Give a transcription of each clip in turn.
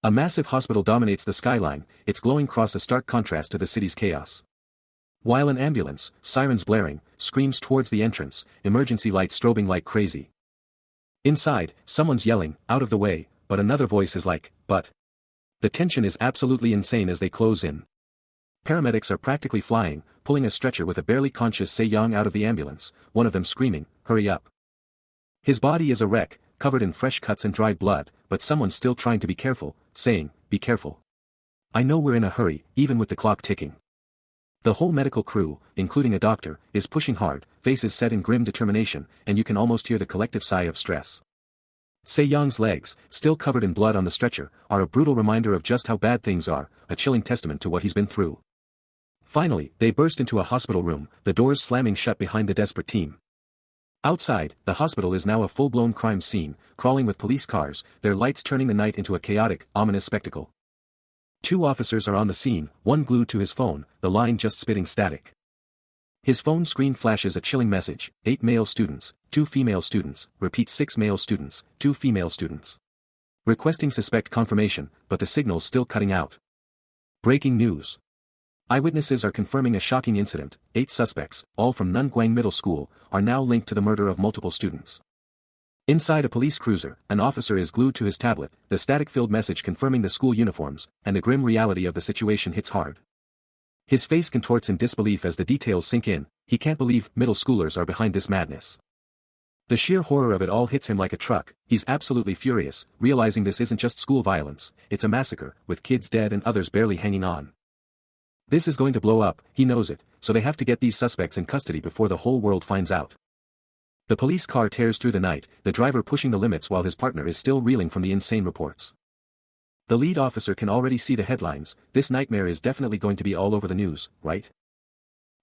A massive hospital dominates the skyline, its glowing cross a stark contrast to the city's chaos. While an ambulance, sirens blaring, screams towards the entrance, emergency lights strobing like crazy. Inside, someone's yelling, "Out of the way," but another voice is like, "But." The tension is absolutely insane as they close in. Paramedics are practically flying, pulling a stretcher with a barely conscious Se-young out of the ambulance, one of them screaming, "Hurry up." His body is a wreck, covered in fresh cuts and dried blood, but someone's still trying to be careful, saying, "Be careful. I know we're in a hurry, even with the clock ticking." The whole medical crew, including a doctor, is pushing hard, faces set in grim determination, and you can almost hear the collective sigh of stress. Se-young's legs, still covered in blood on the stretcher, are a brutal reminder of just how bad things are, a chilling testament to what he's been through. Finally, they burst into a hospital room, the doors slamming shut behind the desperate team. Outside, the hospital is now a full-blown crime scene, crawling with police cars, their lights turning the night into a chaotic, ominous spectacle. 2 officers are on the scene, one glued to his phone, the line just spitting static. His phone screen flashes a chilling message: 8 male students, 2 female students, repeat 6 male students, 2 female students. Requesting suspect confirmation, but the signal's still cutting out. Breaking news. Eyewitnesses are confirming a shocking incident: 8 suspects, all from Nunguang Middle School, are now linked to the murder of multiple students. Inside a police cruiser, an officer is glued to his tablet, the static-filled message confirming the school uniforms, and the grim reality of the situation hits hard. His face contorts in disbelief as the details sink in. He can't believe middle schoolers are behind this madness. The sheer horror of it all hits him like a truck. He's absolutely furious, realizing this isn't just school violence, it's a massacre, with kids dead and others barely hanging on. This is going to blow up, he knows it, so they have to get these suspects in custody before the whole world finds out. The police car tears through the night, the driver pushing the limits while his partner is still reeling from the insane reports. The lead officer can already see the headlines: "This nightmare is definitely going to be all over the news, right?"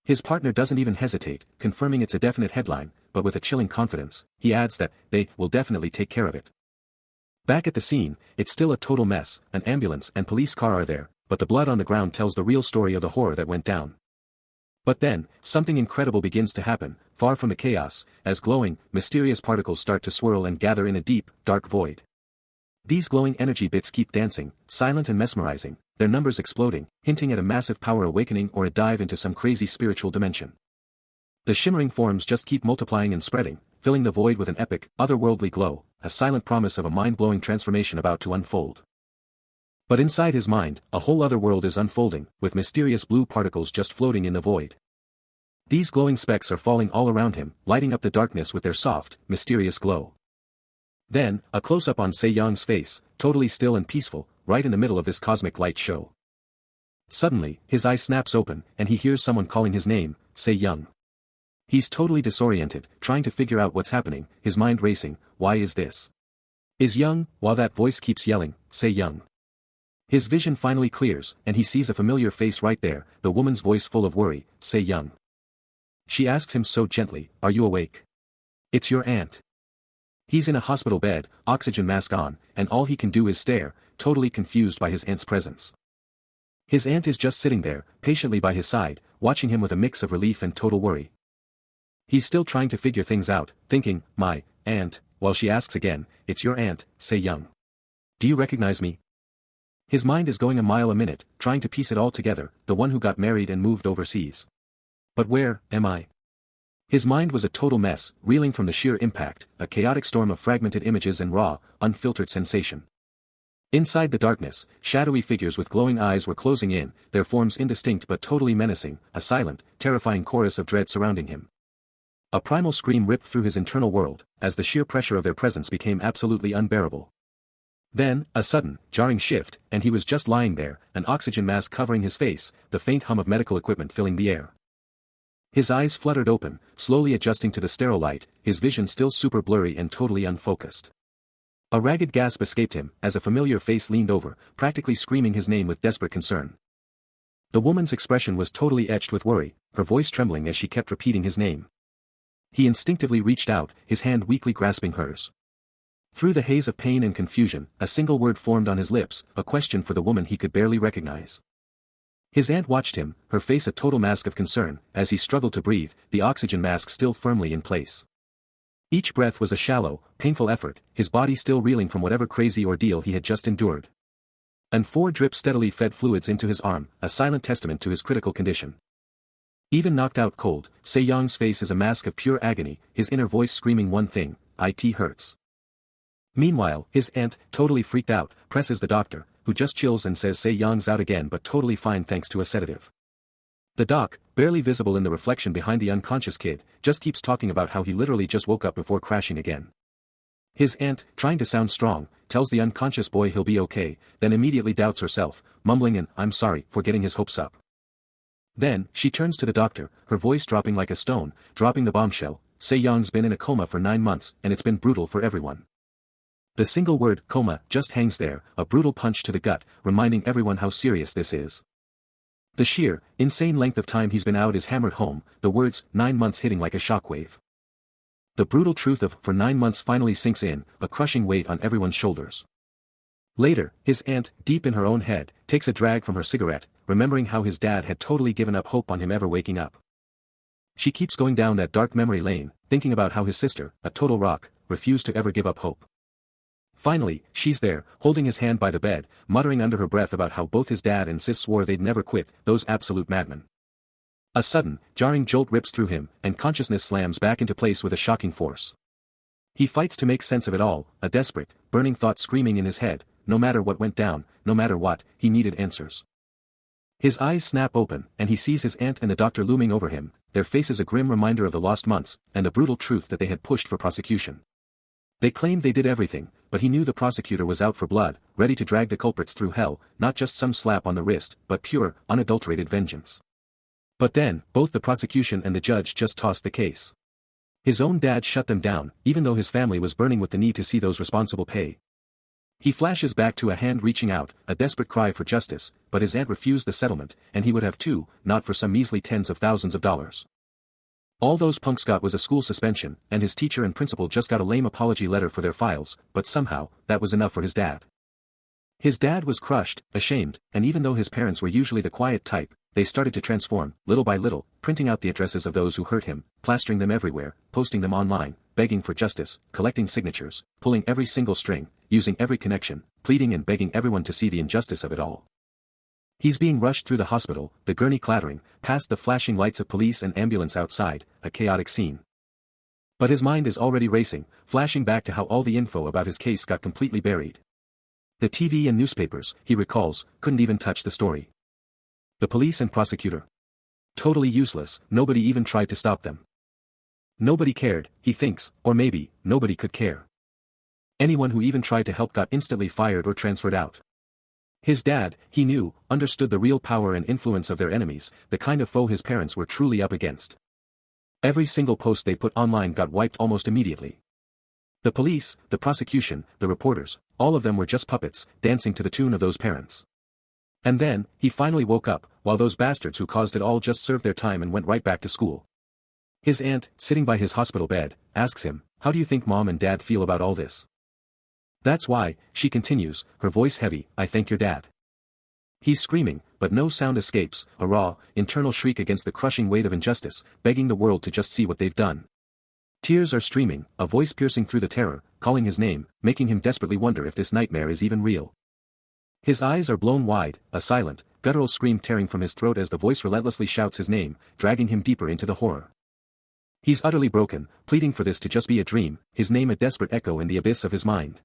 His partner doesn't even hesitate, confirming it's a definite headline, but with a chilling confidence, he adds that they will definitely take care of it. Back at the scene, it's still a total mess. An ambulance and police car are there, but the blood on the ground tells the real story of the horror that went down. But then, something incredible begins to happen, far from the chaos, as glowing, mysterious particles start to swirl and gather in a deep, dark void. These glowing energy bits keep dancing, silent and mesmerizing, their numbers exploding, hinting at a massive power awakening or a dive into some crazy spiritual dimension. The shimmering forms just keep multiplying and spreading, filling the void with an epic, otherworldly glow, a silent promise of a mind-blowing transformation about to unfold. But inside his mind, a whole other world is unfolding, with mysterious blue particles just floating in the void. These glowing specks are falling all around him, lighting up the darkness with their soft, mysterious glow. Then, a close-up on Se-young's face, totally still and peaceful, right in the middle of this cosmic light show. Suddenly, his eye snaps open, and he hears someone calling his name, Se-young. He's totally disoriented, trying to figure out what's happening, his mind racing. Why is this? Is young, while that voice keeps yelling, Se-young. His vision finally clears, and he sees a familiar face right there, the woman's voice full of worry, Se-young. She asks him so gently, "Are you awake? It's your aunt." He's in a hospital bed, oxygen mask on, and all he can do is stare, totally confused by his aunt's presence. His aunt is just sitting there, patiently by his side, watching him with a mix of relief and total worry. He's still trying to figure things out, thinking, "My aunt," while she asks again, "It's your aunt, Se-young. Do you recognize me?" His mind is going a mile a minute, trying to piece it all together, the one who got married and moved overseas. But where am I? His mind was a total mess, reeling from the sheer impact, a chaotic storm of fragmented images and raw, unfiltered sensation. Inside the darkness, shadowy figures with glowing eyes were closing in, their forms indistinct but totally menacing, a silent, terrifying chorus of dread surrounding him. A primal scream ripped through his internal world, as the sheer pressure of their presence became absolutely unbearable. Then, a sudden, jarring shift, and he was just lying there, an oxygen mask covering his face, the faint hum of medical equipment filling the air. His eyes fluttered open, slowly adjusting to the sterile light, his vision still super blurry and totally unfocused. A ragged gasp escaped him, as a familiar face leaned over, practically screaming his name with desperate concern. The woman's expression was totally etched with worry, her voice trembling as she kept repeating his name. He instinctively reached out, his hand weakly grasping hers. Through the haze of pain and confusion, a single word formed on his lips, a question for the woman he could barely recognize. His aunt watched him, her face a total mask of concern, as he struggled to breathe, the oxygen mask still firmly in place. Each breath was a shallow, painful effort, his body still reeling from whatever crazy ordeal he had just endured. And 4 drip steadily fed fluids into his arm, a silent testament to his critical condition. Even knocked out cold, Se-young's face is a mask of pure agony, his inner voice screaming one thing, "It hurts." Meanwhile, his aunt, totally freaked out, presses the doctor, who just chills and says Se-young's out again but totally fine thanks to a sedative. The doc, barely visible in the reflection behind the unconscious kid, just keeps talking about how he literally just woke up before crashing again. His aunt, trying to sound strong, tells the unconscious boy he'll be okay, then immediately doubts herself, mumbling an "I'm sorry" for getting his hopes up. Then, she turns to the doctor, her voice dropping like a stone, dropping the bombshell, Se-young's been in a coma for 9 months and it's been brutal for everyone. The single word, coma, just hangs there, a brutal punch to the gut, reminding everyone how serious this is. The sheer, insane length of time he's been out is hammered home, the words, 9 months hitting like a shockwave. The brutal truth of, for 9 months finally sinks in, a crushing weight on everyone's shoulders. Later, his aunt, deep in her own head, takes a drag from her cigarette, remembering how his dad had totally given up hope on him ever waking up. She keeps going down that dark memory lane, thinking about how his sister, a total rock, refused to ever give up hope. Finally, she's there, holding his hand by the bed, muttering under her breath about how both his dad and sis swore they'd never quit, those absolute madmen. A sudden, jarring jolt rips through him, and consciousness slams back into place with a shocking force. He fights to make sense of it all, a desperate, burning thought screaming in his head, no matter what went down, no matter what, he needed answers. His eyes snap open, and he sees his aunt and the doctor looming over him, their faces a grim reminder of the lost months, and a brutal truth that they had pushed for prosecution. They claimed they did everything, but he knew the prosecutor was out for blood, ready to drag the culprits through hell, not just some slap on the wrist, but pure, unadulterated vengeance. But then, both the prosecution and the judge just tossed the case. His own dad shut them down, even though his family was burning with the need to see those responsible pay. He flashes back to a hand reaching out, a desperate cry for justice, but his aunt refused the settlement, and he would have too, not for some measly tens of thousands of dollars. All those punks got was a school suspension, and his teacher and principal just got a lame apology letter for their files, but somehow, that was enough for his dad. His dad was crushed, ashamed, and even though his parents were usually the quiet type, they started to transform, little by little, printing out the addresses of those who hurt him, plastering them everywhere, posting them online, begging for justice, collecting signatures, pulling every single string, using every connection, pleading and begging everyone to see the injustice of it all. He's being rushed through the hospital, the gurney clattering, past the flashing lights of police and ambulance outside, a chaotic scene. But his mind is already racing, flashing back to how all the info about his case got completely buried. The TV and newspapers, he recalls, couldn't even touch the story. The police and prosecutor. Totally useless, nobody even tried to stop them. Nobody cared, he thinks, or maybe, nobody could care. Anyone who even tried to help got instantly fired or transferred out. His dad, he knew, understood the real power and influence of their enemies, the kind of foe his parents were truly up against. Every single post they put online got wiped almost immediately. The police, the prosecution, the reporters, all of them were just puppets, dancing to the tune of those parents. And then, he finally woke up, while those bastards who caused it all just served their time and went right back to school. His aunt, sitting by his hospital bed, asks him, "How do you think mom and dad feel about all this?" "That's why," she continues, her voice heavy, "I thank your dad." He's screaming, but no sound escapes, a raw, internal shriek against the crushing weight of injustice, begging the world to just see what they've done. Tears are streaming, a voice piercing through the terror, calling his name, making him desperately wonder if this nightmare is even real. His eyes are blown wide, a silent, guttural scream tearing from his throat as the voice relentlessly shouts his name, dragging him deeper into the horror. He's utterly broken, pleading for this to just be a dream, his name a desperate echo in the abyss of his mind.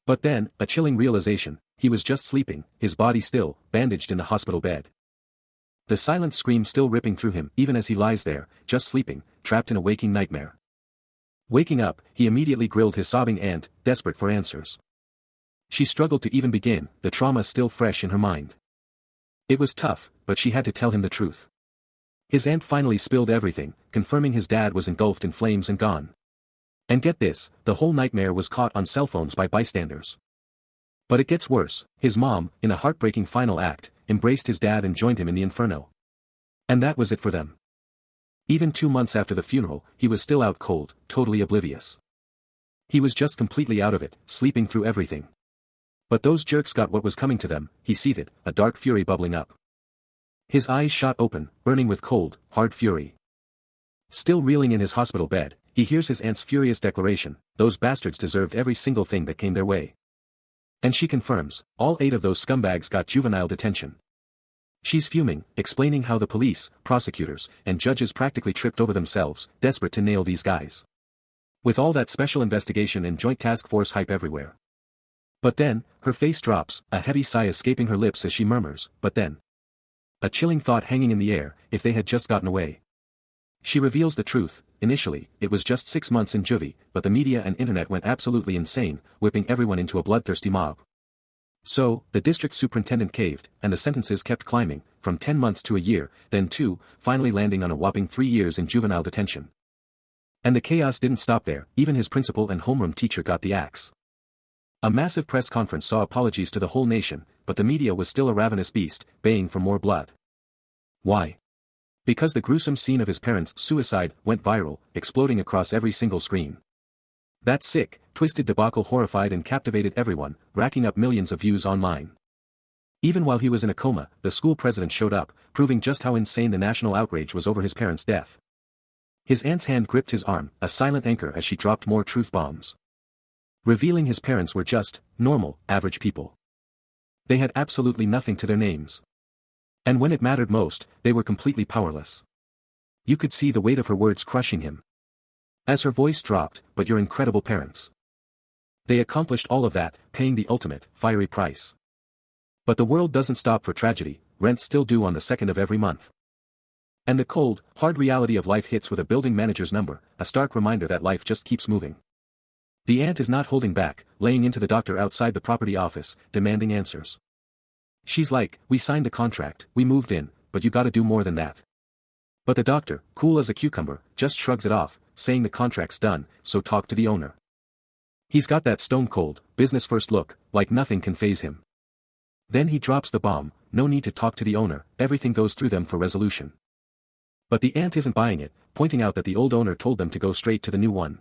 But then, a chilling realization, he was just sleeping, his body still, bandaged in the hospital bed. The silent scream still ripping through him even as he lies there, just sleeping, trapped in a waking nightmare. Waking up, he immediately grilled his sobbing aunt, desperate for answers. She struggled to even begin, the trauma still fresh in her mind. It was tough, but she had to tell him the truth. His aunt finally spilled everything, confirming his dad was engulfed in flames and gone. And get this, the whole nightmare was caught on cell phones by bystanders. But it gets worse, his mom, in a heartbreaking final act, embraced his dad and joined him in the inferno. And that was it for them. Even 2 months after the funeral, he was still out cold, totally oblivious. He was just completely out of it, sleeping through everything. But those jerks got what was coming to them, he seethed, a dark fury bubbling up. His eyes shot open, burning with cold, hard fury. Still reeling in his hospital bed, he hears his aunt's furious declaration, those bastards deserved every single thing that came their way. And she confirms, all 8 of those scumbags got juvenile detention. She's fuming, explaining how the police, prosecutors, and judges practically tripped over themselves, desperate to nail these guys. With all that special investigation and joint task force hype everywhere. But then, her face drops, a heavy sigh escaping her lips as she murmurs, but then. A chilling thought hanging in the air, if they had just gotten away. She reveals the truth. Initially, it was just 6 months in juvie, but the media and internet went absolutely insane, whipping everyone into a bloodthirsty mob. So, the district superintendent caved, and the sentences kept climbing, from 10 months to a year, then 2, finally landing on a whopping 3 years in juvenile detention. And the chaos didn't stop there, even his principal and homeroom teacher got the axe. A massive press conference saw apologies to the whole nation, but the media was still a ravenous beast, baying for more blood. Why? Because the gruesome scene of his parents' suicide went viral, exploding across every single screen. That sick, twisted debacle horrified and captivated everyone, racking up millions of views online. Even while he was in a coma, the school president showed up, proving just how insane the national outrage was over his parents' death. His aunt's hand gripped his arm, a silent anchor as she dropped more truth bombs. Revealing his parents were just, normal, average people. They had absolutely nothing to their names. And when it mattered most, they were completely powerless. You could see the weight of her words crushing him. As her voice dropped, but your incredible parents. They accomplished all of that, paying the ultimate, fiery price. But the world doesn't stop for tragedy, rent's still due on the 2nd of every month. And the cold, hard reality of life hits with a building manager's number, a stark reminder that life just keeps moving. The aunt is not holding back, laying into the doctor outside the property office, demanding answers. She's like, we signed the contract, we moved in, but you gotta do more than that. But the doctor, cool as a cucumber, just shrugs it off, saying the contract's done, so talk to the owner. He's got that stone-cold, business-first look, like nothing can faze him. Then he drops the bomb, no need to talk to the owner, everything goes through them for resolution. But the aunt isn't buying it, pointing out that the old owner told them to go straight to the new one.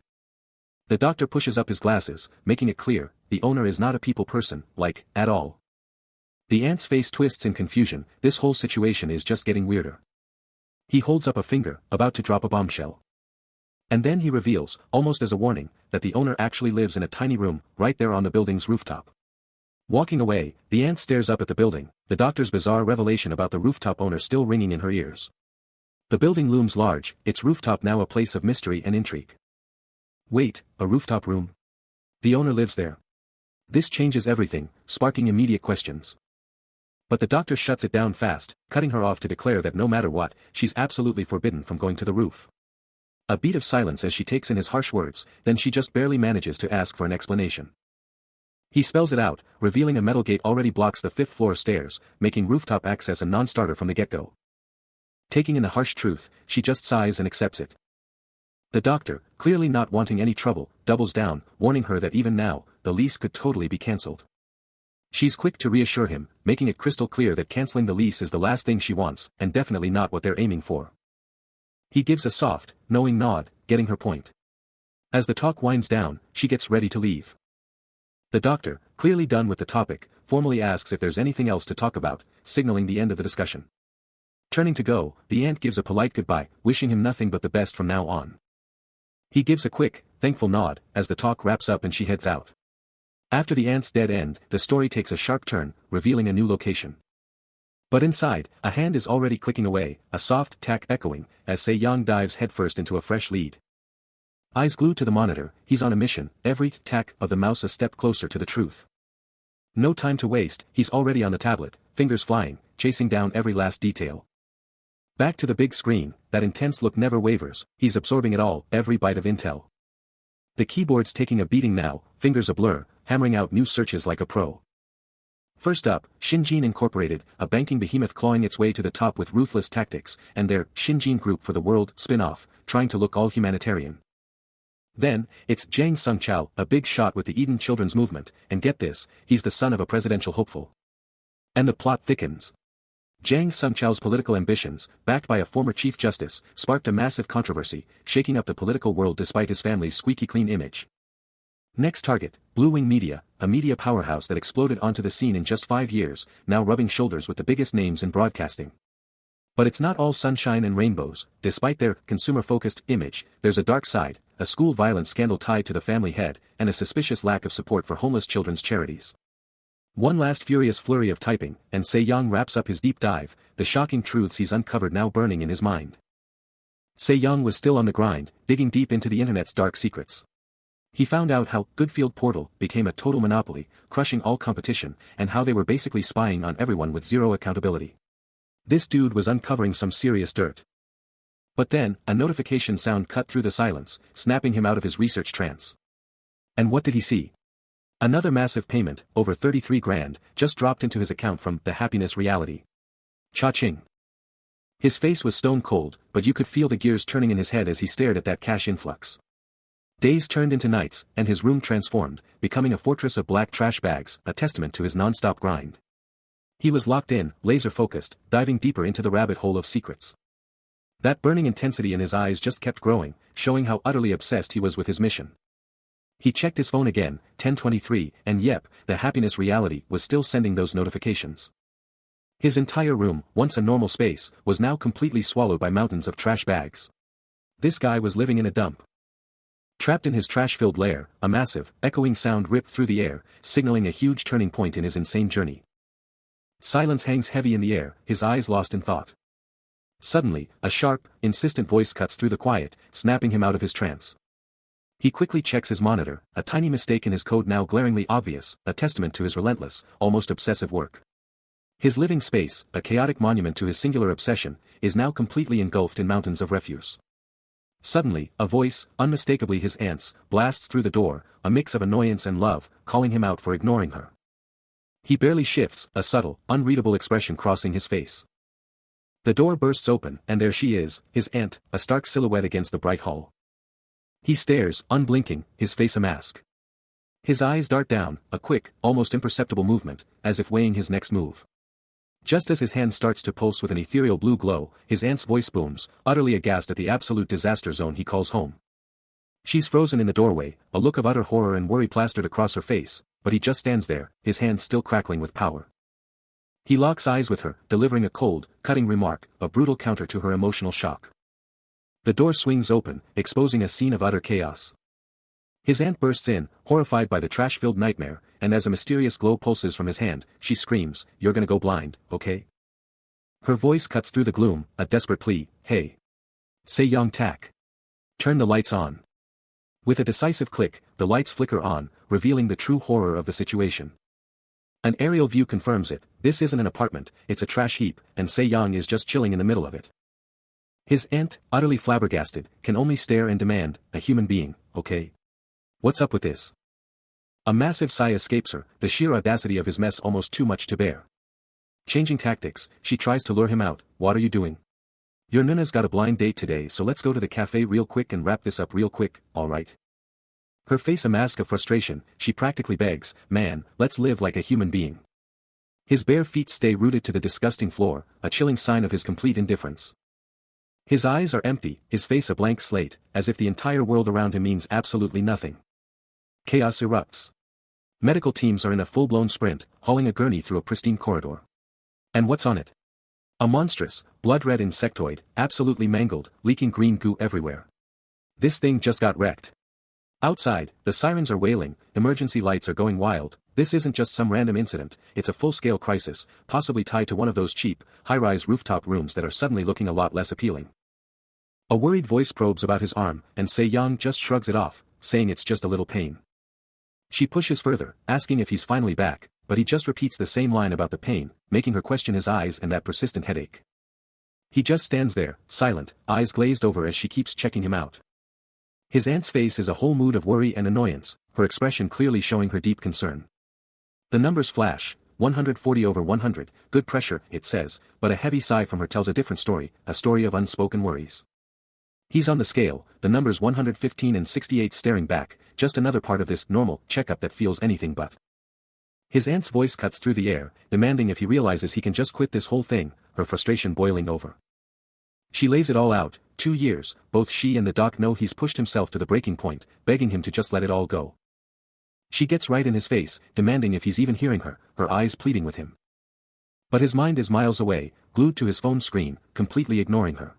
The doctor pushes up his glasses, making it clear, the owner is not a people person, like, at all. The aunt's face twists in confusion, this whole situation is just getting weirder. He holds up a finger, about to drop a bombshell. And then he reveals, almost as a warning, that the owner actually lives in a tiny room, right there on the building's rooftop. Walking away, the aunt stares up at the building, the doctor's bizarre revelation about the rooftop owner still ringing in her ears. The building looms large, its rooftop now a place of mystery and intrigue. Wait, a rooftop room? The owner lives there. This changes everything, sparking immediate questions. But the doctor shuts it down fast, cutting her off to declare that no matter what, she's absolutely forbidden from going to the roof. A beat of silence as she takes in his harsh words, then she just barely manages to ask for an explanation. He spells it out, revealing a metal gate already blocks the 5th floor stairs, making rooftop access a non-starter from the get-go. Taking in the harsh truth, she just sighs and accepts it. The doctor, clearly not wanting any trouble, doubles down, warning her that even now, the lease could totally be cancelled. She's quick to reassure him, making it crystal clear that cancelling the lease is the last thing she wants, and definitely not what they're aiming for. He gives a soft, knowing nod, getting her point. As the talk winds down, she gets ready to leave. The doctor, clearly done with the topic, formally asks if there's anything else to talk about, signaling the end of the discussion. Turning to go, the aunt gives a polite goodbye, wishing him nothing but the best from now on. He gives a quick, thankful nod, as the talk wraps up and she heads out. After the aunt's dead end, the story takes a sharp turn, revealing a new location. But inside, a hand is already clicking away, a soft tack echoing, as Se-young dives headfirst into a fresh lead. Eyes glued to the monitor, he's on a mission, every tack of the mouse a step closer to the truth. No time to waste, he's already on the tablet, fingers flying, chasing down every last detail. Back to the big screen, that intense look never wavers, he's absorbing it all, every bite of intel. The keyboard's taking a beating now, fingers a blur, hammering out new searches like a pro. First up, Shinjin Incorporated, a banking behemoth clawing its way to the top with ruthless tactics, and their Shinjin Group for the World spin-off, trying to look all humanitarian. Then, it's Jang Sung-chao, a big shot with the Eden Children's Movement, and get this, he's the son of a presidential hopeful. And the plot thickens. Jang Sung-chao's political ambitions, backed by a former Chief Justice, sparked a massive controversy, shaking up the political world despite his family's squeaky clean image. Next target, Blue Wing Media, a media powerhouse that exploded onto the scene in just 5 years, now rubbing shoulders with the biggest names in broadcasting. But it's not all sunshine and rainbows, despite their consumer-focused image, there's a dark side, a school violence scandal tied to the family head, and a suspicious lack of support for homeless children's charities. One last furious flurry of typing, and Se-young wraps up his deep dive, the shocking truths he's uncovered now burning in his mind. Se-young was still on the grind, digging deep into the internet's dark secrets. He found out how Goodfield Portal became a total monopoly, crushing all competition, and how they were basically spying on everyone with zero accountability. This dude was uncovering some serious dirt. But then, a notification sound cut through the silence, snapping him out of his research trance. And what did he see? Another massive payment, over 33 grand, just dropped into his account from The Happiness Reality. Cha-ching. His face was stone cold, but you could feel the gears turning in his head as he stared at that cash influx. Days turned into nights, and his room transformed, becoming a fortress of black trash bags, a testament to his non-stop grind. He was locked in, laser-focused, diving deeper into the rabbit hole of secrets. That burning intensity in his eyes just kept growing, showing how utterly obsessed he was with his mission. He checked his phone again, 10:23, and yep, The Happiness Reality was still sending those notifications. His entire room, once a normal space, was now completely swallowed by mountains of trash bags. This guy was living in a dump. Trapped in his trash-filled lair, a massive, echoing sound ripped through the air, signaling a huge turning point in his insane journey. Silence hangs heavy in the air, his eyes lost in thought. Suddenly, a sharp, insistent voice cuts through the quiet, snapping him out of his trance. He quickly checks his monitor, a tiny mistake in his code now glaringly obvious, a testament to his relentless, almost obsessive work. His living space, a chaotic monument to his singular obsession, is now completely engulfed in mountains of refuse. Suddenly, a voice, unmistakably his aunt's, blasts through the door, a mix of annoyance and love, calling him out for ignoring her. He barely shifts, a subtle, unreadable expression crossing his face. The door bursts open, and there she is, his aunt, a stark silhouette against the bright hall. He stares, unblinking, his face a mask. His eyes dart down, a quick, almost imperceptible movement, as if weighing his next move. Just as his hand starts to pulse with an ethereal blue glow, his aunt's voice booms, utterly aghast at the absolute disaster zone he calls home. She's frozen in the doorway, a look of utter horror and worry plastered across her face, but he just stands there, his hands still crackling with power. He locks eyes with her, delivering a cold, cutting remark, a brutal counter to her emotional shock. The door swings open, exposing a scene of utter chaos. His aunt bursts in, horrified by the trash-filled nightmare, and as a mysterious glow pulses from his hand, she screams, "You're gonna go blind, okay?" Her voice cuts through the gloom, a desperate plea, "Hey. Se-young tak. Turn the lights on." With a decisive click, the lights flicker on, revealing the true horror of the situation. An aerial view confirms it, this isn't an apartment, it's a trash heap, and Se-young is just chilling in the middle of it. His aunt, utterly flabbergasted, can only stare and demand, "A human being, okay? What's up with this?" A massive sigh escapes her, the sheer audacity of his mess almost too much to bear. Changing tactics, she tries to lure him out. "What are you doing? Your Nuna's got a blind date today, so let's go to the cafe real quick and wrap this up real quick, alright?" Her face a mask of frustration, she practically begs, "Man, let's live like a human being." His bare feet stay rooted to the disgusting floor, a chilling sign of his complete indifference. His eyes are empty, his face a blank slate, as if the entire world around him means absolutely nothing. Chaos erupts. Medical teams are in a full-blown sprint, hauling a gurney through a pristine corridor. And what's on it? A monstrous, blood-red insectoid, absolutely mangled, leaking green goo everywhere. This thing just got wrecked. Outside, the sirens are wailing, emergency lights are going wild. This isn't just some random incident, it's a full-scale crisis, possibly tied to one of those cheap, high-rise rooftop rooms that are suddenly looking a lot less appealing. A worried voice probes about his arm, and Se-young just shrugs it off, saying it's just a little pain. She pushes further, asking if he's finally back, but he just repeats the same line about the pain, making her question his eyes and that persistent headache. He just stands there, silent, eyes glazed over as she keeps checking him out. His aunt's face is a whole mood of worry and annoyance, her expression clearly showing her deep concern. The numbers flash, 140/100, good pressure, it says, but a heavy sigh from her tells a different story, a story of unspoken worries. He's on the scale, the numbers 115 and 68 staring back, just another part of this normal checkup that feels anything but. His aunt's voice cuts through the air, demanding if he realizes he can just quit this whole thing, her frustration boiling over. She lays it all out, 2 years, both she and the doc know he's pushed himself to the breaking point, begging him to just let it all go. She gets right in his face, demanding if he's even hearing her, her eyes pleading with him. But his mind is miles away, glued to his phone screen, completely ignoring her.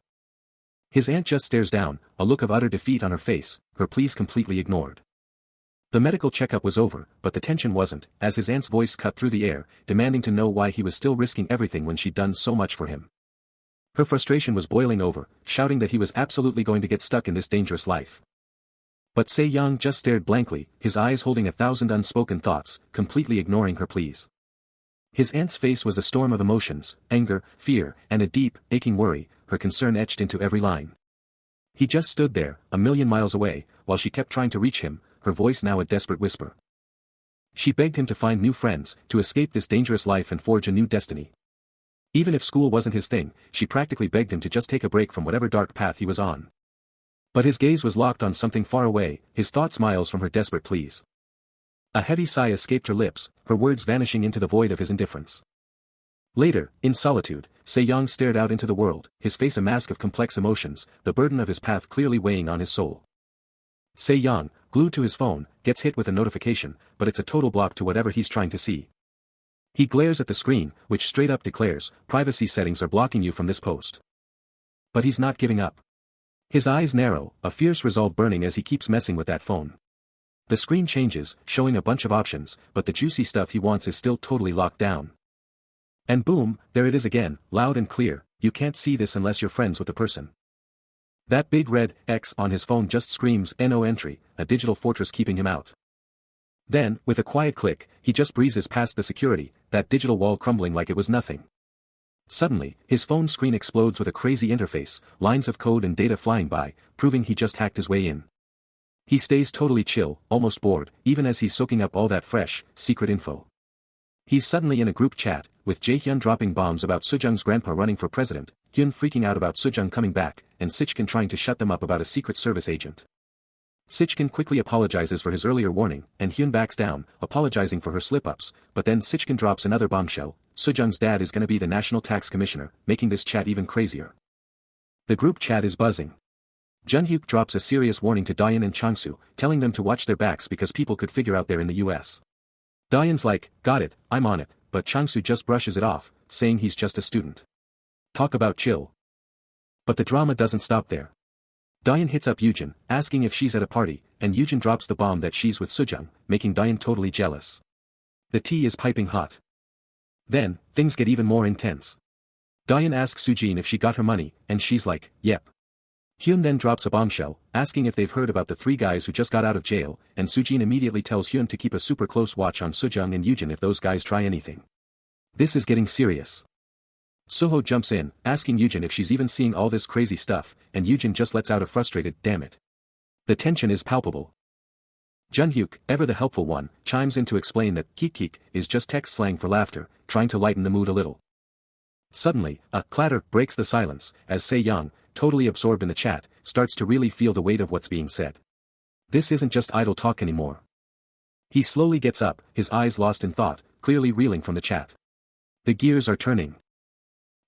His aunt just stares down, a look of utter defeat on her face, her pleas completely ignored. The medical checkup was over, but the tension wasn't, as his aunt's voice cut through the air, demanding to know why he was still risking everything when she'd done so much for him. Her frustration was boiling over, shouting that he was absolutely going to get stuck in this dangerous life. But Se-young just stared blankly, his eyes holding 1,000 unspoken thoughts, completely ignoring her pleas. His aunt's face was a storm of emotions, anger, fear, and a deep, aching worry, her concern etched into every line. He just stood there, a million miles away, while she kept trying to reach him, her voice now a desperate whisper. She begged him to find new friends, to escape this dangerous life and forge a new destiny. Even if school wasn't his thing, she practically begged him to just take a break from whatever dark path he was on. But his gaze was locked on something far away, his thoughts miles from her desperate pleas. A heavy sigh escaped her lips, her words vanishing into the void of his indifference. Later, in solitude, Se-young stared out into the world, his face a mask of complex emotions, the burden of his path clearly weighing on his soul. Se-young, glued to his phone, gets hit with a notification, but it's a total block to whatever he's trying to see. He glares at the screen, which straight up declares, privacy settings are blocking you from this post. But he's not giving up. His eyes narrow, a fierce resolve burning as he keeps messing with that phone. The screen changes, showing a bunch of options, but the juicy stuff he wants is still totally locked down. And boom, there it is again, loud and clear, you can't see this unless you're friends with the person. That big red X on his phone just screams "No entry," a digital fortress keeping him out. Then, with a quiet click, he just breezes past the security, that digital wall crumbling like it was nothing. Suddenly, his phone screen explodes with a crazy interface, lines of code and data flying by, proving he just hacked his way in. He stays totally chill, almost bored, even as he's soaking up all that fresh, secret info. He's suddenly in a group chat, with Jae-hyun dropping bombs about Soo-jung's grandpa running for president, Hyun freaking out about Soo-jung coming back, and Sichkin trying to shut them up about a Secret Service agent. Sichkin quickly apologizes for his earlier warning, and Hyun backs down, apologizing for her slip-ups, but then Sichkin drops another bombshell, Soo-jung's dad is gonna be the National Tax Commissioner, making this chat even crazier. The group chat is buzzing. Jun-hyuk drops a serious warning to Dayan and Changsu, telling them to watch their backs because people could figure out they're in the US. Dayan's like, got it, I'm on it, but Changsu just brushes it off, saying he's just a student. Talk about chill. But the drama doesn't stop there. Dayan hits up Yujin, asking if she's at a party, and Yujin drops the bomb that she's with Soo-jung, making Dayan totally jealous. The tea is piping hot. Then, things get even more intense. Dayan asks Soo-jin if she got her money, and she's like, yep. Hyun then drops a bombshell, asking if they've heard about the 3 guys who just got out of jail, and Soo-jin immediately tells Hyun to keep a super close watch on Soo-jung and Yujin if those guys try anything. This is getting serious. Soho jumps in, asking Yujin if she's even seeing all this crazy stuff, and Yujin just lets out a frustrated, damn it. The tension is palpable. Jun-hyuk, ever the helpful one, chimes in to explain that kik-kik is just text slang for laughter, trying to lighten the mood a little. Suddenly, a clatter breaks the silence, as Se-young, totally absorbed in the chat, starts to really feel the weight of what's being said. This isn't just idle talk anymore. He slowly gets up, his eyes lost in thought, clearly reeling from the chat. The gears are turning.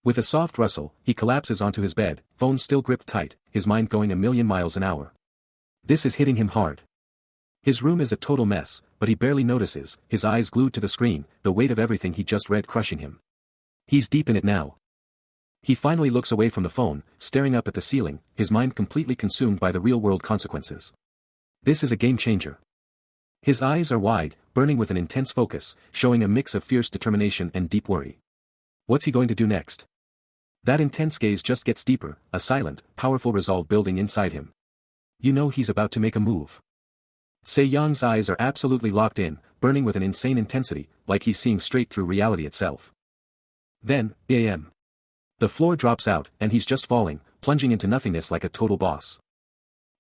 With a soft rustle, he collapses onto his bed, phone still gripped tight, his mind going a million miles an hour. This is hitting him hard. His room is a total mess, but he barely notices, his eyes glued to the screen, the weight of everything he just read crushing him. He's deep in it now. He finally looks away from the phone, staring up at the ceiling, his mind completely consumed by the real-world consequences. This is a game changer. His eyes are wide, burning with an intense focus, showing a mix of fierce determination and deep worry. What's he going to do next? That intense gaze just gets deeper, a silent, powerful resolve building inside him. You know he's about to make a move. Se-young's eyes are absolutely locked in, burning with an insane intensity, like he's seeing straight through reality itself. Then, bam. The floor drops out, and he's just falling, plunging into nothingness like a total boss.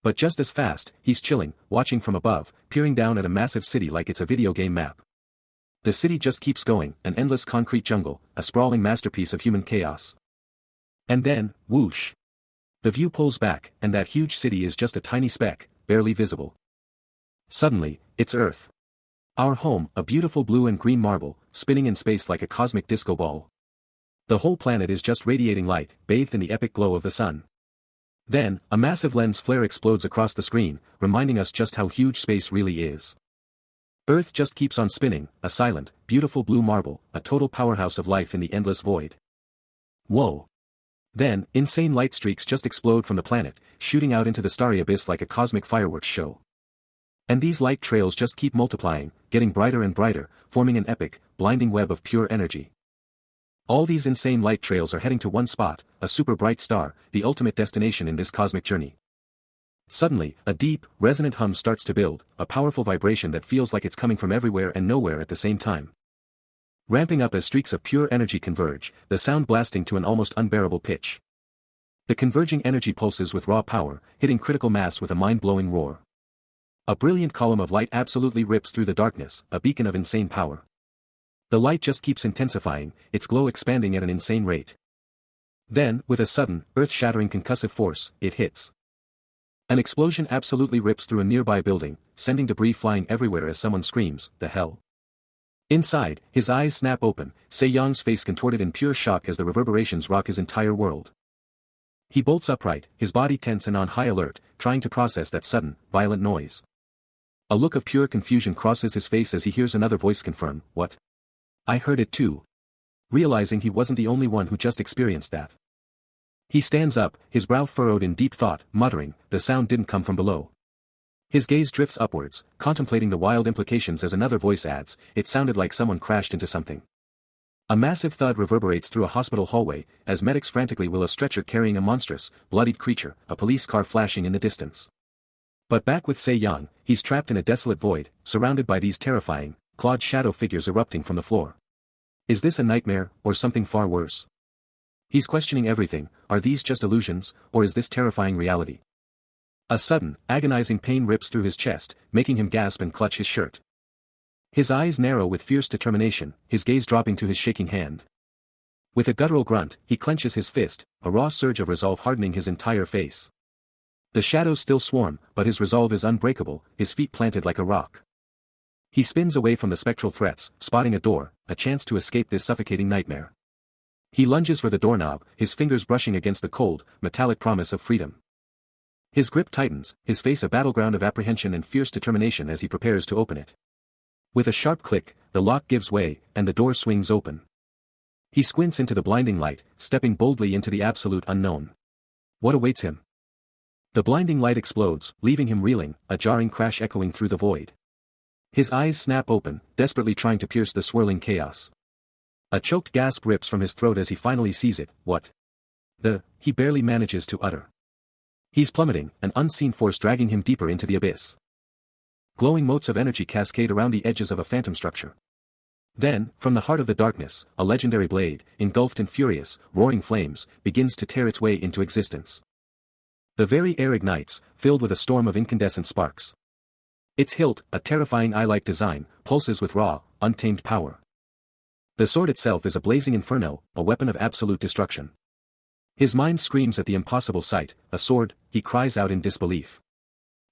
But just as fast, he's chilling, watching from above, peering down at a massive city like it's a video game map. The city just keeps going, an endless concrete jungle, a sprawling masterpiece of human chaos. And then, whoosh. The view pulls back, and that huge city is just a tiny speck, barely visible. Suddenly, it's Earth. Our home, a beautiful blue and green marble, spinning in space like a cosmic disco ball. The whole planet is just radiating light, bathed in the epic glow of the sun. Then, a massive lens flare explodes across the screen, reminding us just how huge space really is. Earth just keeps on spinning, a silent, beautiful blue marble, a total powerhouse of life in the endless void. Whoa. Then, insane light streaks just explode from the planet, shooting out into the starry abyss like a cosmic fireworks show. And these light trails just keep multiplying, getting brighter and brighter, forming an epic, blinding web of pure energy. All these insane light trails are heading to one spot, a super bright star, the ultimate destination in this cosmic journey. Suddenly, a deep, resonant hum starts to build, a powerful vibration that feels like it's coming from everywhere and nowhere at the same time. Ramping up as streaks of pure energy converge, the sound blasting to an almost unbearable pitch. The converging energy pulses with raw power, hitting critical mass with a mind-blowing roar. A brilliant column of light absolutely rips through the darkness, a beacon of insane power. The light just keeps intensifying, its glow expanding at an insane rate. Then, with a sudden, earth-shattering concussive force, it hits. An explosion absolutely rips through a nearby building, sending debris flying everywhere as someone screams, "The hell?" Inside, his eyes snap open, Se-young's face contorted in pure shock as the reverberations rock his entire world. He bolts upright, his body tense and on high alert, trying to process that sudden, violent noise. A look of pure confusion crosses his face as he hears another voice confirm, "What? I heard it too." Realizing he wasn't the only one who just experienced that. He stands up, his brow furrowed in deep thought, muttering, "The sound didn't come from below." His gaze drifts upwards, contemplating the wild implications as another voice adds, "It sounded like someone crashed into something." A massive thud reverberates through a hospital hallway, as medics frantically wheel a stretcher carrying a monstrous, bloodied creature, a police car flashing in the distance. But back with Se-young, he's trapped in a desolate void, surrounded by these terrifying, clawed shadow figures erupting from the floor. Is this a nightmare, or something far worse? He's questioning everything, are these just illusions, or is this terrifying reality? A sudden, agonizing pain rips through his chest, making him gasp and clutch his shirt. His eyes narrow with fierce determination, his gaze dropping to his shaking hand. With a guttural grunt, he clenches his fist, a raw surge of resolve hardening his entire face. The shadows still swarm, but his resolve is unbreakable, his feet planted like a rock. He spins away from the spectral threats, spotting a door, a chance to escape this suffocating nightmare. He lunges for the doorknob, his fingers brushing against the cold, metallic promise of freedom. His grip tightens, his face a battleground of apprehension and fierce determination as he prepares to open it. With a sharp click, the lock gives way, and the door swings open. He squints into the blinding light, stepping boldly into the absolute unknown. What awaits him? The blinding light explodes, leaving him reeling, a jarring crash echoing through the void. His eyes snap open, desperately trying to pierce the swirling chaos. A choked gasp rips from his throat as he finally sees it. What? He barely manages to utter. He's plummeting, an unseen force dragging him deeper into the abyss. Glowing motes of energy cascade around the edges of a phantom structure. Then, from the heart of the darkness, a legendary blade, engulfed in furious, roaring flames, begins to tear its way into existence. The very air ignites, filled with a storm of incandescent sparks. Its hilt, a terrifying eye-like design, pulses with raw, untamed power. The sword itself is a blazing inferno, a weapon of absolute destruction. His mind screams at the impossible sight, a sword, he cries out in disbelief.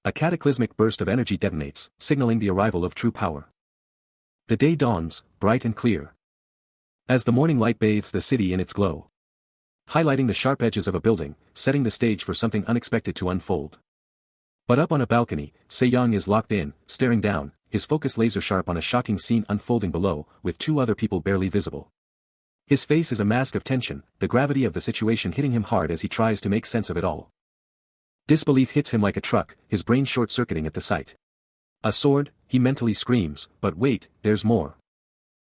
A cataclysmic burst of energy detonates, signaling the arrival of true power. The day dawns, bright and clear. As the morning light bathes the city in its glow, highlighting the sharp edges of a building, setting the stage for something unexpected to unfold. But up on a balcony, Se-young is locked in, staring down, his focus laser-sharp on a shocking scene unfolding below, with two other people barely visible. His face is a mask of tension, the gravity of the situation hitting him hard as he tries to make sense of it all. Disbelief hits him like a truck, his brain short-circuiting at the sight. A sword, he mentally screams, but wait, there's more.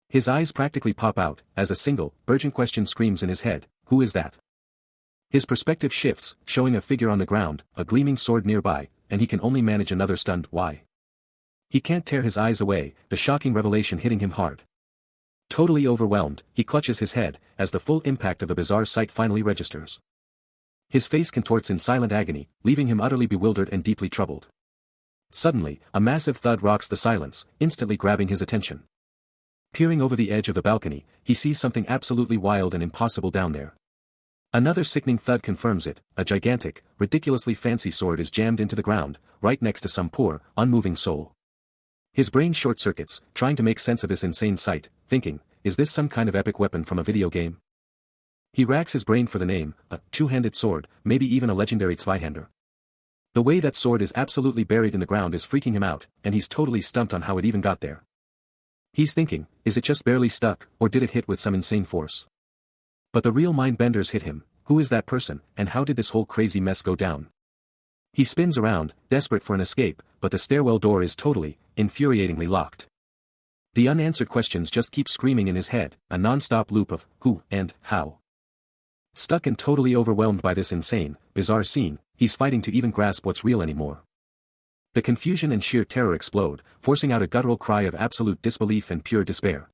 His eyes practically pop out, as a single, urgent question screams in his head, who is that? His perspective shifts, showing a figure on the ground, a gleaming sword nearby, and he can only manage another stunned why. He can't tear his eyes away, the shocking revelation hitting him hard. Totally overwhelmed, he clutches his head, as the full impact of the bizarre sight finally registers. His face contorts in silent agony, leaving him utterly bewildered and deeply troubled. Suddenly, a massive thud rocks the silence, instantly grabbing his attention. Peering over the edge of the balcony, he sees something absolutely wild and impossible down there. Another sickening thud confirms it, a gigantic, ridiculously fancy sword is jammed into the ground, right next to some poor, unmoving soul. His brain short-circuits, trying to make sense of this insane sight, thinking, is this some kind of epic weapon from a video game? He racks his brain for the name, a two-handed sword, maybe even a legendary Zweihander. The way that sword is absolutely buried in the ground is freaking him out, and he's totally stumped on how it even got there. He's thinking, is it just barely stuck, or did it hit with some insane force? But the real mind benders hit him, who is that person, and how did this whole crazy mess go down? He spins around, desperate for an escape, but the stairwell door is totally, infuriatingly locked. The unanswered questions just keep screaming in his head, a non-stop loop of who and how. Stuck and totally overwhelmed by this insane, bizarre scene, he's fighting to even grasp what's real anymore. The confusion and sheer terror explode, forcing out a guttural cry of absolute disbelief and pure despair.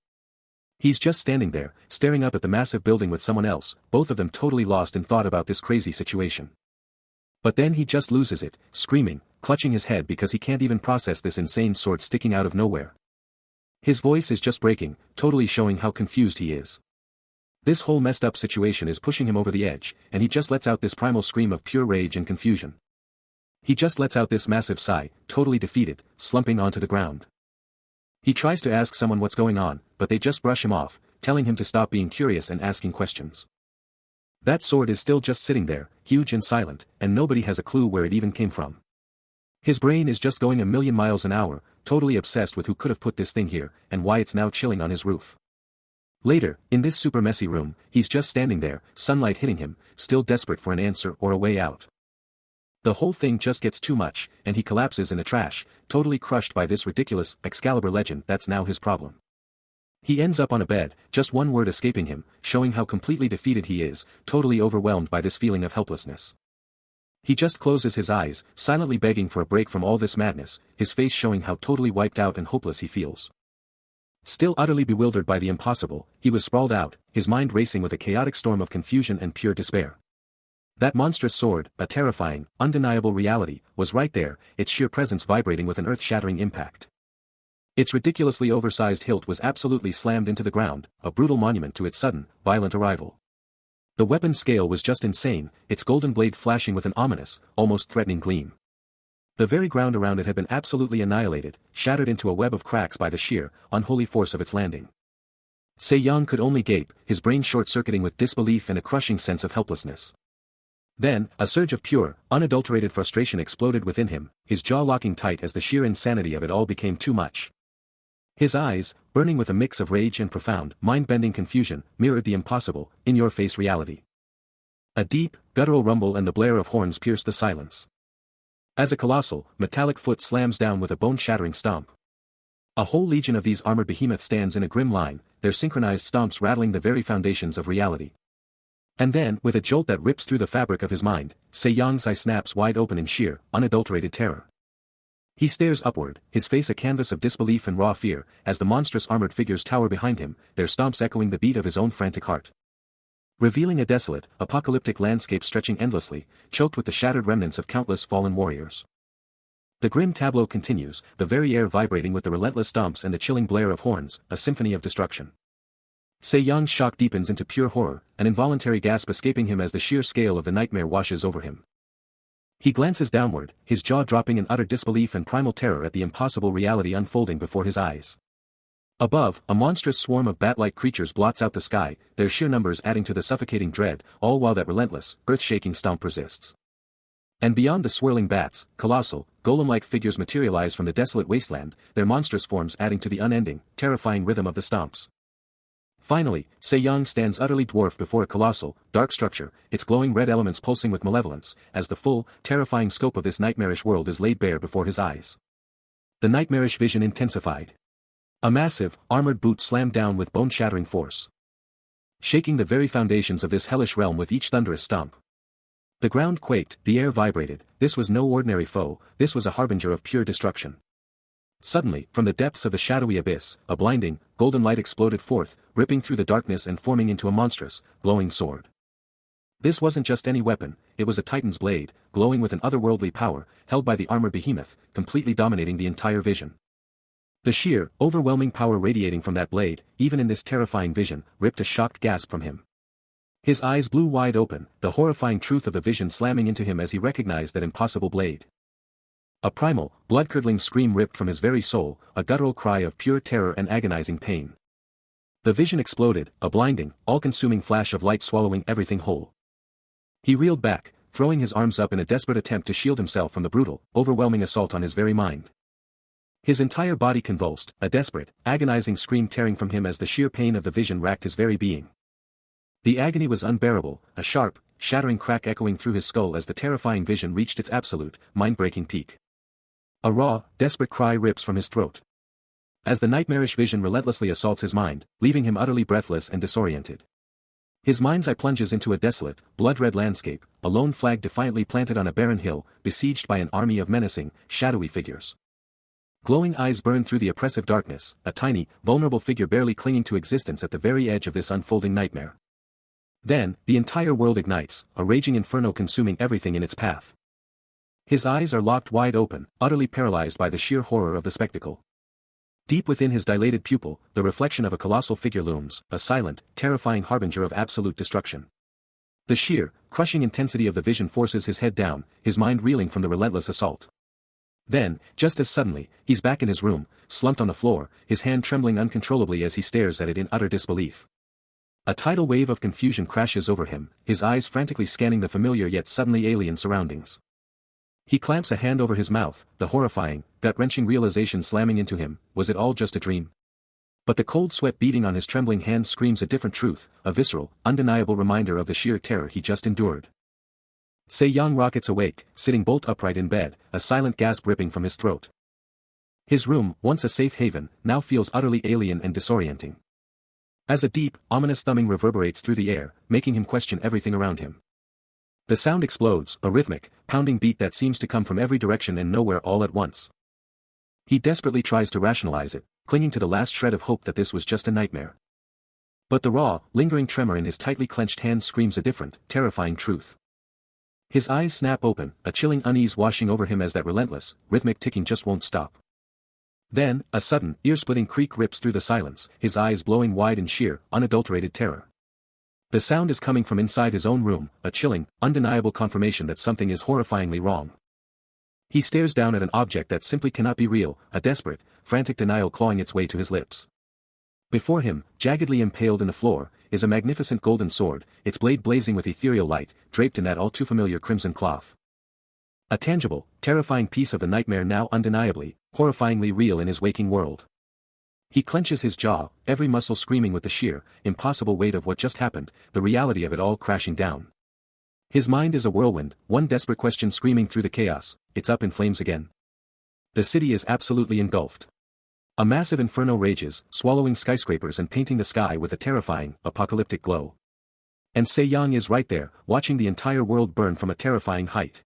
He's just standing there, staring up at the massive building with someone else, both of them totally lost in thought about this crazy situation. But then he just loses it, screaming, clutching his head because he can't even process this insane sword sticking out of nowhere. His voice is just breaking, totally showing how confused he is. This whole messed up situation is pushing him over the edge, and he just lets out this primal scream of pure rage and confusion. He just lets out this massive sigh, totally defeated, slumping onto the ground. He tries to ask someone what's going on, but they just brush him off, telling him to stop being curious and asking questions. That sword is still just sitting there, huge and silent, and nobody has a clue where it even came from. His brain is just going a million miles an hour, totally obsessed with who could have put this thing here, and why it's now chilling on his roof. Later, in this super messy room, he's just standing there, sunlight hitting him, still desperate for an answer or a way out. The whole thing just gets too much, and he collapses in the trash, totally crushed by this ridiculous Excalibur legend that's now his problem. He ends up on a bed, just one word escaping him, showing how completely defeated he is, totally overwhelmed by this feeling of helplessness. He just closes his eyes, silently begging for a break from all this madness, his face showing how totally wiped out and hopeless he feels. Still utterly bewildered by the impossible, he was sprawled out, his mind racing with a chaotic storm of confusion and pure despair. That monstrous sword, a terrifying, undeniable reality, was right there, its sheer presence vibrating with an earth-shattering impact. Its ridiculously oversized hilt was absolutely slammed into the ground, a brutal monument to its sudden, violent arrival. The weapon's scale was just insane, its golden blade flashing with an ominous, almost threatening gleam. The very ground around it had been absolutely annihilated, shattered into a web of cracks by the sheer, unholy force of its landing. Se-young could only gape, his brain short-circuiting with disbelief and a crushing sense of helplessness. Then, a surge of pure, unadulterated frustration exploded within him, his jaw locking tight as the sheer insanity of it all became too much. His eyes, burning with a mix of rage and profound, mind-bending confusion, mirrored the impossible, in-your-face reality. A deep, guttural rumble and the blare of horns pierced the silence. As a colossal, metallic foot slams down with a bone-shattering stomp. A whole legion of these armored behemoths stands in a grim line, their synchronized stomps rattling the very foundations of reality. And then, with a jolt that rips through the fabric of his mind, Se-young's eye snaps wide open in sheer, unadulterated terror. He stares upward, his face a canvas of disbelief and raw fear, as the monstrous armored figures tower behind him, their stomps echoing the beat of his own frantic heart. Revealing a desolate, apocalyptic landscape stretching endlessly, choked with the shattered remnants of countless fallen warriors. The grim tableau continues, the very air vibrating with the relentless stomps and the chilling blare of horns, a symphony of destruction. Se-young's shock deepens into pure horror, an involuntary gasp escaping him as the sheer scale of the nightmare washes over him. He glances downward, his jaw dropping in utter disbelief and primal terror at the impossible reality unfolding before his eyes. Above, a monstrous swarm of bat-like creatures blots out the sky, their sheer numbers adding to the suffocating dread, all while that relentless, earth-shaking stomp persists. And beyond the swirling bats, colossal, golem-like figures materialize from the desolate wasteland, their monstrous forms adding to the unending, terrifying rhythm of the stomps. Finally, Se-young stands utterly dwarfed before a colossal, dark structure, its glowing red elements pulsing with malevolence, as the full, terrifying scope of this nightmarish world is laid bare before his eyes. The nightmarish vision intensified. A massive, armored boot slammed down with bone-shattering force, shaking the very foundations of this hellish realm with each thunderous stomp. The ground quaked, the air vibrated, this was no ordinary foe, this was a harbinger of pure destruction. Suddenly, from the depths of the shadowy abyss, a blinding, golden light exploded forth, ripping through the darkness and forming into a monstrous, glowing sword. This wasn't just any weapon, it was a titan's blade, glowing with an otherworldly power, held by the armored behemoth, completely dominating the entire vision. The sheer, overwhelming power radiating from that blade, even in this terrifying vision, ripped a shocked gasp from him. His eyes blew wide open, the horrifying truth of the vision slamming into him as he recognized that impossible blade. A primal, blood-curdling scream ripped from his very soul, a guttural cry of pure terror and agonizing pain. The vision exploded, a blinding, all-consuming flash of light swallowing everything whole. He reeled back, throwing his arms up in a desperate attempt to shield himself from the brutal, overwhelming assault on his very mind. His entire body convulsed, a desperate, agonizing scream tearing from him as the sheer pain of the vision racked his very being. The agony was unbearable, a sharp, shattering crack echoing through his skull as the terrifying vision reached its absolute, mind-breaking peak. A raw, desperate cry rips from his throat. As the nightmarish vision relentlessly assaults his mind, leaving him utterly breathless and disoriented. His mind's eye plunges into a desolate, blood-red landscape, a lone flag defiantly planted on a barren hill, besieged by an army of menacing, shadowy figures. Glowing eyes burn through the oppressive darkness, a tiny, vulnerable figure barely clinging to existence at the very edge of this unfolding nightmare. Then, the entire world ignites, a raging inferno consuming everything in its path. His eyes are locked wide open, utterly paralyzed by the sheer horror of the spectacle. Deep within his dilated pupil, the reflection of a colossal figure looms, a silent, terrifying harbinger of absolute destruction. The sheer, crushing intensity of the vision forces his head down, his mind reeling from the relentless assault. Then, just as suddenly, he's back in his room, slumped on the floor, his hand trembling uncontrollably as he stares at it in utter disbelief. A tidal wave of confusion crashes over him, his eyes frantically scanning the familiar yet suddenly alien surroundings. He clamps a hand over his mouth, the horrifying, gut-wrenching realization slamming into him, was it all just a dream? But the cold sweat beating on his trembling hands screams a different truth, a visceral, undeniable reminder of the sheer terror he just endured. Se-young rockets awake, sitting bolt upright in bed, a silent gasp ripping from his throat. His room, once a safe haven, now feels utterly alien and disorienting. As a deep, ominous thumbing reverberates through the air, making him question everything around him. The sound explodes, a rhythmic, pounding beat that seems to come from every direction and nowhere all at once. He desperately tries to rationalize it, clinging to the last shred of hope that this was just a nightmare. But the raw, lingering tremor in his tightly clenched hands screams a different, terrifying truth. His eyes snap open, a chilling unease washing over him as that relentless, rhythmic ticking just won't stop. Then, a sudden, ear-splitting creak rips through the silence, his eyes blowing wide in sheer, unadulterated terror. The sound is coming from inside his own room, a chilling, undeniable confirmation that something is horrifyingly wrong. He stares down at an object that simply cannot be real, a desperate, frantic denial clawing its way to his lips. Before him, jaggedly impaled in the floor, is a magnificent golden sword, its blade blazing with ethereal light, draped in that all-too-familiar crimson cloth. A tangible, terrifying piece of the nightmare now undeniably, horrifyingly real in his waking world. He clenches his jaw, every muscle screaming with the sheer, impossible weight of what just happened, the reality of it all crashing down. His mind is a whirlwind, one desperate question screaming through the chaos, it's up in flames again. The city is absolutely engulfed. A massive inferno rages, swallowing skyscrapers and painting the sky with a terrifying, apocalyptic glow. And Se-young is right there, watching the entire world burn from a terrifying height.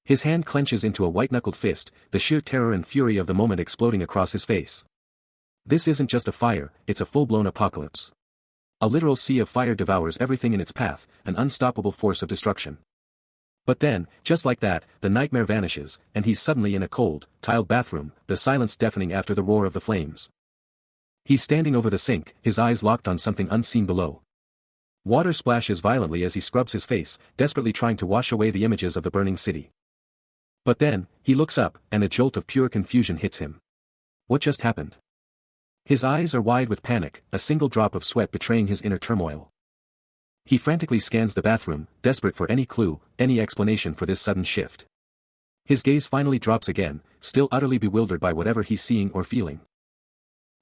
His hand clenches into a white-knuckled fist, the sheer terror and fury of the moment exploding across his face. This isn't just a fire, it's a full-blown apocalypse. A literal sea of fire devours everything in its path, an unstoppable force of destruction. But then, just like that, the nightmare vanishes, and he's suddenly in a cold, tiled bathroom, the silence deafening after the roar of the flames. He's standing over the sink, his eyes locked on something unseen below. Water splashes violently as he scrubs his face, desperately trying to wash away the images of the burning city. But then, he looks up, and a jolt of pure confusion hits him. What just happened? His eyes are wide with panic, a single drop of sweat betraying his inner turmoil. He frantically scans the bathroom, desperate for any clue, any explanation for this sudden shift. His gaze finally drops again, still utterly bewildered by whatever he's seeing or feeling.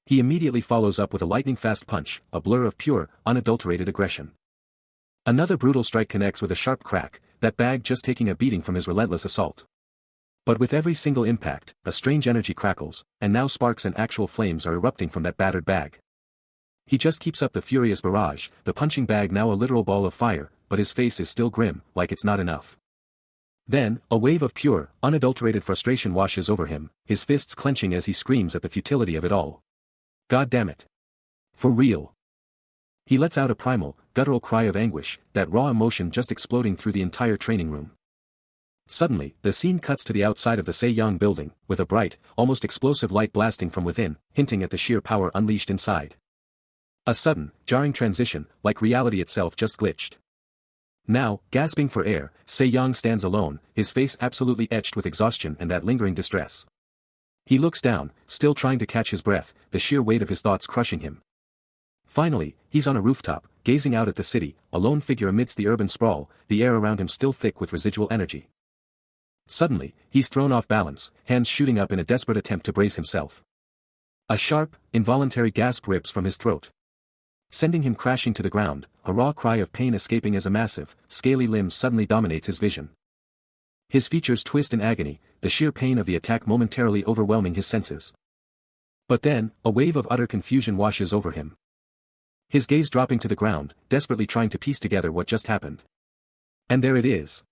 He immediately follows up with a lightning-fast punch, a blur of pure, unadulterated aggression. Another brutal strike connects with a sharp crack, that bag just taking a beating from his relentless assault. But with every single impact, a strange energy crackles, and now sparks and actual flames are erupting from that battered bag. He just keeps up the furious barrage, the punching bag now a literal ball of fire, but his face is still grim, like it's not enough. Then, a wave of pure, unadulterated frustration washes over him, his fists clenching as he screams at the futility of it all. God damn it. For real. He lets out a primal, guttural cry of anguish, that raw emotion just exploding through the entire training room. Suddenly, the scene cuts to the outside of the Se-young building, with a bright, almost explosive light blasting from within, hinting at the sheer power unleashed inside. A sudden, jarring transition, like reality itself just glitched. Now, gasping for air, Se-young stands alone, his face absolutely etched with exhaustion and that lingering distress. He looks down, still trying to catch his breath, the sheer weight of his thoughts crushing him. Finally, he's on a rooftop, gazing out at the city, a lone figure amidst the urban sprawl, the air around him still thick with residual energy. Suddenly, he's thrown off balance, hands shooting up in a desperate attempt to brace himself. A sharp, involuntary gasp rips from his throat. sending him crashing to the ground, a raw cry of pain escaping as a massive, scaly limb suddenly dominates his vision. His features twist in agony, the sheer pain of the attack momentarily overwhelming his senses. But then, a wave of utter confusion washes over him. His gaze dropping to the ground, desperately trying to piece together what just happened. And there it is.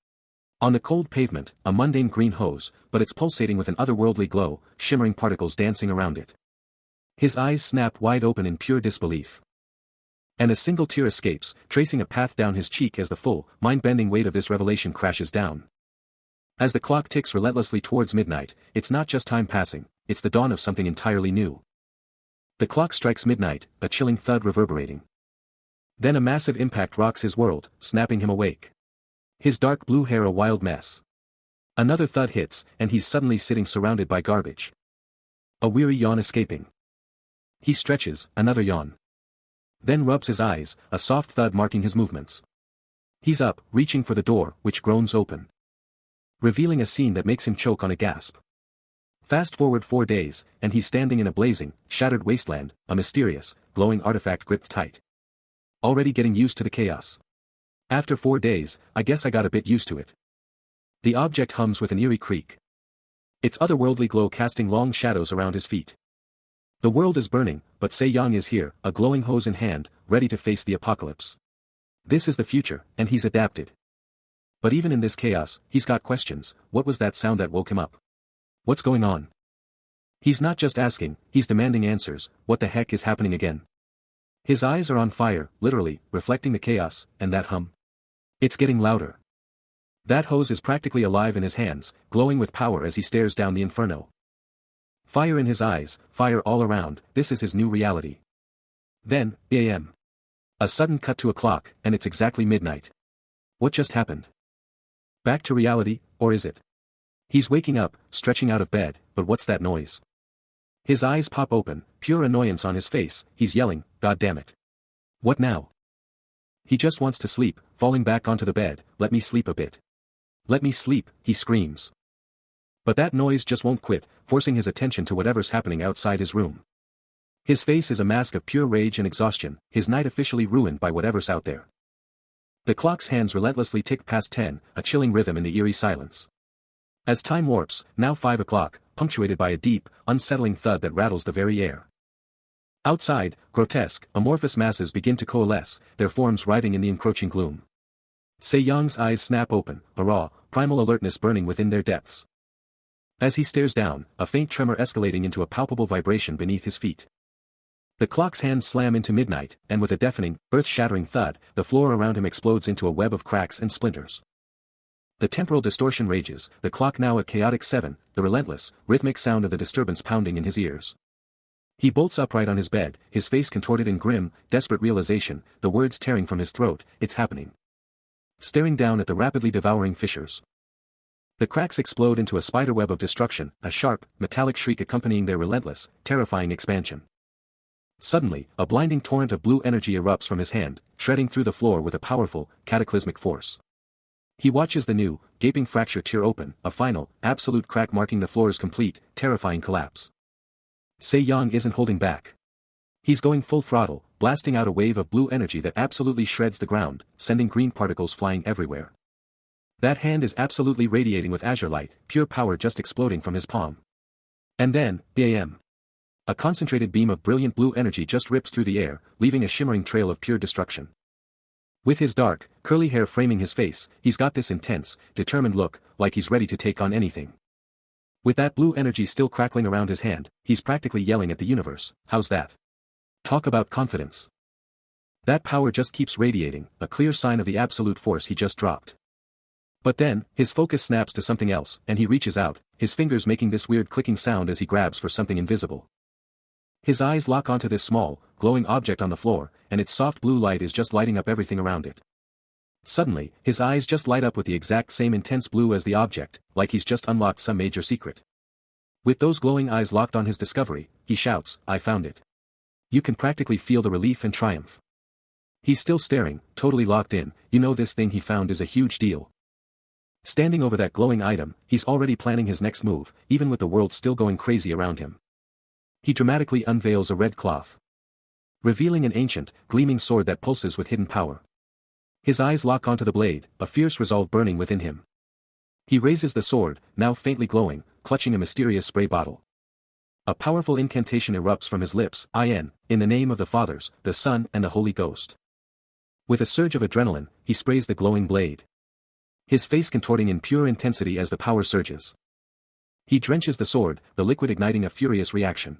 On the cold pavement, a mundane green hose, but it's pulsating with an otherworldly glow, shimmering particles dancing around it. His eyes snap wide open in pure disbelief. And a single tear escapes, tracing a path down his cheek as the full, mind-bending weight of this revelation crashes down. As the clock ticks relentlessly towards midnight, it's not just time passing, it's the dawn of something entirely new. The clock strikes midnight, a chilling thud reverberating. Then a massive impact rocks his world, snapping him awake. His dark blue hair a wild mess. Another thud hits, and he's suddenly sitting surrounded by garbage. A weary yawn escaping. He stretches, another yawn. Then rubs his eyes, a soft thud marking his movements. He's up, reaching for the door, which groans open, revealing a scene that makes him choke on a gasp. Fast forward 4 days, and he's standing in a blazing, shattered wasteland, a mysterious, glowing artifact gripped tight. Already getting used to the chaos. After 4 days, I guess I got a bit used to it. The object hums with an eerie creak. Its otherworldly glow casting long shadows around his feet. The world is burning, but Se-young is here, a glowing hose in hand, ready to face the apocalypse. This is the future, and he's adapted. But even in this chaos, he's got questions. What was that sound that woke him up? What's going on? He's not just asking, he's demanding answers. What the heck is happening again? His eyes are on fire, literally, reflecting the chaos, and that hum. It's getting louder. That hose is practically alive in his hands, glowing with power as he stares down the inferno. Fire in his eyes, fire all around, this is his new reality. Then, a.m. A sudden cut to a clock, and it's exactly midnight. What just happened? Back to reality, or is it? He's waking up, stretching out of bed, but what's that noise? His eyes pop open, pure annoyance on his face, he's yelling, God damn it. What now? He just wants to sleep, falling back onto the bed, let me sleep a bit. Let me sleep, he screams. But that noise just won't quit, forcing his attention to whatever's happening outside his room. His face is a mask of pure rage and exhaustion, his night officially ruined by whatever's out there. The clock's hands relentlessly tick past 10, a chilling rhythm in the eerie silence. As time warps, now 5 o'clock, punctuated by a deep, unsettling thud that rattles the very air. Outside, grotesque, amorphous masses begin to coalesce, their forms writhing in the encroaching gloom. Se-young's eyes snap open, a raw, primal alertness burning within their depths. As he stares down, a faint tremor escalating into a palpable vibration beneath his feet. The clock's hands slam into midnight, and with a deafening, earth-shattering thud, the floor around him explodes into a web of cracks and splinters. The temporal distortion rages, the clock now at chaotic 7, the relentless, rhythmic sound of the disturbance pounding in his ears. He bolts upright on his bed, his face contorted in grim, desperate realization, the words tearing from his throat, it's happening. Staring down at the rapidly devouring fissures. The cracks explode into a spiderweb of destruction, a sharp, metallic shriek accompanying their relentless, terrifying expansion. Suddenly, a blinding torrent of blue energy erupts from his hand, shredding through the floor with a powerful, cataclysmic force. He watches the new, gaping fracture tear open, a final, absolute crack marking the floor's complete, terrifying collapse. Se-young isn't holding back. He's going full throttle, blasting out a wave of blue energy that absolutely shreds the ground, sending green particles flying everywhere. That hand is absolutely radiating with azure light, pure power just exploding from his palm. And then, bam! A concentrated beam of brilliant blue energy just rips through the air, leaving a shimmering trail of pure destruction. With his dark, curly hair framing his face, he's got this intense, determined look, like he's ready to take on anything. With that blue energy still crackling around his hand, he's practically yelling at the universe, how's that? Talk about confidence. That power just keeps radiating, a clear sign of the absolute force he just dropped. But then, his focus snaps to something else, and he reaches out, his fingers making this weird clicking sound as he grabs for something invisible. His eyes lock onto this small, glowing object on the floor, and its soft blue light is just lighting up everything around it. Suddenly, his eyes just light up with the exact same intense blue as the object, like he's just unlocked some major secret. With those glowing eyes locked on his discovery, he shouts, I found it. You can practically feel the relief and triumph. He's still staring, totally locked in, you know this thing he found is a huge deal. Standing over that glowing item, he's already planning his next move, even with the world still going crazy around him. He dramatically unveils a red cloth. revealing an ancient, gleaming sword that pulses with hidden power. His eyes lock onto the blade, a fierce resolve burning within him. He raises the sword, now faintly glowing, clutching a mysterious spray bottle. A powerful incantation erupts from his lips, in the name of the Fathers, the Son and the Holy Ghost. With a surge of adrenaline, he sprays the glowing blade. His face contorting in pure intensity as the power surges. He drenches the sword, the liquid igniting a furious reaction.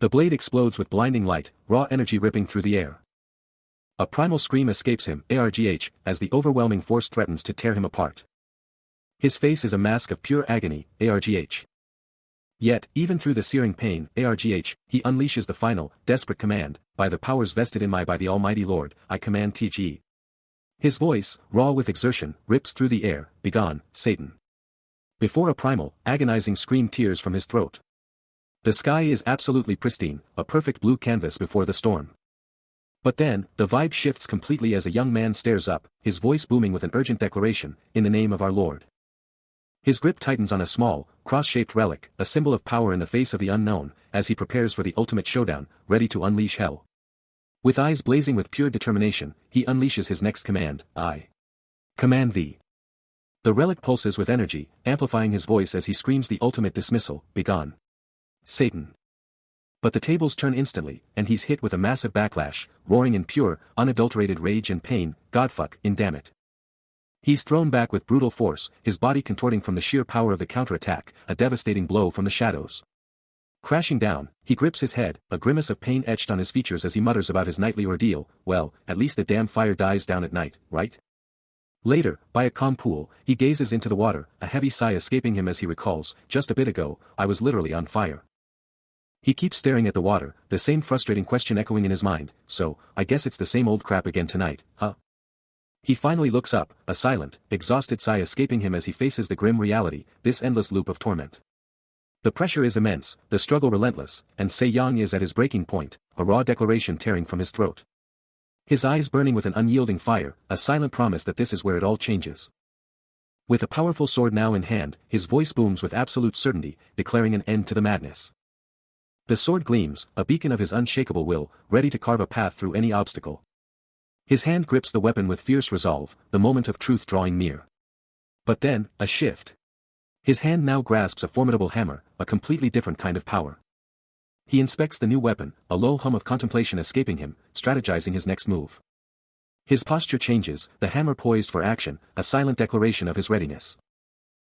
The blade explodes with blinding light, raw energy ripping through the air. A primal scream escapes him, as the overwhelming force threatens to tear him apart. His face is a mask of pure agony, Yet, even through the searing pain, he unleashes the final, desperate command, by the powers vested in me by the Almighty Lord, I command Te. His voice, raw with exertion, rips through the air, begone, Satan. Before a primal, agonizing scream tears from his throat. The sky is absolutely pristine, a perfect blue canvas before the storm. But then, the vibe shifts completely as a young man stares up, his voice booming with an urgent declaration, in the name of our Lord. His grip tightens on a small, cross-shaped relic, a symbol of power in the face of the unknown, as he prepares for the ultimate showdown, ready to unleash hell. With eyes blazing with pure determination, he unleashes his next command, I command thee. The relic pulses with energy, amplifying his voice as he screams the ultimate dismissal, begone, Satan. But the tables turn instantly, and he's hit with a massive backlash, roaring in pure, unadulterated rage and pain, Godfuck, damn it. He's thrown back with brutal force, his body contorting from the sheer power of the counterattack, a devastating blow from the shadows. Crashing down, he grips his head, a grimace of pain etched on his features as he mutters about his nightly ordeal, well, at least the damn fire dies down at night, right? Later, by a calm pool, he gazes into the water, a heavy sigh escaping him as he recalls, just a bit ago, I was literally on fire. He keeps staring at the water, the same frustrating question echoing in his mind, so, I guess it's the same old crap again tonight, huh? He finally looks up, a silent, exhausted sigh escaping him as he faces the grim reality, this endless loop of torment. The pressure is immense, the struggle relentless, and Se-young is at his breaking point, a raw declaration tearing from his throat. His eyes burning with an unyielding fire, a silent promise that this is where it all changes. With a powerful sword now in hand, his voice booms with absolute certainty, declaring an end to the madness. The sword gleams, a beacon of his unshakable will, ready to carve a path through any obstacle. His hand grips the weapon with fierce resolve, the moment of truth drawing near. But then, a shift. His hand now grasps a formidable hammer, a completely different kind of power. He inspects the new weapon, a low hum of contemplation escaping him, strategizing his next move. His posture changes, the hammer poised for action, a silent declaration of his readiness.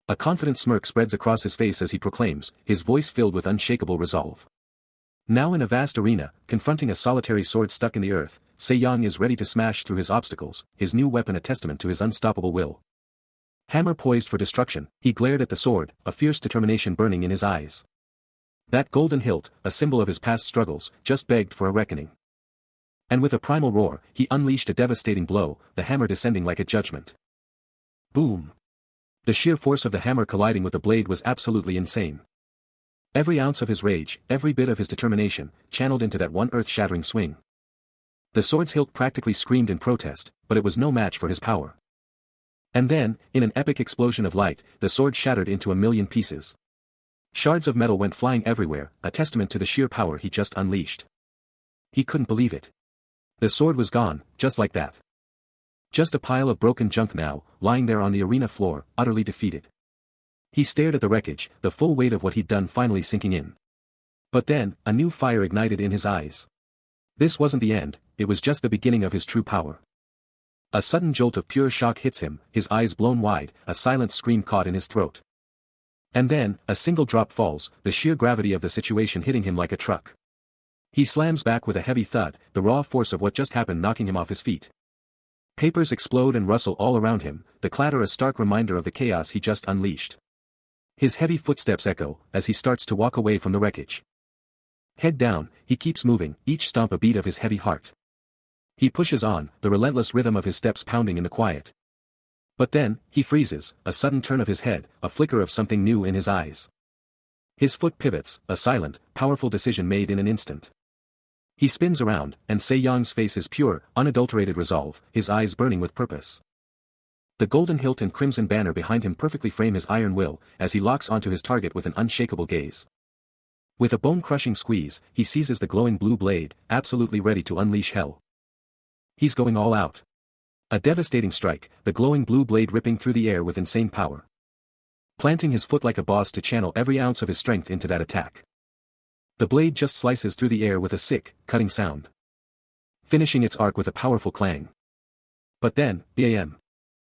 A confident smirk spreads across his face as he proclaims, his voice filled with unshakable resolve. Now in a vast arena, confronting a solitary sword stuck in the earth, Se-young is ready to smash through his obstacles, his new weapon a testament to his unstoppable will. Hammer poised for destruction, he glared at the sword, a fierce determination burning in his eyes. That golden hilt, a symbol of his past struggles, just begged for a reckoning. And with a primal roar, he unleashed a devastating blow, the hammer descending like a judgment. Boom! The sheer force of the hammer colliding with the blade was absolutely insane. Every ounce of his rage, every bit of his determination, channeled into that one earth-shattering swing. The sword's hilt practically screamed in protest, but it was no match for his power. And then, in an epic explosion of light, the sword shattered into a million pieces. Shards of metal went flying everywhere, a testament to the sheer power he just unleashed. He couldn't believe it. The sword was gone, just like that. Just a pile of broken junk now, lying there on the arena floor, utterly defeated. He stared at the wreckage, the full weight of what he'd done finally sinking in. But then, a new fire ignited in his eyes. This wasn't the end, it was just the beginning of his true power. A sudden jolt of pure shock hits him, his eyes blown wide, a silent scream caught in his throat. And then, a single drop falls, the sheer gravity of the situation hitting him like a truck. He slams back with a heavy thud, the raw force of what just happened knocking him off his feet. Papers explode and rustle all around him, the clatter a stark reminder of the chaos he just unleashed. His heavy footsteps echo, as he starts to walk away from the wreckage. Head down, he keeps moving, each stomp a beat of his heavy heart. He pushes on, the relentless rhythm of his steps pounding in the quiet. But then, he freezes, a sudden turn of his head, a flicker of something new in his eyes. His foot pivots, a silent, powerful decision made in an instant. He spins around, and Se-young's face is pure, unadulterated resolve, his eyes burning with purpose. The golden hilt and crimson banner behind him perfectly frame his iron will, as he locks onto his target with an unshakable gaze. With a bone-crushing squeeze, he seizes the glowing blue blade, absolutely ready to unleash hell. He's going all out. A devastating strike, the glowing blue blade ripping through the air with insane power. Planting his foot like a boss to channel every ounce of his strength into that attack. The blade just slices through the air with a sick, cutting sound. Finishing its arc with a powerful clang. But then, bam.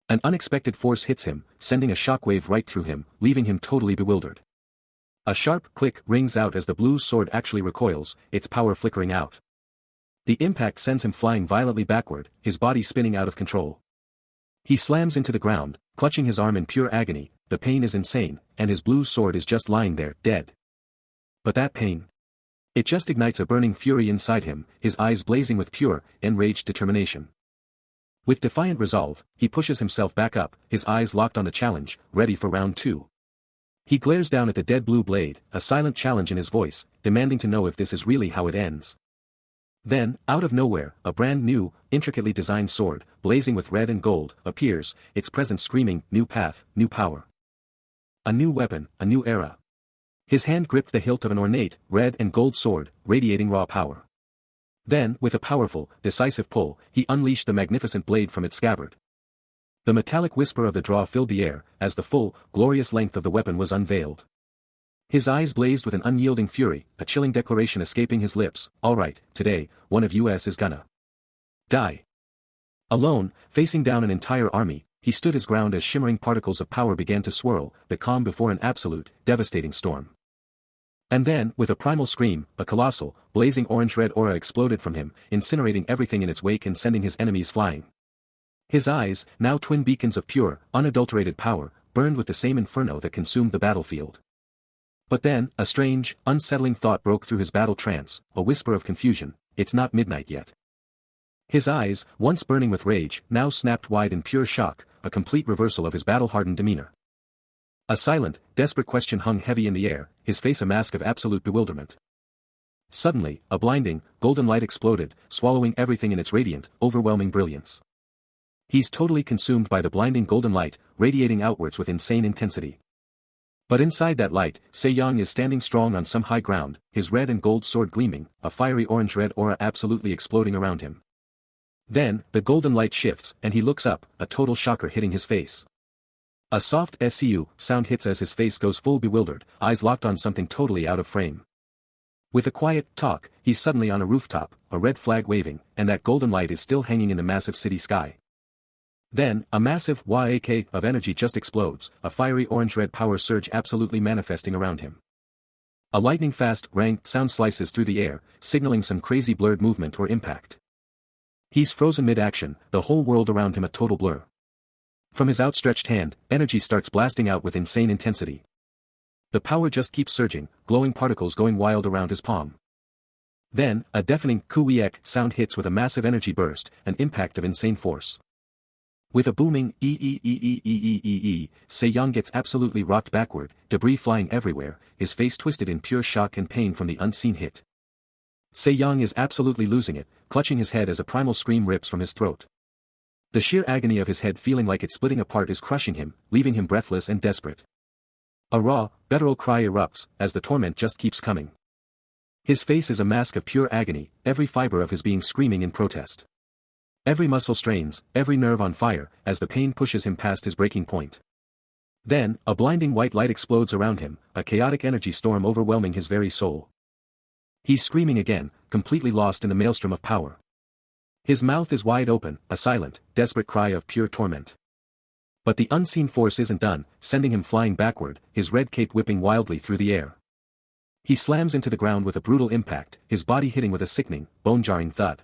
An unexpected force hits him, sending a shockwave right through him, leaving him totally bewildered. A sharp click rings out as the blue sword actually recoils, its power flickering out. The impact sends him flying violently backward, his body spinning out of control. He slams into the ground, clutching his arm in pure agony, the pain is insane, and his blue sword is just lying there, dead. But that pain. It just ignites a burning fury inside him, his eyes blazing with pure, enraged determination. With defiant resolve, he pushes himself back up, his eyes locked on the challenge, ready for round 2. He glares down at the dead blue blade, a silent challenge in his voice, demanding to know if this is really how it ends. Then, out of nowhere, a brand new, intricately designed sword, blazing with red and gold, appears, its presence screaming, new path, new power. A new weapon, a new era. His hand gripped the hilt of an ornate, red and gold sword, radiating raw power. Then, with a powerful, decisive pull, he unleashed the magnificent blade from its scabbard. The metallic whisper of the draw filled the air, as the full, glorious length of the weapon was unveiled. His eyes blazed with an unyielding fury, a chilling declaration escaping his lips, "All right, today, one of us is gonna die." Alone, facing down an entire army, he stood his ground as shimmering particles of power began to swirl, the calm before an absolute, devastating storm. And then, with a primal scream, a colossal, blazing orange-red aura exploded from him, incinerating everything in its wake and sending his enemies flying. His eyes, now twin beacons of pure, unadulterated power, burned with the same inferno that consumed the battlefield. But then, a strange, unsettling thought broke through his battle trance, a whisper of confusion, "It's not midnight yet." His eyes, once burning with rage, now snapped wide in pure shock, a complete reversal of his battle-hardened demeanor. A silent, desperate question hung heavy in the air, his face a mask of absolute bewilderment. Suddenly, a blinding, golden light exploded, swallowing everything in its radiant, overwhelming brilliance. He's totally consumed by the blinding golden light, radiating outwards with insane intensity. But inside that light, Se-young is standing strong on some high ground, his red and gold sword gleaming, a fiery orange-red aura absolutely exploding around him. Then, the golden light shifts, and he looks up, a total shocker hitting his face. A soft SCU sound hits as his face goes full bewildered, eyes locked on something totally out of frame. With a quiet talk, he's suddenly on a rooftop, a red flag waving, and that golden light is still hanging in the massive city sky. Then, a massive YAK of energy just explodes, a fiery orange-red power surge absolutely manifesting around him. A lightning-fast rang sound slices through the air, signaling some crazy blurred movement or impact. He's frozen mid-action, the whole world around him a total blur. From his outstretched hand, energy starts blasting out with insane intensity. The power just keeps surging, glowing particles going wild around his palm. Then, a deafening kuiek sound hits with a massive energy burst, an impact of insane force. With a booming ee, Se-young gets absolutely rocked backward, debris flying everywhere, his face twisted in pure shock and pain from the unseen hit. Se-young is absolutely losing it, clutching his head as a primal scream rips from his throat. The sheer agony of his head feeling like it's splitting apart is crushing him, leaving him breathless and desperate. A raw, guttural cry erupts, as the torment just keeps coming. His face is a mask of pure agony, every fiber of his being screaming in protest. Every muscle strains, every nerve on fire, as the pain pushes him past his breaking point. Then, a blinding white light explodes around him, a chaotic energy storm overwhelming his very soul. He's screaming again, completely lost in the maelstrom of power. His mouth is wide open, a silent, desperate cry of pure torment. But the unseen force isn't done, sending him flying backward, his red cape whipping wildly through the air. He slams into the ground with a brutal impact, his body hitting with a sickening, bone-jarring thud.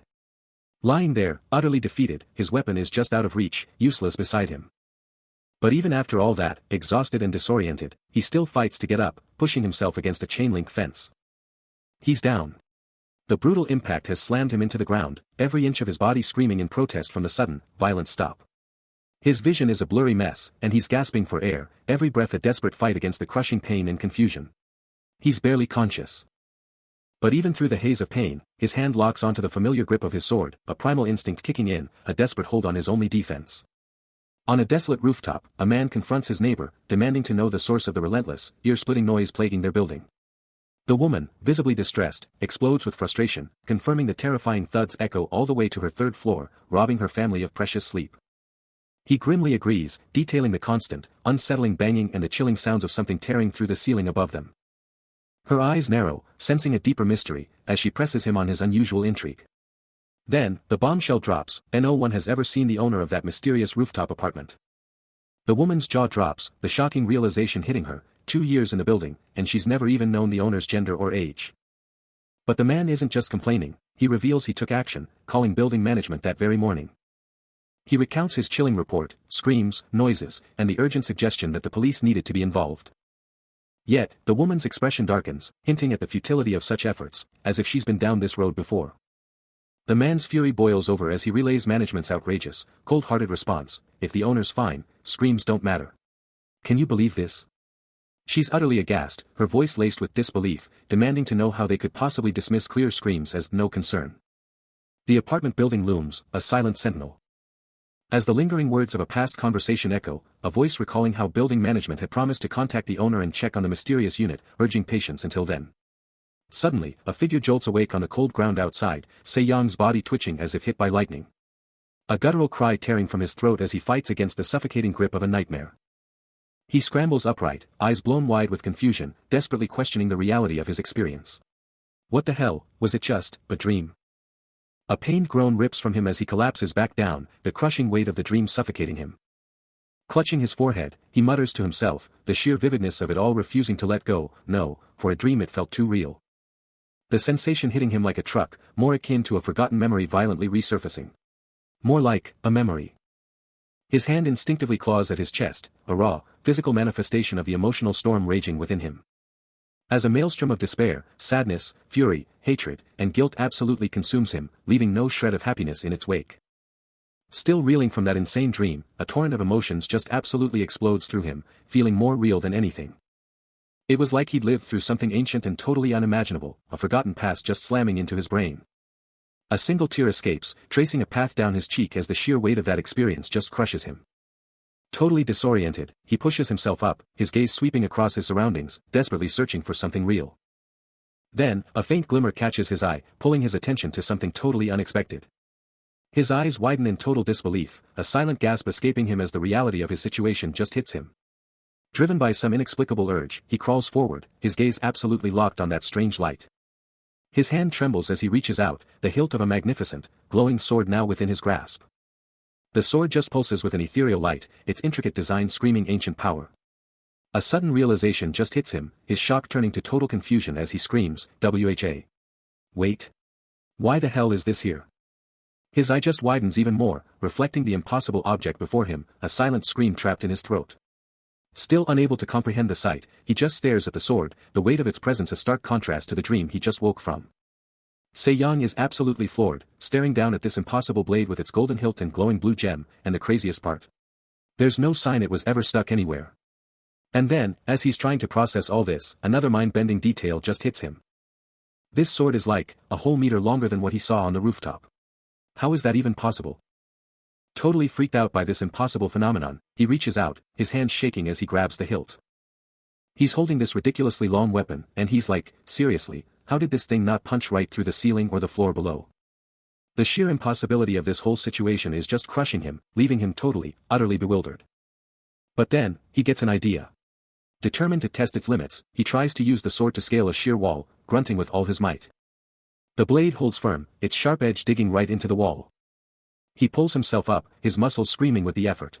Lying there, utterly defeated, his weapon is just out of reach, useless beside him. But even after all that, exhausted and disoriented, he still fights to get up, pushing himself against a chain-link fence. He's down. The brutal impact has slammed him into the ground, every inch of his body screaming in protest from the sudden, violent stop. His vision is a blurry mess, and he's gasping for air, every breath a desperate fight against the crushing pain and confusion. He's barely conscious. But even through the haze of pain, his hand locks onto the familiar grip of his sword, a primal instinct kicking in, a desperate hold on his only defense. On a desolate rooftop, a man confronts his neighbor, demanding to know the source of the relentless, ear-splitting noise plaguing their building. The woman, visibly distressed, explodes with frustration, confirming the terrifying thuds echo all the way to her third floor, robbing her family of precious sleep. He grimly agrees, detailing the constant, unsettling banging and the chilling sounds of something tearing through the ceiling above them. Her eyes narrow, sensing a deeper mystery, as she presses him on his unusual intrigue. Then, the bombshell drops, and no one has ever seen the owner of that mysterious rooftop apartment. The woman's jaw drops, the shocking realization hitting her, 2 years in the building, and she's never even known the owner's gender or age. But the man isn't just complaining, he reveals he took action, calling building management that very morning. He recounts his chilling report, screams, noises, and the urgent suggestion that the police needed to be involved. Yet, the woman's expression darkens, hinting at the futility of such efforts, as if she's been down this road before. The man's fury boils over as he relays management's outrageous, cold-hearted response: if the owner's fine, screams don't matter. Can you believe this? She's utterly aghast, her voice laced with disbelief, demanding to know how they could possibly dismiss clear screams as no concern. The apartment building looms, a silent sentinel. As the lingering words of a past conversation echo, a voice recalling how building management had promised to contact the owner and check on the mysterious unit, urging patience until then. Suddenly, a figure jolts awake on the cold ground outside, Se-young's body twitching as if hit by lightning. A guttural cry tearing from his throat as he fights against the suffocating grip of a nightmare. He scrambles upright, eyes blown wide with confusion, desperately questioning the reality of his experience. What the hell, was it just a dream? A pained groan rips from him as he collapses back down, the crushing weight of the dream suffocating him. Clutching his forehead, he mutters to himself, the sheer vividness of it all refusing to let go. No, for a dream it felt too real. The sensation hitting him like a truck, more akin to a forgotten memory violently resurfacing. More like a memory. His hand instinctively claws at his chest, a raw, physical manifestation of the emotional storm raging within him. As a maelstrom of despair, sadness, fury, hatred, and guilt absolutely consumes him, leaving no shred of happiness in its wake. Still reeling from that insane dream, a torrent of emotions just absolutely explodes through him, feeling more real than anything. It was like he'd lived through something ancient and totally unimaginable, a forgotten past just slamming into his brain. A single tear escapes, tracing a path down his cheek as the sheer weight of that experience just crushes him. Totally disoriented, he pushes himself up, his gaze sweeping across his surroundings, desperately searching for something real. Then, a faint glimmer catches his eye, pulling his attention to something totally unexpected. His eyes widen in total disbelief, a silent gasp escaping him as the reality of his situation just hits him. Driven by some inexplicable urge, he crawls forward, his gaze absolutely locked on that strange light. His hand trembles as he reaches out, the hilt of a magnificent, glowing sword now within his grasp. The sword just pulses with an ethereal light, its intricate design screaming ancient power. A sudden realization just hits him, his shock turning to total confusion as he screams, "WHA. Wait. Why the hell is this here?" His eye just widens even more, reflecting the impossible object before him, a silent scream trapped in his throat. Still unable to comprehend the sight, he just stares at the sword, the weight of its presence a stark contrast to the dream he just woke from. Se-young is absolutely floored, staring down at this impossible blade with its golden hilt and glowing blue gem, and the craziest part. There's no sign it was ever stuck anywhere. And then, as he's trying to process all this, another mind-bending detail just hits him. This sword is like, a whole meter longer than what he saw on the rooftop. How is that even possible? Totally freaked out by this impossible phenomenon, he reaches out, his hand shaking as he grabs the hilt. He's holding this ridiculously long weapon, and he's like, seriously, how did this thing not punch right through the ceiling or the floor below? The sheer impossibility of this whole situation is just crushing him, leaving him totally, utterly bewildered. But then, he gets an idea. Determined to test its limits, he tries to use the sword to scale a sheer wall, grunting with all his might. The blade holds firm, its sharp edge digging right into the wall. He pulls himself up, his muscles screaming with the effort.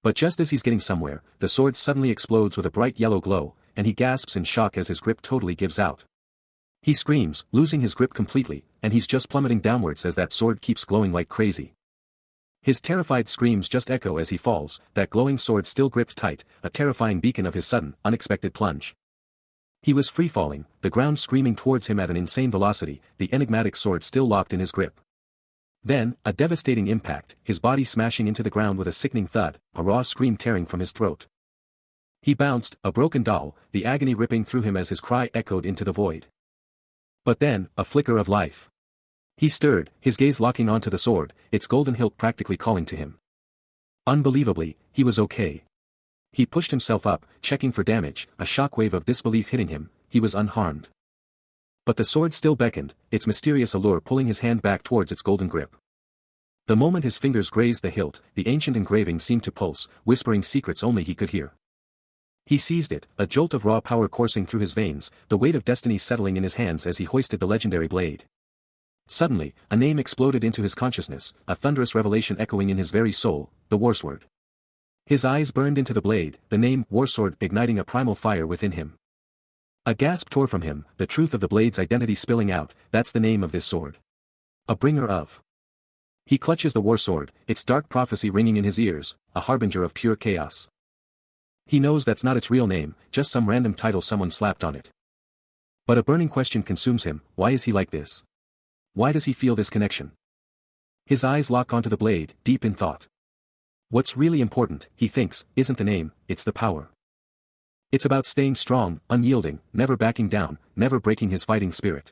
But just as he's getting somewhere, the sword suddenly explodes with a bright yellow glow, and he gasps in shock as his grip totally gives out. He screams, losing his grip completely, and he's just plummeting downwards as that sword keeps glowing like crazy. His terrified screams just echo as he falls, that glowing sword still gripped tight, a terrifying beacon of his sudden, unexpected plunge. He was free-falling, the ground screaming towards him at an insane velocity, the enigmatic sword still locked in his grip. Then, a devastating impact, his body smashing into the ground with a sickening thud, a raw scream tearing from his throat. He bounced, a broken doll, the agony ripping through him as his cry echoed into the void. But then, a flicker of life. He stirred, his gaze locking onto the sword, its golden hilt practically calling to him. Unbelievably, he was okay. He pushed himself up, checking for damage, a shockwave of disbelief hitting him, he was unharmed. But the sword still beckoned, its mysterious allure pulling his hand back towards its golden grip. The moment his fingers grazed the hilt, the ancient engraving seemed to pulse, whispering secrets only he could hear. He seized it, a jolt of raw power coursing through his veins, the weight of destiny settling in his hands as he hoisted the legendary blade. Suddenly, a name exploded into his consciousness, a thunderous revelation echoing in his very soul, the Warsword. His eyes burned into the blade, the name, Warsword, igniting a primal fire within him. A gasp tore from him, the truth of the blade's identity spilling out, that's the name of this sword. A bringer of. He clutches the Warsword, its dark prophecy ringing in his ears, a harbinger of pure chaos. He knows that's not its real name, just some random title someone slapped on it. But a burning question consumes him, why is he like this? Why does he feel this connection? His eyes lock onto the blade, deep in thought. What's really important, he thinks, isn't the name, it's the power. It's about staying strong, unyielding, never backing down, never breaking his fighting spirit.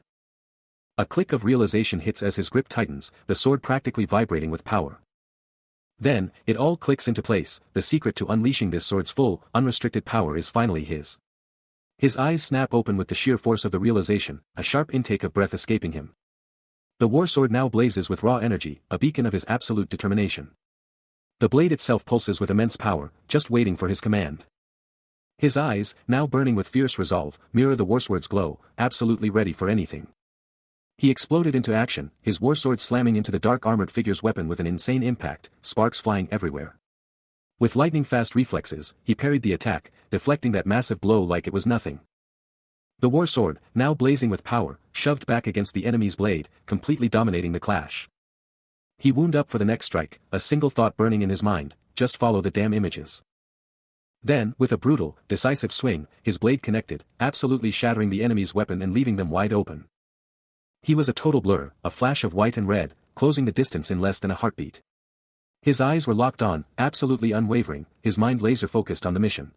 A click of realization hits as his grip tightens, the sword practically vibrating with power. Then, it all clicks into place, the secret to unleashing this sword's full, unrestricted power is finally his. His eyes snap open with the sheer force of the realization, a sharp intake of breath escaping him. The Warsword now blazes with raw energy, a beacon of his absolute determination. The blade itself pulses with immense power, just waiting for his command. His eyes, now burning with fierce resolve, mirror the Warsword's glow, absolutely ready for anything. He exploded into action, his Warsword slamming into the dark armored figure's weapon with an insane impact, sparks flying everywhere. With lightning-fast reflexes, he parried the attack, deflecting that massive blow like it was nothing. The Warsword, now blazing with power, shoved back against the enemy's blade, completely dominating the clash. He wound up for the next strike, a single thought burning in his mind, just follow the damn images. Then, with a brutal, decisive swing, his blade connected, absolutely shattering the enemy's weapon and leaving them wide open. He was a total blur, a flash of white and red, closing the distance in less than a heartbeat. His eyes were locked on, absolutely unwavering, his mind laser-focused on the mission.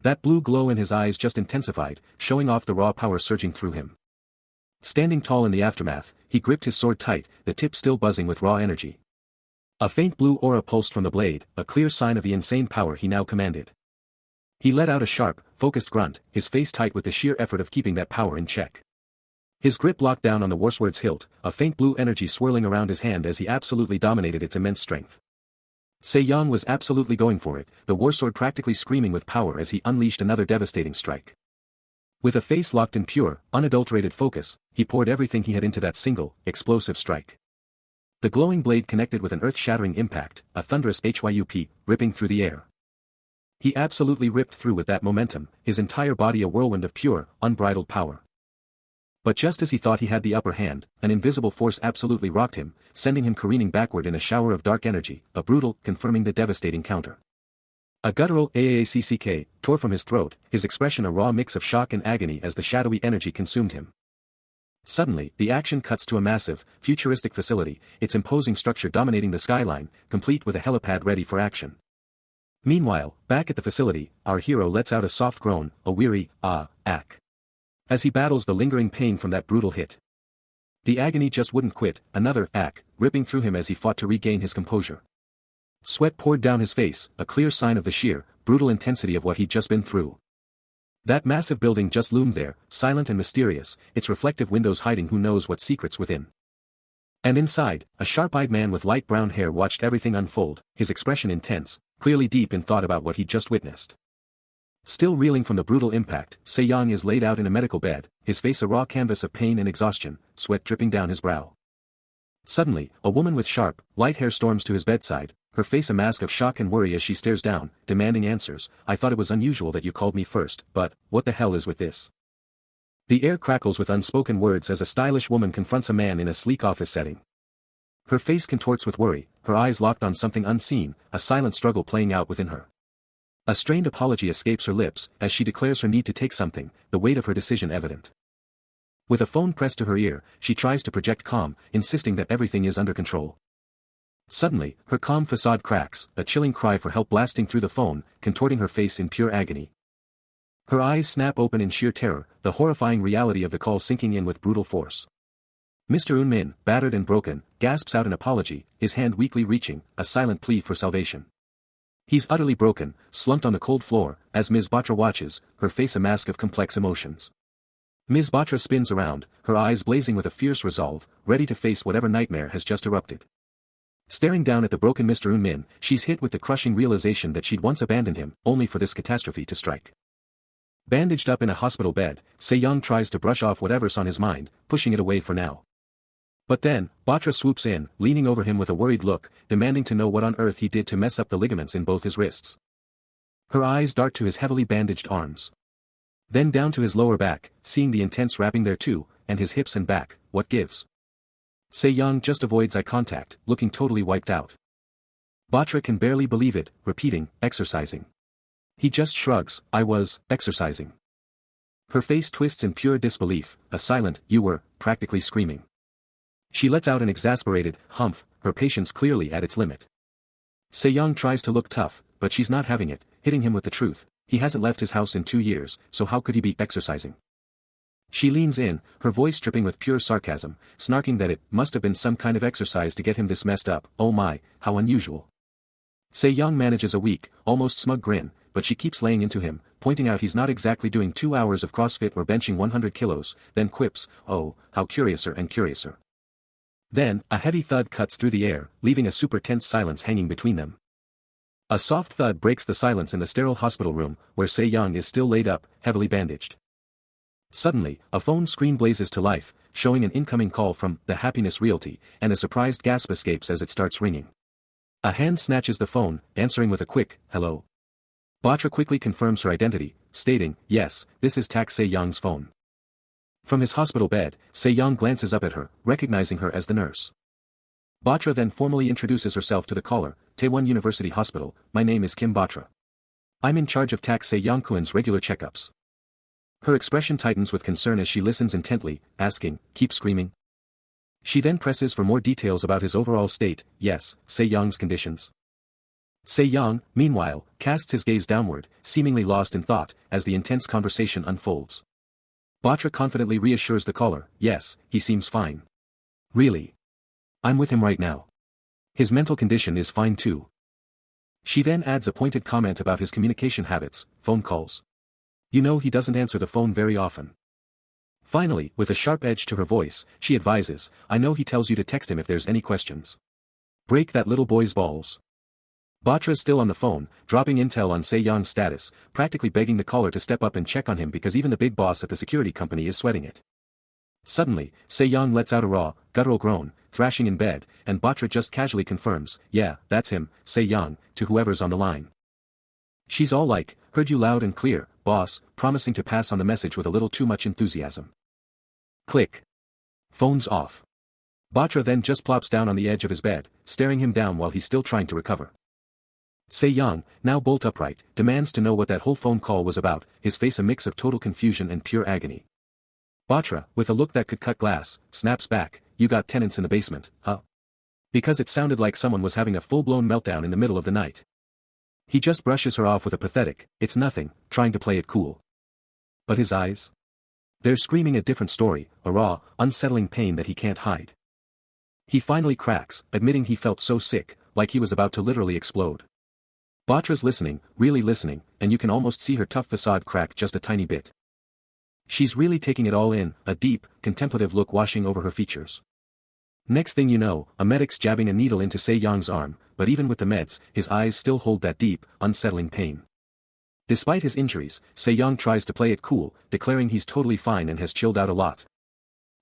That blue glow in his eyes just intensified, showing off the raw power surging through him. Standing tall in the aftermath, he gripped his sword tight, the tip still buzzing with raw energy. A faint blue aura pulsed from the blade, a clear sign of the insane power he now commanded. He let out a sharp, focused grunt, his face tight with the sheer effort of keeping that power in check. His grip locked down on the Warsword's hilt, a faint blue energy swirling around his hand as he absolutely dominated its immense strength. Se-Yang was absolutely going for it, the Warsword practically screaming with power as he unleashed another devastating strike. With a face locked in pure, unadulterated focus, he poured everything he had into that single, explosive strike. The glowing blade connected with an earth-shattering impact, a thunderous HYUP, ripping through the air. He absolutely ripped through with that momentum, his entire body a whirlwind of pure, unbridled power. But just as he thought he had the upper hand, an invisible force absolutely rocked him, sending him careening backward in a shower of dark energy, a brutal, confirming the devastating counter. A guttural AACCK tore from his throat, his expression a raw mix of shock and agony as the shadowy energy consumed him. Suddenly, the action cuts to a massive, futuristic facility, its imposing structure dominating the skyline, complete with a helipad ready for action. Meanwhile, back at the facility, our hero lets out a soft groan, a weary, ack. As he battles the lingering pain from that brutal hit. The agony just wouldn't quit, another ack, ripping through him as he fought to regain his composure. Sweat poured down his face, a clear sign of the sheer, brutal intensity of what he'd just been through. That massive building just loomed there, silent and mysterious, its reflective windows hiding who knows what secrets within. And inside, a sharp-eyed man with light brown hair watched everything unfold, his expression intense, clearly deep in thought about what he'd just witnessed. Still reeling from the brutal impact, Se-Yang is laid out in a medical bed, his face a raw canvas of pain and exhaustion, sweat dripping down his brow. Suddenly, a woman with sharp, light hair storms to his bedside, her face a mask of shock and worry as she stares down, demanding answers. I thought it was unusual that you called me first, but, what the hell is with this? The air crackles with unspoken words as a stylish woman confronts a man in a sleek office setting. Her face contorts with worry, her eyes locked on something unseen, a silent struggle playing out within her. A strained apology escapes her lips, as she declares her need to take something, the weight of her decision evident. With a phone pressed to her ear, she tries to project calm, insisting that everything is under control. Suddenly, her calm facade cracks, a chilling cry for help blasting through the phone, contorting her face in pure agony. Her eyes snap open in sheer terror, the horrifying reality of the call sinking in with brutal force. Mr. Eun-min, battered and broken, gasps out an apology, his hand weakly reaching, a silent plea for salvation. He's utterly broken, slumped on the cold floor, as Ms. Batra watches, her face a mask of complex emotions. Ms. Batra spins around, her eyes blazing with a fierce resolve, ready to face whatever nightmare has just erupted. Staring down at the broken Mr. Unmin, she's hit with the crushing realization that she'd once abandoned him, only for this catastrophe to strike. Bandaged up in a hospital bed, Se-young tries to brush off whatever's on his mind, pushing it away for now. But then, Batra swoops in, leaning over him with a worried look, demanding to know what on earth he did to mess up the ligaments in both his wrists. Her eyes dart to his heavily bandaged arms. Then down to his lower back, seeing the intense wrapping there too, and his hips and back, what gives? Se-young just avoids eye contact, looking totally wiped out. Batra can barely believe it, repeating, exercising. He just shrugs, I was, exercising. Her face twists in pure disbelief, a silent, you were, practically screaming. She lets out an exasperated, humph, her patience clearly at its limit. Se-young tries to look tough, but she's not having it, hitting him with the truth, he hasn't left his house in 2 years, so how could he be exercising? She leans in, her voice dripping with pure sarcasm, snarking that it must have been some kind of exercise to get him this messed up, oh my, how unusual. Se-young manages a weak, almost smug grin, but she keeps laying into him, pointing out he's not exactly doing 2 hours of CrossFit or benching 100 kilos, then quips, oh, how curiouser and curiouser. Then, a heavy thud cuts through the air, leaving a super tense silence hanging between them. A soft thud breaks the silence in the sterile hospital room, where Se-young is still laid up, heavily bandaged. Suddenly, a phone screen blazes to life, showing an incoming call from the Happiness Realty, and a surprised gasp escapes as it starts ringing. A hand snatches the phone, answering with a quick, hello. Batra quickly confirms her identity, stating, yes, this is Tak Se-young's phone. From his hospital bed, Se-young glances up at her, recognizing her as the nurse. Batra then formally introduces herself to the caller, Taewon University Hospital, my name is Kim Batra. I'm in charge of Tak Se-young-kun's regular checkups. Her expression tightens with concern as she listens intently, asking, keep screaming? She then presses for more details about his overall state, yes, Se-young's conditions. Se-young, meanwhile, casts his gaze downward, seemingly lost in thought, as the intense conversation unfolds. Batra confidently reassures the caller, yes, he seems fine. Really? I'm with him right now. His mental condition is fine too. She then adds a pointed comment about his communication habits, phone calls. You know he doesn't answer the phone very often. Finally, with a sharp edge to her voice, she advises, I know he tells you to text him if there's any questions. Break that little boy's balls. Batra's still on the phone, dropping intel on Se-young's status, practically begging the caller to step up and check on him because even the big boss at the security company is sweating it. Suddenly, Se-young lets out a raw, guttural groan, thrashing in bed, and Batra just casually confirms, yeah, that's him, Se-young, to whoever's on the line. She's all like, heard you loud and clear, boss, promising to pass on the message with a little too much enthusiasm. Click. Phone's off. Batra then just plops down on the edge of his bed, staring him down while he's still trying to recover. Se-young, now bolt upright, demands to know what that whole phone call was about, his face a mix of total confusion and pure agony. Batra, with a look that could cut glass, snaps back, you got tenants in the basement, huh? Because it sounded like someone was having a full-blown meltdown in the middle of the night. He just brushes her off with a pathetic, it's nothing, trying to play it cool. But his eyes? They're screaming a different story, a raw, unsettling pain that he can't hide. He finally cracks, admitting he felt so sick, like he was about to literally explode. Batra's listening, really listening, and you can almost see her tough facade crack just a tiny bit. She's really taking it all in, a deep, contemplative look washing over her features. Next thing you know, a medic's jabbing a needle into Se-young's arm, but even with the meds, his eyes still hold that deep, unsettling pain. Despite his injuries, Se-young tries to play it cool, declaring he's totally fine and has chilled out a lot.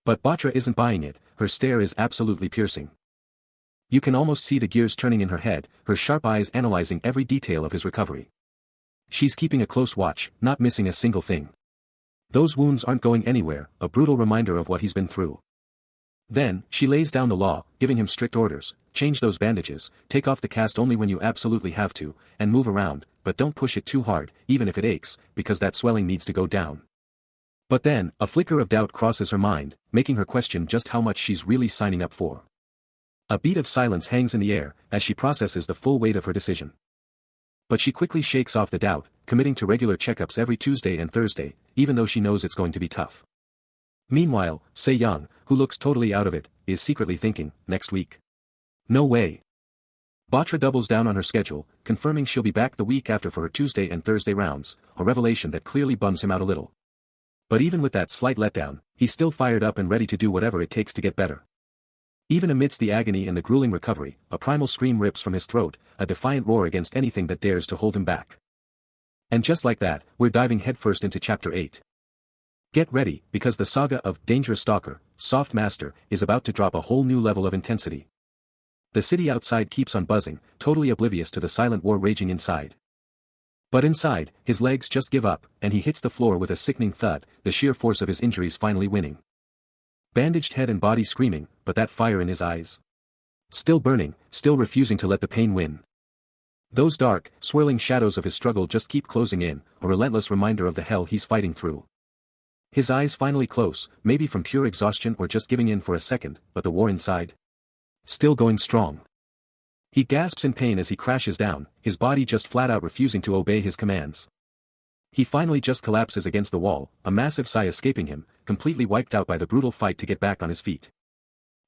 But Batra isn't buying it, her stare is absolutely piercing. You can almost see the gears turning in her head, her sharp eyes analyzing every detail of his recovery. She's keeping a close watch, not missing a single thing. Those wounds aren't going anywhere, a brutal reminder of what he's been through. Then, she lays down the law, giving him strict orders, change those bandages, take off the cast only when you absolutely have to, and move around, but don't push it too hard, even if it aches, because that swelling needs to go down. But then, a flicker of doubt crosses her mind, making her question just how much she's really signing up for. A beat of silence hangs in the air, as she processes the full weight of her decision. But she quickly shakes off the doubt, committing to regular checkups every Tuesday and Thursday, even though she knows it's going to be tough. Meanwhile, Se-young, who looks totally out of it, is secretly thinking, next week. No way. Batra doubles down on her schedule, confirming she'll be back the week after for her Tuesday and Thursday rounds, a revelation that clearly bums him out a little. But even with that slight letdown, he's still fired up and ready to do whatever it takes to get better. Even amidst the agony and the grueling recovery, a primal scream rips from his throat, a defiant roar against anything that dares to hold him back. And just like that, we're diving headfirst into Chapter 8. Get ready, because the saga of Dangerous Stalker, Soft Master, is about to drop a whole new level of intensity. The city outside keeps on buzzing, totally oblivious to the silent war raging inside. But inside, his legs just give up, and he hits the floor with a sickening thud, the sheer force of his injuries finally winning. Bandaged head and body screaming, but that fire in his eyes. Still burning, still refusing to let the pain win. Those dark, swirling shadows of his struggle just keep closing in, a relentless reminder of the hell he's fighting through. His eyes finally close, maybe from pure exhaustion or just giving in for a second, but the war inside? Still going strong. He gasps in pain as he crashes down, his body just flat out refusing to obey his commands. He finally just collapses against the wall, a massive sigh escaping him, completely wiped out by the brutal fight to get back on his feet.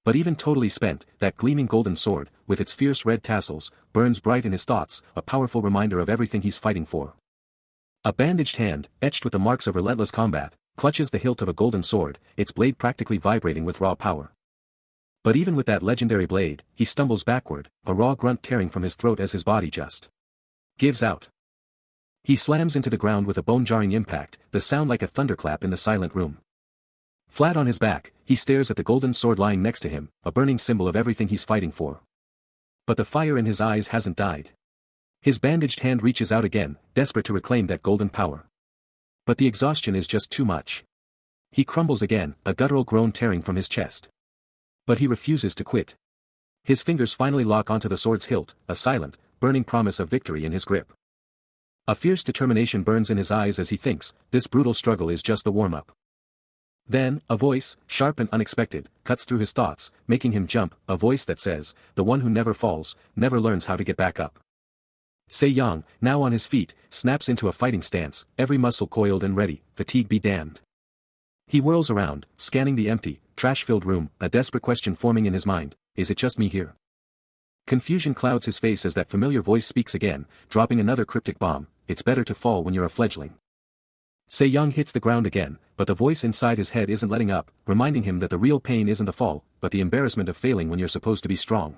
But even totally spent, that gleaming golden sword, with its fierce red tassels, burns bright in his thoughts, a powerful reminder of everything he's fighting for. A bandaged hand, etched with the marks of relentless combat, clutches the hilt of a golden sword, its blade practically vibrating with raw power. But even with that legendary blade, he stumbles backward, a raw grunt tearing from his throat as his body just gives out. He slams into the ground with a bone-jarring impact, the sound like a thunderclap in the silent room. Flat on his back, he stares at the golden sword lying next to him, a burning symbol of everything he's fighting for. But the fire in his eyes hasn't died. His bandaged hand reaches out again, desperate to reclaim that golden power. But the exhaustion is just too much. He crumbles again, a guttural groan tearing from his chest. But he refuses to quit. His fingers finally lock onto the sword's hilt, a silent, burning promise of victory in his grip. A fierce determination burns in his eyes as he thinks, this brutal struggle is just the warm-up. Then, a voice, sharp and unexpected, cuts through his thoughts, making him jump, a voice that says, the one who never falls, never learns how to get back up. Se-young, now on his feet, snaps into a fighting stance, every muscle coiled and ready, fatigue be damned. He whirls around, scanning the empty, trash-filled room, a desperate question forming in his mind, is it just me here? Confusion clouds his face as that familiar voice speaks again, dropping another cryptic bomb, it's better to fall when you're a fledgling. Se-young hits the ground again, but the voice inside his head isn't letting up, reminding him that the real pain isn't the fall, but the embarrassment of failing when you're supposed to be strong.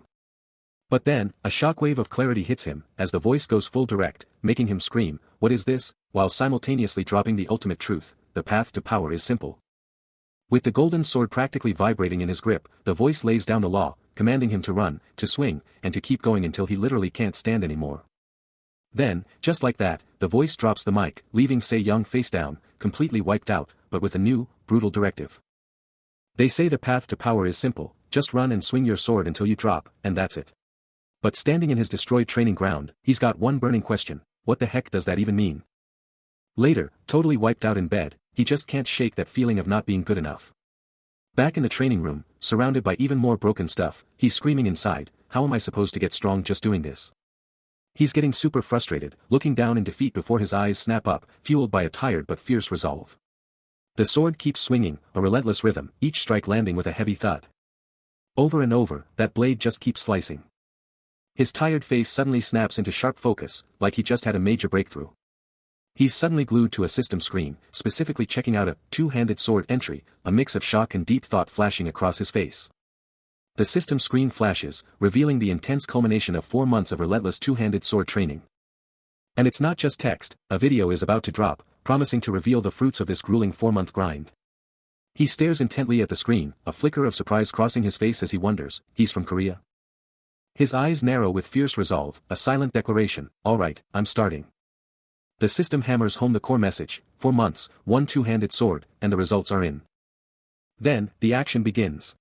But then, a shockwave of clarity hits him, as the voice goes full direct, making him scream, what is this, while simultaneously dropping the ultimate truth, the path to power is simple. With the golden sword practically vibrating in his grip, the voice lays down the law, commanding him to run, to swing, and to keep going until he literally can't stand anymore. Then, just like that, the voice drops the mic, leaving Se-young face down, completely wiped out, but with a new, brutal directive. They say the path to power is simple, just run and swing your sword until you drop, and that's it. But standing in his destroyed training ground, he's got one burning question, what the heck does that even mean? Later, totally wiped out in bed, he just can't shake that feeling of not being good enough. Back in the training room, surrounded by even more broken stuff, he's screaming inside, how am I supposed to get strong just doing this? He's getting super frustrated, looking down in defeat before his eyes snap up, fueled by a tired but fierce resolve. The sword keeps swinging, a relentless rhythm, each strike landing with a heavy thud. Over and over, that blade just keeps slicing. His tired face suddenly snaps into sharp focus, like he just had a major breakthrough. He's suddenly glued to a system screen, specifically checking out a two-handed sword entry, a mix of shock and deep thought flashing across his face. The system screen flashes, revealing the intense culmination of 4 months of relentless two-handed sword training. And it's not just text, a video is about to drop, promising to reveal the fruits of this grueling 4-month grind. He stares intently at the screen, a flicker of surprise crossing his face as he wonders, he's from Korea? His eyes narrow with fierce resolve, a silent declaration, alright, I'm starting. The system hammers home the core message, 4 months, one two-handed sword, and the results are in. Then, the action begins.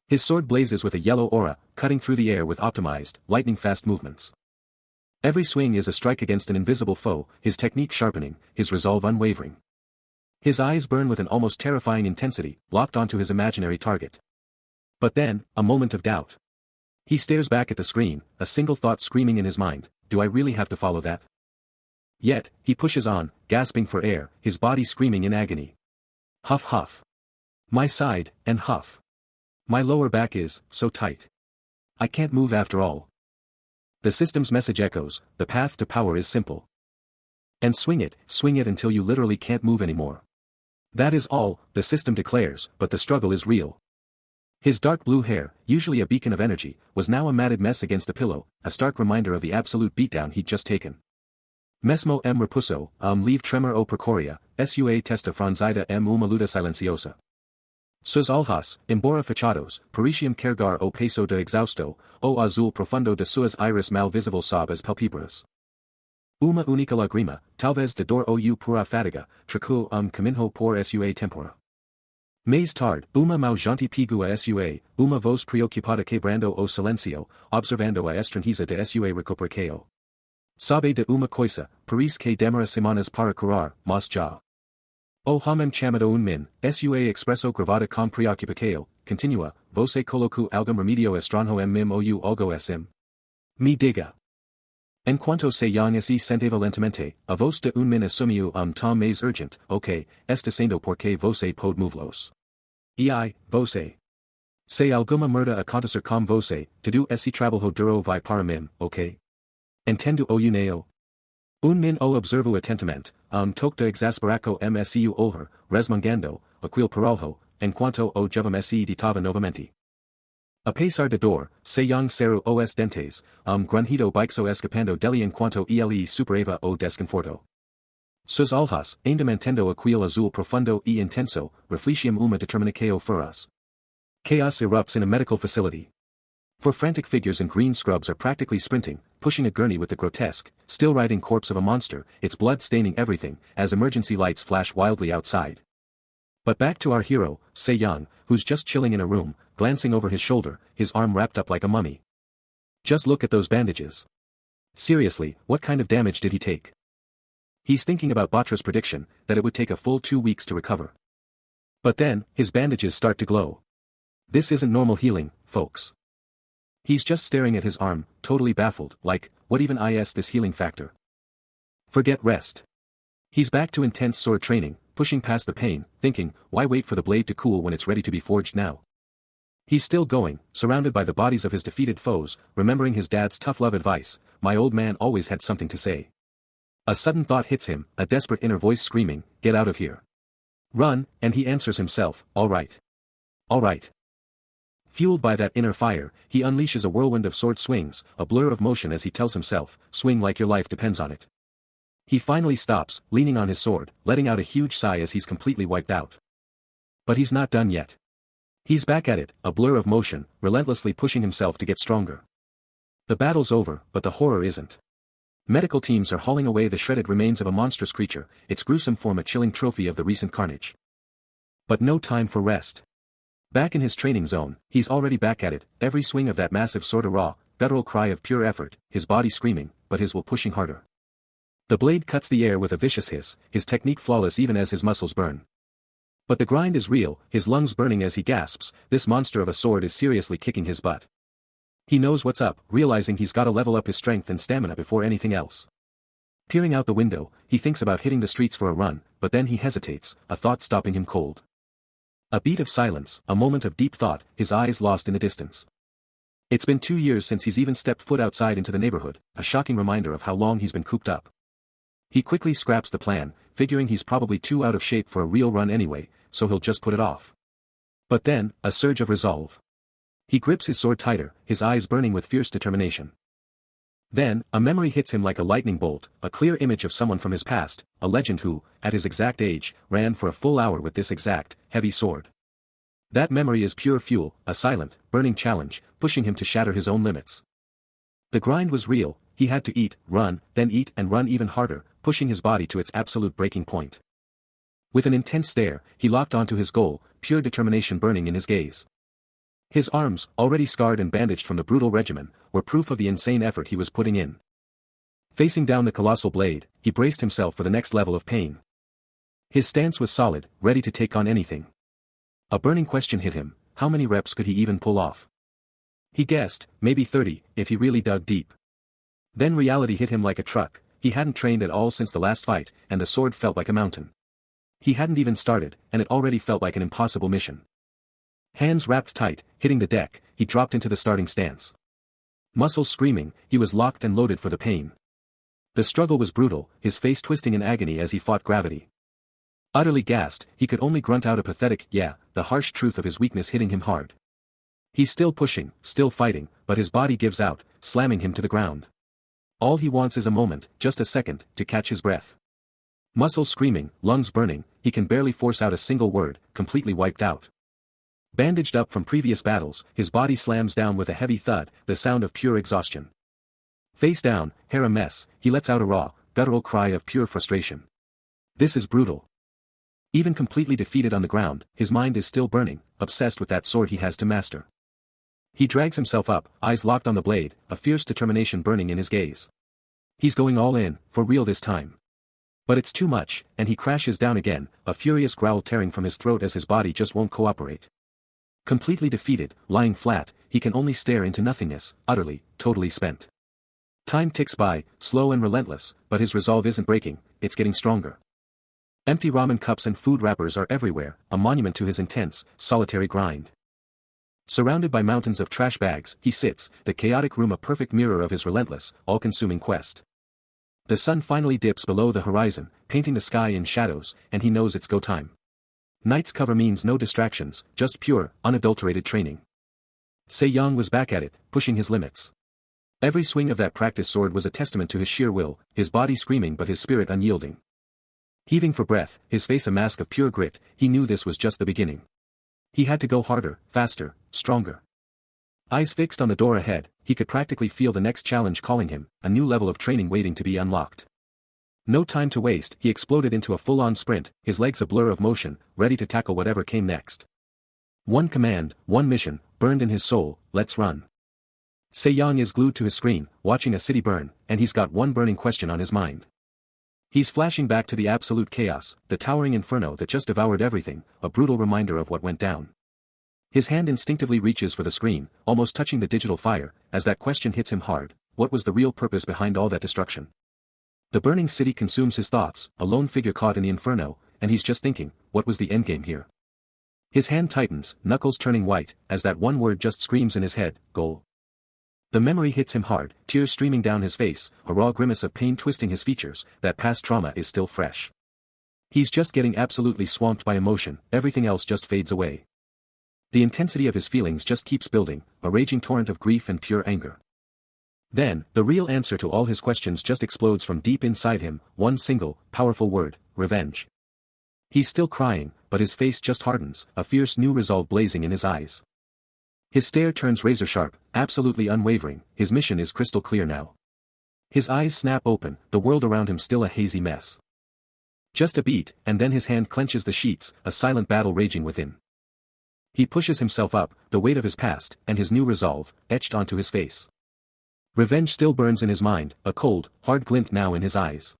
His sword blazes with a yellow aura, cutting through the air with optimized, lightning-fast movements. Every swing is a strike against an invisible foe, his technique sharpening, his resolve unwavering. His eyes burn with an almost terrifying intensity, locked onto his imaginary target. But then, a moment of doubt. He stares back at the screen, a single thought screaming in his mind, do I really have to follow that? Yet, he pushes on, gasping for air, his body screaming in agony. Huff huff. My side, and huff. My lower back is, so tight. I can't move after all. The system's message echoes, the path to power is simple. And swing it until you literally can't move anymore. That is all, the system declares, but the struggle is real. His dark blue hair, usually a beacon of energy, was now a matted mess against the pillow, a stark reminder of the absolute beatdown he'd just taken. Mesmo m repuso, leave tremor o percoria, sua testa franzida uma luta silenciosa. Sus alhas, embora fechados, pareciam carregar o peso de exausto, o azul profundo de suas iris mal visible sob as palpebras. Uma única lágrima, talvez de dor ou pura fadiga, tracou caminho por sua tempora. Mais tarde, uma mão gente pegua sua, uma voz preocupada quebrando o silencio, observando a estranheza de sua recuperação. Sabe de uma coisa, parece que demora semanas para curar, mas já. O homem chamado min, sua expresso gravada com preocupação, continua, você colocou algum remedio estranho mim ou algo assim? Me diga. Enquanto se yang se sentava lentamente, a voz de min assumiu tom mais urgente, ok, está sendo porque você pode move-los. Você. Se alguma merda acontecer com você, tudo esse trabalho duro vai para mim, ok? Entendo o uneo? Min o observo atentamente, toque de exasperaco msu olher, resmungando, aquil paralho, enquanto o jovem se ditava novamente. A pesar de dor, se yang cerrou os dentes, grunhido bixo escapando dele enquanto ele superava o desconforto. Sus alhas, ainda mantendo aquil azul profundo e intenso, refletiam uma determinação feroz. Chaos erupts in a medical facility. Four frantic figures in green scrubs are practically sprinting, pushing a gurney with the grotesque, still-writhing corpse of a monster, its blood staining everything, as emergency lights flash wildly outside. But back to our hero, Se-young, who's just chilling in a room, glancing over his shoulder, his arm wrapped up like a mummy. Just look at those bandages. Seriously, what kind of damage did he take? He's thinking about Batra's prediction, that it would take a full 2 weeks to recover. But then, his bandages start to glow. This isn't normal healing, folks. He's just staring at his arm, totally baffled, like, what even is this healing factor? Forget rest. He's back to intense sword training, pushing past the pain, thinking, why wait for the blade to cool when it's ready to be forged now? He's still going, surrounded by the bodies of his defeated foes, remembering his dad's tough love advice, my old man always had something to say. A sudden thought hits him, a desperate inner voice screaming, get out of here. Run, and he answers himself, all right. All right. Fueled by that inner fire, he unleashes a whirlwind of sword swings, a blur of motion as he tells himself, swing like your life depends on it. He finally stops, leaning on his sword, letting out a huge sigh as he's completely wiped out. But he's not done yet. He's back at it, a blur of motion, relentlessly pushing himself to get stronger. The battle's over, but the horror isn't. Medical teams are hauling away the shredded remains of a monstrous creature, its gruesome form a chilling trophy of the recent carnage. But no time for rest. Back in his training zone, he's already back at it, every swing of that massive sword a raw, guttural cry of pure effort, his body screaming, but his will pushing harder. The blade cuts the air with a vicious hiss, his technique flawless even as his muscles burn. But the grind is real, his lungs burning as he gasps, this monster of a sword is seriously kicking his butt. He knows what's up, realizing he's gotta level up his strength and stamina before anything else. Peering out the window, he thinks about hitting the streets for a run, but then he hesitates, a thought stopping him cold. A beat of silence, a moment of deep thought, his eyes lost in the distance. It's been 2 years since he's even stepped foot outside into the neighborhood, a shocking reminder of how long he's been cooped up. He quickly scraps the plan, figuring he's probably too out of shape for a real run anyway, so he'll just put it off. But then, a surge of resolve. He grips his sword tighter, his eyes burning with fierce determination. Then, a memory hits him like a lightning bolt, a clear image of someone from his past, a legend who, at his exact age, ran for a full hour with this exact, heavy sword. That memory is pure fuel, a silent, burning challenge, pushing him to shatter his own limits. The grind was real, he had to eat, and run even harder, pushing his body to its absolute breaking point. With an intense stare, he locked onto his goal, pure determination burning in his gaze. His arms, already scarred and bandaged from the brutal regimen, were proof of the insane effort he was putting in. Facing down the colossal blade, he braced himself for the next level of pain. His stance was solid, ready to take on anything. A burning question hit him, how many reps could he even pull off? He guessed, maybe 30, if he really dug deep. Then reality hit him like a truck, he hadn't trained at all since the last fight, and the sword felt like a mountain. He hadn't even started, and it already felt like an impossible mission. Hands wrapped tight, hitting the deck, he dropped into the starting stance. Muscles screaming, he was locked and loaded for the pain. The struggle was brutal, his face twisting in agony as he fought gravity. Utterly gassed, he could only grunt out a pathetic yeah, the harsh truth of his weakness hitting him hard. He's still pushing, still fighting, but his body gives out, slamming him to the ground. All he wants is a moment, just a second, to catch his breath. Muscles screaming, lungs burning, he can barely force out a single word, completely wiped out. Bandaged up from previous battles, his body slams down with a heavy thud, the sound of pure exhaustion. Face down, hair a mess, he lets out a raw, guttural cry of pure frustration. This is brutal. Even completely defeated on the ground, his mind is still burning, obsessed with that sword he has to master. He drags himself up, eyes locked on the blade, a fierce determination burning in his gaze. He's going all in, for real this time. But it's too much, and he crashes down again, a furious growl tearing from his throat as his body just won't cooperate. Completely defeated, lying flat, he can only stare into nothingness, utterly, totally spent. Time ticks by, slow and relentless, but his resolve isn't breaking, it's getting stronger. Empty ramen cups and food wrappers are everywhere, a monument to his intense, solitary grind. Surrounded by mountains of trash bags, he sits, the chaotic room a perfect mirror of his relentless, all-consuming quest. The sun finally dips below the horizon, painting the sky in shadows, and he knows it's go time. Night's cover means no distractions, just pure, unadulterated training. Se-young was back at it, pushing his limits. Every swing of that practice sword was a testament to his sheer will, his body screaming but his spirit unyielding. Heaving for breath, his face a mask of pure grit, he knew this was just the beginning. He had to go harder, faster, stronger. Eyes fixed on the door ahead, he could practically feel the next challenge calling him, a new level of training waiting to be unlocked. No time to waste, he exploded into a full-on sprint, his legs a blur of motion, ready to tackle whatever came next. One command, one mission, burned in his soul, let's run. Se-young is glued to his screen, watching a city burn, and he's got one burning question on his mind. He's flashing back to the absolute chaos, the towering inferno that just devoured everything, a brutal reminder of what went down. His hand instinctively reaches for the screen, almost touching the digital fire, as that question hits him hard, what was the real purpose behind all that destruction? The burning city consumes his thoughts, a lone figure caught in the inferno, and he's just thinking, what was the endgame here? His hand tightens, knuckles turning white, as that one word just screams in his head, goal. The memory hits him hard, tears streaming down his face, a raw grimace of pain twisting his features, that past trauma is still fresh. He's just getting absolutely swamped by emotion, everything else just fades away. The intensity of his feelings just keeps building, a raging torrent of grief and pure anger. Then, the real answer to all his questions just explodes from deep inside him, one single, powerful word, revenge. He's still crying, but his face just hardens, a fierce new resolve blazing in his eyes. His stare turns razor sharp, absolutely unwavering, his mission is crystal clear now. His eyes snap open, the world around him still a hazy mess. Just a beat, and then his hand clenches the sheets, a silent battle raging within. He pushes himself up, the weight of his past, and his new resolve, etched onto his face. Revenge still burns in his mind, a cold, hard glint now in his eyes.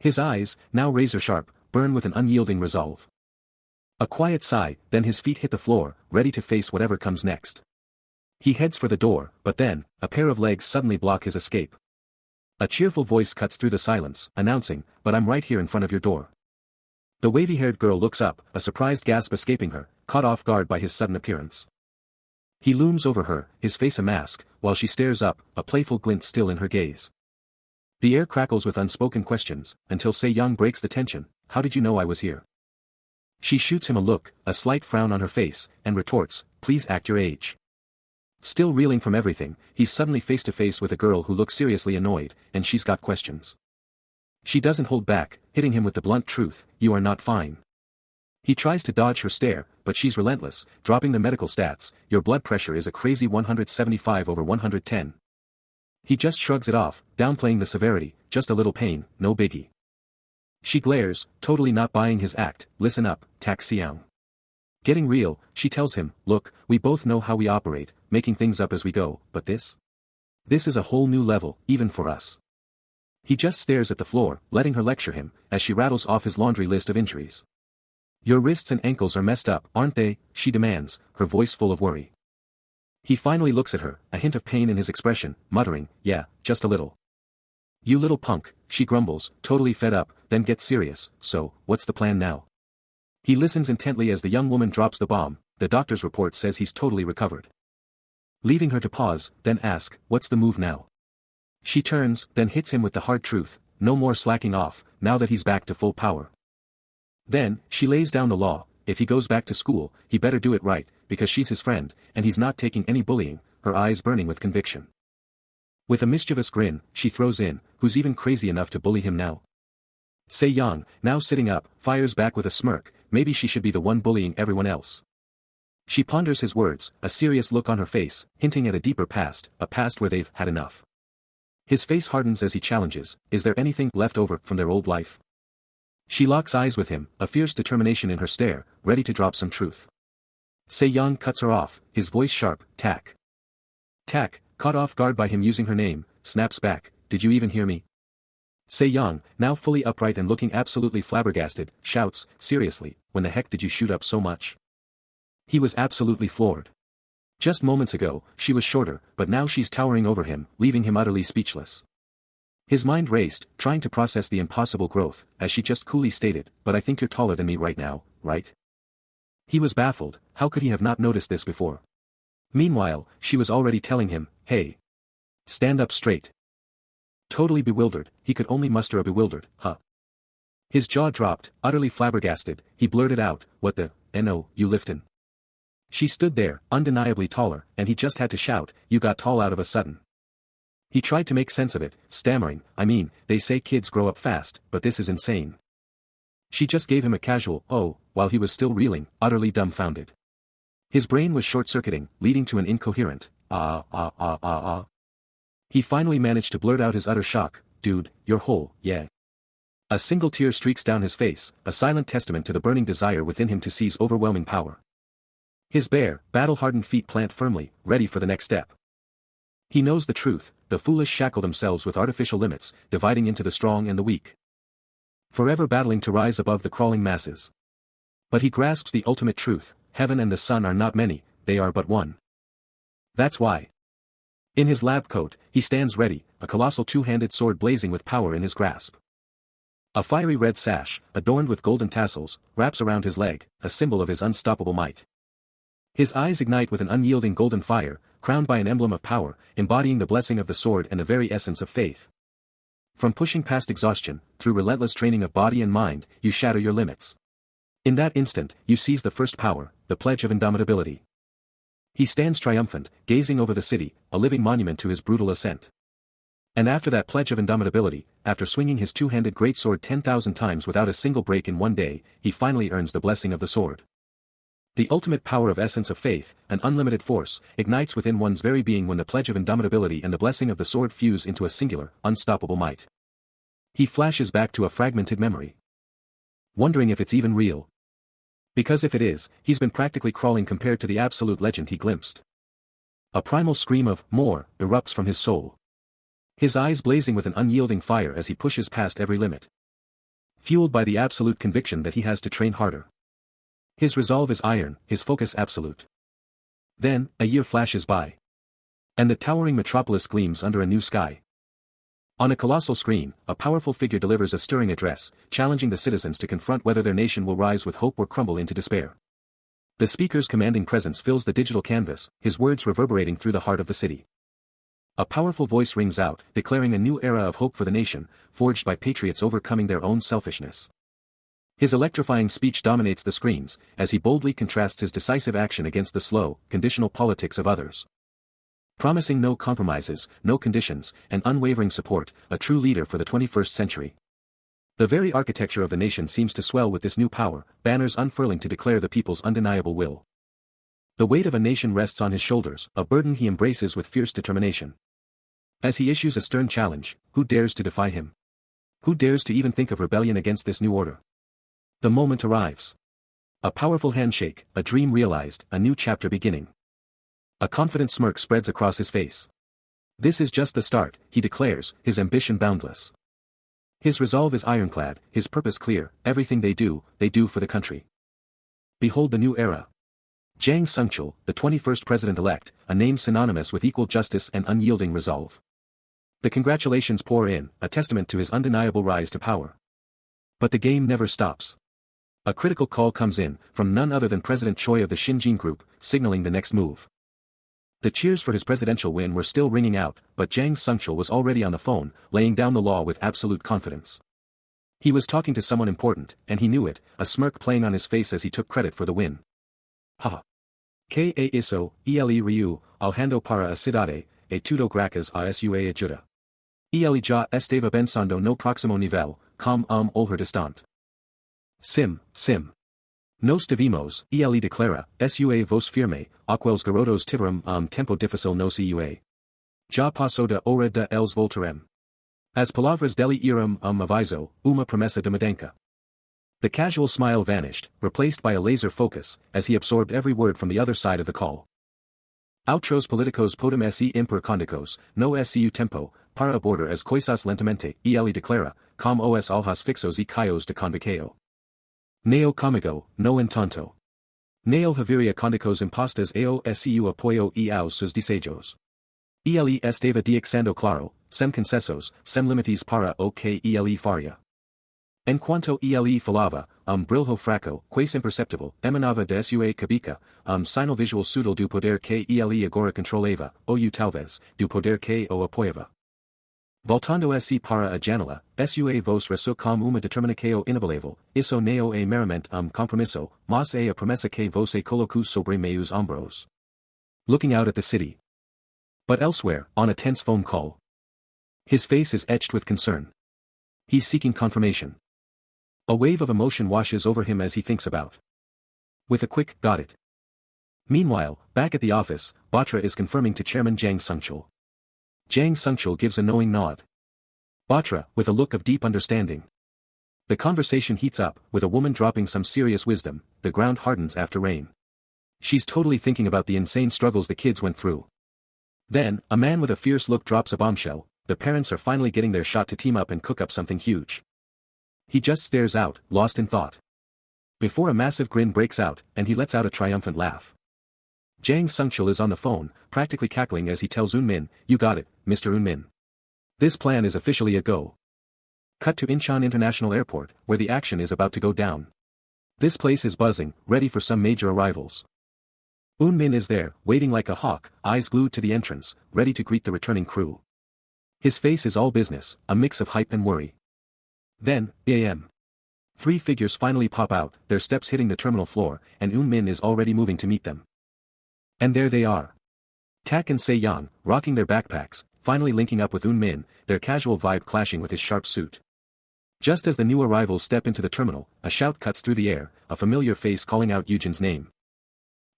His eyes, now razor sharp, burn with an unyielding resolve. A quiet sigh, then his feet hit the floor, ready to face whatever comes next. He heads for the door, but then, a pair of legs suddenly block his escape. A cheerful voice cuts through the silence, announcing, "But I'm right here in front of your door." The wavy-haired girl looks up, a surprised gasp escaping her, caught off guard by his sudden appearance. He looms over her, his face a mask, while she stares up, a playful glint still in her gaze. The air crackles with unspoken questions, until Se-young breaks the tension, "How did you know I was here?" She shoots him a look, a slight frown on her face, and retorts, "Please act your age." Still reeling from everything, he's suddenly face to face with a girl who looks seriously annoyed, and she's got questions. She doesn't hold back, hitting him with the blunt truth, "You are not fine." He tries to dodge her stare, but she's relentless, dropping the medical stats, "Your blood pressure is a crazy 175/110. He just shrugs it off, downplaying the severity, "Just a little pain, no biggie." She glares, totally not buying his act, "Listen up, Tak Seung." Getting real, she tells him, "Look, we both know how we operate, making things up as we go, but this is a whole new level, even for us." He just stares at the floor, letting her lecture him, as she rattles off his laundry list of injuries. "Your wrists and ankles are messed up, aren't they?" she demands, her voice full of worry. He finally looks at her, a hint of pain in his expression, muttering, "Yeah, just a little." "You little punk," she grumbles, totally fed up, then gets serious, "So, what's the plan now?" He listens intently as the young woman drops the bomb, "The doctor's report says he's totally recovered." Leaving her to pause, then ask, "What's the move now?" She turns, then hits him with the hard truth, "No more slacking off, now that he's back to full power." Then, she lays down the law: if he goes back to school, he better do it right, because she's his friend, and he's not taking any bullying, her eyes burning with conviction. With a mischievous grin, she throws in, who's even crazy enough to bully him now? Se-young, now sitting up, fires back with a smirk, maybe she should be the one bullying everyone else. She ponders his words, a serious look on her face, hinting at a deeper past, a past where they've had enough. His face hardens as he challenges, is there anything left over from their old life? She locks eyes with him, a fierce determination in her stare, ready to drop some truth. Se-young cuts her off, his voice sharp: Tak. Tak, caught off guard by him using her name, snaps back, did you even hear me? Se-young, now fully upright and looking absolutely flabbergasted, shouts, seriously, when the heck did you shoot up so much? He was absolutely floored. Just moments ago, she was shorter, but now she's towering over him, leaving him utterly speechless. His mind raced, trying to process the impossible growth, as she just coolly stated, but I think you're taller than me right now, right? He was baffled, how could he have not noticed this before? Meanwhile, she was already telling him, hey. Stand up straight. Totally bewildered, he could only muster a bewildered, huh? His jaw dropped, utterly flabbergasted, he blurted out, what the, no, you liftin'. She stood there, undeniably taller, and he just had to shout, you got tall out of a sudden. He tried to make sense of it, stammering, I mean, they say kids grow up fast, but this is insane. She just gave him a casual, oh, while he was still reeling, utterly dumbfounded. His brain was short-circuiting, leading to an incoherent, He finally managed to blurt out his utter shock, dude, you're whole, yeah. A single tear streaks down his face, a silent testament to the burning desire within him to seize overwhelming power. His bare, battle-hardened feet plant firmly, ready for the next step. He knows the truth, the foolish shackle themselves with artificial limits, dividing into the strong and the weak. Forever battling to rise above the crawling masses. But he grasps the ultimate truth, heaven and the sun are not many, they are but one. That's why. In his lab coat, he stands ready, a colossal two-handed sword blazing with power in his grasp. A fiery red sash, adorned with golden tassels, wraps around his leg, a symbol of his unstoppable might. His eyes ignite with an unyielding golden fire, crowned by an emblem of power, embodying the blessing of the sword and the very essence of faith. From pushing past exhaustion, through relentless training of body and mind, you shatter your limits. In that instant, you seize the first power, the pledge of indomitability. He stands triumphant, gazing over the city, a living monument to his brutal ascent. And after that pledge of indomitability, after swinging his two-handed greatsword 10,000 times without a single break in one day, he finally earns the blessing of the sword. The ultimate power of essence of faith, an unlimited force, ignites within one's very being when the pledge of indomitability and the blessing of the sword fuse into a singular, unstoppable might. He flashes back to a fragmented memory. Wondering if it's even real. Because if it is, he's been practically crawling compared to the absolute legend he glimpsed. A primal scream of more erupts from his soul. His eyes blazing with an unyielding fire as he pushes past every limit. Fueled by the absolute conviction that he has to train harder. His resolve is iron, his focus absolute. Then, a year flashes by. And the towering metropolis gleams under a new sky. On a colossal screen, a powerful figure delivers a stirring address, challenging the citizens to confront whether their nation will rise with hope or crumble into despair. The speaker's commanding presence fills the digital canvas, his words reverberating through the heart of the city. A powerful voice rings out, declaring a new era of hope for the nation, forged by patriots overcoming their own selfishness. His electrifying speech dominates the screens, as he boldly contrasts his decisive action against the slow, conditional politics of others. Promising no compromises, no conditions, and unwavering support, a true leader for the 21st century. The very architecture of the nation seems to swell with this new power, banners unfurling to declare the people's undeniable will. The weight of a nation rests on his shoulders, a burden he embraces with fierce determination. As he issues a stern challenge, who dares to defy him? Who dares to even think of rebellion against this new order? The moment arrives. A powerful handshake, a dream realized, a new chapter beginning. A confident smirk spreads across his face. This is just the start, he declares, his ambition boundless. His resolve is ironclad, his purpose clear, everything they do for the country. Behold the new era. Jang Sungchul, the 21st president-elect, a name synonymous with equal justice and unyielding resolve. The congratulations pour in, a testament to his undeniable rise to power. But the game never stops. A critical call comes in, from none other than President Choi of the Shinjin Group, signaling the next move. The cheers for his presidential win were still ringing out, but Jang Sungchul was already on the phone, laying down the law with absolute confidence. He was talking to someone important, and he knew it, a smirk playing on his face as he took credit for the win. Haha. Ka iso, ele ryu, alhando para a cidade, e tudo graças a sua ajuda. Ele já estava pensando no próximo nível, com olhar distante. Sim. Nós tivemos, ele declara, sua voz firme, aqueles garotos tiveram tempo difícil no sua. Já passou da hora de eles voltarem. As palavras dele eram aviso, uma promessa de mudança. The casual smile vanished, replaced by a laser focus, as he absorbed every word from the other side of the call. Outros políticos podem se impor condicos, no seu tempo, para abordar as coisas lentamente, ele declara, como os alhas fixos e caios de convicao. Neo comigo, no entanto. Neo haveria condicos impostas ao seu apoio e aos seus desejos. Ele estava dixando claro, sem concessos, sem limites para o que ele faria. Enquanto ele falava, brilho fraco, quase imperceptível, emanava de sua cabeça, sinal visual sutil do poder que ele agora controlava, ou talvez, do poder que o apoiava. Voltando-se para a janela, sua voz ressoou como uma determinação inabalável, isso não é meramente compromisso, mas é a promessa que você colocou sobre meus ombros. Looking out at the city. But elsewhere, on a tense phone call. His face is etched with concern. He's seeking confirmation. A wave of emotion washes over him as he thinks about. With a quick, got it. Meanwhile, back at the office, Batra is confirming to Chairman Jang Sungchul. Jang Sungchul gives a knowing nod. Batra, with a look of deep understanding. The conversation heats up, with a woman dropping some serious wisdom, the ground hardens after rain. She's totally thinking about the insane struggles the kids went through. Then, a man with a fierce look drops a bombshell, the parents are finally getting their shot to team up and cook up something huge. He just stares out, lost in thought. Before a massive grin breaks out, and he lets out a triumphant laugh. Jang Sungchul is on the phone, practically cackling as he tells Eunmin, "You got it, Mr. Eunmin. This plan is officially a go." Cut to Incheon International Airport, where the action is about to go down. This place is buzzing, ready for some major arrivals. Eunmin is there, waiting like a hawk, eyes glued to the entrance, ready to greet the returning crew. His face is all business, a mix of hype and worry. Then, a.m. 3 figures finally pop out, their steps hitting the terminal floor, and Eunmin is already moving to meet them. And there they are. Tak and Se-young, rocking their backpacks, finally linking up with Eunmin, their casual vibe clashing with his sharp suit. Just as the new arrivals step into the terminal, a shout cuts through the air, a familiar face calling out Yujin's name.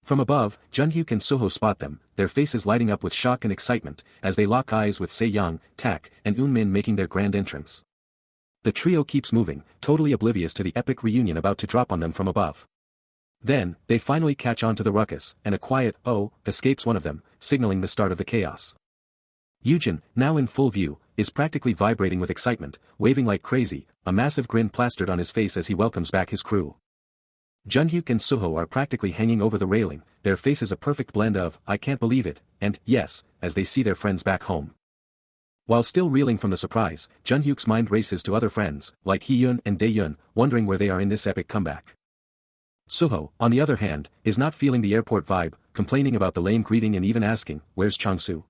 From above, Junhyuk and Soho spot them, their faces lighting up with shock and excitement, as they lock eyes with Se-young, Tak, and Eunmin making their grand entrance. The trio keeps moving, totally oblivious to the epic reunion about to drop on them from above. Then, they finally catch on to the ruckus, and a quiet, "oh," escapes one of them, signaling the start of the chaos. Yujin, now in full view, is practically vibrating with excitement, waving like crazy, a massive grin plastered on his face as he welcomes back his crew. Junhyuk and Soho are practically hanging over the railing, their faces a perfect blend of, "I can't believe it," and, "yes," as they see their friends back home. While still reeling from the surprise, Junhyuk's mind races to other friends, like Hee-yeon and Dae-yeon, wondering where they are in this epic comeback. Soho, on the other hand, is not feeling the airport vibe, complaining about the lame greeting and even asking, "Where's Changsu?"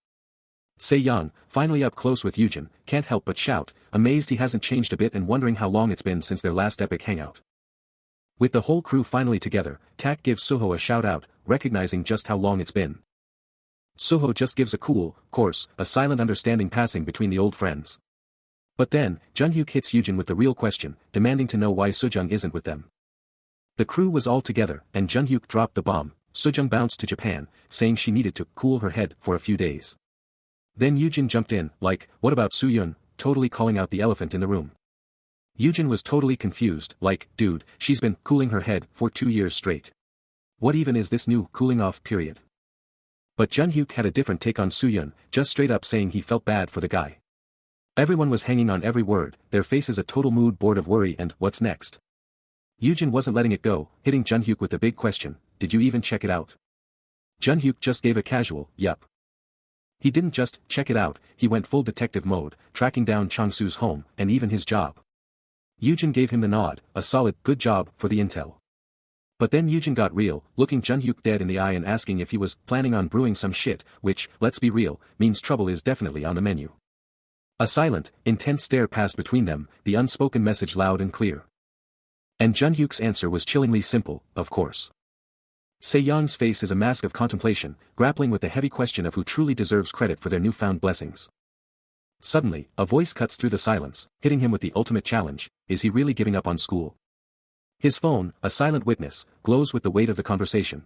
Se-young, finally up close with Yujin, can't help but shout, amazed he hasn't changed a bit and wondering how long it's been since their last epic hangout. With the whole crew finally together, Tak gives Soho a shout out, recognizing just how long it's been. Soho just gives a cool, course, a silent understanding passing between the old friends. But then, Junhyuk hits Yujin with the real question, demanding to know why Sojung isn't with them. The crew was all together, and Junhyuk dropped the bomb. Sojung bounced to Japan, saying she needed to cool her head for a few days. Then Yujin jumped in, like, "What about Soo-yeon?" totally calling out the elephant in the room. Yujin was totally confused, like, "Dude, she's been cooling her head for 2 years straight. What even is this new cooling off period?" But Junhyuk had a different take on Soo-yeon, just straight up saying he felt bad for the guy. Everyone was hanging on every word, their faces a total mood board of worry and, "What's next?" Yujin wasn't letting it go, hitting Junhyuk with the big question, "Did you even check it out?" Junhyuk just gave a casual, "Yup." He didn't just check it out, he went full detective mode, tracking down Changsu's home, and even his job. Yujin gave him the nod, a solid, "good job," for the intel. But then Yujin got real, looking Junhyuk dead in the eye and asking if he was planning on brewing some shit, which, let's be real, means trouble is definitely on the menu. A silent, intense stare passed between them, the unspoken message loud and clear. And Junhyuk's answer was chillingly simple, of course. Se-young's face is a mask of contemplation, grappling with the heavy question of who truly deserves credit for their newfound blessings. Suddenly, a voice cuts through the silence, hitting him with the ultimate challenge: is he really giving up on school? His phone, a silent witness, glows with the weight of the conversation.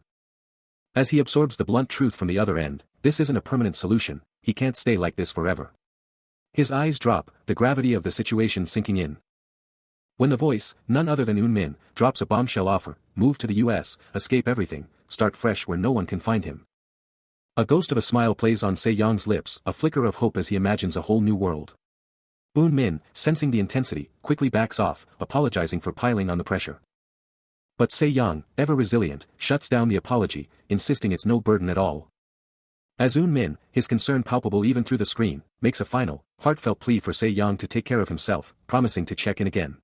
As he absorbs the blunt truth from the other end, this isn't a permanent solution, he can't stay like this forever. His eyes drop, the gravity of the situation sinking in. When the voice, none other than Eun-min, drops a bombshell offer: move to the US, escape everything, start fresh where no one can find him. A ghost of a smile plays on Se-young's lips, a flicker of hope as he imagines a whole new world. Eun-min, sensing the intensity, quickly backs off, apologizing for piling on the pressure. But Se-young, ever resilient, shuts down the apology, insisting it's no burden at all. As Eun-min, his concern palpable even through the screen, makes a final, heartfelt plea for Se-young to take care of himself, promising to check in again.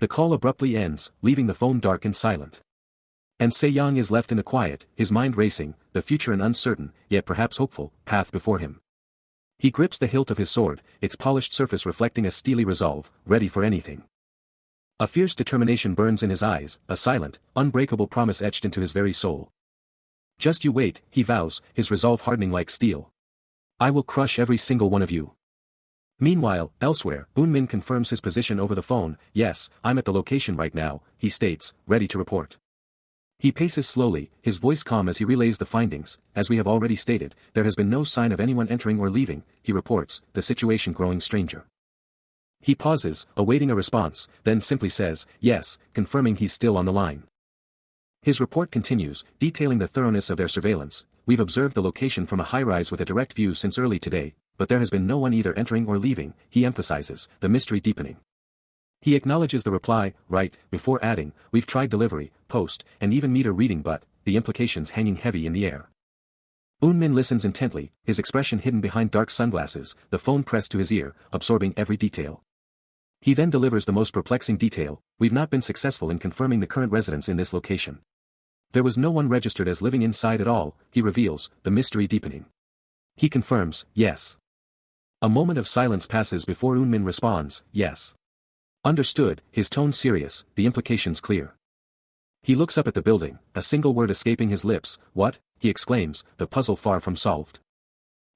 The call abruptly ends, leaving the phone dark and silent. And Se-young is left in a quiet, his mind racing, the future an uncertain, yet perhaps hopeful, path before him. He grips the hilt of his sword, its polished surface reflecting a steely resolve, ready for anything. A fierce determination burns in his eyes, a silent, unbreakable promise etched into his very soul. Just you wait, he vows, his resolve hardening like steel. I will crush every single one of you. Meanwhile, elsewhere, Eun-min confirms his position over the phone. Yes, I'm at the location right now, he states, ready to report. He paces slowly, his voice calm as he relays the findings. As we have already stated, there has been no sign of anyone entering or leaving, he reports, the situation growing stranger. He pauses, awaiting a response, then simply says, yes, confirming he's still on the line. His report continues, detailing the thoroughness of their surveillance. We've observed the location from a high-rise with a direct view since early today, but there has been no one either entering or leaving, he emphasizes, the mystery deepening. He acknowledges the reply, right, before adding, we've tried delivery, post, and even meter reading but, the implications hanging heavy in the air. Eun-min listens intently, his expression hidden behind dark sunglasses, the phone pressed to his ear, absorbing every detail. He then delivers the most perplexing detail: we've not been successful in confirming the current residence in this location. There was no one registered as living inside at all, he reveals, the mystery deepening. He confirms, yes. A moment of silence passes before Eun-min responds, yes. Understood, his tone serious, the implications clear. He looks up at the building, a single word escaping his lips. What? He exclaims, the puzzle far from solved.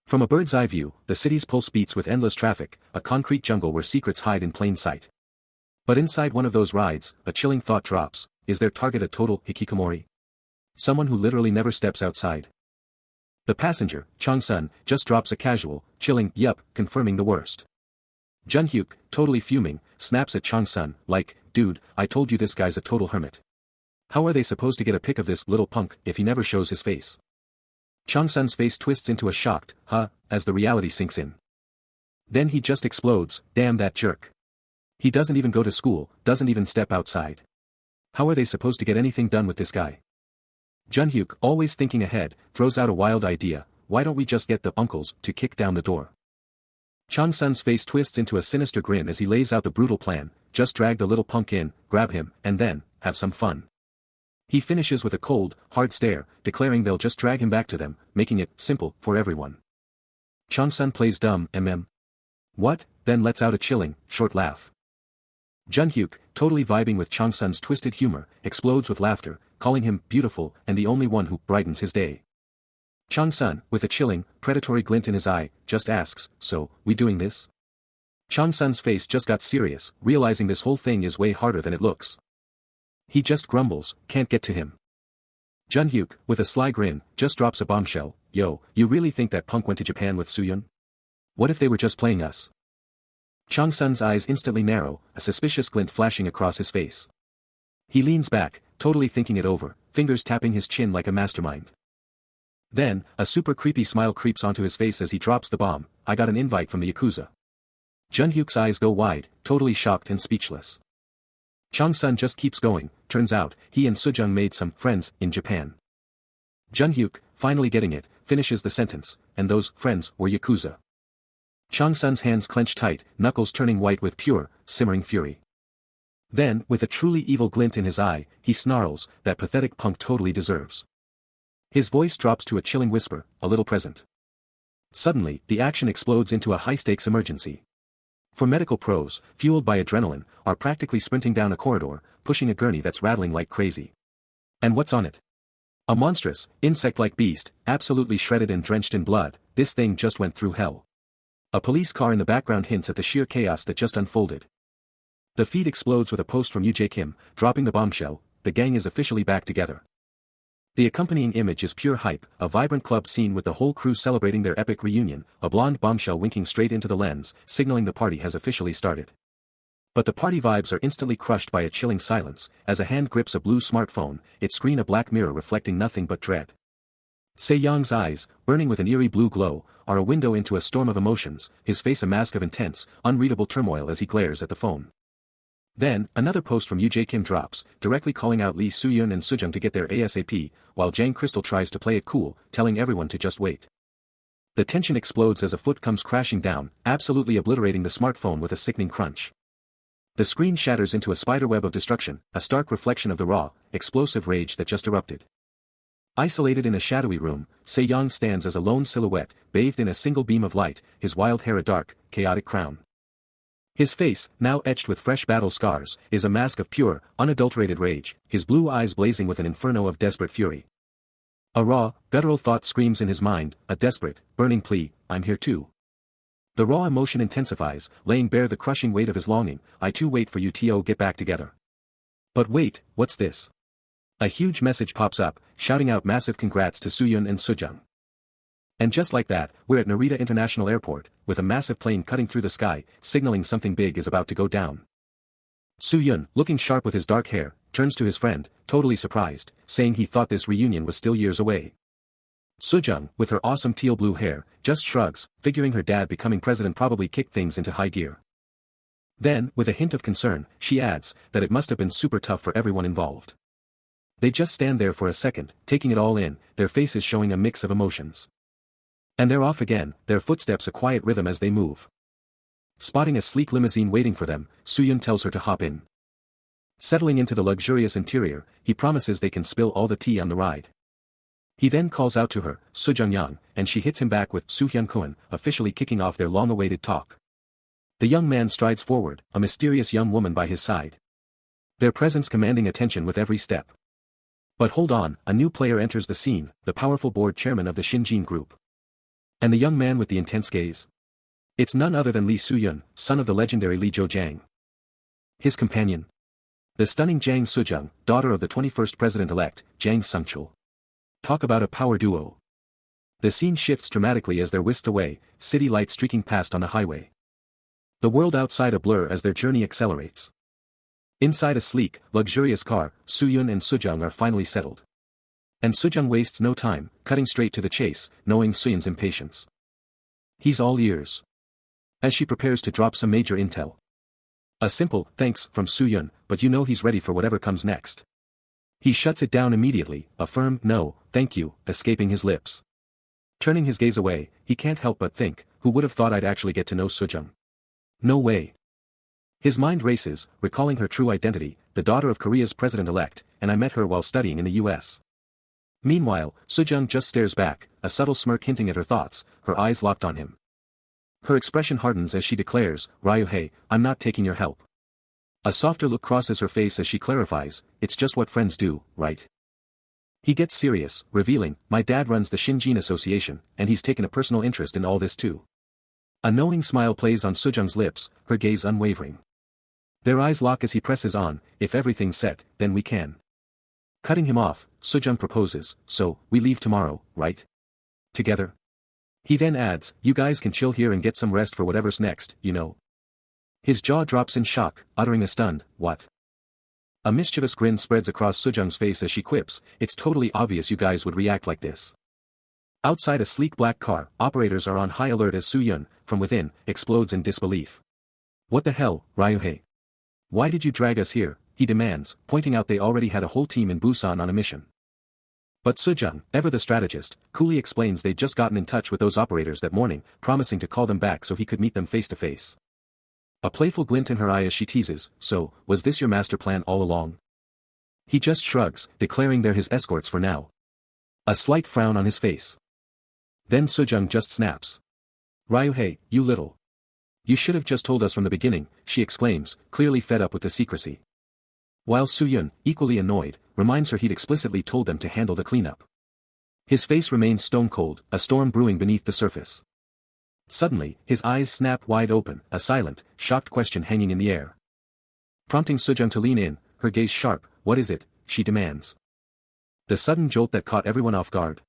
From a bird's eye view, the city's pulse beats with endless traffic, a concrete jungle where secrets hide in plain sight. But inside one of those rides, a chilling thought drops: is their target a total hikikomori? Someone who literally never steps outside? The passenger, Chang-sun, just drops a casual, chilling, yup, confirming the worst. Junhyuk, totally fuming, snaps at Chang-sun, like, dude, I told you this guy's a total hermit. How are they supposed to get a pic of this little punk if he never shows his face? Chang-sun's face twists into a shocked, huh, as the reality sinks in. Then he just explodes, damn that jerk. He doesn't even go to school, doesn't even step outside. How are they supposed to get anything done with this guy? Junhyuk, always thinking ahead, throws out a wild idea: why don't we just get the uncles to kick down the door? Chang-sun's face twists into a sinister grin as he lays out the brutal plan: just drag the little punk in, grab him, and then, have some fun. He finishes with a cold, hard stare, declaring they'll just drag him back to them, making it simple for everyone. Chang-sun plays dumb, What? Then lets out a chilling, short laugh. Junhyuk, totally vibing with Chang-sun's twisted humor, explodes with laughter, calling him beautiful and the only one who brightens his day. Chang-sun, with a chilling, predatory glint in his eye, just asks, so, we doing this? Chang-sun's face just got serious, realizing this whole thing is way harder than it looks. He just grumbles, can't get to him. Junhyuk, with a sly grin, just drops a bombshell: yo, you really think that punk went to Japan with Suyun? What if they were just playing us? Chang-sun's eyes instantly narrow, a suspicious glint flashing across his face. He leans back, totally thinking it over, fingers tapping his chin like a mastermind. Then, a super creepy smile creeps onto his face as he drops the bomb: I got an invite from the Yakuza. Junhyuk's eyes go wide, totally shocked and speechless. Chang-sun just keeps going. Turns out, he and Sujung made some friends in Japan. Junhyuk, finally getting it, finishes the sentence: and those friends were Yakuza. Chang-sun's hands clench tight, knuckles turning white with pure, simmering fury. Then, with a truly evil glint in his eye, he snarls, that pathetic punk totally deserves. His voice drops to a chilling whisper, a little present. Suddenly, the action explodes into a high-stakes emergency. For medical pros, fueled by adrenaline, are practically sprinting down a corridor, pushing a gurney that's rattling like crazy. And what's on it? A monstrous, insect-like beast, absolutely shredded and drenched in blood. This thing just went through hell. A police car in the background hints at the sheer chaos that just unfolded. The feed explodes with a post from Yoo Kim, dropping the bombshell. The gang is officially back together. The accompanying image is pure hype, a vibrant club scene with the whole crew celebrating their epic reunion, a blonde bombshell winking straight into the lens, signaling the party has officially started. But the party vibes are instantly crushed by a chilling silence, as a hand grips a blue smartphone, its screen a black mirror reflecting nothing but dread. Se-young's eyes, burning with an eerie blue glow, are a window into a storm of emotions, his face a mask of intense, unreadable turmoil as he glares at the phone. Then, another post from Yoo Kim drops, directly calling out Lee Soo-yeon and Soo-jung to get there ASAP, while Jang Crystal tries to play it cool, telling everyone to just wait. The tension explodes as a foot comes crashing down, absolutely obliterating the smartphone with a sickening crunch. The screen shatters into a spiderweb of destruction, a stark reflection of the raw, explosive rage that just erupted. Isolated in a shadowy room, Se-young stands as a lone silhouette, bathed in a single beam of light, his wild hair a dark, chaotic crown. His face, now etched with fresh battle scars, is a mask of pure, unadulterated rage, his blue eyes blazing with an inferno of desperate fury. A raw, guttural thought screams in his mind, a desperate, burning plea, I'm here too. The raw emotion intensifies, laying bare the crushing weight of his longing, I too wait for you to get back together. But wait, what's this? A huge message pops up, shouting out massive congrats to Soo-yeon and Soo-jung. And just like that, we're at Narita International Airport, with a massive plane cutting through the sky, signaling something big is about to go down. Soo-yeon, looking sharp with his dark hair, turns to his friend, totally surprised, saying he thought this reunion was still years away. Soo-jung, with her awesome teal blue hair, just shrugs, figuring her dad becoming president probably kicked things into high gear. Then, with a hint of concern, she adds, that it must have been super tough for everyone involved. They just stand there for a second, taking it all in, their faces showing a mix of emotions. And they're off again, their footsteps a quiet rhythm as they move. Spotting a sleek limousine waiting for them, Soo-yeon tells her to hop in. Settling into the luxurious interior, he promises they can spill all the tea on the ride. He then calls out to her, Soo-jung-yang, and she hits him back with Soo-hyun-koen, officially kicking off their long-awaited talk. The young man strides forward, a mysterious young woman by his side. Their presence commanding attention with every step. But hold on, a new player enters the scene, the powerful board chairman of the Shinjin Group. And the young man with the intense gaze? It's none other than Lee Soo-yeon, son of the legendary Lee Jo-jang. His companion? The stunning Jang Soo-jung, daughter of the 21st president-elect, Jang Sung-chul. Talk about a power duo. The scene shifts dramatically as they're whisked away, city lights streaking past on the highway. The world outside a blur as their journey accelerates. Inside a sleek, luxurious car, Soo-yeon and Soo-jung are finally settled. And Soo-jung wastes no time, cutting straight to the chase, knowing Soo-yeon's impatience. He's all ears. As she prepares to drop some major intel. A simple, thanks, from Soo-yeon, but you know he's ready for whatever comes next. He shuts it down immediately, a firm, no, thank you, escaping his lips. Turning his gaze away, he can't help but think, who would have thought I'd actually get to know Soo-jung? No way. His mind races, recalling her true identity, the daughter of Korea's president-elect, and I met her while studying in the US. Meanwhile, Soo-jung just stares back, a subtle smirk hinting at her thoughts, her eyes locked on him. Her expression hardens as she declares, Ryu-hei, I'm not taking your help. A softer look crosses her face as she clarifies, it's just what friends do, right? He gets serious, revealing, my dad runs the Shinjin Association, and he's taken a personal interest in all this too. A knowing smile plays on Soo-jung's lips, her gaze unwavering. Their eyes lock as he presses on, if everything's set, then we can. Cutting him off, Soo-jung proposes, so, we leave tomorrow, right? Together? He then adds, you guys can chill here and get some rest for whatever's next, you know. His jaw drops in shock, uttering a stunned, what? A mischievous grin spreads across Soo-jung's face as she quips, it's totally obvious you guys would react like this. Outside a sleek black car, operators are on high alert as Soo-yeon, from within, explodes in disbelief. What the hell, Ryu-hei? Why did you drag us here? He demands, pointing out they already had a whole team in Busan on a mission. But Soo-jung, ever the strategist, coolly explains they'd just gotten in touch with those operators that morning, promising to call them back so he could meet them face to face. A playful glint in her eye as she teases, so, was this your master plan all along? He just shrugs, declaring they're his escorts for now. A slight frown on his face. Then Soo-jung just snaps. Ryu-hei, you little. You should have just told us from the beginning, she exclaims, clearly fed up with the secrecy. While Soo-yun, equally annoyed, reminds her he'd explicitly told them to handle the cleanup. His face remains stone cold, a storm brewing beneath the surface. Suddenly, his eyes snap wide open, a silent, shocked question hanging in the air. Prompting Soo-jung to lean in, her gaze sharp. What is it? She demands. The sudden jolt that caught everyone off guard.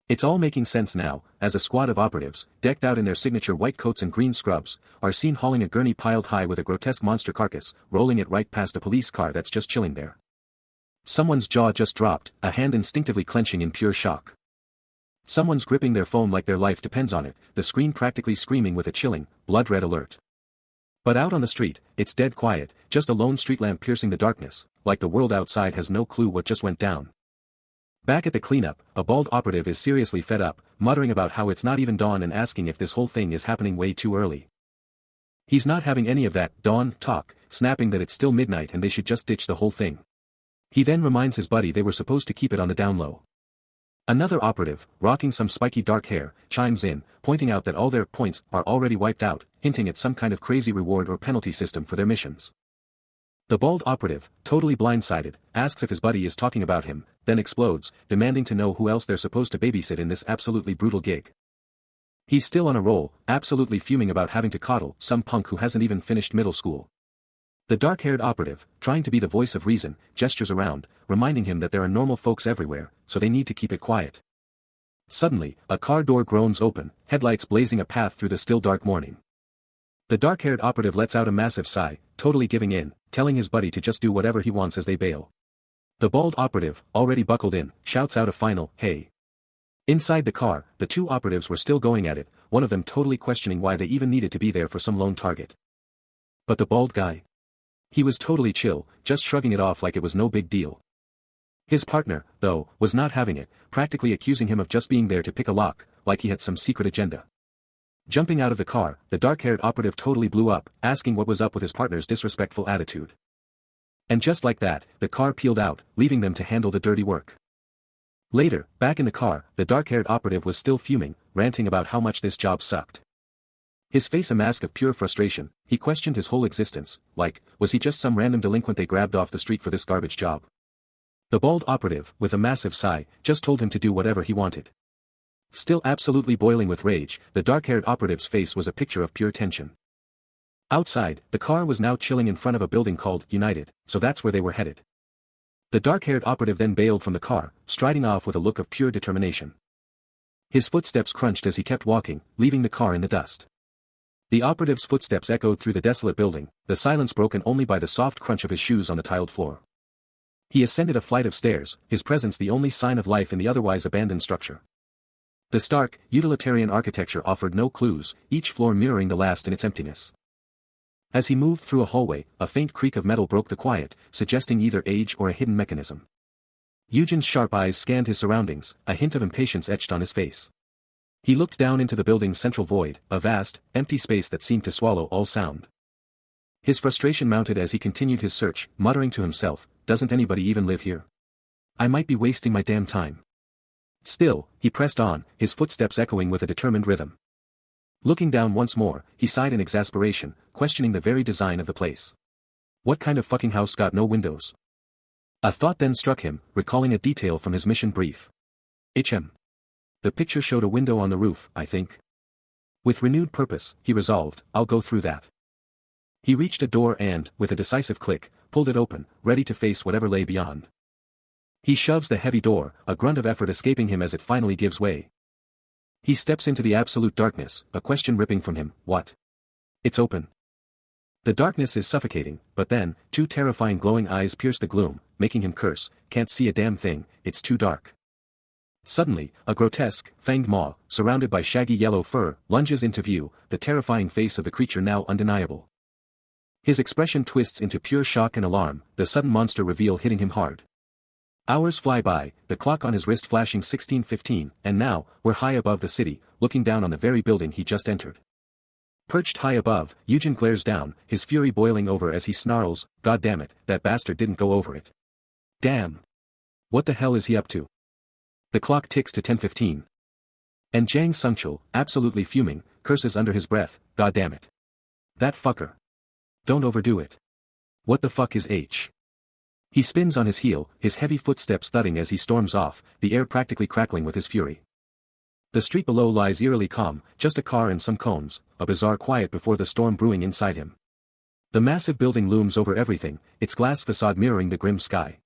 It's all making sense now, as a squad of operatives, decked out in their signature white coats and green scrubs, are seen hauling a gurney piled high with a grotesque monster carcass, rolling it right past a police car that's just chilling there. Someone's jaw just dropped, a hand instinctively clenching in pure shock. Someone's gripping their phone like their life depends on it, the screen practically screaming with a chilling, blood-red alert. But out on the street, it's dead quiet, just a lone street lamp piercing the darkness, like the world outside has no clue what just went down. Back at the cleanup, a bald operative is seriously fed up, muttering about how it's not even dawn and asking if this whole thing is happening way too early. He's not having any of that dawn talk, snapping that it's still midnight and they should just ditch the whole thing. He then reminds his buddy they were supposed to keep it on the down low. Another operative, rocking some spiky dark hair, chimes in, pointing out that all their points are already wiped out, hinting at some kind of crazy reward or penalty system for their missions. The bald operative, totally blindsided, asks if his buddy is talking about him, then explodes, demanding to know who else they're supposed to babysit in this absolutely brutal gig. He's still on a roll, absolutely fuming about having to coddle some punk who hasn't even finished middle school. The dark-haired operative, trying to be the voice of reason, gestures around, reminding him that there are normal folks everywhere, so they need to keep it quiet. Suddenly, a car door groans open, headlights blazing a path through the still dark morning. The dark-haired operative lets out a massive sigh, totally giving in, telling his buddy to just do whatever he wants as they bail. The bald operative, already buckled in, shouts out a final, "Hey." Inside the car, the two operatives were still going at it, one of them totally questioning why they even needed to be there for some lone target. But the bald guy? He was totally chill, just shrugging it off like it was no big deal. His partner, though, was not having it, practically accusing him of just being there to pick a lock, like he had some secret agenda. Jumping out of the car, the dark-haired operative totally blew up, asking what was up with his partner's disrespectful attitude. And just like that, the car peeled out, leaving them to handle the dirty work. Later, back in the car, the dark-haired operative was still fuming, ranting about how much this job sucked. His face a mask of pure frustration, he questioned his whole existence, like, was he just some random delinquent they grabbed off the street for this garbage job? The bald operative, with a massive sigh, just told him to do whatever he wanted. Still absolutely boiling with rage, the dark-haired operative's face was a picture of pure tension. Outside, the car was now chilling in front of a building called United, so that's where they were headed. The dark-haired operative then bailed from the car, striding off with a look of pure determination. His footsteps crunched as he kept walking, leaving the car in the dust. The operative's footsteps echoed through the desolate building, the silence broken only by the soft crunch of his shoes on the tiled floor. He ascended a flight of stairs, his presence the only sign of life in the otherwise abandoned structure. The stark, utilitarian architecture offered no clues, each floor mirroring the last in its emptiness. As he moved through a hallway, a faint creak of metal broke the quiet, suggesting either age or a hidden mechanism. Eugen's sharp eyes scanned his surroundings, a hint of impatience etched on his face. He looked down into the building's central void, a vast, empty space that seemed to swallow all sound. His frustration mounted as he continued his search, muttering to himself, "Doesn't anybody even live here? I might be wasting my damn time." Still, he pressed on, his footsteps echoing with a determined rhythm. Looking down once more, he sighed in exasperation, questioning the very design of the place. What kind of fucking house got no windows? A thought then struck him, recalling a detail from his mission brief. The picture showed a window on the roof, I think. With renewed purpose, he resolved, I'll go through that. He reached a door and, with a decisive click, pulled it open, ready to face whatever lay beyond. He shoves the heavy door, a grunt of effort escaping him as it finally gives way. He steps into the absolute darkness, a question ripping from him, what? It's open. The darkness is suffocating, but then, two terrifying glowing eyes pierce the gloom, making him curse, can't see a damn thing, it's too dark. Suddenly, a grotesque, fanged maw, surrounded by shaggy yellow fur, lunges into view, the terrifying face of the creature now undeniable. His expression twists into pure shock and alarm, the sudden monster reveal hitting him hard. Hours fly by, the clock on his wrist flashing 16:15, and now, we're high above the city, looking down on the very building he just entered. Perched high above, Eugen glares down, his fury boiling over as he snarls, God damn it, that bastard didn't go over it. Damn. What the hell is he up to? The clock ticks to 10:15. And Jang Sungchul, absolutely fuming, curses under his breath, God damn it. That fucker. Don't overdo it. What the fuck is H? He spins on his heel, his heavy footsteps thudding as he storms off, the air practically crackling with his fury. The street below lies eerily calm, just a car and some cones, a bizarre quiet before the storm brewing inside him. The massive building looms over everything, its glass facade mirroring the grim sky.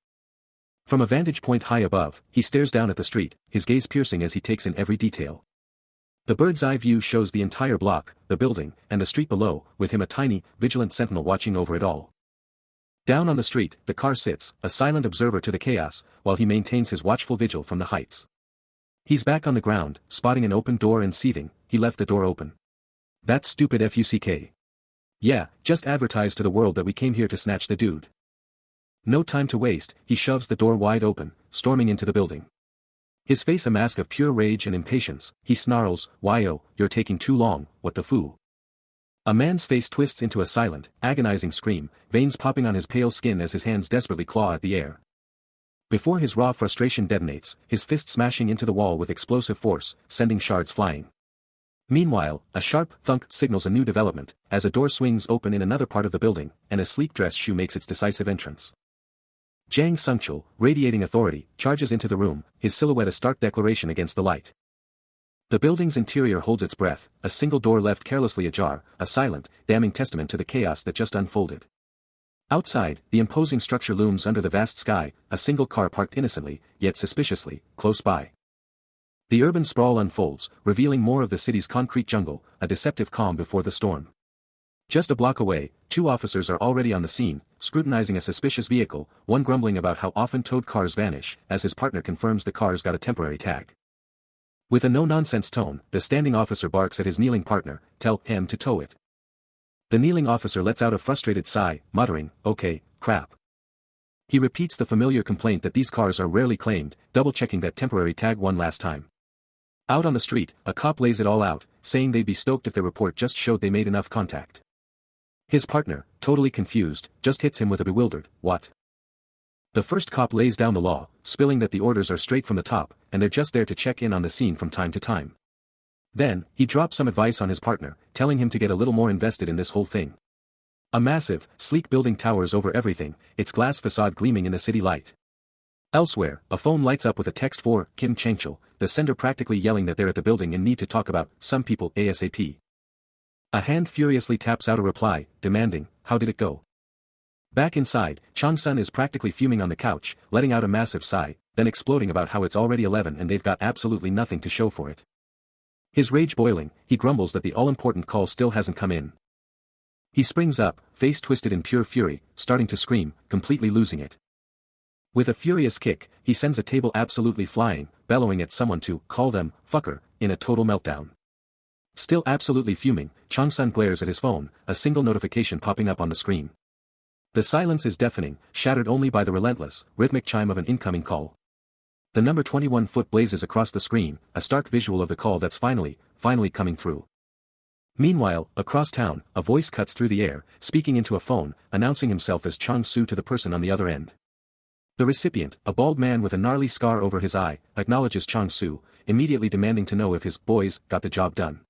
From a vantage point high above, he stares down at the street, his gaze piercing as he takes in every detail. The bird's-eye view shows the entire block, the building, and the street below, with him a tiny, vigilant sentinel watching over it all. Down on the street, the car sits, a silent observer to the chaos, while he maintains his watchful vigil from the heights. He's back on the ground, spotting an open door and seething, he left the door open. That stupid fuck. Yeah, just advertised to the world that we came here to snatch the dude. No time to waste, he shoves the door wide open, storming into the building. His face a mask of pure rage and impatience, he snarls, "Why-oh, you're taking too long, what the foo?" A man's face twists into a silent, agonizing scream, veins popping on his pale skin as his hands desperately claw at the air. Before his raw frustration detonates, his fist smashing into the wall with explosive force, sending shards flying. Meanwhile, a sharp thunk signals a new development, as a door swings open in another part of the building, and a sleek dressed shoe makes its decisive entrance. Jang Sungchul, radiating authority, charges into the room, his silhouette a stark declaration against the light. The building's interior holds its breath, a single door left carelessly ajar, a silent, damning testament to the chaos that just unfolded. Outside, the imposing structure looms under the vast sky, a single car parked innocently, yet suspiciously, close by. The urban sprawl unfolds, revealing more of the city's concrete jungle, a deceptive calm before the storm. Just a block away, two officers are already on the scene, scrutinizing a suspicious vehicle, one grumbling about how often towed cars vanish, as his partner confirms the car's got a temporary tag. With a no-nonsense tone, the standing officer barks at his kneeling partner, "Tell him to tow it." The kneeling officer lets out a frustrated sigh, muttering, "Okay, crap." He repeats the familiar complaint that these cars are rarely claimed, double-checking that temporary tag one last time. Out on the street, a cop lays it all out, saying they'd be stoked if their report just showed they made enough contact. His partner, totally confused, just hits him with a bewildered, "What?" The first cop lays down the law, spilling that the orders are straight from the top, and they're just there to check in on the scene from time to time. Then, he drops some advice on his partner, telling him to get a little more invested in this whole thing. A massive, sleek building towers over everything, its glass facade gleaming in the city light. Elsewhere, a phone lights up with a text for Kim Changchul, the sender practically yelling that they're at the building and need to talk about some people ASAP. A hand furiously taps out a reply, demanding, "How did it go?" Back inside, Chang-sun is practically fuming on the couch, letting out a massive sigh, then exploding about how it's already 11 and they've got absolutely nothing to show for it. His rage boiling, he grumbles that the all-important call still hasn't come in. He springs up, face twisted in pure fury, starting to scream, completely losing it. With a furious kick, he sends a table absolutely flying, bellowing at someone to call them fucker, in a total meltdown. Still absolutely fuming, Chang-sun glares at his phone, a single notification popping up on the screen. The silence is deafening, shattered only by the relentless, rhythmic chime of an incoming call. The number 21 blazes across the screen, a stark visual of the call that's finally coming through. Meanwhile, across town, a voice cuts through the air, speaking into a phone, announcing himself as Chang-su to the person on the other end. The recipient, a bald man with a gnarly scar over his eye, acknowledges Chang-su, immediately demanding to know if his boys got the job done.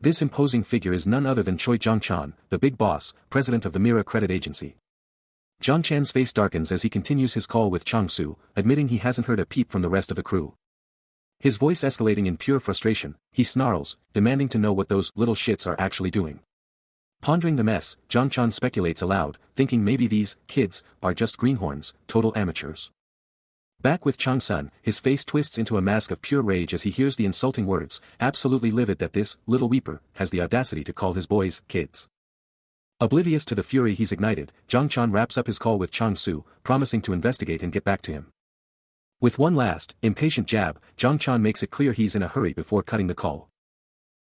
This imposing figure is none other than Choi Jong-chan, the big boss, president of the Mira Credit Agency. Jong-chan's face darkens as he continues his call with Chang-su, admitting he hasn't heard a peep from the rest of the crew. His voice escalating in pure frustration, he snarls, demanding to know what those little shits are actually doing. Pondering the mess, Jong-chan speculates aloud, thinking maybe these kids are just greenhorns, total amateurs. Back with Chang-sun, his face twists into a mask of pure rage as he hears the insulting words, absolutely livid that this little weeper has the audacity to call his boys kids. Oblivious to the fury he's ignited, Jong-chan wraps up his call with Chang-su, promising to investigate and get back to him. With one last, impatient jab, Jong-chan makes it clear he's in a hurry before cutting the call.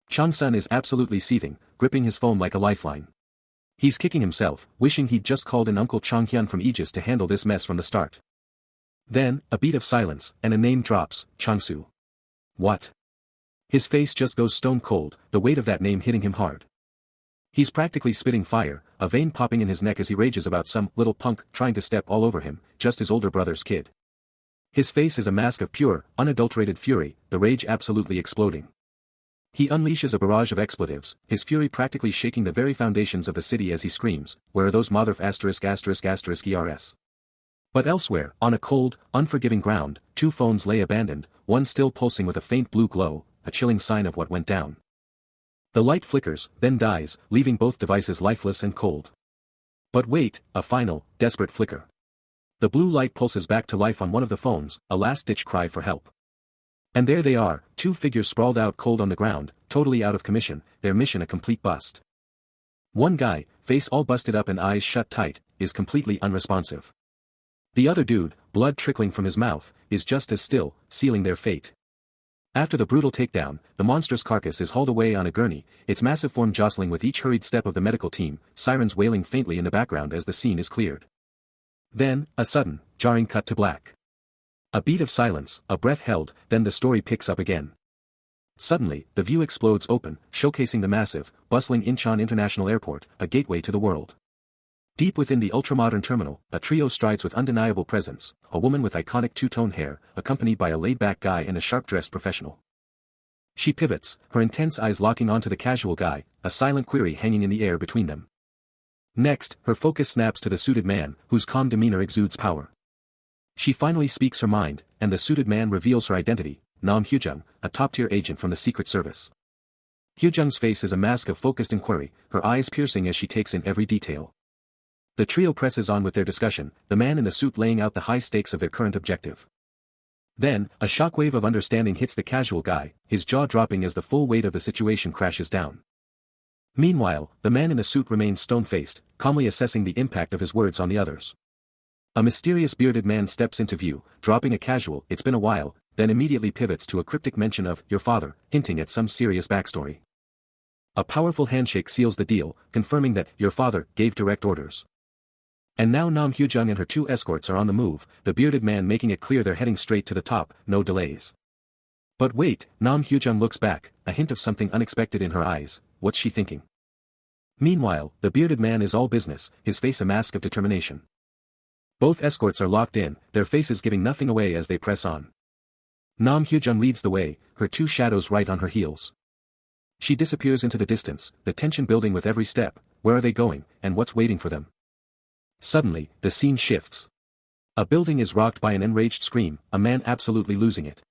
Chang-sun is absolutely seething, gripping his phone like a lifeline. He's kicking himself, wishing he'd just called in Uncle Chang-hyun from Aegis to handle this mess from the start. Then, a beat of silence, and a name drops, Chang-su. What? His face just goes stone cold, the weight of that name hitting him hard. He's practically spitting fire, a vein popping in his neck as he rages about some little punk trying to step all over him, just his older brother's kid. His face is a mask of pure, unadulterated fury, the rage absolutely exploding. He unleashes a barrage of expletives, his fury practically shaking the very foundations of the city as he screams, "Where are those motherf ****** ERS? But elsewhere, on a cold, unforgiving ground, two phones lay abandoned, one still pulsing with a faint blue glow, a chilling sign of what went down. The light flickers, then dies, leaving both devices lifeless and cold. But wait, a final, desperate flicker. The blue light pulses back to life on one of the phones, a last-ditch cry for help. And there they are, two figures sprawled out cold on the ground, totally out of commission, their mission a complete bust. One guy, face all busted up and eyes shut tight, is completely unresponsive. The other dude, blood trickling from his mouth, is just as still, sealing their fate. After the brutal takedown, the monstrous carcass is hauled away on a gurney, its massive form jostling with each hurried step of the medical team, sirens wailing faintly in the background as the scene is cleared. Then, a sudden, jarring cut to black. A beat of silence, a breath held, then the story picks up again. Suddenly, the view explodes open, showcasing the massive, bustling Incheon International Airport, a gateway to the world. Deep within the ultramodern terminal, a trio strides with undeniable presence, a woman with iconic two-tone hair, accompanied by a laid-back guy and a sharp-dressed professional. She pivots, her intense eyes locking onto the casual guy, a silent query hanging in the air between them. Next, her focus snaps to the suited man, whose calm demeanor exudes power. She finally speaks her mind, and the suited man reveals her identity, Nam Hyujung, a top-tier agent from the Secret Service. Hyujung's face is a mask of focused inquiry, her eyes piercing as she takes in every detail. The trio presses on with their discussion, the man in the suit laying out the high stakes of their current objective. Then, a shockwave of understanding hits the casual guy, his jaw dropping as the full weight of the situation crashes down. Meanwhile, the man in the suit remains stone-faced, calmly assessing the impact of his words on the others. A mysterious bearded man steps into view, dropping a casual "it's been a while," then immediately pivots to a cryptic mention of "your father," hinting at some serious backstory. A powerful handshake seals the deal, confirming that "your father" gave direct orders. And now Nam Hyujung and her two escorts are on the move, the bearded man making it clear they're heading straight to the top, no delays. But wait, Nam Hyujung looks back, a hint of something unexpected in her eyes. What's she thinking? Meanwhile, the bearded man is all business, his face a mask of determination. Both escorts are locked in, their faces giving nothing away as they press on. Nam Hyujung leads the way, her two shadows right on her heels. She disappears into the distance, the tension building with every step. Where are they going, and what's waiting for them? Suddenly, the scene shifts. A building is rocked by an enraged scream, a man absolutely losing it.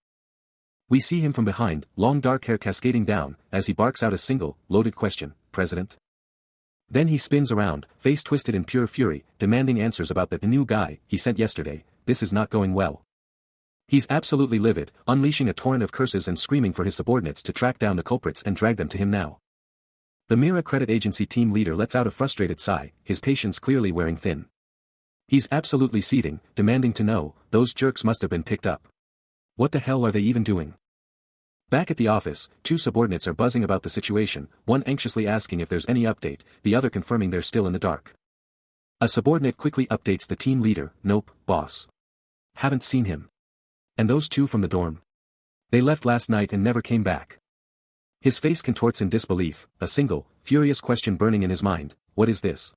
We see him from behind, long dark hair cascading down, as he barks out a single, loaded question, "President?" Then he spins around, face twisted in pure fury, demanding answers about the new guy he sent yesterday. This is not going well. He's absolutely livid, unleashing a torrent of curses and screaming for his subordinates to track down the culprits and drag them to him now. The Mira Credit Agency team leader lets out a frustrated sigh, his patience clearly wearing thin. He's absolutely seething, demanding to know, those jerks must have been picked up. What the hell are they even doing? Back at the office, two subordinates are buzzing about the situation, one anxiously asking if there's any update, the other confirming they're still in the dark. A subordinate quickly updates the team leader, "Nope, boss. Haven't seen him." And those two from the dorm? They left last night and never came back. His face contorts in disbelief, a single, furious question burning in his mind, what is this?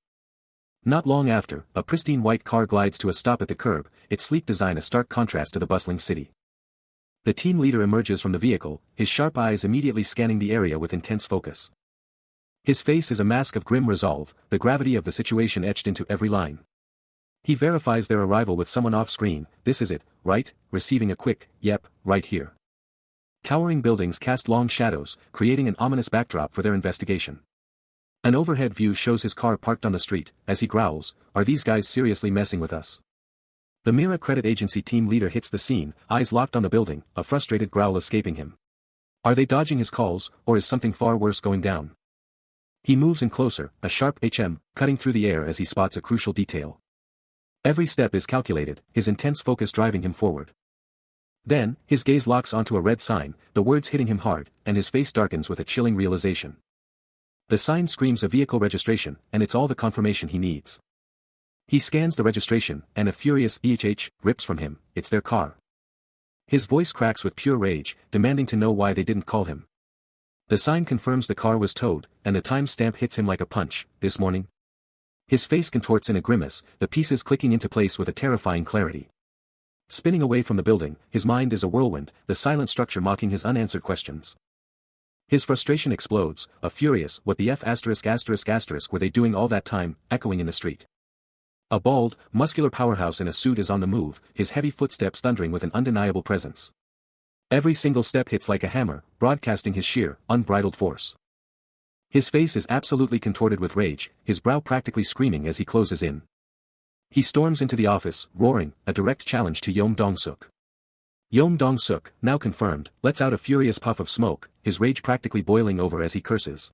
Not long after, a pristine white car glides to a stop at the curb, its sleek design a stark contrast to the bustling city. The team leader emerges from the vehicle, his sharp eyes immediately scanning the area with intense focus. His face is a mask of grim resolve, the gravity of the situation etched into every line. He verifies their arrival with someone off-screen, "This is it, right?" receiving a quick, "Yep, right here." Towering buildings cast long shadows, creating an ominous backdrop for their investigation. An overhead view shows his car parked on the street, as he growls, "Are these guys seriously messing with us?" The Mira Credit Agency team leader hits the scene, eyes locked on the building, a frustrated growl escaping him. Are they dodging his calls, or is something far worse going down? He moves in closer, a sharp cutting through the air as he spots a crucial detail. Every step is calculated, his intense focus driving him forward. Then, his gaze locks onto a red sign, the words hitting him hard, and his face darkens with a chilling realization. The sign screams a vehicle registration, and it's all the confirmation he needs. He scans the registration, and a furious "EHH" rips from him, it's their car. His voice cracks with pure rage, demanding to know why they didn't call him. The sign confirms the car was towed, and the time stamp hits him like a punch, "This morning?" His face contorts in a grimace, the pieces clicking into place with a terrifying clarity. Spinning away from the building, his mind is a whirlwind, the silent structure mocking his unanswered questions. His frustration explodes, a furious "what the F*** were they doing all that time," echoing in the street. A bald, muscular powerhouse in a suit is on the move, his heavy footsteps thundering with an undeniable presence. Every single step hits like a hammer, broadcasting his sheer, unbridled force. His face is absolutely contorted with rage, his brow practically screaming as he closes in. He storms into the office, roaring, a direct challenge to Yeom Dong-suk. Yeom Dong-suk, now confirmed, lets out a furious puff of smoke, his rage practically boiling over as he curses.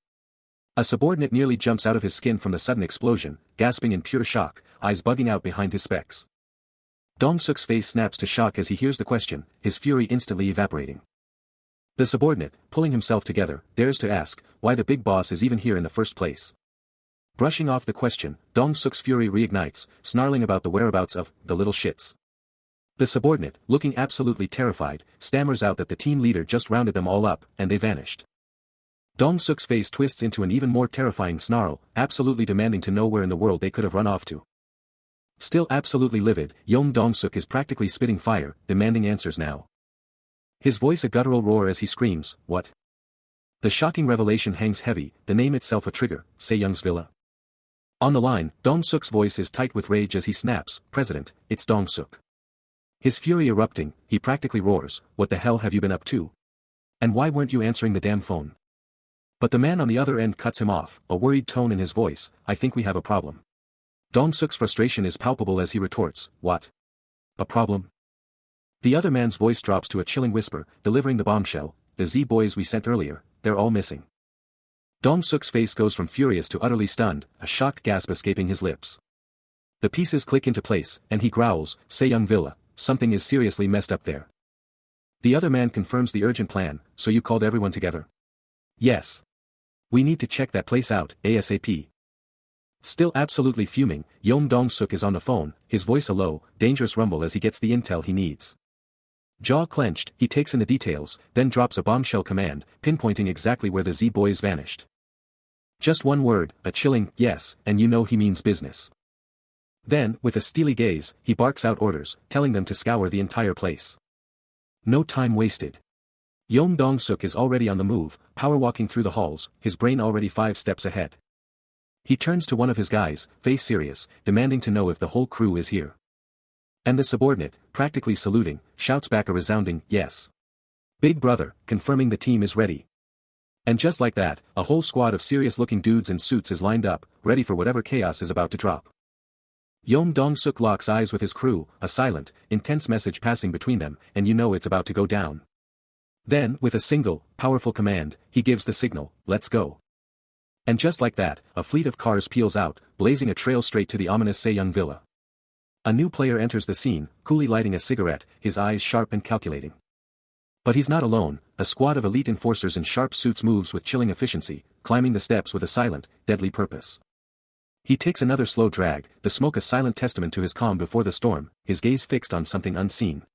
A subordinate nearly jumps out of his skin from the sudden explosion, gasping in pure shock, eyes bugging out behind his specs. Dong-suk's face snaps to shock as he hears the question, his fury instantly evaporating. The subordinate, pulling himself together, dares to ask, why the big boss is even here in the first place. Brushing off the question, Dong-suk's fury reignites, snarling about the whereabouts of the little shits. The subordinate, looking absolutely terrified, stammers out that the team leader just rounded them all up, and they vanished. Dong-suk's face twists into an even more terrifying snarl, absolutely demanding to know where in the world they could have run off to. Still absolutely livid, Yeom Dong-suk is practically spitting fire, demanding answers now. His voice a guttural roar as he screams, "What?" The shocking revelation hangs heavy, the name itself a trigger, Se-young's villa. On the line, Dong-suk's voice is tight with rage as he snaps, "President, it's Dong-suk." His fury erupting, he practically roars, "What the hell have you been up to? And why weren't you answering the damn phone?" But the man on the other end cuts him off, a worried tone in his voice, "I think we have a problem." Dong-suk's frustration is palpable as he retorts, "What? A problem?" The other man's voice drops to a chilling whisper, delivering the bombshell, "The Z-boys we sent earlier, they're all missing." Dong-suk's face goes from furious to utterly stunned, a shocked gasp escaping his lips. The pieces click into place, and he growls, "Se-young villa, something is seriously messed up there." The other man confirms the urgent plan, "So you called everyone together?" "Yes. We need to check that place out, ASAP." Still absolutely fuming, Yeom Dong-suk is on the phone, his voice a low, dangerous rumble as he gets the intel he needs. Jaw clenched, he takes in the details, then drops a bombshell command, pinpointing exactly where the Z-boys vanished. Just one word, a chilling, "Yes," and you know he means business. Then, with a steely gaze, he barks out orders, telling them to scour the entire place. No time wasted. Yeom Dong-suk is already on the move, power-walking through the halls, his brain already 5 steps ahead. He turns to one of his guys, face serious, demanding to know if the whole crew is here. And the subordinate, practically saluting, shouts back a resounding, "Yes. Big brother," confirming the team is ready. And just like that, a whole squad of serious-looking dudes in suits is lined up, ready for whatever chaos is about to drop. Yeom Dong-suk locks eyes with his crew, a silent, intense message passing between them, and you know it's about to go down. Then, with a single, powerful command, he gives the signal, "Let's go." And just like that, a fleet of cars peels out, blazing a trail straight to the ominous Se-young villa. A new player enters the scene, coolly lighting a cigarette, his eyes sharp and calculating. But he's not alone, a squad of elite enforcers in sharp suits moves with chilling efficiency, climbing the steps with a silent, deadly purpose. He takes another slow drag, the smoke a silent testament to his calm before the storm, his gaze fixed on something unseen.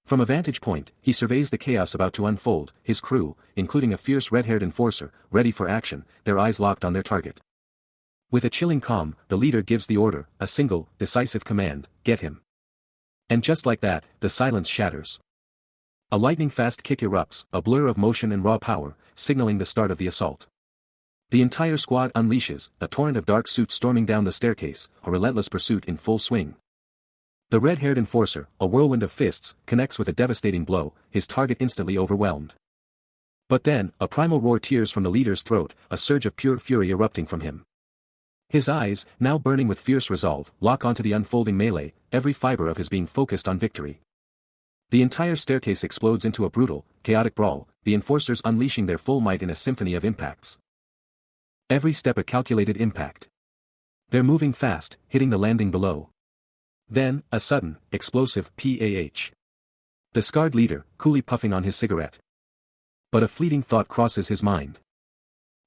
From a vantage point, he surveys the chaos about to unfold, his crew, including a fierce red-haired enforcer, ready for action, their eyes locked on their target. With a chilling calm, the leader gives the order, a single, decisive command, "Get him." And just like that, the silence shatters. A lightning-fast kick erupts, a blur of motion and raw power, signaling the start of the assault. The entire squad unleashes, a torrent of dark suits storming down the staircase, a relentless pursuit in full swing. The red-haired enforcer, a whirlwind of fists, connects with a devastating blow, his target instantly overwhelmed. But then, a primal roar tears from the leader's throat, a surge of pure fury erupting from him. His eyes, now burning with fierce resolve, lock onto the unfolding melee, every fiber of his being focused on victory. The entire staircase explodes into a brutal, chaotic brawl, the enforcers unleashing their full might in a symphony of impacts. Every step a calculated impact. They're moving fast, hitting the landing below. Then, a sudden, explosive PAH. The scarred leader, coolly puffing on his cigarette. But a fleeting thought crosses his mind.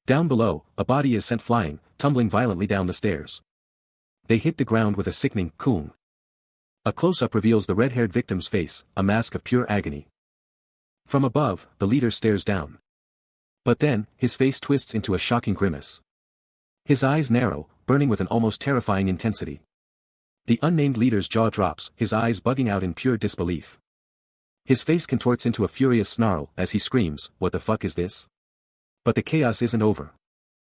Down below, a body is sent flying, tumbling violently down the stairs. They hit the ground with a sickening "koong." A close-up reveals the red-haired victim's face, a mask of pure agony. From above, the leader stares down. But then, his face twists into a shocking grimace. His eyes narrow, burning with an almost terrifying intensity. The unnamed leader's jaw drops, his eyes bugging out in pure disbelief. His face contorts into a furious snarl as he screams, "What the fuck is this? But the chaos isn't over.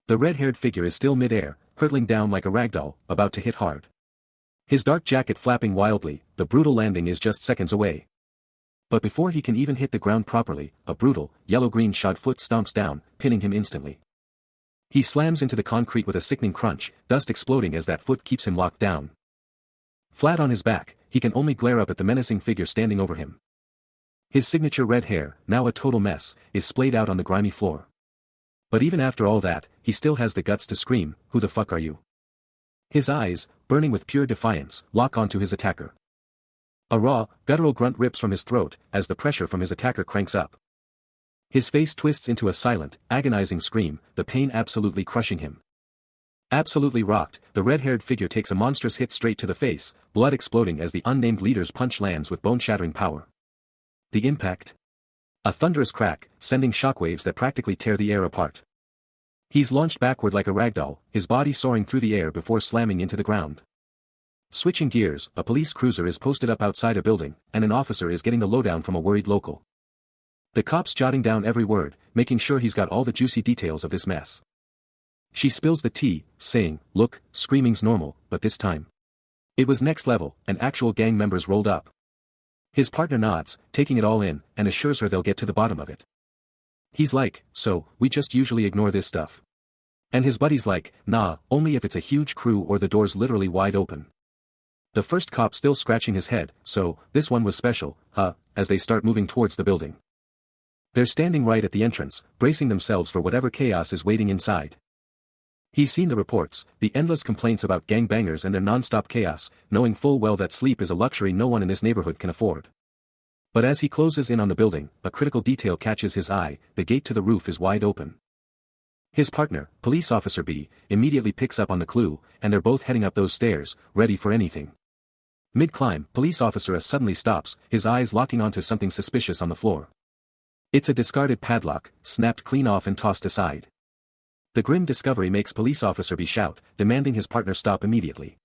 The red-haired figure is still mid-air, hurtling down like a ragdoll, about to hit hard. His dark jacket flapping wildly, the brutal landing is just seconds away. But before he can even hit the ground properly, a brutal, yellow-green shod foot stomps down, pinning him instantly. He slams into the concrete with a sickening crunch, dust exploding as that foot keeps him locked down. Flat on his back, he can only glare up at the menacing figure standing over him. His signature red hair, now a total mess, is splayed out on the grimy floor. But even after all that, he still has the guts to scream, "Who the fuck are you?" His eyes, burning with pure defiance, lock onto his attacker. A raw, guttural grunt rips from his throat, as the pressure from his attacker cranks up. His face twists into a silent, agonizing scream, the pain absolutely crushing him. Absolutely rocked, the red-haired figure takes a monstrous hit straight to the face, blood exploding as the unnamed leader's punch lands with bone-shattering power. The impact? A thunderous crack, sending shockwaves that practically tear the air apart. He's launched backward like a ragdoll, his body soaring through the air before slamming into the ground. Switching gears, a police cruiser is posted up outside a building, and an officer is getting the lowdown from a worried local. The cop's jotting down every word, making sure he's got all the juicy details of this mess. She spills the tea, saying, "Look, screaming's normal, but this time it was next level, and actual gang members rolled up." His partner nods, taking it all in, and assures her they'll get to the bottom of it. He's like, "So, we just usually ignore this stuff." And his buddy's like, "Nah, only if it's a huge crew or the door's literally wide open." The first cop still scratching his head, "So, this one was special, huh?" as they start moving towards the building. They're standing right at the entrance, bracing themselves for whatever chaos is waiting inside. He's seen the reports, the endless complaints about gangbangers and their non-stop chaos, knowing full well that sleep is a luxury no one in this neighborhood can afford. But as he closes in on the building, a critical detail catches his eye, the gate to the roof is wide open. His partner, Police Officer B, immediately picks up on the clue, and they're both heading up those stairs, ready for anything. Mid-climb, Police Officer S suddenly stops, his eyes locking onto something suspicious on the floor. It's a discarded padlock, snapped clean off and tossed aside. The grim discovery makes Police Officer B shout, demanding his partner stop immediately.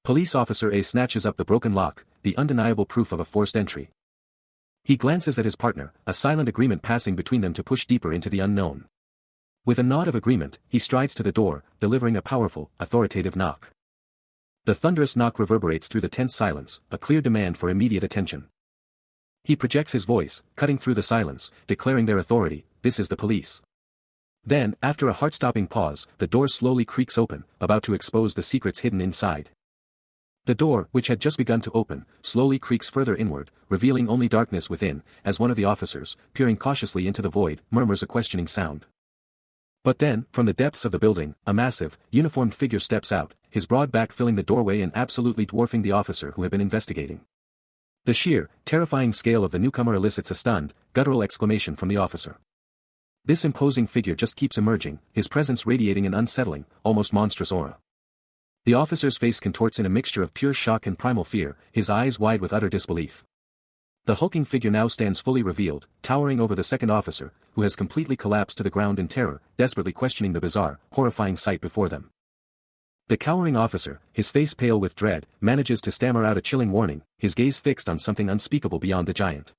Police Officer A snatches up the broken lock, the undeniable proof of a forced entry. He glances at his partner, a silent agreement passing between them to push deeper into the unknown. With a nod of agreement, he strides to the door, delivering a powerful, authoritative knock. The thunderous knock reverberates through the tense silence, a clear demand for immediate attention. He projects his voice, cutting through the silence, declaring their authority, "This is the police." Then, after a heart-stopping pause, the door slowly creaks open, about to expose the secrets hidden inside. The door, which had just begun to open, slowly creaks further inward, revealing only darkness within, as one of the officers, peering cautiously into the void, murmurs a questioning sound. But then, from the depths of the building, a massive, uniformed figure steps out, his broad back filling the doorway and absolutely dwarfing the officer who had been investigating. The sheer, terrifying scale of the newcomer elicits a stunned, guttural exclamation from the officer. This imposing figure just keeps emerging, his presence radiating an unsettling, almost monstrous aura. The officer's face contorts in a mixture of pure shock and primal fear, his eyes wide with utter disbelief. The hulking figure now stands fully revealed, towering over the second officer, who has completely collapsed to the ground in terror, desperately questioning the bizarre, horrifying sight before them. The cowering officer, his face pale with dread, manages to stammer out a chilling warning, his gaze fixed on something unspeakable beyond the giant.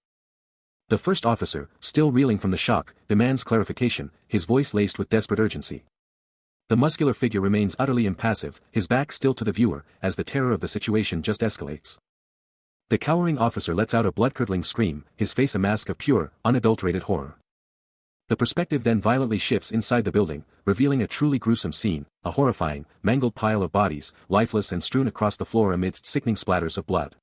The first officer, still reeling from the shock, demands clarification, his voice laced with desperate urgency. The muscular figure remains utterly impassive, his back still to the viewer, as the terror of the situation just escalates. The cowering officer lets out a blood-curdling scream, his face a mask of pure, unadulterated horror. The perspective then violently shifts inside the building, revealing a truly gruesome scene, a horrifying, mangled pile of bodies, lifeless and strewn across the floor amidst sickening splatters of blood.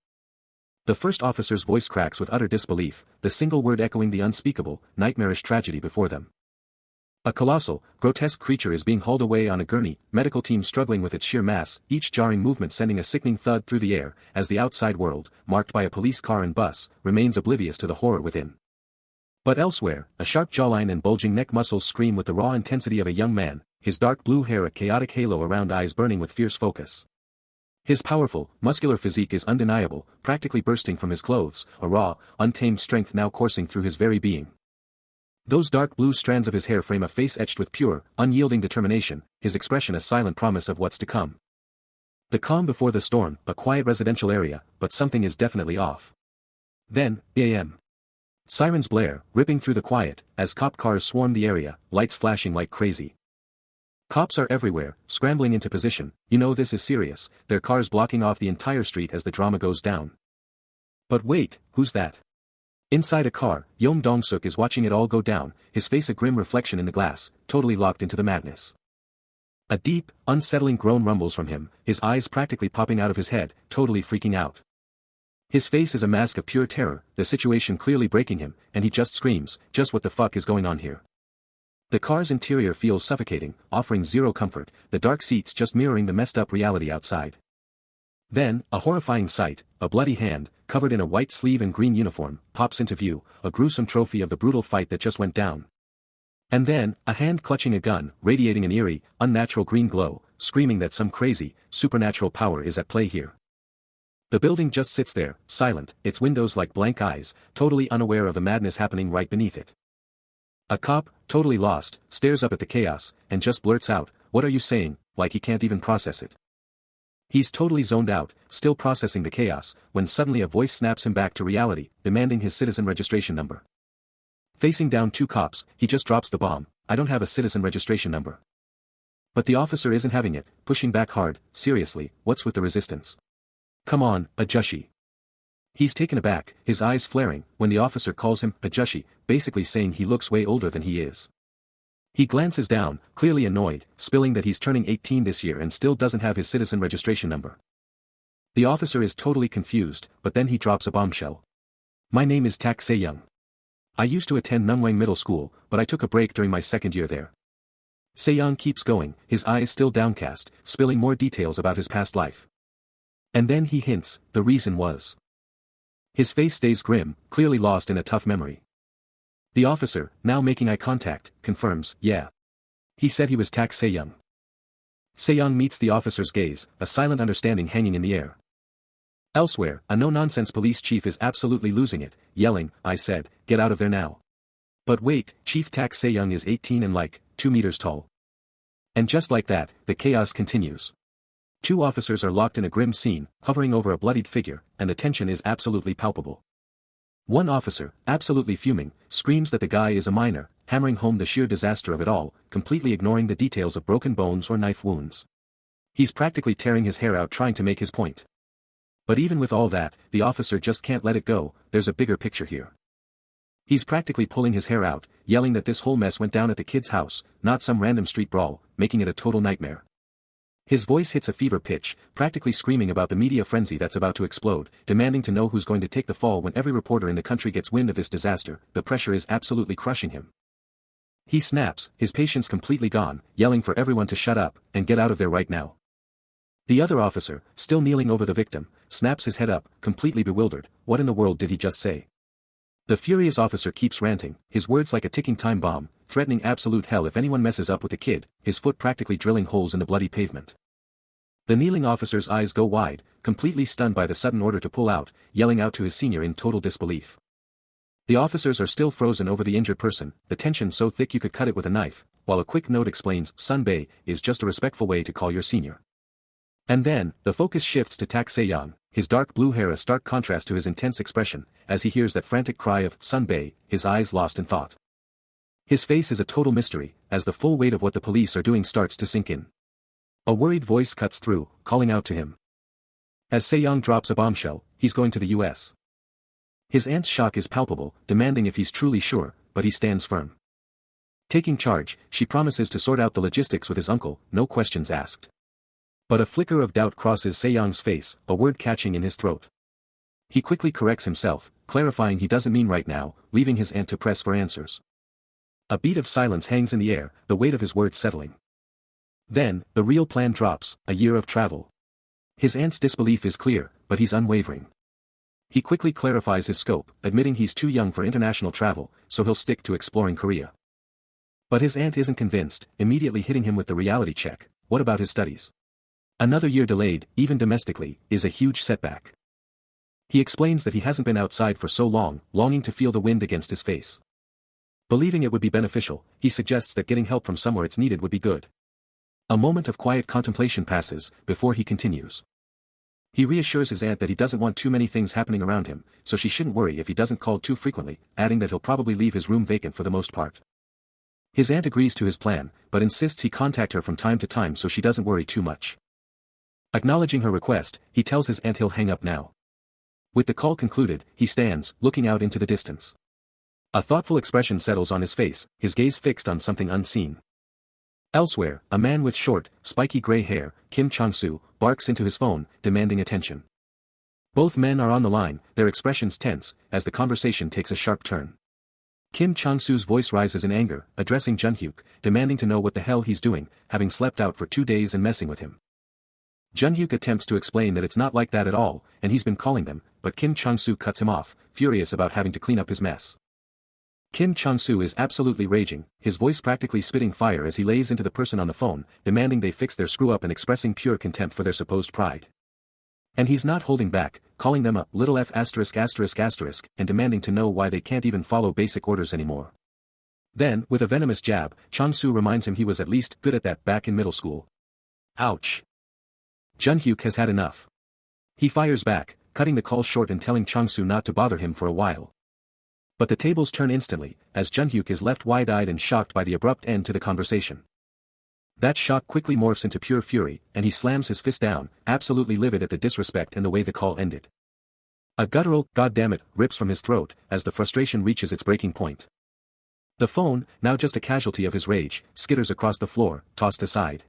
The first officer's voice cracks with utter disbelief, the single word echoing the unspeakable, nightmarish tragedy before them. A colossal, grotesque creature is being hauled away on a gurney, medical team struggling with its sheer mass, each jarring movement sending a sickening thud through the air, as the outside world, marked by a police car and bus, remains oblivious to the horror within. But elsewhere, a sharp jawline and bulging neck muscles scream with the raw intensity of a young man, his dark blue hair a chaotic halo around eyes burning with fierce focus. His powerful, muscular physique is undeniable, practically bursting from his clothes, a raw, untamed strength now coursing through his very being. Those dark blue strands of his hair frame a face etched with pure, unyielding determination, his expression a silent promise of what's to come. The calm before the storm, a quiet residential area, but something is definitely off. Then, a.m. Sirens blare, ripping through the quiet, as cop cars swarm the area, lights flashing like crazy. Cops are everywhere, scrambling into position. You know this is serious, their cars blocking off the entire street as the drama goes down. But wait, who's that? Inside a car, Yeom Dong-suk is watching it all go down, his face a grim reflection in the glass, totally locked into the madness. A deep, unsettling groan rumbles from him, his eyes practically popping out of his head, totally freaking out. His face is a mask of pure terror, the situation clearly breaking him, and he just screams, just what the fuck is going on here? The car's interior feels suffocating, offering zero comfort, the dark seats just mirroring the messed up reality outside. Then, a horrifying sight, a bloody hand, covered in a white sleeve and green uniform, pops into view, a gruesome trophy of the brutal fight that just went down. And then, a hand clutching a gun, radiating an eerie, unnatural green glow, screaming that some crazy, supernatural power is at play here. The building just sits there, silent, its windows like blank eyes, totally unaware of the madness happening right beneath it. A cop, totally lost, stares up at the chaos, and just blurts out, "What are you saying?" like he can't even process it. He's totally zoned out, still processing the chaos, when suddenly a voice snaps him back to reality, demanding his citizen registration number. Facing down two cops, he just drops the bomb, "I don't have a citizen registration number." But the officer isn't having it, pushing back hard, "Seriously, what's with the resistance? Come on, Ajushi." He's taken aback, his eyes flaring, when the officer calls him Ajushi, basically saying he looks way older than he is. He glances down, clearly annoyed, spilling that he's turning 18 this year and still doesn't have his citizen registration number. The officer is totally confused, but then he drops a bombshell. "My name is Tak Se-young. I used to attend Nungwang Middle School, but I took a break during my second year there." Se-young keeps going, his eyes still downcast, spilling more details about his past life. And then he hints, the reason was. His face stays grim, clearly lost in a tough memory. The officer, now making eye contact, confirms, "Yeah. He said he was Tak Se-young." Se-young meets the officer's gaze, a silent understanding hanging in the air. Elsewhere, a no-nonsense police chief is absolutely losing it, yelling, "I said, get out of there now." But wait, Chief Tak Se-young is 18 and like, 2 meters tall. And just like that, the chaos continues. Two officers are locked in a grim scene, hovering over a bloodied figure, and the tension is absolutely palpable. One officer, absolutely fuming, screams that the guy is a minor, hammering home the sheer disaster of it all, completely ignoring the details of broken bones or knife wounds. He's practically tearing his hair out trying to make his point. But even with all that, the officer just can't let it go, there's a bigger picture here. He's practically pulling his hair out, yelling that this whole mess went down at the kid's house, not some random street brawl, making it a total nightmare. His voice hits a fever pitch, practically screaming about the media frenzy that's about to explode, demanding to know who's going to take the fall when every reporter in the country gets wind of this disaster. The pressure is absolutely crushing him. He snaps, his patience completely gone, yelling for everyone to shut up, and get out of there right now. The other officer, still kneeling over the victim, snaps his head up, completely bewildered. What in the world did he just say? The furious officer keeps ranting, his words like a ticking time bomb, threatening absolute hell if anyone messes up with the kid, his foot practically drilling holes in the bloody pavement. The kneeling officer's eyes go wide, completely stunned by the sudden order to pull out, yelling out to his senior in total disbelief. The officers are still frozen over the injured person, the tension so thick you could cut it with a knife, while a quick note explains, "Sunbae, is just a respectful way to call your senior." And then, the focus shifts to Tak Se-young, his dark blue hair a stark contrast to his intense expression, as he hears that frantic cry of, "Sunbae," his eyes lost in thought. His face is a total mystery, as the full weight of what the police are doing starts to sink in. A worried voice cuts through, calling out to him. As Se-young drops a bombshell, he's going to the US. His aunt's shock is palpable, demanding if he's truly sure, but he stands firm. Taking charge, she promises to sort out the logistics with his uncle, no questions asked. But a flicker of doubt crosses Se-young's face, a word catching in his throat. He quickly corrects himself, clarifying he doesn't mean right now, leaving his aunt to press for answers. A beat of silence hangs in the air, the weight of his words settling. Then, the real plan drops, a year of travel. His aunt's disbelief is clear, but he's unwavering. He quickly clarifies his scope, admitting he's too young for international travel, so he'll stick to exploring Korea. But his aunt isn't convinced, immediately hitting him with the reality check. What about his studies? Another year delayed, even domestically, is a huge setback. He explains that he hasn't been outside for so long, longing to feel the wind against his face. Believing it would be beneficial, he suggests that getting help from somewhere it's needed would be good. A moment of quiet contemplation passes, before he continues. He reassures his aunt that he doesn't want too many things happening around him, so she shouldn't worry if he doesn't call too frequently, adding that he'll probably leave his room vacant for the most part. His aunt agrees to his plan, but insists he contact her from time to time so she doesn't worry too much. Acknowledging her request, he tells his aunt he'll hang up now. With the call concluded, he stands, looking out into the distance. A thoughtful expression settles on his face, his gaze fixed on something unseen. Elsewhere, a man with short, spiky gray hair, Kim Chang-soo, barks into his phone, demanding attention. Both men are on the line, their expressions tense, as the conversation takes a sharp turn. Kim Chang-soo's voice rises in anger, addressing Jun-hyuk, demanding to know what the hell he's doing, having slept out for 2 days and messing with him. Jun-hyuk attempts to explain that it's not like that at all, and he's been calling them, but Kim Chang-soo cuts him off, furious about having to clean up his mess. Kim Chang-soo is absolutely raging, his voice practically spitting fire as he lays into the person on the phone, demanding they fix their screw-up and expressing pure contempt for their supposed pride. And he's not holding back, calling them a little f*** and demanding to know why they can't even follow basic orders anymore. Then, with a venomous jab, Chang-soo reminds him he was at least good at that back in middle school. Ouch. Jun-hyuk has had enough. He fires back, cutting the call short and telling Chang-soo not to bother him for a while. But the tables turn instantly, as Jun-hyuk is left wide-eyed and shocked by the abrupt end to the conversation. That shock quickly morphs into pure fury, and he slams his fist down, absolutely livid at the disrespect and the way the call ended. A guttural, "goddammit," rips from his throat, as the frustration reaches its breaking point. The phone, now just a casualty of his rage, skitters across the floor, tossed aside.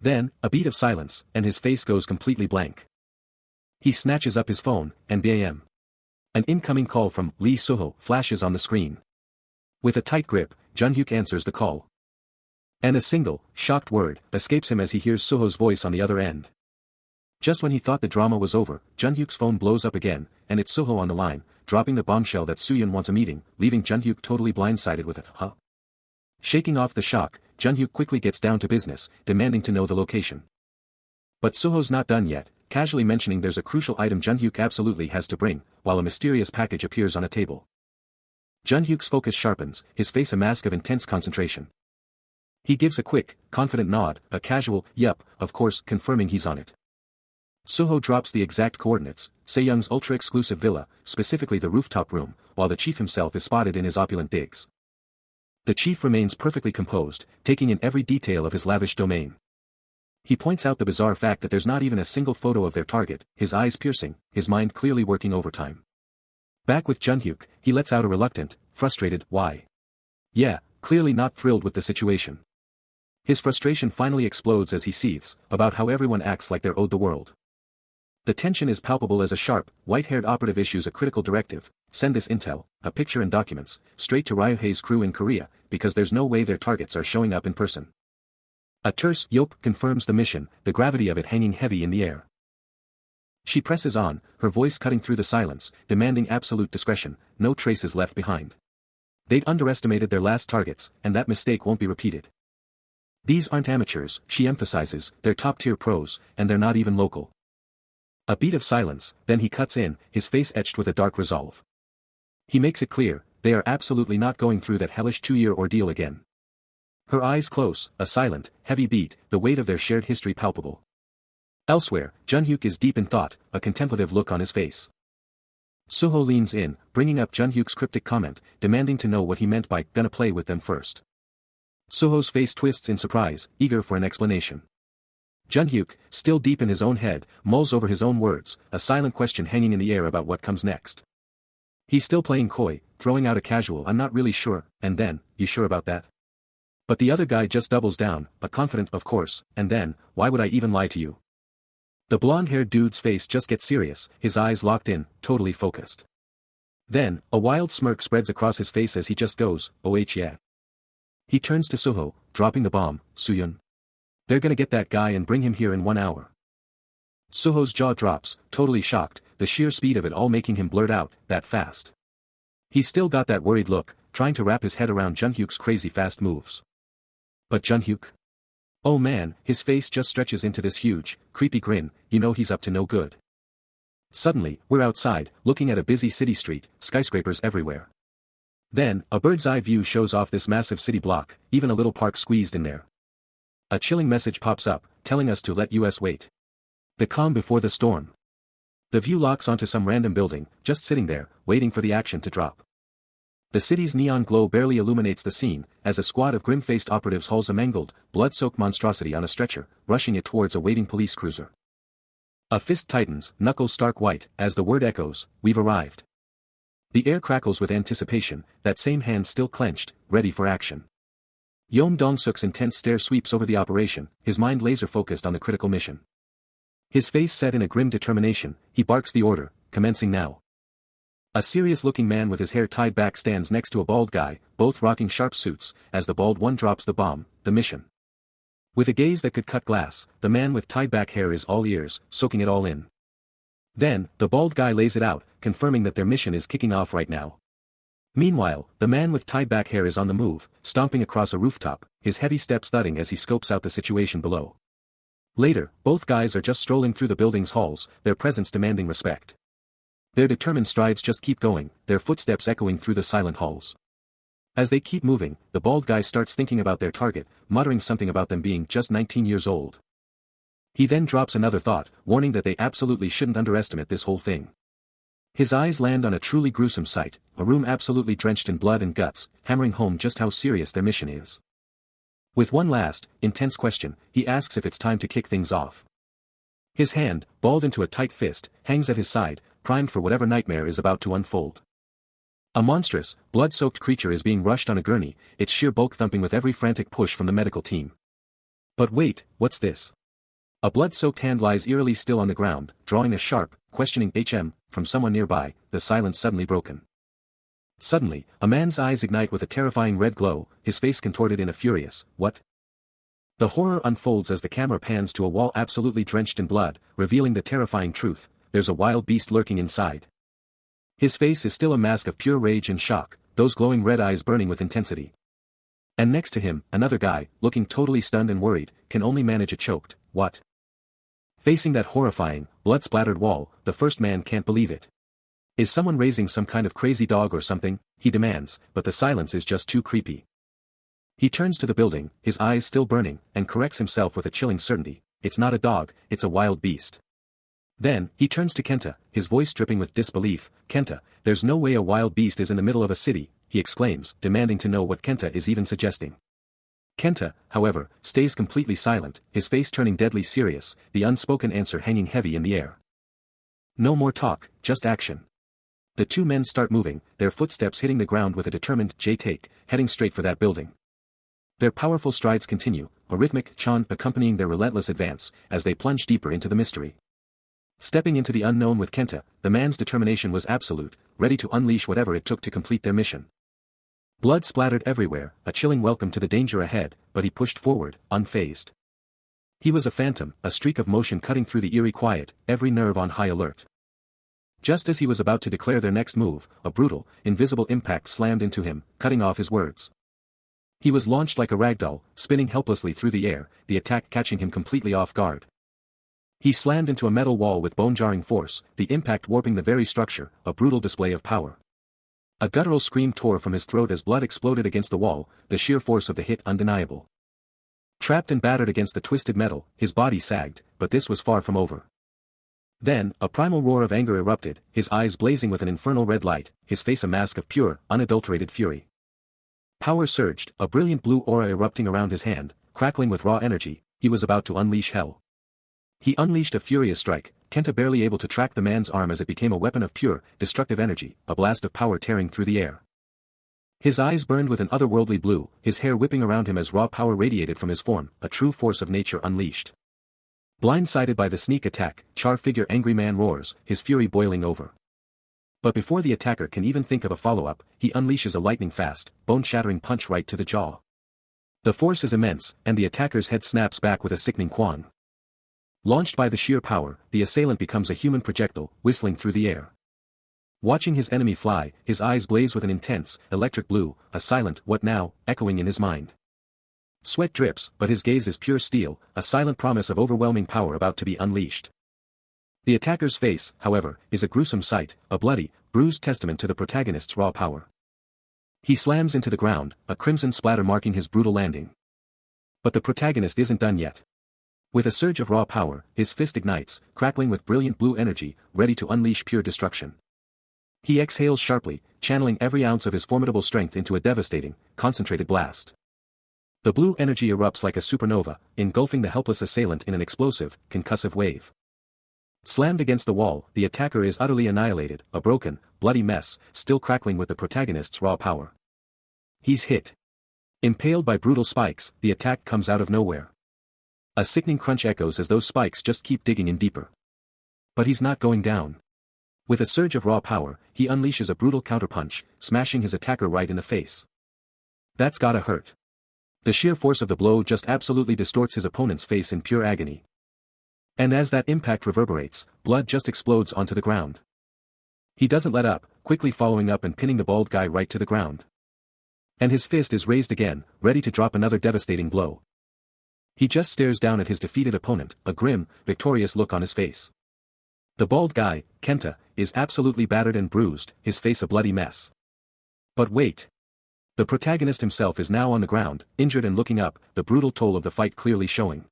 Then, a beat of silence, and his face goes completely blank. He snatches up his phone, and bam. An incoming call from Lee Soho flashes on the screen. With a tight grip, Jun-hyuk answers the call. And a single, shocked word, escapes him as he hears Soho's voice on the other end. Just when he thought the drama was over, Jun-hyuk's phone blows up again, and it's Soho on the line, dropping the bombshell that Soo-yeon wants a meeting, leaving Jun-hyuk totally blindsided with it. Huh? Shaking off the shock, Jun-hyuk quickly gets down to business, demanding to know the location. But Soho's not done yet, casually mentioning there's a crucial item Jun-hyuk absolutely has to bring, while a mysterious package appears on a table. Jun-hyuk's focus sharpens, his face a mask of intense concentration. He gives a quick, confident nod, a casual, "Yup," of course, confirming he's on it. Soho drops the exact coordinates, Sejong's ultra-exclusive villa, specifically the rooftop room, while the chief himself is spotted in his opulent digs. The chief remains perfectly composed, taking in every detail of his lavish domain. He points out the bizarre fact that there's not even a single photo of their target, his eyes piercing, his mind clearly working overtime. Back with Jun-hyuk, he lets out a reluctant, frustrated, "Why?" Yeah, clearly not thrilled with the situation. His frustration finally explodes as he seethes, about how everyone acts like they're owed the world. The tension is palpable as a sharp, white-haired operative issues a critical directive: send this intel, a picture and documents, straight to Ryuhei's crew in Korea, because there's no way their targets are showing up in person. A terse "Yop" confirms the mission, the gravity of it hanging heavy in the air. She presses on, her voice cutting through the silence, demanding absolute discretion, no traces left behind. They'd underestimated their last targets, and that mistake won't be repeated. These aren't amateurs, she emphasizes, they're top-tier pros, and they're not even local. A beat of silence, then he cuts in, his face etched with a dark resolve. He makes it clear, they are absolutely not going through that hellish 2-year ordeal again. Her eyes close, a silent, heavy beat, the weight of their shared history palpable. Elsewhere, Jun-hyuk is deep in thought, a contemplative look on his face. Soho leans in, bringing up Jun-hyuk's cryptic comment, demanding to know what he meant by "gonna play with them first." Soho's face twists in surprise, eager for an explanation. Jun-hyuk, still deep in his own head, mulls over his own words, a silent question hanging in the air about what comes next. He's still playing coy, throwing out a casual "I'm not really sure," and then, "You sure about that?" But the other guy just doubles down, a confident "Of course," and then, "Why would I even lie to you?" The blonde-haired dude's face just gets serious, his eyes locked in, totally focused. Then, a wild smirk spreads across his face as he just goes, "Oh yeah." He turns to Soho, dropping the bomb, "Soo-yeon. They're gonna get that guy and bring him here in 1 hour." Soho's jaw drops, totally shocked, the sheer speed of it all making him blurt out, "That fast?" He's still got that worried look, trying to wrap his head around Jun-hyuk's crazy fast moves. But Jun-hyuk? Oh man, his face just stretches into this huge, creepy grin, you know he's up to no good. Suddenly, we're outside, looking at a busy city street, skyscrapers everywhere. Then, a bird's-eye view shows off this massive city block, even a little park squeezed in there. A chilling message pops up, telling us to let us wait. The calm before the storm. The view locks onto some random building, just sitting there, waiting for the action to drop. The city's neon glow barely illuminates the scene, as a squad of grim-faced operatives hauls a mangled, blood-soaked monstrosity on a stretcher, rushing it towards a waiting police cruiser. A fist tightens, knuckles stark white, as the word echoes, "We've arrived." The air crackles with anticipation, that same hand still clenched, ready for action. Yeom Dong-suk's intense stare sweeps over the operation, his mind laser-focused on the critical mission. His face set in a grim determination, he barks the order, "Commencing now." A serious-looking man with his hair tied back stands next to a bald guy, both rocking sharp suits, as the bald one drops the bomb, the mission. With a gaze that could cut glass, the man with tied-back hair is all ears, soaking it all in. Then, the bald guy lays it out, confirming that their mission is kicking off right now. Meanwhile, the man with tied-back hair is on the move, stomping across a rooftop, his heavy steps thudding as he scopes out the situation below. Later, both guys are just strolling through the building's halls, their presence demanding respect. Their determined strides just keep going, their footsteps echoing through the silent halls. As they keep moving, the bald guy starts thinking about their target, muttering something about them being just 19 years old. He then drops another thought, warning that they absolutely shouldn't underestimate this whole thing. His eyes land on a truly gruesome sight, a room absolutely drenched in blood and guts, hammering home just how serious their mission is. With one last, intense question, he asks if it's time to kick things off. His hand, balled into a tight fist, hangs at his side, primed for whatever nightmare is about to unfold. A monstrous, blood-soaked creature is being rushed on a gurney, its sheer bulk thumping with every frantic push from the medical team. But wait, what's this? A blood-soaked hand lies eerily still on the ground, drawing a sharp, questioning from someone nearby, the silence suddenly broken. Suddenly, a man's eyes ignite with a terrifying red glow, his face contorted in a furious, "What?" The horror unfolds as the camera pans to a wall absolutely drenched in blood, revealing the terrifying truth: there's a wild beast lurking inside. His face is still a mask of pure rage and shock, those glowing red eyes burning with intensity. And next to him, another guy, looking totally stunned and worried, can only manage a choked, "What?" Facing that horrifying, blood-splattered wall, the first man can't believe it. Is someone raising some kind of crazy dog or something, he demands, but the silence is just too creepy. He turns to the building, his eyes still burning, and corrects himself with a chilling certainty: it's not a dog, it's a wild beast. Then, he turns to Kenta, his voice dripping with disbelief. "Kenta, there's no way a wild beast is in the middle of a city," he exclaims, demanding to know what Kenta is even suggesting. Kenta, however, stays completely silent, his face turning deadly serious, the unspoken answer hanging heavy in the air. No more talk, just action. The two men start moving, their footsteps hitting the ground with a determined J-take, heading straight for that building. Their powerful strides continue, a rhythmic chant accompanying their relentless advance, as they plunge deeper into the mystery. Stepping into the unknown with Kenta, the man's determination was absolute, ready to unleash whatever it took to complete their mission. Blood splattered everywhere, a chilling welcome to the danger ahead, but he pushed forward, unfazed. He was a phantom, a streak of motion cutting through the eerie quiet, every nerve on high alert. Just as he was about to declare their next move, a brutal, invisible impact slammed into him, cutting off his words. He was launched like a ragdoll, spinning helplessly through the air, the attack catching him completely off guard. He slammed into a metal wall with bone-jarring force, the impact warping the very structure, a brutal display of power. A guttural scream tore from his throat as blood exploded against the wall, the sheer force of the hit undeniable. Trapped and battered against the twisted metal, his body sagged, but this was far from over. Then, a primal roar of anger erupted, his eyes blazing with an infernal red light, his face a mask of pure, unadulterated fury. Power surged, a brilliant blue aura erupting around his hand, crackling with raw energy, he was about to unleash hell. He unleashed a furious strike, Kenta barely able to track the man's arm as it became a weapon of pure, destructive energy, a blast of power tearing through the air. His eyes burned with an otherworldly blue, his hair whipping around him as raw power radiated from his form, a true force of nature unleashed. Blindsided by the sneak attack, Char figure angry man roars, his fury boiling over. But before the attacker can even think of a follow-up, he unleashes a lightning-fast, bone-shattering punch right to the jaw. The force is immense, and the attacker's head snaps back with a sickening quang. Launched by the sheer power, the assailant becomes a human projectile, whistling through the air. Watching his enemy fly, his eyes blaze with an intense, electric blue, a silent "what now?" echoing in his mind. Sweat drips, but his gaze is pure steel, a silent promise of overwhelming power about to be unleashed. The attacker's face, however, is a gruesome sight, a bloody, bruised testament to the protagonist's raw power. He slams into the ground, a crimson splatter marking his brutal landing. But the protagonist isn't done yet. With a surge of raw power, his fist ignites, crackling with brilliant blue energy, ready to unleash pure destruction. He exhales sharply, channeling every ounce of his formidable strength into a devastating, concentrated blast. The blue energy erupts like a supernova, engulfing the helpless assailant in an explosive, concussive wave. Slammed against the wall, the attacker is utterly annihilated, a broken, bloody mess, still crackling with the protagonist's raw power. He's hit. Impaled by brutal spikes, the attack comes out of nowhere. A sickening crunch echoes as those spikes just keep digging in deeper. But he's not going down. With a surge of raw power, he unleashes a brutal counterpunch, smashing his attacker right in the face. That's gotta hurt. The sheer force of the blow just absolutely distorts his opponent's face in pure agony. And as that impact reverberates, blood just explodes onto the ground. He doesn't let up, quickly following up and pinning the bald guy right to the ground. And his fist is raised again, ready to drop another devastating blow. He just stares down at his defeated opponent, a grim, victorious look on his face. The bald guy, Kenta, is absolutely battered and bruised, his face a bloody mess. But wait. The protagonist himself is now on the ground, injured and looking up, the brutal toll of the fight clearly showing.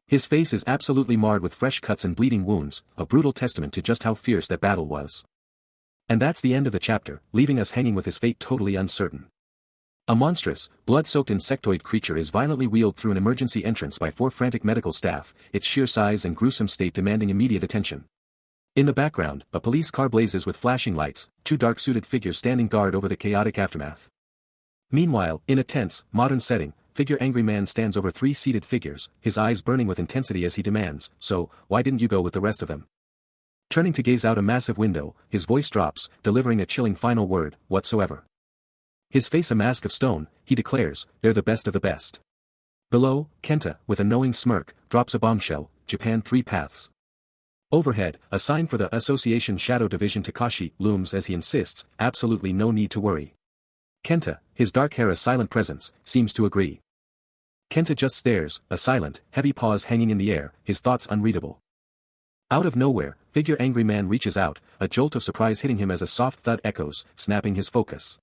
His face is absolutely marred with fresh cuts and bleeding wounds, a brutal testament to just how fierce that battle was. And that's the end of the chapter, leaving us hanging with his fate totally uncertain. A monstrous, blood-soaked insectoid creature is violently wheeled through an emergency entrance by 4 frantic medical staff, its sheer size and gruesome state demanding immediate attention. In the background, a police car blazes with flashing lights, 2 dark-suited figures standing guard over the chaotic aftermath. Meanwhile, in a tense, modern setting, Figure Angry Man stands over 3 seated figures, his eyes burning with intensity as he demands, "So, why didn't you go with the rest of them?" Turning to gaze out a massive window, his voice drops, delivering a chilling final word, "Whatsoever." His face a mask of stone, he declares, "They're the best of the best." Below, Kenta, with a knowing smirk, drops a bombshell, "Japan 3 paths." Overhead, a sign for the Association Shadow Division Takashi looms as he insists, absolutely no need to worry. Kenta, his dark hair a silent presence, seems to agree. Kenta just stares, a silent, heavy pause hanging in the air, his thoughts unreadable. Out of nowhere, Figure Angry Man reaches out, a jolt of surprise hitting him as a soft thud echoes, snapping his focus.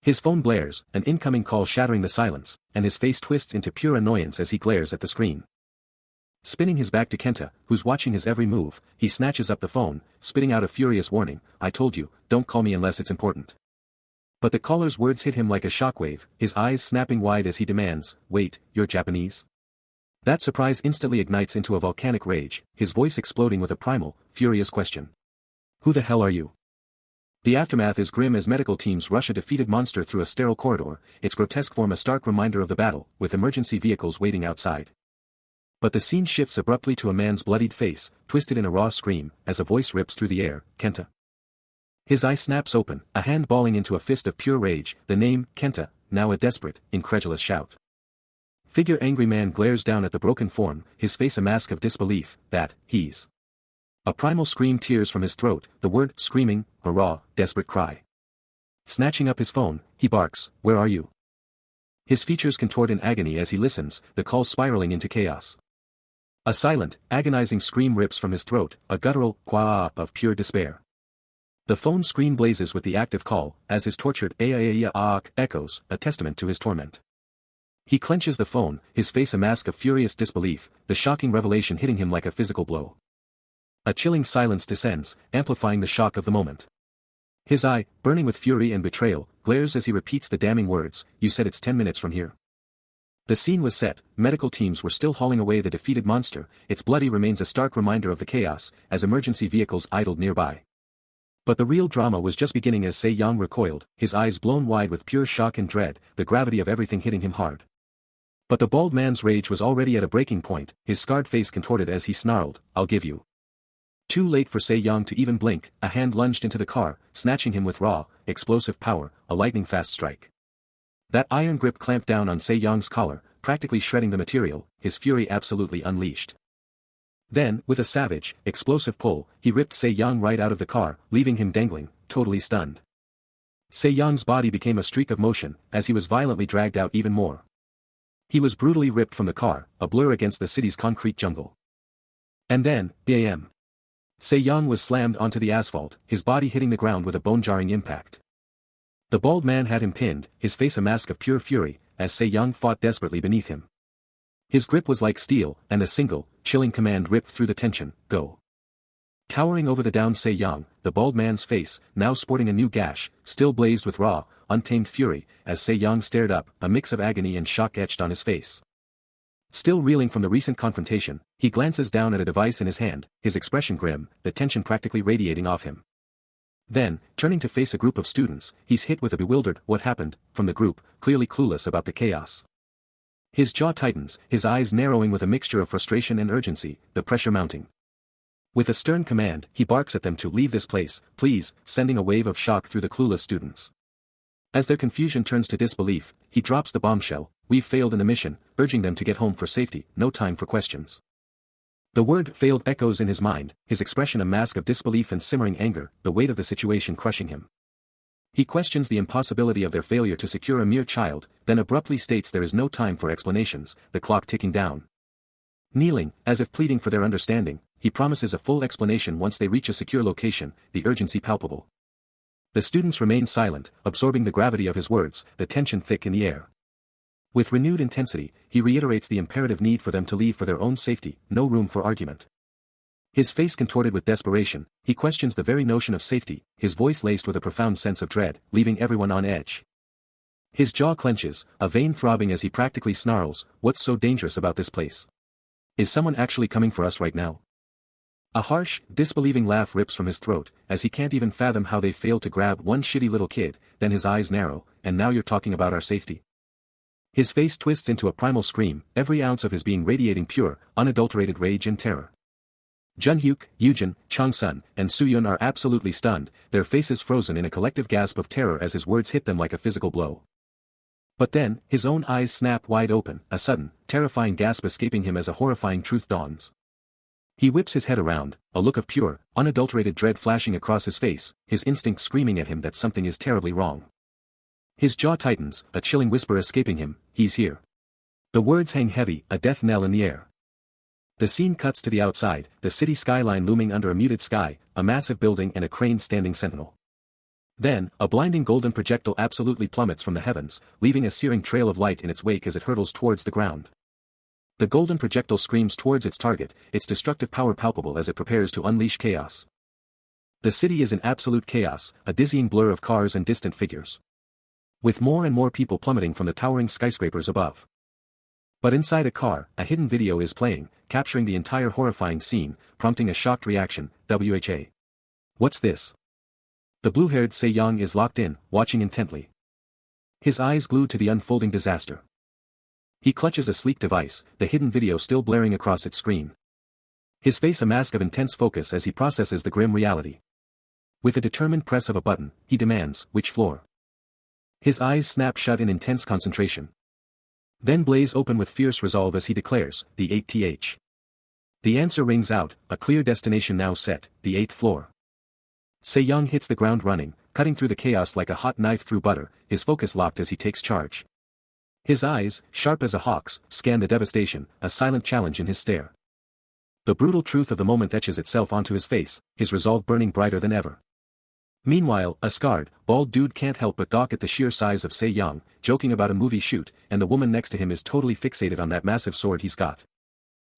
His phone blares, an incoming call shattering the silence, and his face twists into pure annoyance as he glares at the screen. Spinning his back to Kenta, who's watching his every move, he snatches up the phone, spitting out a furious warning, "I told you, don't call me unless it's important." But the caller's words hit him like a shockwave, his eyes snapping wide as he demands, "Wait, you're Japanese?" That surprise instantly ignites into a volcanic rage, his voice exploding with a primal, furious question. "Who the hell are you?" The aftermath is grim as medical teams rush a defeated monster through a sterile corridor, its grotesque form a stark reminder of the battle, with emergency vehicles waiting outside. But the scene shifts abruptly to a man's bloodied face, twisted in a raw scream, as a voice rips through the air, "Kenta." His eye snaps open, a hand balling into a fist of pure rage, the name, Kenta, now a desperate, incredulous shout. Figure Angry Man glares down at the broken form, his face a mask of disbelief, that, he's. A primal scream tears from his throat, the word, screaming, a raw, desperate cry. Snatching up his phone, he barks, "Where are you?" His features contort in agony as he listens, the call spiraling into chaos. A silent, agonizing scream rips from his throat, a guttural, "Kwa" of pure despair. The phone screen blazes with the active call, as his tortured "Aa" echoes, a testament to his torment. He clenches the phone, his face a mask of furious disbelief, the shocking revelation hitting him like a physical blow. A chilling silence descends, amplifying the shock of the moment. His eye, burning with fury and betrayal, glares as he repeats the damning words, "You said it's 10 minutes from here." The scene was set, medical teams were still hauling away the defeated monster, its bloody remains a stark reminder of the chaos, as emergency vehicles idled nearby. But the real drama was just beginning as Se-young recoiled, his eyes blown wide with pure shock and dread, the gravity of everything hitting him hard. But the bald man's rage was already at a breaking point, his scarred face contorted as he snarled, "I'll give you." Too late for Se-young to even blink, a hand lunged into the car, snatching him with raw, explosive power, a lightning-fast strike. That iron grip clamped down on Se-young's collar, practically shredding the material, his fury absolutely unleashed. Then, with a savage, explosive pull, he ripped Se-young right out of the car, leaving him dangling, totally stunned. Se-young's body became a streak of motion, as he was violently dragged out even more. He was brutally ripped from the car, a blur against the city's concrete jungle. And then, bam. Se-young was slammed onto the asphalt, his body hitting the ground with a bone-jarring impact. The bald man had him pinned, his face a mask of pure fury, as Se-young fought desperately beneath him. His grip was like steel, and a single, chilling command ripped through the tension, "Go." Towering over the downed Se-young, the bald man's face, now sporting a new gash, still blazed with raw, untamed fury, as Se-young stared up, a mix of agony and shock etched on his face. Still reeling from the recent confrontation, he glances down at a device in his hand, his expression grim, the tension practically radiating off him. Then, turning to face a group of students, he's hit with a bewildered "what happened?" from the group, clearly clueless about the chaos. His jaw tightens, his eyes narrowing with a mixture of frustration and urgency, the pressure mounting. With a stern command, he barks at them to leave this place, please, sending a wave of shock through the clueless students. As their confusion turns to disbelief, he drops the bombshell, "We've failed in the mission," urging them to get home for safety, no time for questions. The word "failed" echoes in his mind, his expression a mask of disbelief and simmering anger, the weight of the situation crushing him. He questions the impossibility of their failure to secure a mere child, then abruptly states there is no time for explanations, the clock ticking down. Kneeling, as if pleading for their understanding, he promises a full explanation once they reach a secure location, the urgency palpable. The students remain silent, absorbing the gravity of his words, the tension thick in the air. With renewed intensity, he reiterates the imperative need for them to leave for their own safety, no room for argument. His face contorted with desperation, he questions the very notion of safety, his voice laced with a profound sense of dread, leaving everyone on edge. His jaw clenches, a vein throbbing as he practically snarls, "What's so dangerous about this place? Is someone actually coming for us right now?" A harsh, disbelieving laugh rips from his throat, as he can't even fathom how they failed to grab one shitty little kid, then his eyes narrow, "And now you're talking about our safety?" His face twists into a primal scream, every ounce of his being radiating pure, unadulterated rage and terror. Junhyuk, Yujin, Changsun, and Suyun are absolutely stunned, their faces frozen in a collective gasp of terror as his words hit them like a physical blow. But then, his own eyes snap wide open, a sudden, terrifying gasp escaping him as a horrifying truth dawns. He whips his head around, a look of pure, unadulterated dread flashing across his face, his instinct screaming at him that something is terribly wrong. His jaw tightens, a chilling whisper escaping him, "He's here." The words hang heavy, a death knell in the air. The scene cuts to the outside, the city skyline looming under a muted sky, a massive building and a crane standing sentinel. Then, a blinding golden projectile absolutely plummets from the heavens, leaving a searing trail of light in its wake as it hurtles towards the ground. The golden projectile screams towards its target, its destructive power palpable as it prepares to unleash chaos. The city is in absolute chaos, a dizzying blur of cars and distant figures. With more and more people plummeting from the towering skyscrapers above. But inside a car, a hidden video is playing, capturing the entire horrifying scene, prompting a shocked reaction, "WHA. What's this?" The blue-haired Se-young is locked in, watching intently. His eyes glued to the unfolding disaster. He clutches a sleek device, the hidden video still blaring across its screen. His face a mask of intense focus as he processes the grim reality. With a determined press of a button, he demands, "Which floor?" His eyes snap shut in intense concentration. Then blaze open with fierce resolve as he declares, "The 8th." The answer rings out, a clear destination now set, the 8th floor. Se-young hits the ground running, cutting through the chaos like a hot knife through butter, his focus locked as he takes charge. His eyes, sharp as a hawk's, scan the devastation, a silent challenge in his stare. The brutal truth of the moment etches itself onto his face, his resolve burning brighter than ever. Meanwhile, a scarred, bald dude can't help but gawk at the sheer size of Se-young, joking about a movie shoot, and the woman next to him is totally fixated on that massive sword he's got.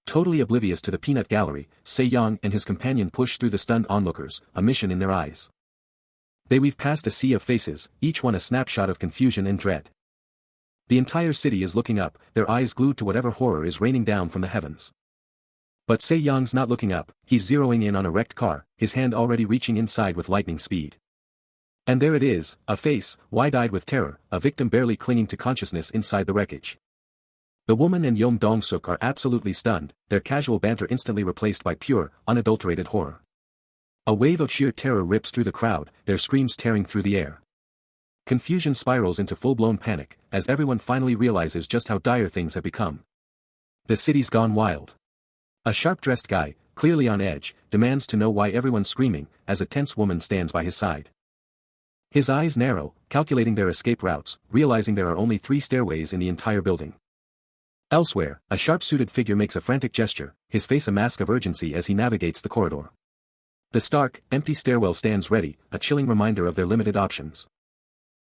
Totally oblivious to the peanut gallery, Se-young and his companion push through the stunned onlookers, a mission in their eyes. They weave past a sea of faces, each one a snapshot of confusion and dread. The entire city is looking up, their eyes glued to whatever horror is raining down from the heavens. But Se-young's not looking up, he's zeroing in on a wrecked car, his hand already reaching inside with lightning speed. And there it is, a face, wide-eyed with terror, a victim barely clinging to consciousness inside the wreckage. The woman and Yom Dong-suk are absolutely stunned, their casual banter instantly replaced by pure, unadulterated horror. A wave of sheer terror rips through the crowd, their screams tearing through the air. Confusion spirals into full-blown panic, as everyone finally realizes just how dire things have become. The city's gone wild. A sharp-dressed guy, clearly on edge, demands to know why everyone's screaming, as a tense woman stands by his side. His eyes narrow, calculating their escape routes, realizing there are only 3 stairways in the entire building. Elsewhere, a sharp-suited figure makes a frantic gesture, his face a mask of urgency as he navigates the corridor. The stark, empty stairwell stands ready, a chilling reminder of their limited options.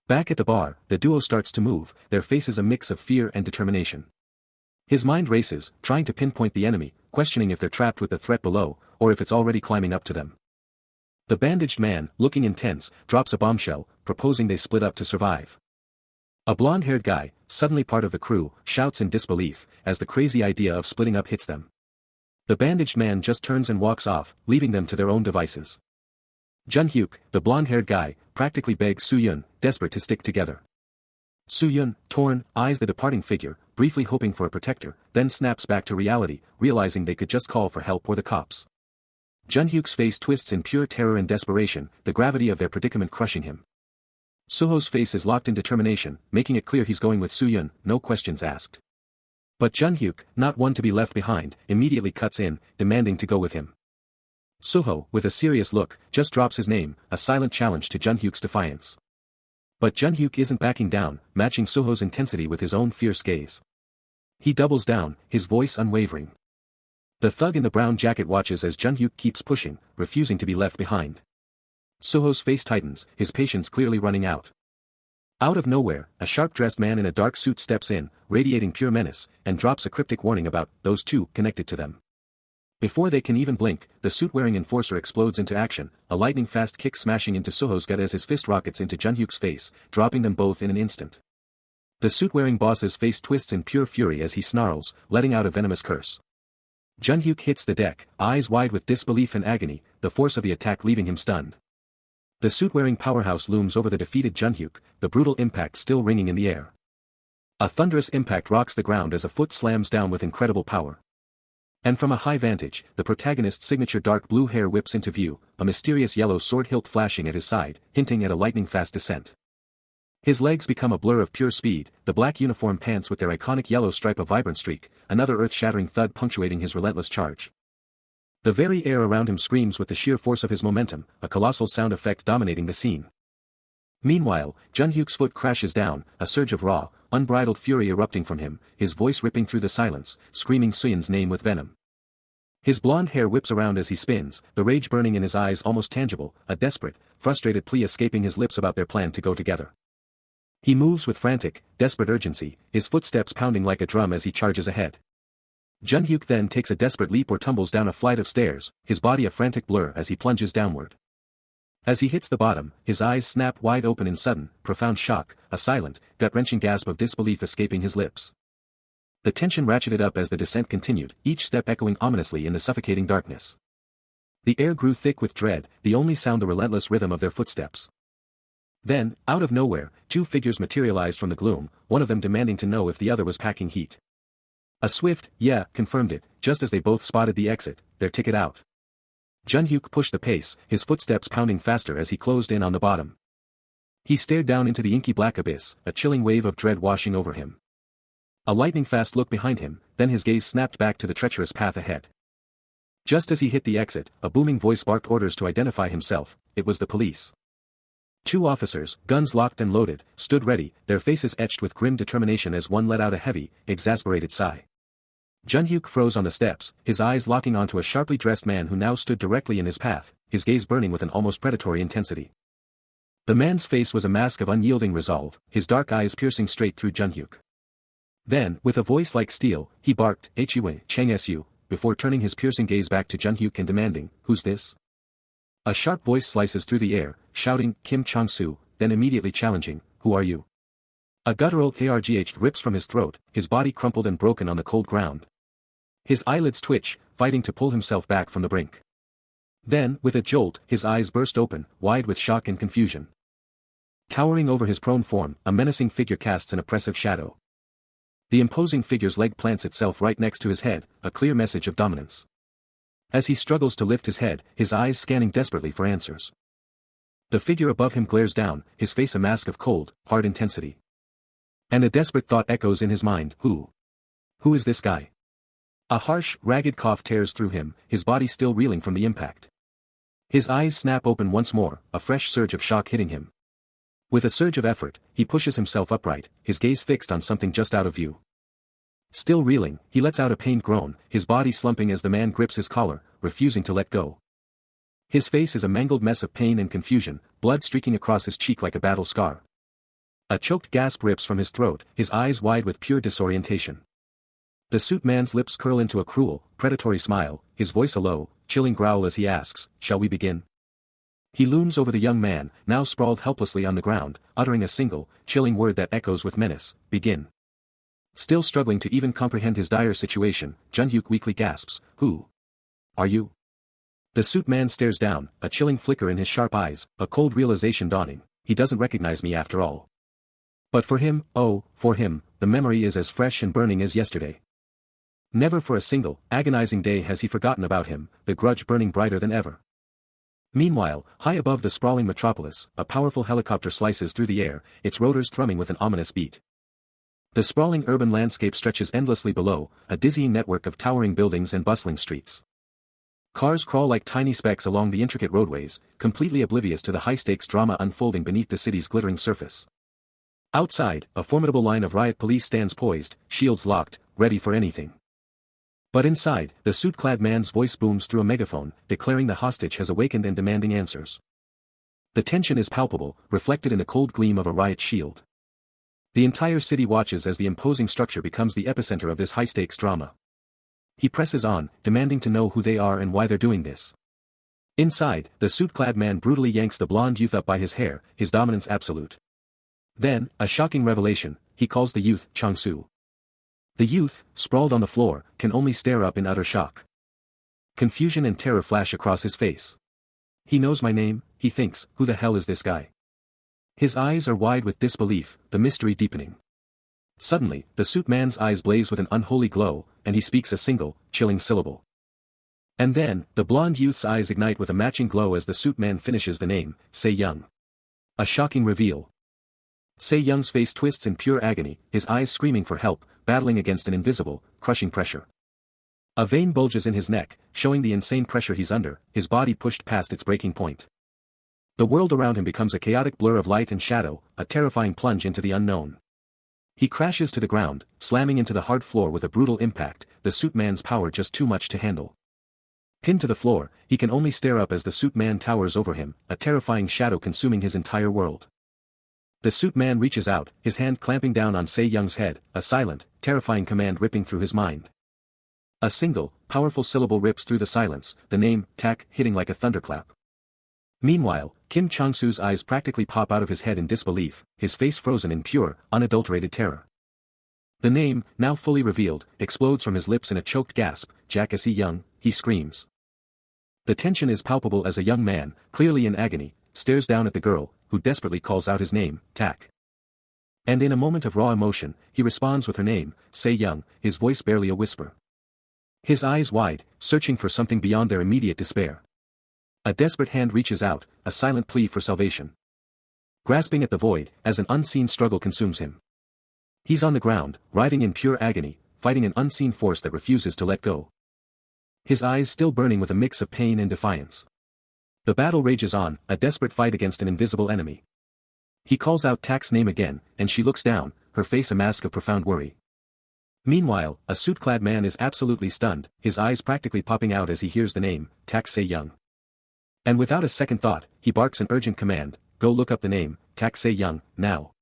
Back at the bar, the duo starts to move, their faces a mix of fear and determination. His mind races, trying to pinpoint the enemy, questioning if they're trapped with the threat below, or if it's already climbing up to them. The bandaged man, looking intense, drops a bombshell, proposing they split up to survive. A blonde-haired guy, suddenly part of the crew, shouts in disbelief, as the crazy idea of splitting up hits them. The bandaged man just turns and walks off, leaving them to their own devices. Jun-hyuk, the blonde-haired guy, practically begs Soo-yun, desperate to stick together. Soo-yun, torn, eyes the departing figure, briefly hoping for a protector, then snaps back to reality, realizing they could just call for help or the cops. Jun-hyuk's face twists in pure terror and desperation, the gravity of their predicament crushing him. Suho's face is locked in determination, making it clear he's going with Soo-yun, no questions asked. But Jun-hyuk, not one to be left behind, immediately cuts in, demanding to go with him. Suho, with a serious look, just drops his name, a silent challenge to Jun-hyuk's defiance. But Jun-hyuk isn't backing down, matching Suho's intensity with his own fierce gaze. He doubles down, his voice unwavering. The thug in the brown jacket watches as Jun-hyuk keeps pushing, refusing to be left behind. Suho's face tightens, his patience clearly running out. Out of nowhere, a sharp-dressed man in a dark suit steps in, radiating pure menace, and drops a cryptic warning about those two connected to them. Before they can even blink, the suit-wearing enforcer explodes into action, a lightning-fast kick smashing into Suho's gut as his fist rockets into Jun-hyuk's face, dropping them both in an instant. The suit-wearing boss's face twists in pure fury as he snarls, letting out a venomous curse. Jun-hyuk hits the deck, eyes wide with disbelief and agony, the force of the attack leaving him stunned. The suit-wearing powerhouse looms over the defeated Jun-hyuk, the brutal impact still ringing in the air. A thunderous impact rocks the ground as a foot slams down with incredible power. And from a high vantage, the protagonist's signature dark blue hair whips into view, a mysterious yellow sword hilt flashing at his side, hinting at a lightning-fast descent. His legs become a blur of pure speed, the black uniform pants with their iconic yellow stripe a vibrant streak, another earth-shattering thud punctuating his relentless charge. The very air around him screams with the sheer force of his momentum, a colossal sound effect dominating the scene. Meanwhile, Jun-hyuk's foot crashes down, a surge of raw, unbridled fury erupting from him, his voice ripping through the silence, screaming Soo-yun's name with venom. His blonde hair whips around as he spins, the rage burning in his eyes almost tangible, a desperate, frustrated plea escaping his lips about their plan to go together. He moves with frantic, desperate urgency, his footsteps pounding like a drum as he charges ahead. Jun-hyuk then takes a desperate leap or tumbles down a flight of stairs, his body a frantic blur as he plunges downward. As he hits the bottom, his eyes snap wide open in sudden, profound shock, a silent, gut-wrenching gasp of disbelief escaping his lips. The tension ratcheted up as the descent continued, each step echoing ominously in the suffocating darkness. The air grew thick with dread, the only sound the relentless rhythm of their footsteps. Then, out of nowhere, two figures materialized from the gloom, one of them demanding to know if the other was packing heat. A swift, "yeah," confirmed it, just as they both spotted the exit, their ticket out. Jun-hyuk pushed the pace, his footsteps pounding faster as he closed in on the bottom. He stared down into the inky black abyss, a chilling wave of dread washing over him. A lightning-fast look behind him, then his gaze snapped back to the treacherous path ahead. Just as he hit the exit, a booming voice barked orders to identify himself. It was the police. Two officers, guns locked and loaded, stood ready, their faces etched with grim determination as one let out a heavy, exasperated sigh. Jun-hyuk froze on the steps, his eyes locking onto a sharply dressed man who now stood directly in his path, his gaze burning with an almost predatory intensity. The man's face was a mask of unyielding resolve, his dark eyes piercing straight through Jun-hyuk. Then, with a voice like steel, he barked, "Hiwe, Chang-su," before turning his piercing gaze back to Jun-hyuk and demanding, "Who's this?" A sharp voice slices through the air, shouting, "Kim Chang-su," then immediately challenging, "Who are you?" A guttural "argh" rips from his throat, his body crumpled and broken on the cold ground. His eyelids twitch, fighting to pull himself back from the brink. Then, with a jolt, his eyes burst open, wide with shock and confusion. Towering over his prone form, a menacing figure casts an oppressive shadow. The imposing figure's leg plants itself right next to his head, a clear message of dominance. As he struggles to lift his head, his eyes scanning desperately for answers. The figure above him glares down, his face a mask of cold, hard intensity. And a desperate thought echoes in his mind, Who is this guy? A harsh, ragged cough tears through him, his body still reeling from the impact. His eyes snap open once more, a fresh surge of shock hitting him. With a surge of effort, he pushes himself upright, his gaze fixed on something just out of view. Still reeling, he lets out a pained groan, his body slumping as the man grips his collar, refusing to let go. His face is a mangled mess of pain and confusion, blood streaking across his cheek like a battle scar. A choked gasp rips from his throat, his eyes wide with pure disorientation. The suit man's lips curl into a cruel, predatory smile, his voice a low, chilling growl as he asks, "Shall we begin?" He looms over the young man, now sprawled helplessly on the ground, uttering a single, chilling word that echoes with menace, "Begin." Still struggling to even comprehend his dire situation, Junhyuk weakly gasps, "Who are you?" The suit man stares down, a chilling flicker in his sharp eyes, a cold realization dawning, he doesn't recognize me after all. But for him, oh, for him, the memory is as fresh and burning as yesterday. Never for a single, agonizing day has he forgotten about him, the grudge burning brighter than ever. Meanwhile, high above the sprawling metropolis, a powerful helicopter slices through the air, its rotors thrumming with an ominous beat. The sprawling urban landscape stretches endlessly below, a dizzying network of towering buildings and bustling streets. Cars crawl like tiny specks along the intricate roadways, completely oblivious to the high-stakes drama unfolding beneath the city's glittering surface. Outside, a formidable line of riot police stands poised, shields locked, ready for anything. But inside, the suit-clad man's voice booms through a megaphone, declaring the hostage has awakened and demanding answers. The tension is palpable, reflected in the cold gleam of a riot shield. The entire city watches as the imposing structure becomes the epicenter of this high-stakes drama. He presses on, demanding to know who they are and why they're doing this. Inside, the suit-clad man brutally yanks the blonde youth up by his hair, his dominance absolute. Then, a shocking revelation, he calls the youth Changsu. The youth, sprawled on the floor, can only stare up in utter shock. Confusion and terror flash across his face. He knows my name, he thinks, who the hell is this guy? His eyes are wide with disbelief, the mystery deepening. Suddenly, the suit man's eyes blaze with an unholy glow, and he speaks a single, chilling syllable. And then, the blonde youth's eyes ignite with a matching glow as the suit man finishes the name, Se-young. A shocking reveal. Se-young's face twists in pure agony, his eyes screaming for help, battling against an invisible, crushing pressure. A vein bulges in his neck, showing the insane pressure he's under, his body pushed past its breaking point. The world around him becomes a chaotic blur of light and shadow, a terrifying plunge into the unknown. He crashes to the ground, slamming into the hard floor with a brutal impact, the suit man's power just too much to handle. Pinned to the floor, he can only stare up as the suit man towers over him, a terrifying shadow consuming his entire world. The suit man reaches out, his hand clamping down on Se-young's head, a silent, terrifying command ripping through his mind. A single, powerful syllable rips through the silence, the name, Tak, hitting like a thunderclap. Meanwhile, Kim Chang-soo's eyes practically pop out of his head in disbelief, his face frozen in pure, unadulterated terror. The name, now fully revealed, explodes from his lips in a choked gasp, "Jack Se-young," he screams. The tension is palpable as a young man, clearly in agony, stares down at the girl, who desperately calls out his name, Tak. And in a moment of raw emotion, he responds with her name, Se-young, his voice barely a whisper. His eyes wide, searching for something beyond their immediate despair. A desperate hand reaches out, a silent plea for salvation. Grasping at the void, as an unseen struggle consumes him. He's on the ground, writhing in pure agony, fighting an unseen force that refuses to let go. His eyes still burning with a mix of pain and defiance. The battle rages on, a desperate fight against an invisible enemy. He calls out Tak's name again, and she looks down, her face a mask of profound worry. Meanwhile, a suit-clad man is absolutely stunned, his eyes practically popping out as he hears the name, Tak Se-young. And without a second thought, he barks an urgent command, "Go look up the name, Tak Se-young, now."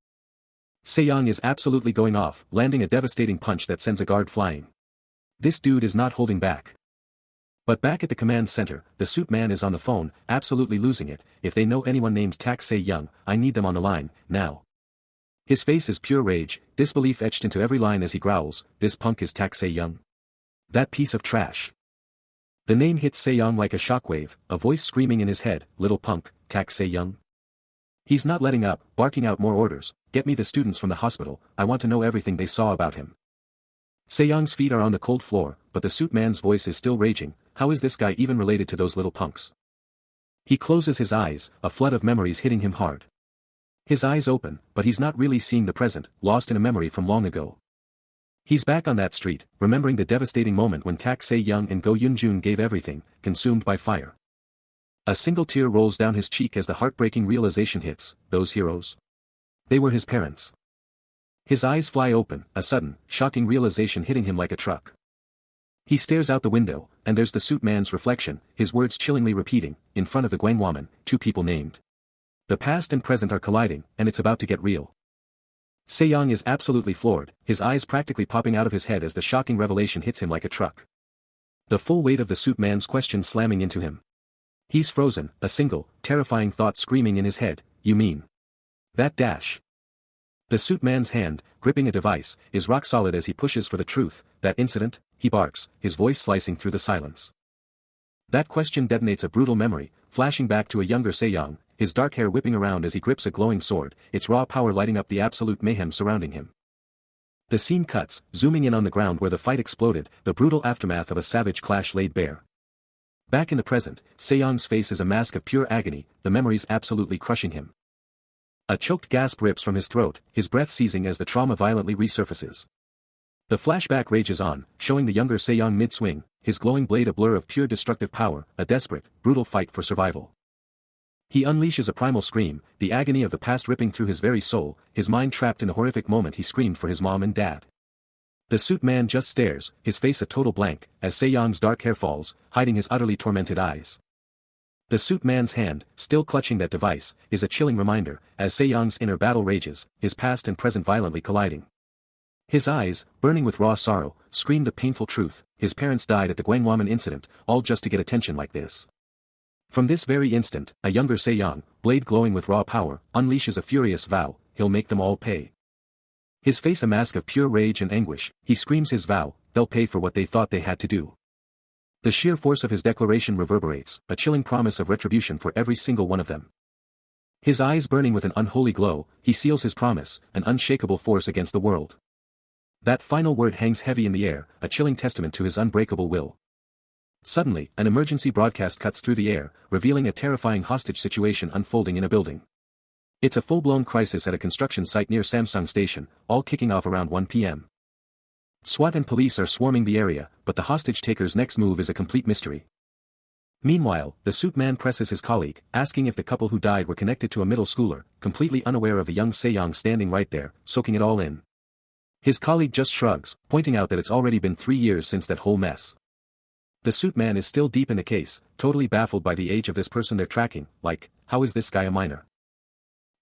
Se-young is absolutely going off, landing a devastating punch that sends a guard flying. This dude is not holding back. But back at the command center, the suit man is on the phone, absolutely losing it. "If they know anyone named Tak Se-young, I need them on the line, now." His face is pure rage, disbelief etched into every line as he growls, "This punk is Tak Se-young. That piece of trash." The name hits Se-young like a shockwave, a voice screaming in his head, "Little punk, Tak Se-young." He's not letting up, barking out more orders, "Get me the students from the hospital, I want to know everything they saw about him." Se-young's feet are on the cold floor, but the suit man's voice is still raging, "How is this guy even related to those little punks?" He closes his eyes, a flood of memories hitting him hard. His eyes open, but he's not really seeing the present, lost in a memory from long ago. He's back on that street, remembering the devastating moment when Tak Se-young and Go Yun-jun gave everything, consumed by fire. A single tear rolls down his cheek as the heartbreaking realization hits, those heroes. They were his parents. His eyes fly open, a sudden, shocking realization hitting him like a truck. He stares out the window, and there's the suit man's reflection, his words chillingly repeating, in front of the Gwanwaman, two people named. The past and present are colliding, and it's about to get real. Se-young is absolutely floored, his eyes practically popping out of his head as the shocking revelation hits him like a truck. The full weight of the suit man's question slamming into him. He's frozen, a single, terrifying thought screaming in his head, you mean that dash? The suit man's hand, gripping a device, is rock solid as he pushes for the truth. That incident, he barks, his voice slicing through the silence. That question detonates a brutal memory, flashing back to a younger Se-young, his dark hair whipping around as he grips a glowing sword, its raw power lighting up the absolute mayhem surrounding him. The scene cuts, zooming in on the ground where the fight exploded, the brutal aftermath of a savage clash laid bare. Back in the present, Se-young's face is a mask of pure agony, the memories absolutely crushing him. A choked gasp rips from his throat, his breath seizing as the trauma violently resurfaces. The flashback rages on, showing the younger Se-young mid-swing, his glowing blade a blur of pure destructive power, a desperate, brutal fight for survival. He unleashes a primal scream, the agony of the past ripping through his very soul, his mind trapped in a horrific moment. He screamed for his mom and dad. The suit man just stares, his face a total blank, as Se-young's dark hair falls, hiding his utterly tormented eyes. The suit man's hand, still clutching that device, is a chilling reminder, as Se-young's inner battle rages, his past and present violently colliding. His eyes, burning with raw sorrow, scream the painful truth: his parents died at the Gwangwaman incident, all just to get attention like this. From this very instant, a younger Se-young, blade glowing with raw power, unleashes a furious vow: he'll make them all pay. His face a mask of pure rage and anguish, he screams his vow: they'll pay for what they thought they had to do. The sheer force of his declaration reverberates, a chilling promise of retribution for every single one of them. His eyes burning with an unholy glow, he seals his promise, an unshakable force against the world. That final word hangs heavy in the air, a chilling testament to his unbreakable will. Suddenly, an emergency broadcast cuts through the air, revealing a terrifying hostage situation unfolding in a building. It's a full-blown crisis at a construction site near Samsung Station, all kicking off around 1 p.m. SWAT and police are swarming the area, but the hostage-taker's next move is a complete mystery. Meanwhile, the suit man presses his colleague, asking if the couple who died were connected to a middle schooler, completely unaware of the young Se-young standing right there, soaking it all in. His colleague just shrugs, pointing out that it's already been 3 years since that whole mess. The suit man is still deep in the case, totally baffled by the age of this person they're tracking, like, how is this guy a minor?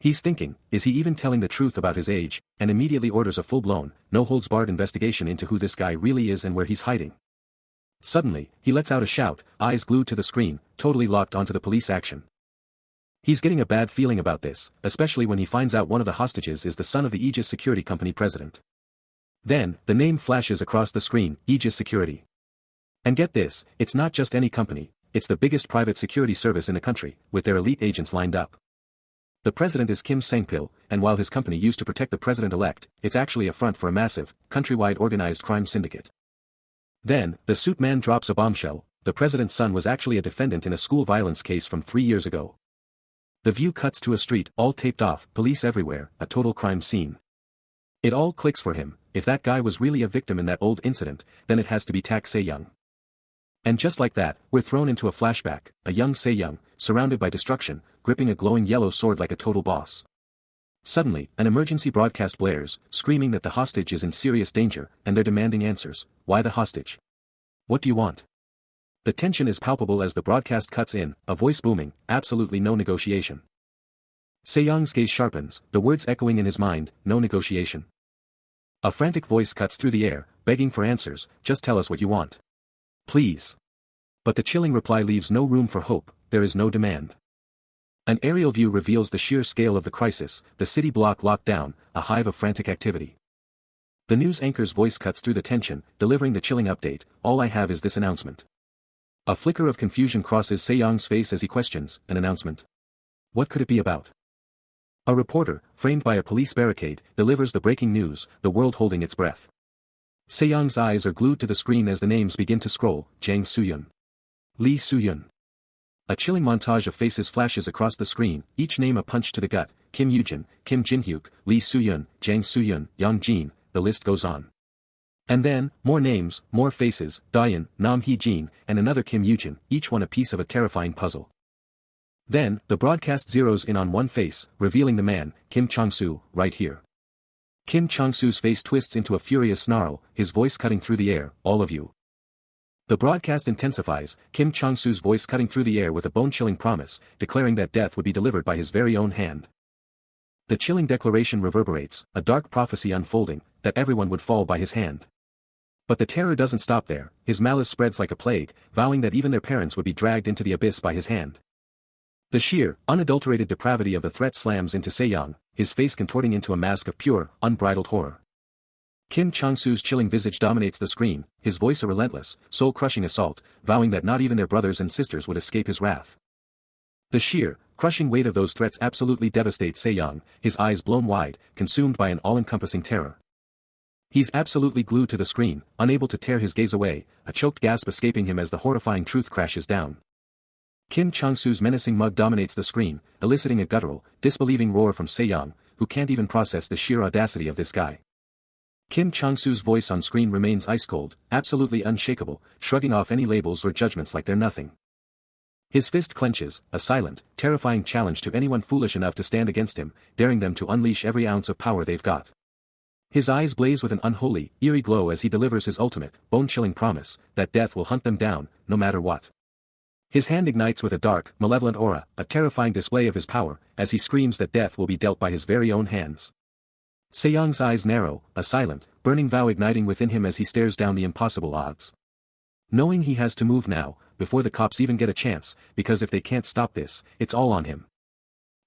He's thinking, is he even telling the truth about his age, and immediately orders a full-blown, no-holds-barred investigation into who this guy really is and where he's hiding. Suddenly, he lets out a shout, eyes glued to the screen, totally locked onto the police action. He's getting a bad feeling about this, especially when he finds out one of the hostages is the son of the Aegis Security Company president. Then, the name flashes across the screen, Aegis Security. And get this, it's not just any company, it's the biggest private security service in the country, with their elite agents lined up. The president is Kim Sang-pil, and while his company used to protect the president-elect, it's actually a front for a massive, countrywide organized crime syndicate. Then, the suit man drops a bombshell: the president's son was actually a defendant in a school violence case from 3 years ago. The view cuts to a street, all taped off, police everywhere, a total crime scene. It all clicks for him: if that guy was really a victim in that old incident, then it has to be Tak Se-young. And just like that, we're thrown into a flashback, a young Se-young, surrounded by destruction, gripping a glowing yellow sword like a total boss. Suddenly, an emergency broadcast blares, screaming that the hostage is in serious danger, and they're demanding answers. Why the hostage? What do you want? The tension is palpable as the broadcast cuts in, a voice booming, absolutely no negotiation. Se-young's gaze sharpens, the words echoing in his mind, no negotiation. A frantic voice cuts through the air, begging for answers: just tell us what you want. Please. But the chilling reply leaves no room for hope: there is no demand. An aerial view reveals the sheer scale of the crisis, the city block locked down, a hive of frantic activity. The news anchor's voice cuts through the tension, delivering the chilling update: all I have is this announcement. A flicker of confusion crosses Se-young's face as he questions, an announcement? What could it be about? A reporter, framed by a police barricade, delivers the breaking news, the world holding its breath. Se-young's eyes are glued to the screen as the names begin to scroll: Jang Soo-yun, Lee Soo-yun. A chilling montage of faces flashes across the screen, each name a punch to the gut: Kim Yoo-jin, Kim Jin-hyuk, Lee Soo-yun, Jang Soo-yun, Yang Jin, the list goes on. And then, more names, more faces: Daeun, Nam Hee-jin, and another Kim Yoo-jin, each one a piece of a terrifying puzzle. Then, the broadcast zeroes in on one face, revealing the man, Kim Chong-soo, right here. Kim Chong-soo's face twists into a furious snarl, his voice cutting through the air: all of you. The broadcast intensifies, Kim Chong-soo's voice cutting through the air with a bone-chilling promise, declaring that death would be delivered by his very own hand. The chilling declaration reverberates, a dark prophecy unfolding, that everyone would fall by his hand. But the terror doesn't stop there, his malice spreads like a plague, vowing that even their parents would be dragged into the abyss by his hand. The sheer, unadulterated depravity of the threat slams into Se-young, his face contorting into a mask of pure, unbridled horror. Kim Chang-soo's chilling visage dominates the screen, his voice a relentless, soul-crushing assault, vowing that not even their brothers and sisters would escape his wrath. The sheer, crushing weight of those threats absolutely devastates Se-young, his eyes blown wide, consumed by an all-encompassing terror. He's absolutely glued to the screen, unable to tear his gaze away, a choked gasp escaping him as the horrifying truth crashes down. Kim Chang-soo's menacing mug dominates the screen, eliciting a guttural, disbelieving roar from Se-young, who can't even process the sheer audacity of this guy. Kim Chang-soo's voice on screen remains ice-cold, absolutely unshakable, shrugging off any labels or judgments like they're nothing. His fist clenches, a silent, terrifying challenge to anyone foolish enough to stand against him, daring them to unleash every ounce of power they've got. His eyes blaze with an unholy, eerie glow as he delivers his ultimate, bone-chilling promise, that death will hunt them down, no matter what. His hand ignites with a dark, malevolent aura, a terrifying display of his power, as he screams that death will be dealt by his very own hands. Se-young's eyes narrow, a silent, burning vow igniting within him as he stares down the impossible odds. Knowing he has to move now, before the cops even get a chance, because if they can't stop this, it's all on him.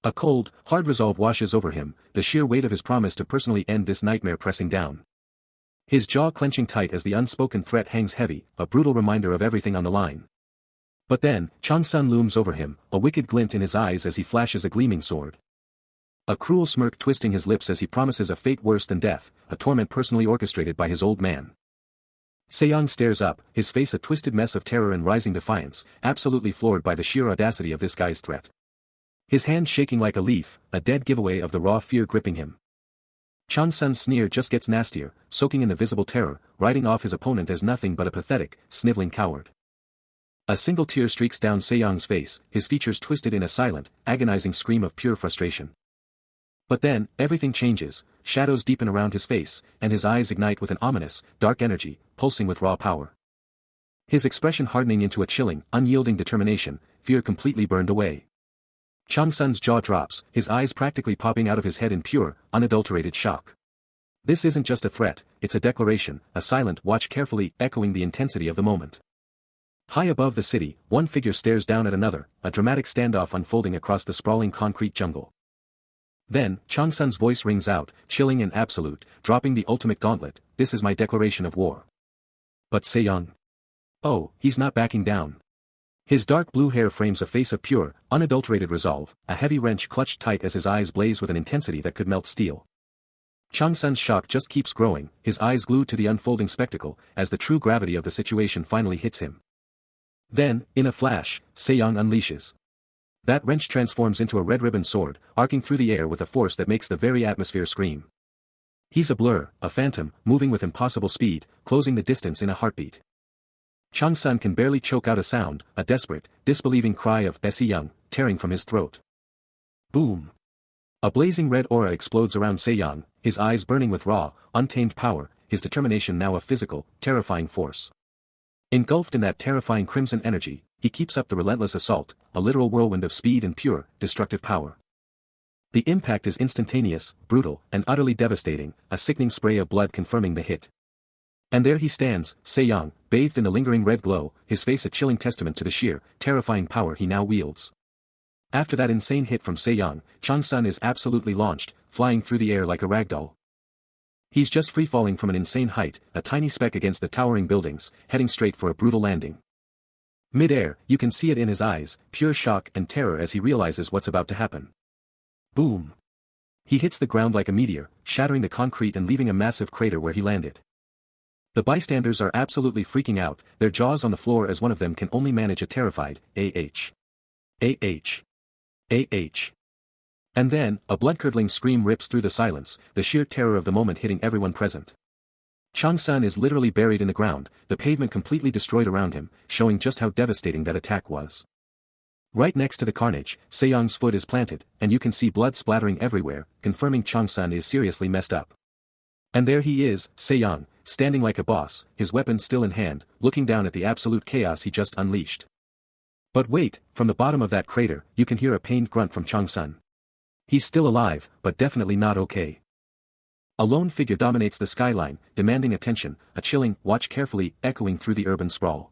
A cold, hard resolve washes over him, the sheer weight of his promise to personally end this nightmare pressing down. His jaw clenching tight as the unspoken threat hangs heavy, a brutal reminder of everything on the line. But then, Chang-sun looms over him, a wicked glint in his eyes as he flashes a gleaming sword. A cruel smirk twisting his lips as he promises a fate worse than death, a torment personally orchestrated by his old man. Se-young stares up, his face a twisted mess of terror and rising defiance, absolutely floored by the sheer audacity of this guy's threat. His hand shaking like a leaf, a dead giveaway of the raw fear gripping him. Chang-sun's sneer just gets nastier, soaking in the visible terror, writing off his opponent as nothing but a pathetic, sniveling coward. A single tear streaks down Se-young's face, his features twisted in a silent, agonizing scream of pure frustration. But then, everything changes, shadows deepen around his face, and his eyes ignite with an ominous, dark energy, pulsing with raw power. His expression hardening into a chilling, unyielding determination, fear completely burned away. Chang-sun's jaw drops, his eyes practically popping out of his head in pure, unadulterated shock. This isn't just a threat, it's a declaration, a silent watch carefully echoing the intensity of the moment. High above the city, one figure stares down at another, a dramatic standoff unfolding across the sprawling concrete jungle. Then, Chang-sun's voice rings out, chilling and absolute, dropping the ultimate gauntlet, this is my declaration of war. But Se-young? Oh, he's not backing down. His dark blue hair frames a face of pure, unadulterated resolve, a heavy wrench clutched tight as his eyes blaze with an intensity that could melt steel. Chang-sun's shock just keeps growing, his eyes glued to the unfolding spectacle, as the true gravity of the situation finally hits him. Then, in a flash, Se-young unleashes. That wrench transforms into a red-ribbon sword, arcing through the air with a force that makes the very atmosphere scream. He's a blur, a phantom, moving with impossible speed, closing the distance in a heartbeat. Chang-sun can barely choke out a sound, a desperate, disbelieving cry of Se-young, tearing from his throat. Boom! A blazing red aura explodes around Se-young, his eyes burning with raw, untamed power, his determination now a physical, terrifying force. Engulfed in that terrifying crimson energy, he keeps up the relentless assault, a literal whirlwind of speed and pure, destructive power. The impact is instantaneous, brutal, and utterly devastating, a sickening spray of blood confirming the hit. And there he stands, Se-young, bathed in the lingering red glow, his face a chilling testament to the sheer, terrifying power he now wields. After that insane hit from Se-young, Chang-sun is absolutely launched, flying through the air like a ragdoll. He's just free-falling from an insane height, a tiny speck against the towering buildings, heading straight for a brutal landing. Mid-air, you can see it in his eyes, pure shock and terror as he realizes what's about to happen. Boom! He hits the ground like a meteor, shattering the concrete and leaving a massive crater where he landed. The bystanders are absolutely freaking out, their jaws on the floor as one of them can only manage a terrified, "Ah! Ah! Ah!" And then, a blood-curdling scream rips through the silence, the sheer terror of the moment hitting everyone present. Chang-sun is literally buried in the ground, the pavement completely destroyed around him, showing just how devastating that attack was. Right next to the carnage, Se-young's foot is planted, and you can see blood splattering everywhere, confirming Chang-sun is seriously messed up. And there he is, Se-young, standing like a boss, his weapon still in hand, looking down at the absolute chaos he just unleashed. But wait, from the bottom of that crater, you can hear a pained grunt from Chang-sun. He's still alive, but definitely not okay. A lone figure dominates the skyline, demanding attention, a chilling, watch carefully, echoing through the urban sprawl.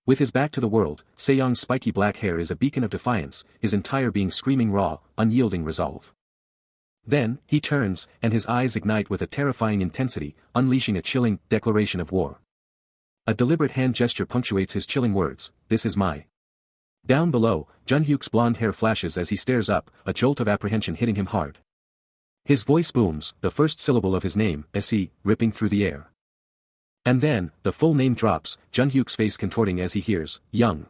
With his back to the world, Sejong's spiky black hair is a beacon of defiance, his entire being screaming raw, unyielding resolve. Then, he turns, and his eyes ignite with a terrifying intensity, unleashing a chilling declaration of war. A deliberate hand gesture punctuates his chilling words, "This is my." Down below, Jun-hyuk's blonde hair flashes as he stares up, a jolt of apprehension hitting him hard. His voice booms, the first syllable of his name, "Se," ripping through the air. And then, the full name drops, Jun-hyuk's face contorting as he hears, "Young."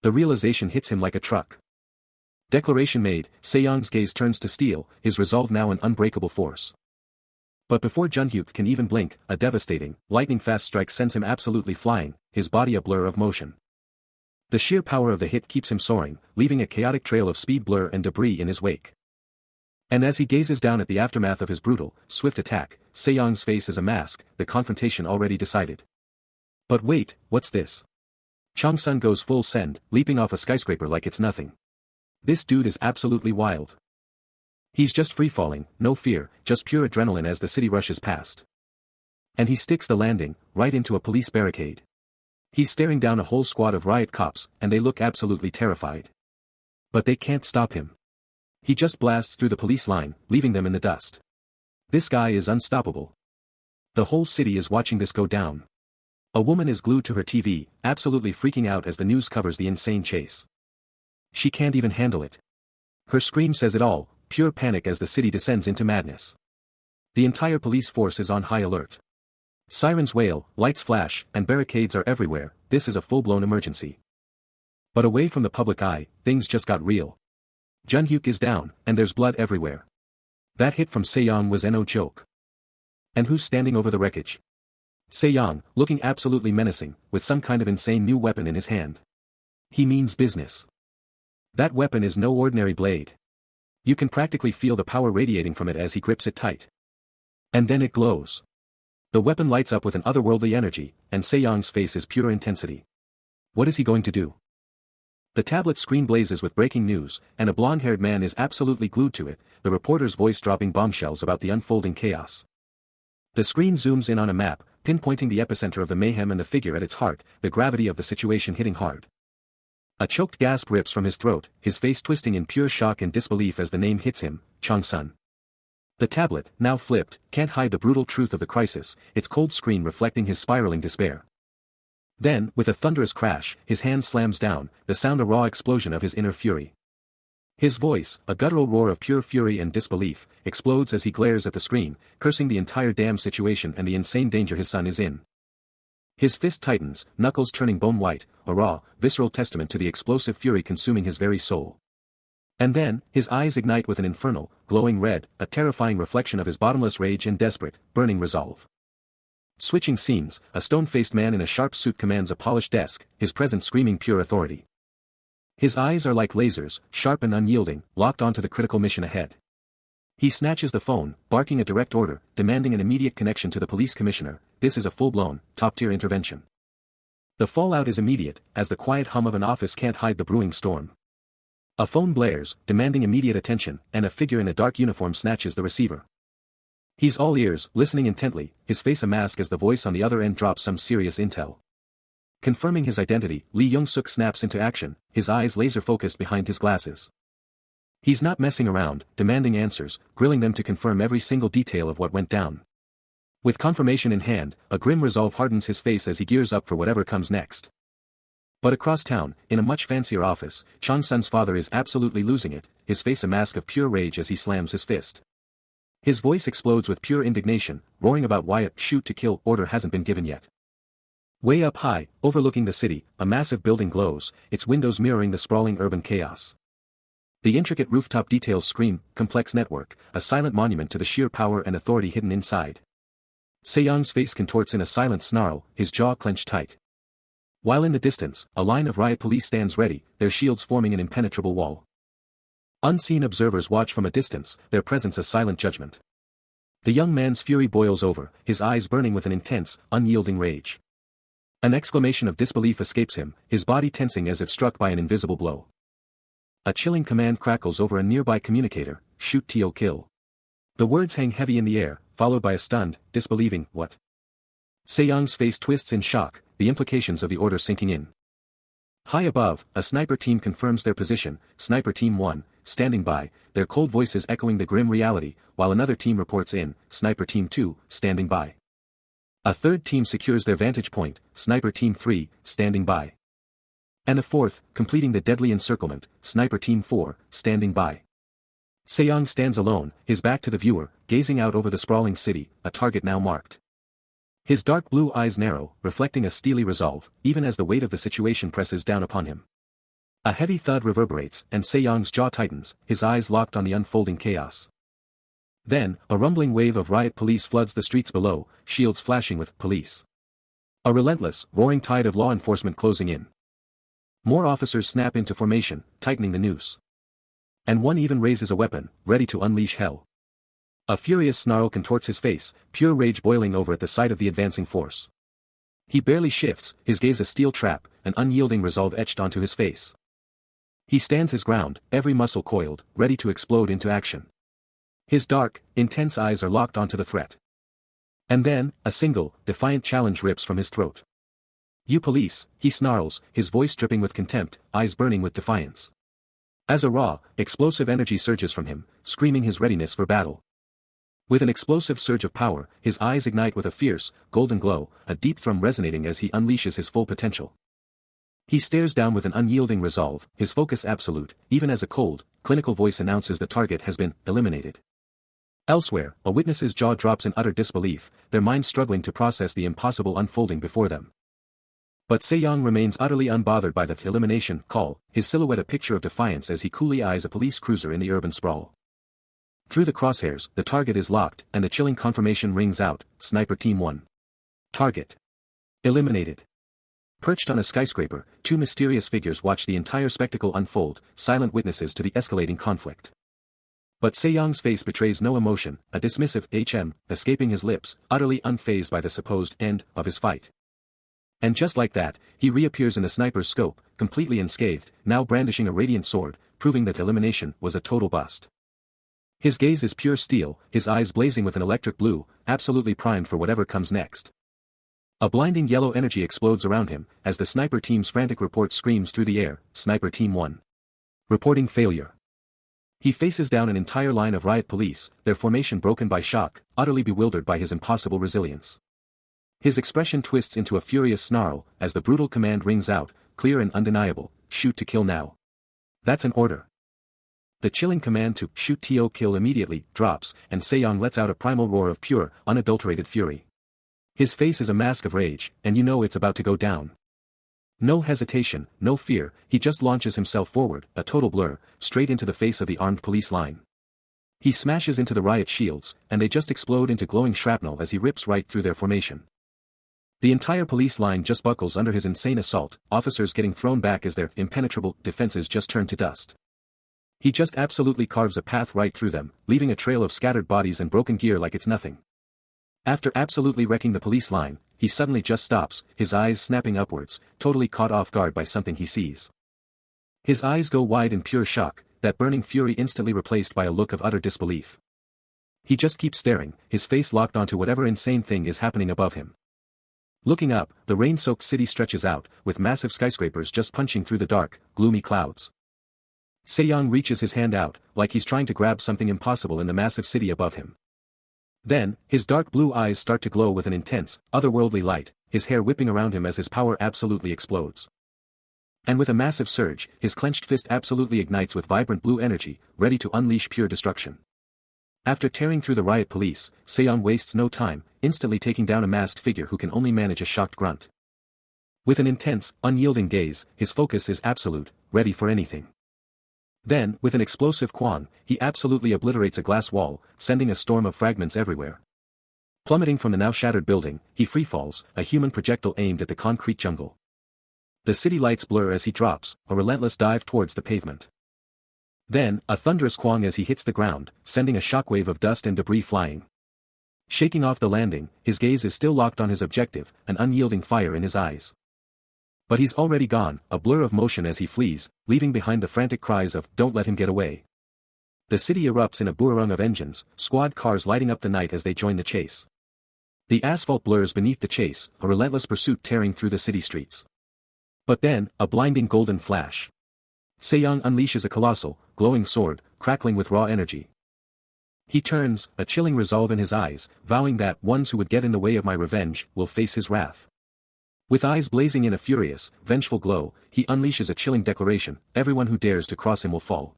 The realization hits him like a truck. Declaration made, Sejong's gaze turns to steel, his resolve now an unbreakable force. But before Jun-hyuk can even blink, a devastating, lightning-fast strike sends him absolutely flying, his body a blur of motion. The sheer power of the hit keeps him soaring, leaving a chaotic trail of speed, blur and debris in his wake. And as he gazes down at the aftermath of his brutal, swift attack, Sejong's face is a mask, the confrontation already decided. But wait, what's this? Changsun goes full send, leaping off a skyscraper like it's nothing. This dude is absolutely wild. He's just free-falling, no fear, just pure adrenaline as the city rushes past. And he sticks the landing, right into a police barricade. He's staring down a whole squad of riot cops, and they look absolutely terrified. But they can't stop him. He just blasts through the police line, leaving them in the dust. This guy is unstoppable. The whole city is watching this go down. A woman is glued to her TV, absolutely freaking out as the news covers the insane chase. She can't even handle it. Her scream says it all, pure panic as the city descends into madness. The entire police force is on high alert. Sirens wail, lights flash, and barricades are everywhere. This is a full-blown emergency. But away from the public eye, things just got real. Jun-hyuk is down, and there's blood everywhere. That hit from Sejong was no joke. And who's standing over the wreckage? Sejong, looking absolutely menacing, with some kind of insane new weapon in his hand. He means business. That weapon is no ordinary blade. You can practically feel the power radiating from it as he grips it tight. And then it glows. The weapon lights up with an otherworldly energy, and Sejong's face is pure intensity. What is he going to do? The tablet screen blazes with breaking news, and a blonde-haired man is absolutely glued to it, the reporter's voice dropping bombshells about the unfolding chaos. The screen zooms in on a map, pinpointing the epicenter of the mayhem and the figure at its heart, the gravity of the situation hitting hard. A choked gasp rips from his throat, his face twisting in pure shock and disbelief as the name hits him, Changsun. The tablet, now flipped, can't hide the brutal truth of the crisis, its cold screen reflecting his spiraling despair. Then, with a thunderous crash, his hand slams down, the sound a raw explosion of his inner fury. His voice, a guttural roar of pure fury and disbelief, explodes as he glares at the screen, cursing the entire damn situation and the insane danger his son is in. His fist tightens, knuckles turning bone white, a raw, visceral testament to the explosive fury consuming his very soul. And then, his eyes ignite with an infernal, glowing red, a terrifying reflection of his bottomless rage and desperate, burning resolve. Switching scenes, a stone-faced man in a sharp suit commands a polished desk, his presence screaming pure authority. His eyes are like lasers, sharp and unyielding, locked onto the critical mission ahead. He snatches the phone, barking a direct order, demanding an immediate connection to the police commissioner. This is a full-blown, top-tier intervention. The fallout is immediate, as the quiet hum of an office can't hide the brewing storm. A phone blares, demanding immediate attention, and a figure in a dark uniform snatches the receiver. He's all ears, listening intently, his face a mask as the voice on the other end drops some serious intel. Confirming his identity, Lee Young-suk snaps into action, his eyes laser-focused behind his glasses. He's not messing around, demanding answers, grilling them to confirm every single detail of what went down. With confirmation in hand, a grim resolve hardens his face as he gears up for whatever comes next. But across town, in a much fancier office, Changsun's father is absolutely losing it, his face a mask of pure rage as he slams his fist. His voice explodes with pure indignation, roaring about why a shoot-to-kill order hasn't been given yet. Way up high, overlooking the city, a massive building glows, its windows mirroring the sprawling urban chaos. The intricate rooftop details scream, complex network, a silent monument to the sheer power and authority hidden inside. Sejong's face contorts in a silent snarl, his jaw clenched tight. While in the distance, a line of riot police stands ready, their shields forming an impenetrable wall. Unseen observers watch from a distance, their presence a silent judgment. The young man's fury boils over, his eyes burning with an intense, unyielding rage. An exclamation of disbelief escapes him, his body tensing as if struck by an invisible blow. A chilling command crackles over a nearby communicator, shoot to kill. The words hang heavy in the air, followed by a stunned, disbelieving, what? Se-young's face twists in shock, the implications of the order sinking in. High above, a sniper team confirms their position, Sniper Team 1, standing by, their cold voices echoing the grim reality, while another team reports in, Sniper Team 2, standing by. A third team secures their vantage point, Sniper Team 3, standing by. And a fourth, completing the deadly encirclement, Sniper Team 4, standing by. Se-young stands alone, his back to the viewer, gazing out over the sprawling city, a target now marked. His dark blue eyes narrow, reflecting a steely resolve, even as the weight of the situation presses down upon him. A heavy thud reverberates, and Se-young's jaw tightens, his eyes locked on the unfolding chaos. Then, a rumbling wave of riot police floods the streets below, shields flashing with police. A relentless, roaring tide of law enforcement closing in. More officers snap into formation, tightening the noose. And one even raises a weapon, ready to unleash hell. A furious snarl contorts his face, pure rage boiling over at the sight of the advancing force. He barely shifts, his gaze a steel trap, an unyielding resolve etched onto his face. He stands his ground, every muscle coiled, ready to explode into action. His dark, intense eyes are locked onto the threat. And then, a single, defiant challenge rips from his throat. "You police," he snarls, his voice dripping with contempt, eyes burning with defiance. As a raw, explosive energy surges from him, screaming his readiness for battle. With an explosive surge of power, his eyes ignite with a fierce, golden glow, a deep thrum resonating as he unleashes his full potential. He stares down with an unyielding resolve, his focus absolute, even as a cold, clinical voice announces the target has been eliminated. Elsewhere, a witness's jaw drops in utter disbelief, their minds struggling to process the impossible unfolding before them. But Se-young remains utterly unbothered by the elimination call, his silhouette a picture of defiance as he coolly eyes a police cruiser in the urban sprawl. Through the crosshairs, the target is locked, and the chilling confirmation rings out, Sniper Team 1. Target eliminated. Perched on a skyscraper, two mysterious figures watch the entire spectacle unfold, silent witnesses to the escalating conflict. But Se-young's face betrays no emotion, a dismissive escaping his lips, utterly unfazed by the supposed end of his fight. And just like that, he reappears in the sniper's scope, completely unscathed, now brandishing a radiant sword, proving that elimination was a total bust. His gaze is pure steel, his eyes blazing with an electric blue, absolutely primed for whatever comes next. A blinding yellow energy explodes around him, as the sniper team's frantic report screams through the air, Sniper Team 1. Reporting failure. He faces down an entire line of riot police, their formation broken by shock, utterly bewildered by his impossible resilience. His expression twists into a furious snarl, as the brutal command rings out, clear and undeniable, shoot to kill now. That's an order. The chilling command to shoot to kill immediately drops, and Se-young lets out a primal roar of pure, unadulterated fury. His face is a mask of rage, and you know it's about to go down. No hesitation, no fear, he just launches himself forward, a total blur, straight into the face of the armed police line. He smashes into the riot shields, and they just explode into glowing shrapnel as he rips right through their formation. The entire police line just buckles under his insane assault, officers getting thrown back as their impenetrable defenses just turn to dust. He just absolutely carves a path right through them, leaving a trail of scattered bodies and broken gear like it's nothing. After absolutely wrecking the police line, he suddenly just stops, his eyes snapping upwards, totally caught off guard by something he sees. His eyes go wide in pure shock, that burning fury instantly replaced by a look of utter disbelief. He just keeps staring, his face locked onto whatever insane thing is happening above him. Looking up, the rain-soaked city stretches out, with massive skyscrapers just punching through the dark, gloomy clouds. Se-young reaches his hand out, like he's trying to grab something impossible in the massive city above him. Then, his dark blue eyes start to glow with an intense, otherworldly light, his hair whipping around him as his power absolutely explodes. And with a massive surge, his clenched fist absolutely ignites with vibrant blue energy, ready to unleash pure destruction. After tearing through the riot police, Se-young wastes no time, instantly taking down a masked figure who can only manage a shocked grunt. With an intense, unyielding gaze, his focus is absolute, ready for anything. Then, with an explosive kwang, he absolutely obliterates a glass wall, sending a storm of fragments everywhere. Plummeting from the now shattered building, he freefalls, a human projectile aimed at the concrete jungle. The city lights blur as he drops, a relentless dive towards the pavement. Then, a thunderous kwang as he hits the ground, sending a shockwave of dust and debris flying. Shaking off the landing, his gaze is still locked on his objective, an unyielding fire in his eyes. But he's already gone, a blur of motion as he flees, leaving behind the frantic cries of, "Don't let him get away." The city erupts in a boorong of engines, squad cars lighting up the night as they join the chase. The asphalt blurs beneath the chase, a relentless pursuit tearing through the city streets. But then, a blinding golden flash. Sejong unleashes a colossal, glowing sword, crackling with raw energy. He turns, a chilling resolve in his eyes, vowing that ones who would get in the way of my revenge will face his wrath. With eyes blazing in a furious, vengeful glow, he unleashes a chilling declaration: everyone who dares to cross him will fall.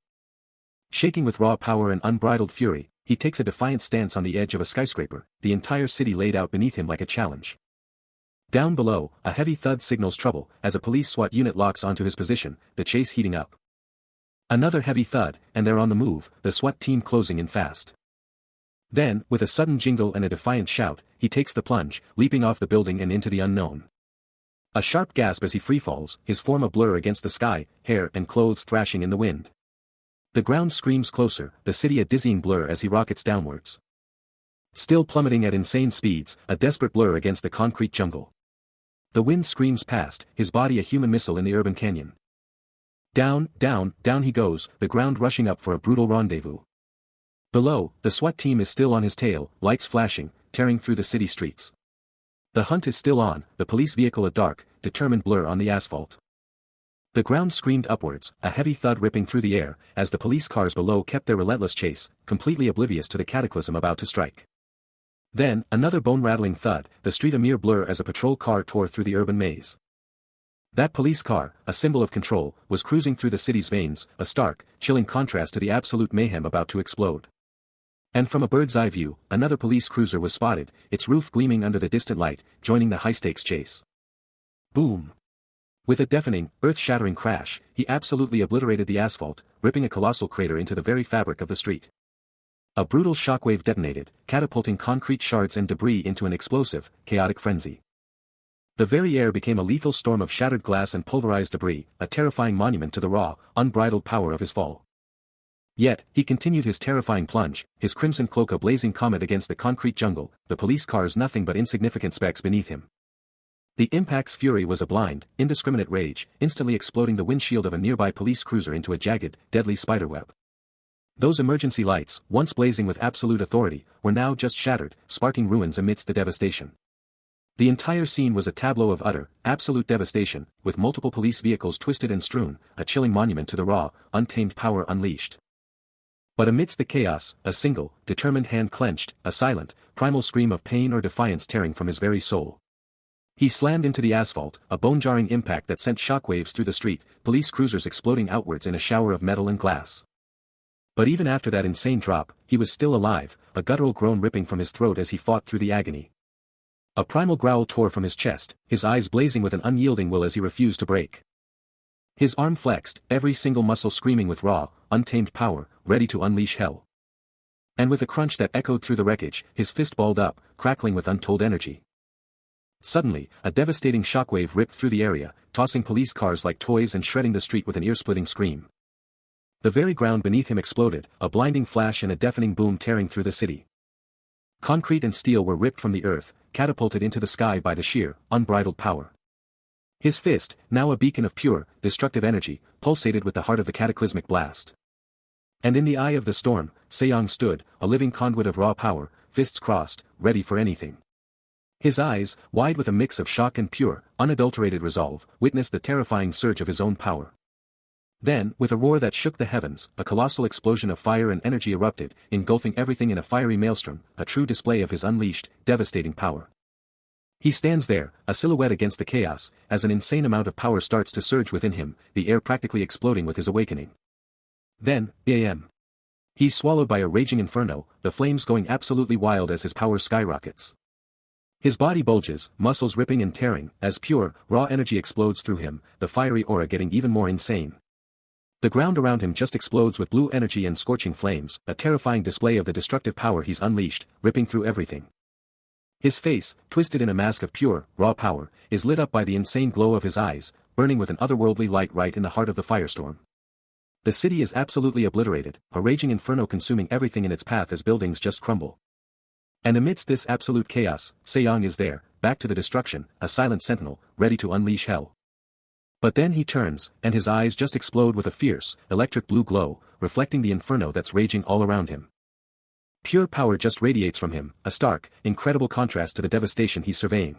Shaking with raw power and unbridled fury, he takes a defiant stance on the edge of a skyscraper, the entire city laid out beneath him like a challenge. Down below, a heavy thud signals trouble, as a police SWAT unit locks onto his position, the chase heating up. Another heavy thud, and they're on the move, the SWAT team closing in fast. Then, with a sudden jingle and a defiant shout, he takes the plunge, leaping off the building and into the unknown. A sharp gasp as he freefalls, his form a blur against the sky, hair and clothes thrashing in the wind. The ground screams closer, the city a dizzying blur as he rockets downwards. Still plummeting at insane speeds, a desperate blur against the concrete jungle. The wind screams past, his body a human missile in the urban canyon. Down, down, down he goes, the ground rushing up for a brutal rendezvous. Below, the SWAT team is still on his tail, lights flashing, tearing through the city streets. The hunt is still on, the police vehicle a dark, determined blur on the asphalt. The ground screamed upwards, a heavy thud ripping through the air, as the police cars below kept their relentless chase, completely oblivious to the cataclysm about to strike. Then, another bone-rattling thud, the street a mere blur as a patrol car tore through the urban maze. That police car, a symbol of control, was cruising through the city's veins, a stark, chilling contrast to the absolute mayhem about to explode. And from a bird's-eye view, another police cruiser was spotted, its roof gleaming under the distant light, joining the high-stakes chase. Boom! With a deafening, earth-shattering crash, he absolutely obliterated the asphalt, ripping a colossal crater into the very fabric of the street. A brutal shockwave detonated, catapulting concrete shards and debris into an explosive, chaotic frenzy. The very air became a lethal storm of shattered glass and pulverized debris, a terrifying monument to the raw, unbridled power of his fall. Yet, he continued his terrifying plunge, his crimson cloak a blazing comet against the concrete jungle, the police cars nothing but insignificant specks beneath him. The impact's fury was a blind, indiscriminate rage, instantly exploding the windshield of a nearby police cruiser into a jagged, deadly spiderweb. Those emergency lights, once blazing with absolute authority, were now just shattered, sparking ruins amidst the devastation. The entire scene was a tableau of utter, absolute devastation, with multiple police vehicles twisted and strewn, a chilling monument to the raw, untamed power unleashed. But amidst the chaos, a single, determined hand clenched, a silent, primal scream of pain or defiance tearing from his very soul. He slammed into the asphalt, a bone-jarring impact that sent shockwaves through the street, police cruisers exploding outwards in a shower of metal and glass. But even after that insane drop, he was still alive, a guttural groan ripping from his throat as he fought through the agony. A primal growl tore from his chest, his eyes blazing with an unyielding will as he refused to break. His arm flexed, every single muscle screaming with raw, untamed power, ready to unleash hell. And with a crunch that echoed through the wreckage, his fist balled up, crackling with untold energy. Suddenly, a devastating shockwave ripped through the area, tossing police cars like toys and shredding the street with an ear-splitting scream. The very ground beneath him exploded, a blinding flash and a deafening boom tearing through the city. Concrete and steel were ripped from the earth, catapulted into the sky by the sheer, unbridled power. His fist, now a beacon of pure, destructive energy, pulsated with the heart of the cataclysmic blast. And in the eye of the storm, Sejong stood, a living conduit of raw power, fists crossed, ready for anything. His eyes, wide with a mix of shock and pure, unadulterated resolve, witnessed the terrifying surge of his own power. Then, with a roar that shook the heavens, a colossal explosion of fire and energy erupted, engulfing everything in a fiery maelstrom, a true display of his unleashed, devastating power. He stands there, a silhouette against the chaos, as an insane amount of power starts to surge within him, the air practically exploding with his awakening. Then, bam! He's swallowed by a raging inferno, the flames going absolutely wild as his power skyrockets. His body bulges, muscles ripping and tearing, as pure, raw energy explodes through him, the fiery aura getting even more insane. The ground around him just explodes with blue energy and scorching flames, a terrifying display of the destructive power he's unleashed, ripping through everything. His face, twisted in a mask of pure, raw power, is lit up by the insane glow of his eyes, burning with an otherworldly light right in the heart of the firestorm. The city is absolutely obliterated, a raging inferno consuming everything in its path as buildings just crumble. And amidst this absolute chaos, Sejong is there, back to the destruction, a silent sentinel, ready to unleash hell. But then he turns, and his eyes just explode with a fierce, electric blue glow, reflecting the inferno that's raging all around him. Pure power just radiates from him, a stark, incredible contrast to the devastation he's surveying.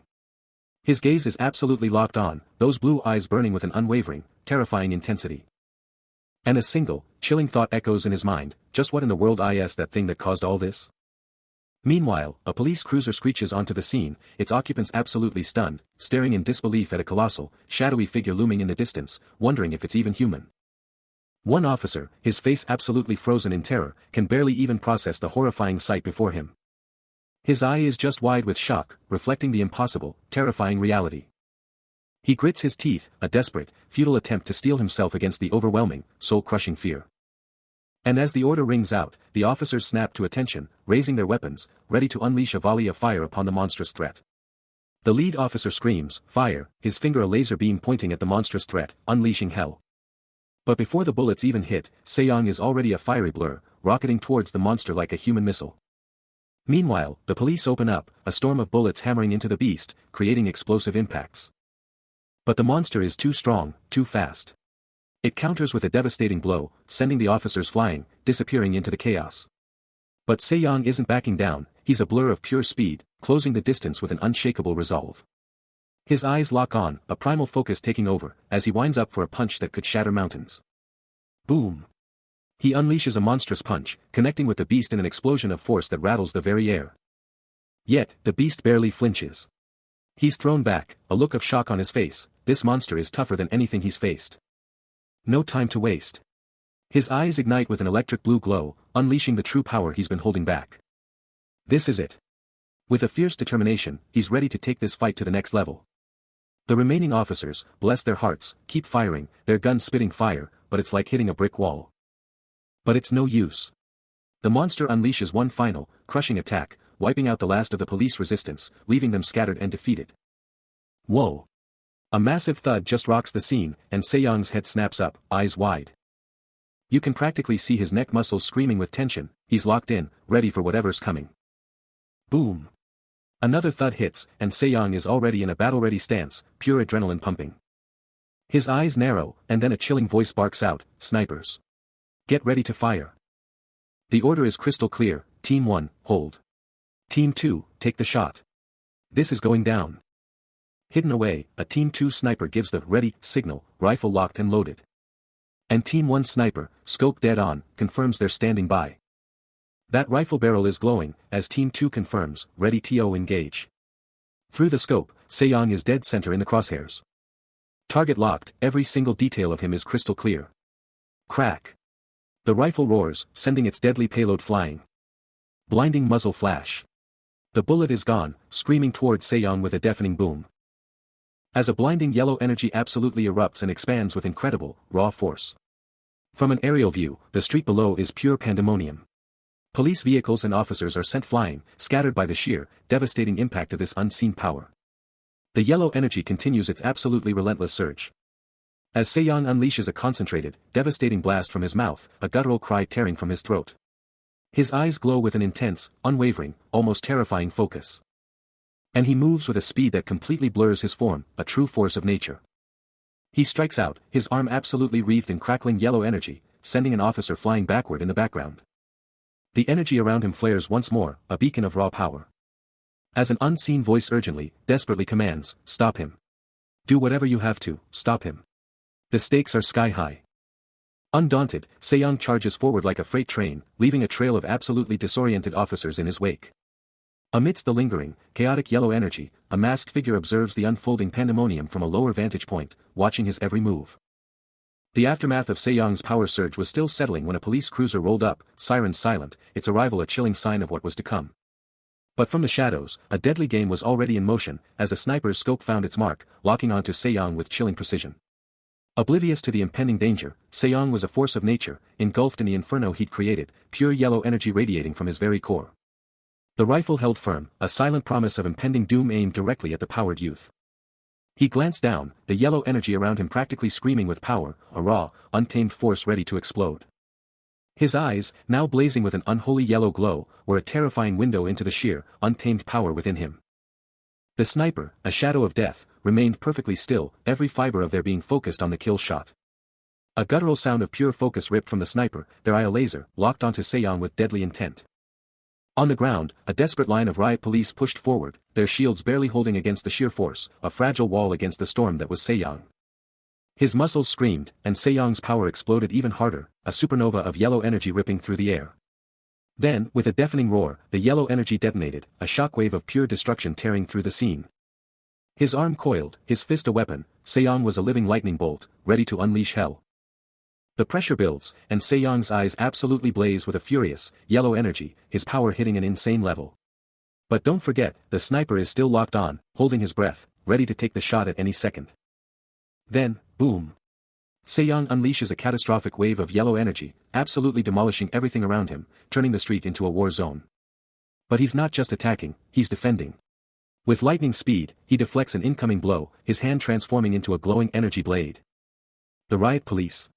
His gaze is absolutely locked on, those blue eyes burning with an unwavering, terrifying intensity. And a single, chilling thought echoes in his mind, just what in the world is that thing that caused all this? Meanwhile, a police cruiser screeches onto the scene, its occupants absolutely stunned, staring in disbelief at a colossal, shadowy figure looming in the distance, wondering if it's even human. One officer, his face absolutely frozen in terror, can barely even process the horrifying sight before him. His eye is just wide with shock, reflecting the impossible, terrifying reality. He grits his teeth, a desperate, futile attempt to steel himself against the overwhelming, soul-crushing fear. And as the order rings out, the officers snap to attention, raising their weapons, ready to unleash a volley of fire upon the monstrous threat. The lead officer screams, "Fire," his finger a laser beam pointing at the monstrous threat, unleashing hell. But before the bullets even hit, Sejong is already a fiery blur, rocketing towards the monster like a human missile. Meanwhile, the police open up, a storm of bullets hammering into the beast, creating explosive impacts. But the monster is too strong, too fast. It counters with a devastating blow, sending the officers flying, disappearing into the chaos. But Sejong isn't backing down, he's a blur of pure speed, closing the distance with an unshakable resolve. His eyes lock on, a primal focus taking over, as he winds up for a punch that could shatter mountains. Boom! He unleashes a monstrous punch, connecting with the beast in an explosion of force that rattles the very air. Yet, the beast barely flinches. He's thrown back, a look of shock on his face. This monster is tougher than anything he's faced. No time to waste. His eyes ignite with an electric blue glow, unleashing the true power he's been holding back. This is it. With a fierce determination, he's ready to take this fight to the next level. The remaining officers, bless their hearts, keep firing, their guns spitting fire, but it's like hitting a brick wall. But it's no use. The monster unleashes one final, crushing attack, wiping out the last of the police resistance, leaving them scattered and defeated. Whoa! A massive thud just rocks the scene, and Sejong's head snaps up, eyes wide. You can practically see his neck muscles screaming with tension, he's locked in, ready for whatever's coming. Boom! Another thud hits, and Sejong is already in a battle-ready stance, pure adrenaline pumping. His eyes narrow, and then a chilling voice barks out, "Snipers! Get ready to fire." The order is crystal clear, Team 1, hold. Team 2, take the shot. This is going down. Hidden away, a Team 2 sniper gives the ready signal, rifle locked and loaded. And Team 1 sniper, scope dead on, confirms they're standing by. That rifle barrel is glowing, as Team 2 confirms, ready to engage. Through the scope, Sejong is dead center in the crosshairs. Target locked, every single detail of him is crystal clear. Crack. The rifle roars, sending its deadly payload flying. Blinding muzzle flash. The bullet is gone, screaming towards Sejong with a deafening boom. As a blinding yellow energy absolutely erupts and expands with incredible, raw force. From an aerial view, the street below is pure pandemonium. Police vehicles and officers are sent flying, scattered by the sheer, devastating impact of this unseen power. The yellow energy continues its absolutely relentless surge. As Sejong unleashes a concentrated, devastating blast from his mouth, a guttural cry tearing from his throat. His eyes glow with an intense, unwavering, almost terrifying focus. And he moves with a speed that completely blurs his form, a true force of nature. He strikes out, his arm absolutely wreathed in crackling yellow energy, sending an officer flying backward in the background. The energy around him flares once more, a beacon of raw power. As an unseen voice urgently, desperately commands, "Stop him. Do whatever you have to, stop him." The stakes are sky high. Undaunted, Sejong charges forward like a freight train, leaving a trail of absolutely disoriented officers in his wake. Amidst the lingering, chaotic yellow energy, a masked figure observes the unfolding pandemonium from a lower vantage point, watching his every move. The aftermath of Sejong's power surge was still settling when a police cruiser rolled up, sirens silent, its arrival a chilling sign of what was to come. But from the shadows, a deadly game was already in motion, as a sniper's scope found its mark, locking onto Sejong with chilling precision. Oblivious to the impending danger, Sejong was a force of nature, engulfed in the inferno he'd created, pure yellow energy radiating from his very core. The rifle held firm, a silent promise of impending doom aimed directly at the powered youth. He glanced down, the yellow energy around him practically screaming with power, a raw, untamed force ready to explode. His eyes, now blazing with an unholy yellow glow, were a terrifying window into the sheer, untamed power within him. The sniper, a shadow of death, remained perfectly still, every fiber of their being focused on the kill shot. A guttural sound of pure focus ripped from the sniper, their eye a laser, locked onto Sejong with deadly intent. On the ground, a desperate line of riot police pushed forward, their shields barely holding against the sheer force, a fragile wall against the storm that was Sejong. His muscles screamed, and Sejong's power exploded even harder, a supernova of yellow energy ripping through the air. Then, with a deafening roar, the yellow energy detonated, a shockwave of pure destruction tearing through the scene. His arm coiled, his fist a weapon, Sejong was a living lightning bolt, ready to unleash hell. The pressure builds, and Sejong's eyes absolutely blaze with a furious, yellow energy, his power hitting an insane level. But don't forget, the sniper is still locked on, holding his breath, ready to take the shot at any second. Then, boom. Sejong unleashes a catastrophic wave of yellow energy, absolutely demolishing everything around him, turning the street into a war zone. But he's not just attacking, he's defending. With lightning speed, he deflects an incoming blow, his hand transforming into a glowing energy blade. The riot police.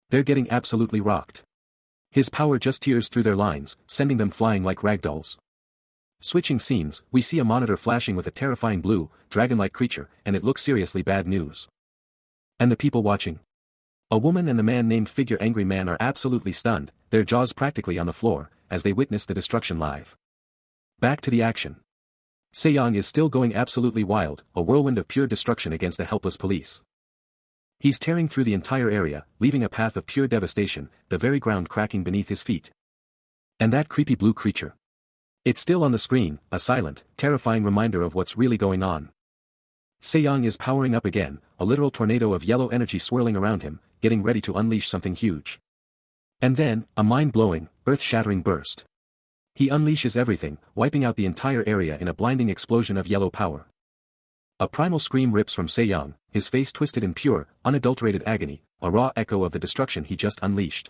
They're getting absolutely rocked. His power just tears through their lines, sending them flying like ragdolls. Switching scenes, we see a monitor flashing with a terrifying blue, dragon-like creature, and it looks seriously bad news. And the people watching? A woman and the man named Figure Angry Man are absolutely stunned, their jaws practically on the floor, as they witness the destruction live. Back to the action. Sejong is still going absolutely wild, a whirlwind of pure destruction against the helpless police. He's tearing through the entire area, leaving a path of pure devastation, the very ground cracking beneath his feet. And that creepy blue creature. It's still on the screen, a silent, terrifying reminder of what's really going on. Sejong is powering up again, a literal tornado of yellow energy swirling around him, getting ready to unleash something huge. And then, a mind-blowing, earth-shattering burst. He unleashes everything, wiping out the entire area in a blinding explosion of yellow power. A primal scream rips from Sejong, his face twisted in pure, unadulterated agony, a raw echo of the destruction he just unleashed.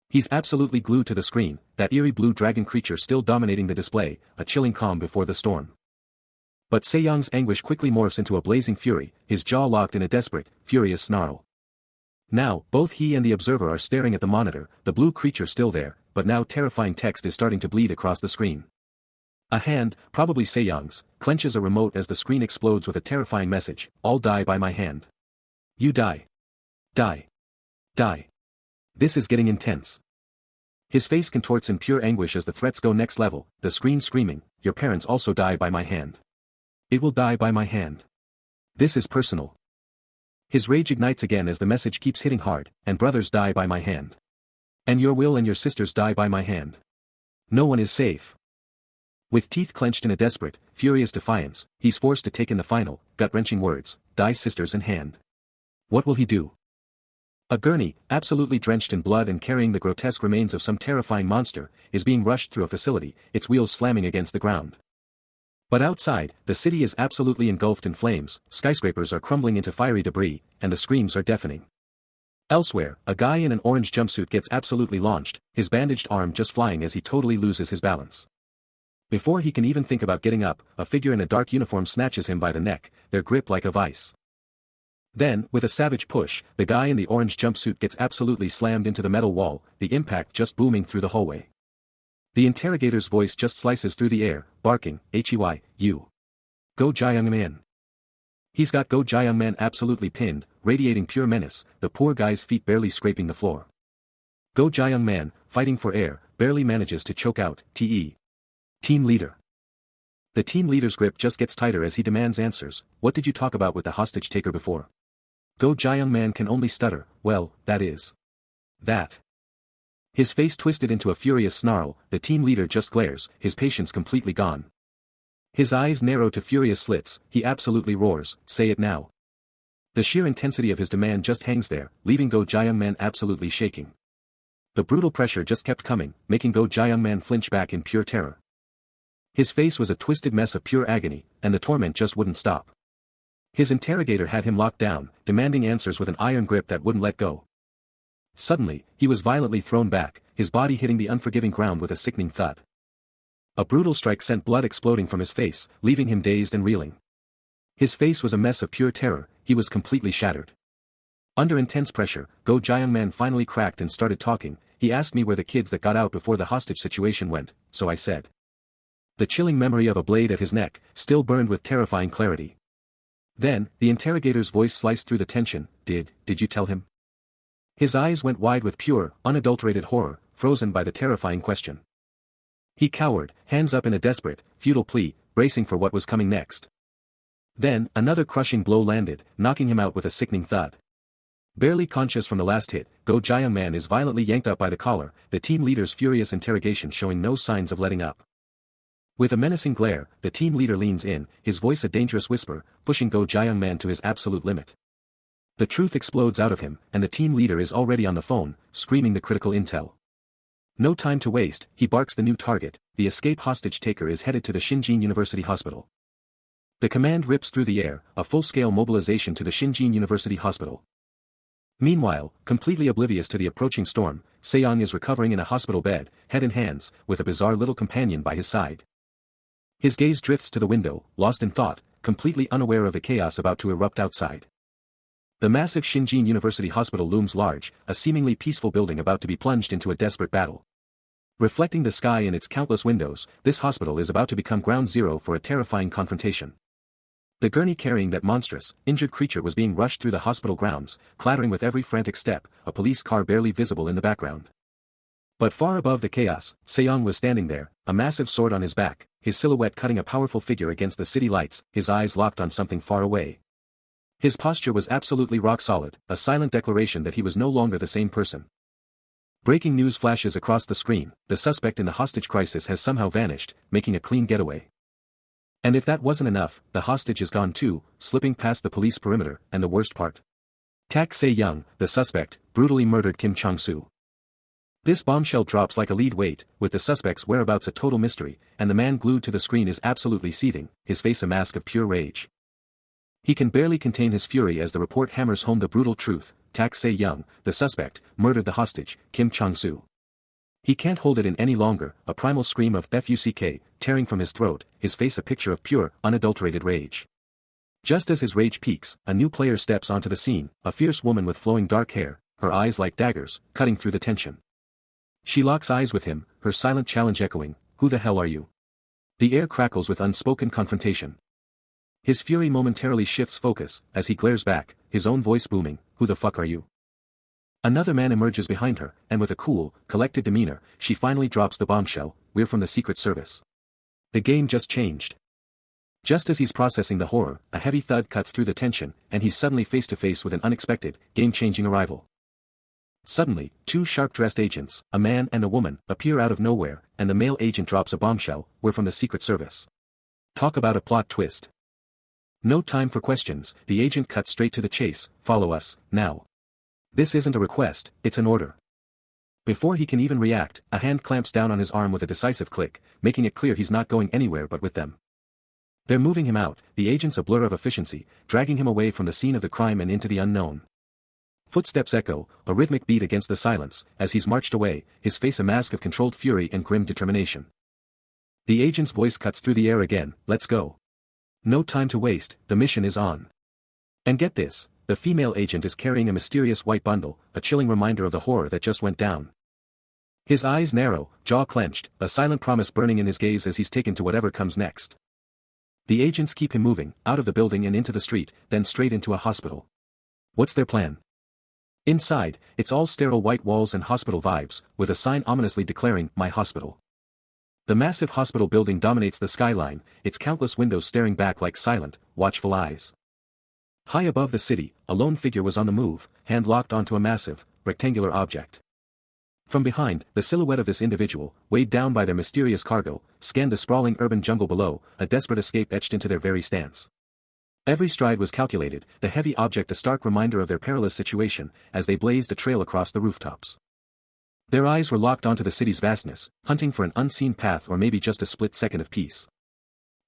He's absolutely glued to the screen, that eerie blue dragon creature still dominating the display, a chilling calm before the storm. But Sejong's anguish quickly morphs into a blazing fury, his jaw locked in a desperate, furious snarl. Now, both he and the observer are staring at the monitor, the blue creature still there, but now terrifying text is starting to bleed across the screen. A hand, probably Sejong's, clenches a remote as the screen explodes with a terrifying message, "All die by my hand. You die. Die. Die." This is getting intense. His face contorts in pure anguish as the threats go next level, the screen screaming, "Your parents also die by my hand. It will die by my hand. This is personal." His rage ignites again as the message keeps hitting hard, "And brothers die by my hand. And your will and your sisters die by my hand. No one is safe." With teeth clenched in a desperate, furious defiance, he's forced to take in the final, gut-wrenching words, "Die sisters in hand." What will he do? A gurney, absolutely drenched in blood and carrying the grotesque remains of some terrifying monster, is being rushed through a facility, its wheels slamming against the ground. But outside, the city is absolutely engulfed in flames, skyscrapers are crumbling into fiery debris, and the screams are deafening. Elsewhere, a guy in an orange jumpsuit gets absolutely launched, his bandaged arm just flying as he totally loses his balance. Before he can even think about getting up, a figure in a dark uniform snatches him by the neck, their grip like a vice. Then, with a savage push, the guy in the orange jumpsuit gets absolutely slammed into the metal wall, the impact just booming through the hallway. The interrogator's voice just slices through the air, barking, "Hey, you. Go Jaeyoung Man." He's got Go Jaeyoung Man absolutely pinned, radiating pure menace, the poor guy's feet barely scraping the floor. Go Jaeyoung Man, fighting for air, barely manages to choke out, Team leader. The team leader's grip just gets tighter as he demands answers. "What did you talk about with the hostage taker before?" Go Jaeyoung Man can only stutter, "Well, that is. That." His face twisted into a furious snarl, the team leader just glares, his patience completely gone. His eyes narrow to furious slits, he absolutely roars, "Say it now." The sheer intensity of his demand just hangs there, leaving Go Jaeyoung Man absolutely shaking. The brutal pressure just kept coming, making Go Jaeyoung Man flinch back in pure terror. His face was a twisted mess of pure agony, and the torment just wouldn't stop. His interrogator had him locked down, demanding answers with an iron grip that wouldn't let go. Suddenly, he was violently thrown back, his body hitting the unforgiving ground with a sickening thud. A brutal strike sent blood exploding from his face, leaving him dazed and reeling. His face was a mess of pure terror, he was completely shattered. Under intense pressure, Go Jaeyoung Man finally cracked and started talking. "He asked me where the kids that got out before the hostage situation went, so I said." The chilling memory of a blade at his neck, still burned with terrifying clarity. Then, the interrogator's voice sliced through the tension, Did you tell him?" His eyes went wide with pure, unadulterated horror, frozen by the terrifying question. He cowered, hands up in a desperate, futile plea, bracing for what was coming next. Then, another crushing blow landed, knocking him out with a sickening thud. Barely conscious from the last hit, Go Jaeyoung Man is violently yanked up by the collar, the team leader's furious interrogation showing no signs of letting up. With a menacing glare, the team leader leans in, his voice a dangerous whisper, pushing Go Jaeyoung Man to his absolute limit. The truth explodes out of him, and the team leader is already on the phone, screaming the critical intel. No time to waste, he barks the new target, the escape hostage taker is headed to the Shinjin University Hospital. The command rips through the air, a full-scale mobilization to the Shinjin University Hospital. Meanwhile, completely oblivious to the approaching storm, Sejong is recovering in a hospital bed, head in hands, with a bizarre little companion by his side. His gaze drifts to the window, lost in thought, completely unaware of the chaos about to erupt outside. The massive Shinjin University Hospital looms large, a seemingly peaceful building about to be plunged into a desperate battle. Reflecting the sky in its countless windows, this hospital is about to become ground zero for a terrifying confrontation. The gurney carrying that monstrous, injured creature was being rushed through the hospital grounds, clattering with every frantic step, a police car barely visible in the background. But far above the chaos, Sejong was standing there, a massive sword on his back, his silhouette cutting a powerful figure against the city lights, his eyes locked on something far away. His posture was absolutely rock solid, a silent declaration that he was no longer the same person. Breaking news flashes across the screen, the suspect in the hostage crisis has somehow vanished, making a clean getaway. And if that wasn't enough, the hostage is gone too, slipping past the police perimeter, and the worst part. Tak Se-young, the suspect, brutally murdered Kim Chong-soo. This bombshell drops like a lead weight, with the suspect's whereabouts a total mystery, and the man glued to the screen is absolutely seething, his face a mask of pure rage. He can barely contain his fury as the report hammers home the brutal truth, Tak Se-young, the suspect, murdered the hostage, Kim Chong-soo. He can't hold it in any longer, a primal scream of "fuck" tearing from his throat, his face a picture of pure, unadulterated rage. Just as his rage peaks, a new player steps onto the scene, a fierce woman with flowing dark hair, her eyes like daggers, cutting through the tension. She locks eyes with him, her silent challenge echoing, "Who the hell are you?" The air crackles with unspoken confrontation. His fury momentarily shifts focus, as he glares back, his own voice booming, "Who the fuck are you?" Another man emerges behind her, and with a cool, collected demeanor, she finally drops the bombshell, "We're from the Secret Service." The game just changed. Just as he's processing the horror, a heavy thud cuts through the tension, and he's suddenly face to face with an unexpected, game-changing arrival. Suddenly, two sharp-dressed agents, a man and a woman, appear out of nowhere, and the male agent drops a bombshell, "We're from the Secret Service." Talk about a plot twist. No time for questions, the agent cuts straight to the chase, "Follow us, now." This isn't a request, it's an order. Before he can even react, a hand clamps down on his arm with a decisive click, making it clear he's not going anywhere but with them. They're moving him out, the agent's a blur of efficiency, dragging him away from the scene of the crime and into the unknown. Footsteps echo, a rhythmic beat against the silence, as he's marched away, his face a mask of controlled fury and grim determination. The agent's voice cuts through the air again, "Let's go. No time to waste, the mission is on." And get this, the female agent is carrying a mysterious white bundle, a chilling reminder of the horror that just went down. His eyes narrow, jaw clenched, a silent promise burning in his gaze as he's taken to whatever comes next. The agents keep him moving, out of the building and into the street, then straight into a hospital. What's their plan? Inside, it's all sterile white walls and hospital vibes, with a sign ominously declaring, "My Hospital." The massive hospital building dominates the skyline, its countless windows staring back like silent, watchful eyes. High above the city, a lone figure was on the move, hand locked onto a massive, rectangular object. From behind, the silhouette of this individual, weighed down by their mysterious cargo, scanned the sprawling urban jungle below, a desperate escape etched into their very stance. Every stride was calculated, the heavy object a stark reminder of their perilous situation, as they blazed a trail across the rooftops. Their eyes were locked onto the city's vastness, hunting for an unseen path or maybe just a split second of peace.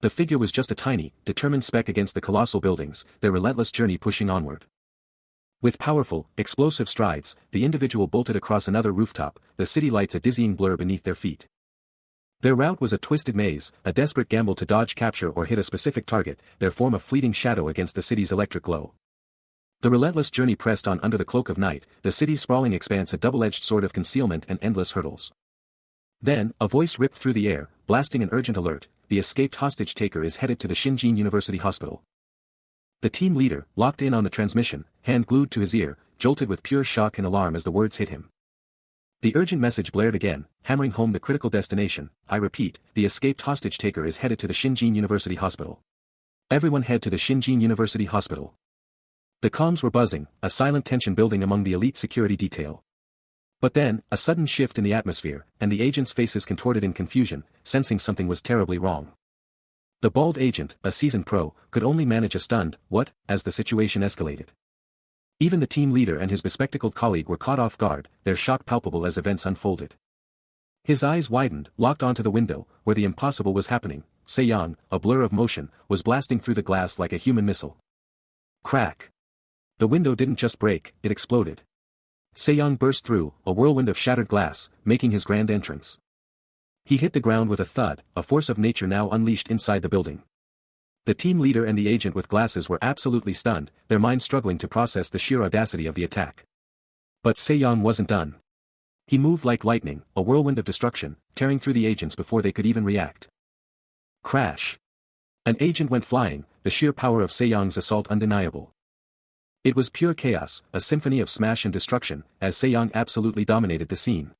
The figure was just a tiny, determined speck against the colossal buildings, their relentless journey pushing onward. With powerful, explosive strides, the individual bolted across another rooftop, the city lights a dizzying blur beneath their feet. Their route was a twisted maze, a desperate gamble to dodge capture or hit a specific target, their form a fleeting shadow against the city's electric glow. The relentless journey pressed on under the cloak of night, the city's sprawling expanse a double-edged sword of concealment and endless hurdles. Then, a voice ripped through the air, blasting an urgent alert, "The escaped hostage taker is headed to the Shinjin University Hospital." The team leader, locked in on the transmission, hand glued to his ear, jolted with pure shock and alarm as the words hit him. The urgent message blared again, hammering home the critical destination. I repeat, the escaped hostage-taker is headed to the Shinjin University Hospital. Everyone head to the Shinjin University Hospital. The comms were buzzing, a silent tension building among the elite security detail. But then, a sudden shift in the atmosphere, and the agents' faces contorted in confusion, sensing something was terribly wrong. The bald agent, a seasoned pro, could only manage a stunned, "What?" as the situation escalated. Even the team leader and his bespectacled colleague were caught off guard, their shock palpable as events unfolded. His eyes widened, locked onto the window, where the impossible was happening. Se-young, a blur of motion, was blasting through the glass like a human missile. Crack! The window didn't just break, it exploded. Se-young burst through, a whirlwind of shattered glass, making his grand entrance. He hit the ground with a thud, a force of nature now unleashed inside the building. The team leader and the agent with glasses were absolutely stunned, their minds struggling to process the sheer audacity of the attack. But Se-young wasn't done. He moved like lightning, a whirlwind of destruction, tearing through the agents before they could even react. Crash! An agent went flying, the sheer power of Se-young's assault undeniable. It was pure chaos, a symphony of smash and destruction, as Se-young absolutely dominated the scene.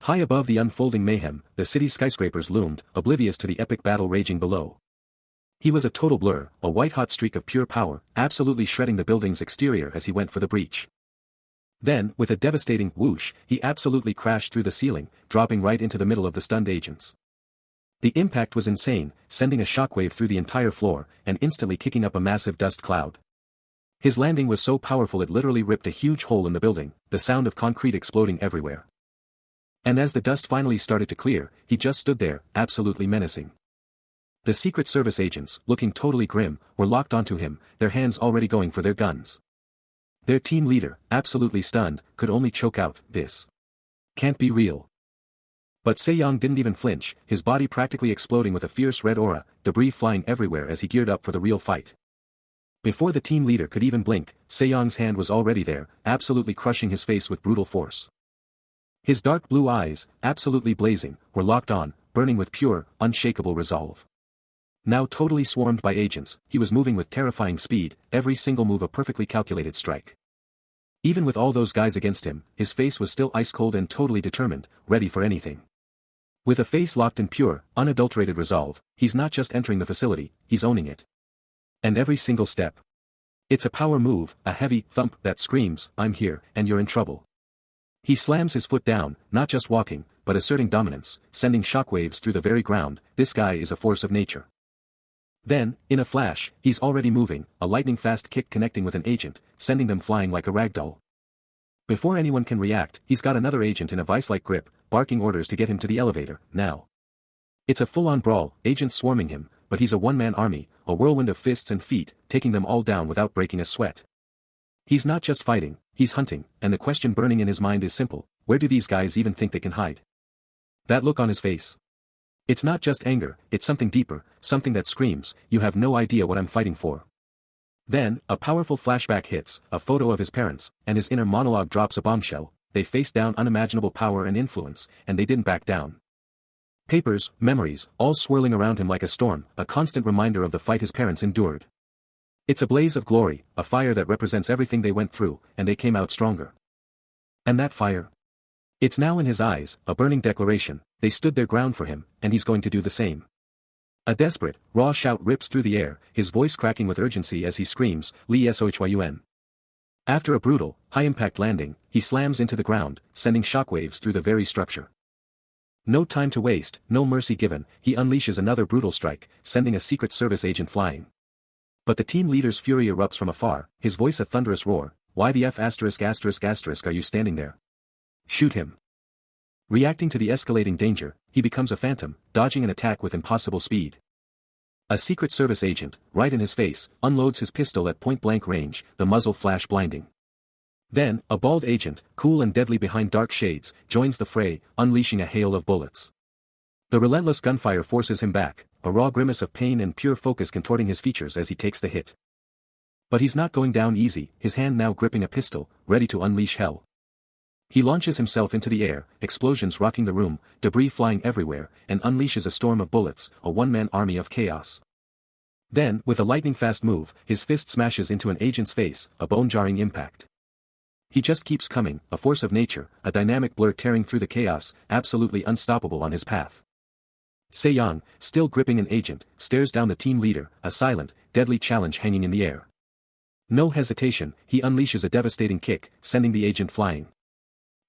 High above the unfolding mayhem, the city's skyscrapers loomed, oblivious to the epic battle raging below. He was a total blur, a white-hot streak of pure power, absolutely shredding the building's exterior as he went for the breach. Then, with a devastating whoosh, he absolutely crashed through the ceiling, dropping right into the middle of the stunned agents. The impact was insane, sending a shockwave through the entire floor, and instantly kicking up a massive dust cloud. His landing was so powerful it literally ripped a huge hole in the building, the sound of concrete exploding everywhere. And as the dust finally started to clear, he just stood there, absolutely menacing. The Secret Service agents, looking totally grim, were locked onto him, their hands already going for their guns. Their team leader, absolutely stunned, could only choke out, "This can't be real." But Se-young didn't even flinch, his body practically exploding with a fierce red aura, debris flying everywhere as he geared up for the real fight. Before the team leader could even blink, Se-young's hand was already there, absolutely crushing his face with brutal force. His dark blue eyes, absolutely blazing, were locked on, burning with pure, unshakable resolve. Now totally swarmed by agents, he was moving with terrifying speed, every single move a perfectly calculated strike. Even with all those guys against him, his face was still ice-cold and totally determined, ready for anything. With a face locked in pure, unadulterated resolve, he's not just entering the facility, he's owning it. And every single step. It's a power move, a heavy thump that screams, "I'm here, and you're in trouble." He slams his foot down, not just walking, but asserting dominance, sending shockwaves through the very ground. This guy is a force of nature. Then, in a flash, he's already moving, a lightning-fast kick connecting with an agent, sending them flying like a ragdoll. Before anyone can react, he's got another agent in a vice-like grip, barking orders to get him to the elevator, now. It's a full-on brawl, agents swarming him, but he's a one-man army, a whirlwind of fists and feet, taking them all down without breaking a sweat. He's not just fighting, he's hunting, and the question burning in his mind is simple: where do these guys even think they can hide? That look on his face. It's not just anger, it's something deeper, something that screams, "You have no idea what I'm fighting for." Then, a powerful flashback hits, a photo of his parents, and his inner monologue drops a bombshell. They faced down unimaginable power and influence, and they didn't back down. Papers, memories, all swirling around him like a storm, a constant reminder of the fight his parents endured. It's a blaze of glory, a fire that represents everything they went through, and they came out stronger. And that fire? It's now in his eyes, a burning declaration. They stood their ground for him, and he's going to do the same. A desperate, raw shout rips through the air, his voice cracking with urgency as he screams, "Li Sohyun." After a brutal, high-impact landing, he slams into the ground, sending shockwaves through the very structure. No time to waste, no mercy given, he unleashes another brutal strike, sending a Secret Service agent flying. But the team leader's fury erupts from afar, his voice a thunderous roar. "Why the F*** are you standing there? Shoot him." Reacting to the escalating danger, he becomes a phantom, dodging an attack with impossible speed. A Secret Service agent, right in his face, unloads his pistol at point-blank range, the muzzle flash blinding. Then, a bald agent, cool and deadly behind dark shades, joins the fray, unleashing a hail of bullets. The relentless gunfire forces him back, a raw grimace of pain and pure focus contorting his features as he takes the hit. But he's not going down easy, his hand now gripping a pistol, ready to unleash hell. He launches himself into the air, explosions rocking the room, debris flying everywhere, and unleashes a storm of bullets, a one-man army of chaos. Then, with a lightning-fast move, his fist smashes into an agent's face, a bone-jarring impact. He just keeps coming, a force of nature, a dynamic blur tearing through the chaos, absolutely unstoppable on his path. Se-young, still gripping an agent, stares down the team leader, a silent, deadly challenge hanging in the air. No hesitation, he unleashes a devastating kick, sending the agent flying.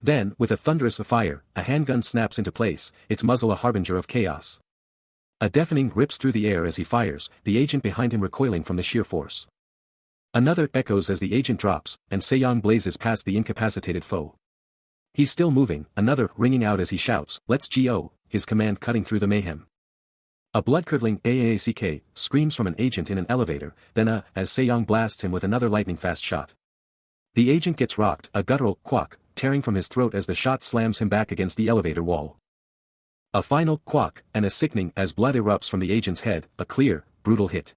Then, with a thunderous fire, a handgun snaps into place, its muzzle a harbinger of chaos. A deafening rips through the air as he fires, the agent behind him recoiling from the sheer force. Another echoes as the agent drops, and Se-young blazes past the incapacitated foe. He's still moving, another ringing out as he shouts, "Let's go," his command cutting through the mayhem. A blood-curdling AACK screams from an agent in an elevator, then as Se-young blasts him with another lightning-fast shot. The agent gets rocked, a guttural quack, tearing from his throat as the shot slams him back against the elevator wall. A final quack, and a sickening as blood erupts from the agent's head, a clear, brutal hit.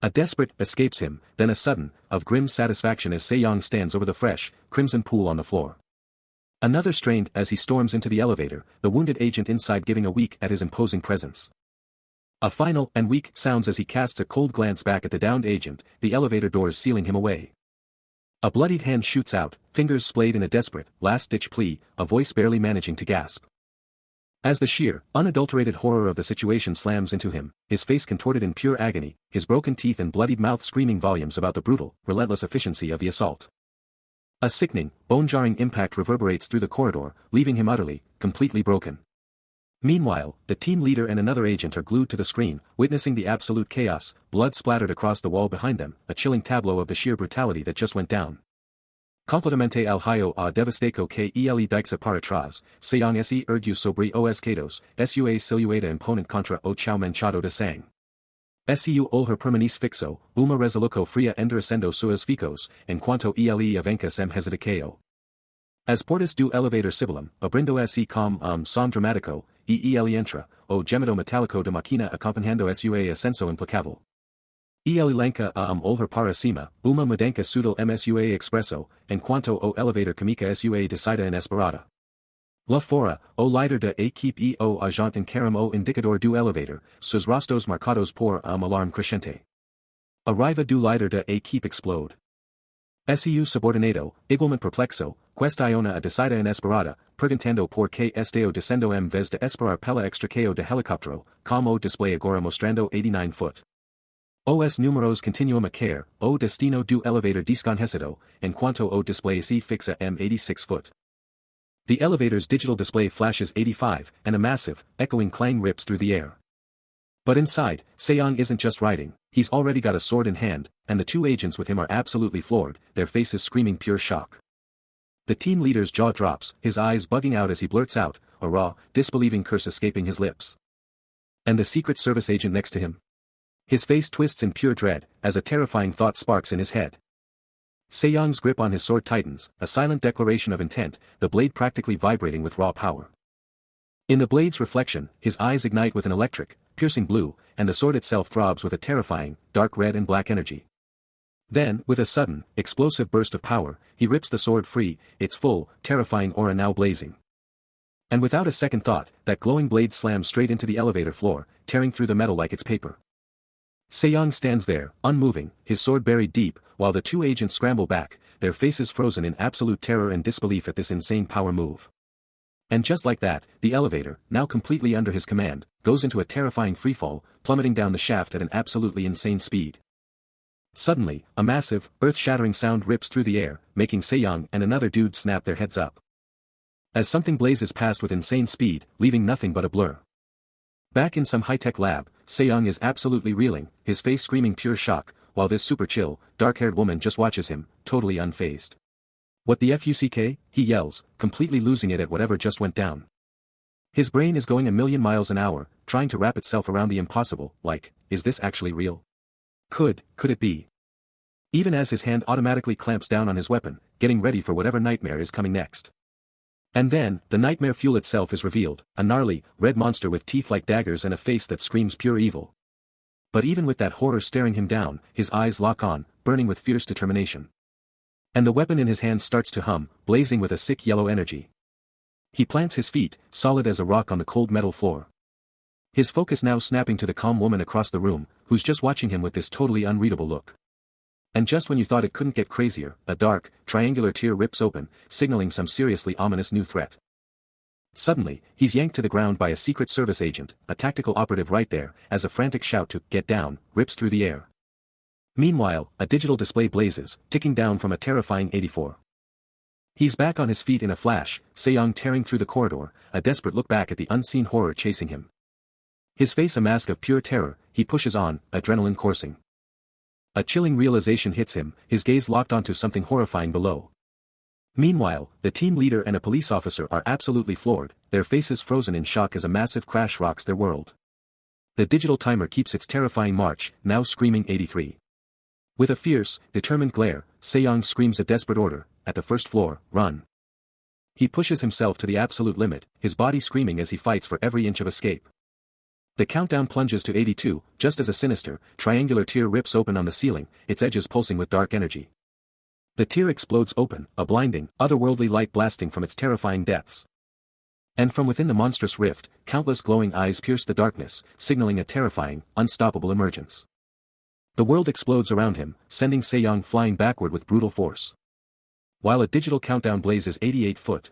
A desperate escapes him, then a sudden, of grim satisfaction as Se-young stands over the fresh, crimson pool on the floor. Another strained as he storms into the elevator, the wounded agent inside giving a weak at his imposing presence. A final and weak sounds as he casts a cold glance back at the downed agent, the elevator doors sealing him away. A bloodied hand shoots out, fingers splayed in a desperate, last-ditch plea, a voice barely managing to gasp. As the sheer, unadulterated horror of the situation slams into him, his face contorted in pure agony, his broken teeth and bloodied mouth screaming volumes about the brutal, relentless efficiency of the assault. A sickening, bone-jarring impact reverberates through the corridor, leaving him utterly, completely broken. Meanwhile, the team leader and another agent are glued to the screen, witnessing the absolute chaos, blood splattered across the wall behind them, a chilling tableau of the sheer brutality that just went down. Completamente al hayo a devastaco que ele dixa para atrás, Se-young se ergue sobre os quedos, sua silueta imponente contra o chão manchado de sangue. Seu olhar permanece fixo, uma resoluco fria endurecendo suas ficos, enquanto ele avança sem hesitação. As portas do elevator sibilam, abrindo se com som dramático, ele entra, o gemido metálico de máquina acompanhando sua ascenso implacável. Ele lança a olhar para cima, uma mudança sutil msua expresso, enquanto o elevator comica sua descida inesperada. Lá fora, o líder da equipe e o agente encaram o indicador do elevator, seus rostos marcados por alarme crescente. A raiva do líder da equipe explode. Seu subordinado, igualmente perplexo, questiona a descida inesperada, perguntando por que esteo descendo em vez de esperar pela extraqueo de helicóptero, como o display agora mostrando 89 foot. Os números continuam a cair, o destino do elevator desconhecido, enquanto o display se fixa em 86 foot. The elevator's digital display flashes 85, and a massive, echoing clang rips through the air. But inside, Se-young isn't just riding, he's already got a sword in hand, and the two agents with him are absolutely floored, their faces screaming pure shock. The team leader's jaw drops, his eyes bugging out as he blurts out, a raw, disbelieving curse escaping his lips. And the Secret Service agent next to him? His face twists in pure dread, as a terrifying thought sparks in his head. Se-young's grip on his sword tightens, a silent declaration of intent, the blade practically vibrating with raw power. In the blade's reflection, his eyes ignite with an electric, piercing blue, and the sword itself throbs with a terrifying, dark red and black energy. Then, with a sudden, explosive burst of power, he rips the sword free, its full, terrifying aura now blazing. And without a second thought, that glowing blade slams straight into the elevator floor, tearing through the metal like it's paper. Se-young stands there, unmoving, his sword buried deep, while the two agents scramble back, their faces frozen in absolute terror and disbelief at this insane power move. And just like that, the elevator, now completely under his command, goes into a terrifying freefall, plummeting down the shaft at an absolutely insane speed. Suddenly, a massive, earth-shattering sound rips through the air, making Se-young and another dude snap their heads up. As something blazes past with insane speed, leaving nothing but a blur. Back in some high-tech lab, Se-young is absolutely reeling, his face screaming pure shock, while this super chill, dark-haired woman just watches him, totally unfazed. What the fuck? He yells, completely losing it at whatever just went down. His brain is going a million miles an hour, trying to wrap itself around the impossible, like, is this actually real? Could it be? Even as his hand automatically clamps down on his weapon, getting ready for whatever nightmare is coming next. And then, the nightmare fuel itself is revealed, a gnarly, red monster with teeth like daggers and a face that screams pure evil. But even with that horror staring him down, his eyes lock on, burning with fierce determination. And the weapon in his hand starts to hum, blazing with a sick yellow energy. He plants his feet, solid as a rock on the cold metal floor. His focus now snapping to the calm woman across the room, who's just watching him with this totally unreadable look. And just when you thought it couldn't get crazier, a dark, triangular tear rips open, signaling some seriously ominous new threat. Suddenly, he's yanked to the ground by a Secret Service agent, a tactical operative right there, as a frantic shout to "get down" rips through the air. Meanwhile, a digital display blazes, ticking down from a terrifying 84. He's back on his feet in a flash, Se-young tearing through the corridor, a desperate look back at the unseen horror chasing him. His face a mask of pure terror, he pushes on, adrenaline coursing. A chilling realization hits him, his gaze locked onto something horrifying below. Meanwhile, the team leader and a police officer are absolutely floored, their faces frozen in shock as a massive crash rocks their world. The digital timer keeps its terrifying march, now screaming 83. With a fierce, determined glare, Se-young screams a desperate order, at the first floor, run. He pushes himself to the absolute limit, his body screaming as he fights for every inch of escape. The countdown plunges to 82, just as a sinister, triangular tear rips open on the ceiling, its edges pulsing with dark energy. The tear explodes open, a blinding, otherworldly light blasting from its terrifying depths. And from within the monstrous rift, countless glowing eyes pierce the darkness, signaling a terrifying, unstoppable emergence. The world explodes around him, sending Se-young flying backward with brutal force. While a digital countdown blazes 88 foot.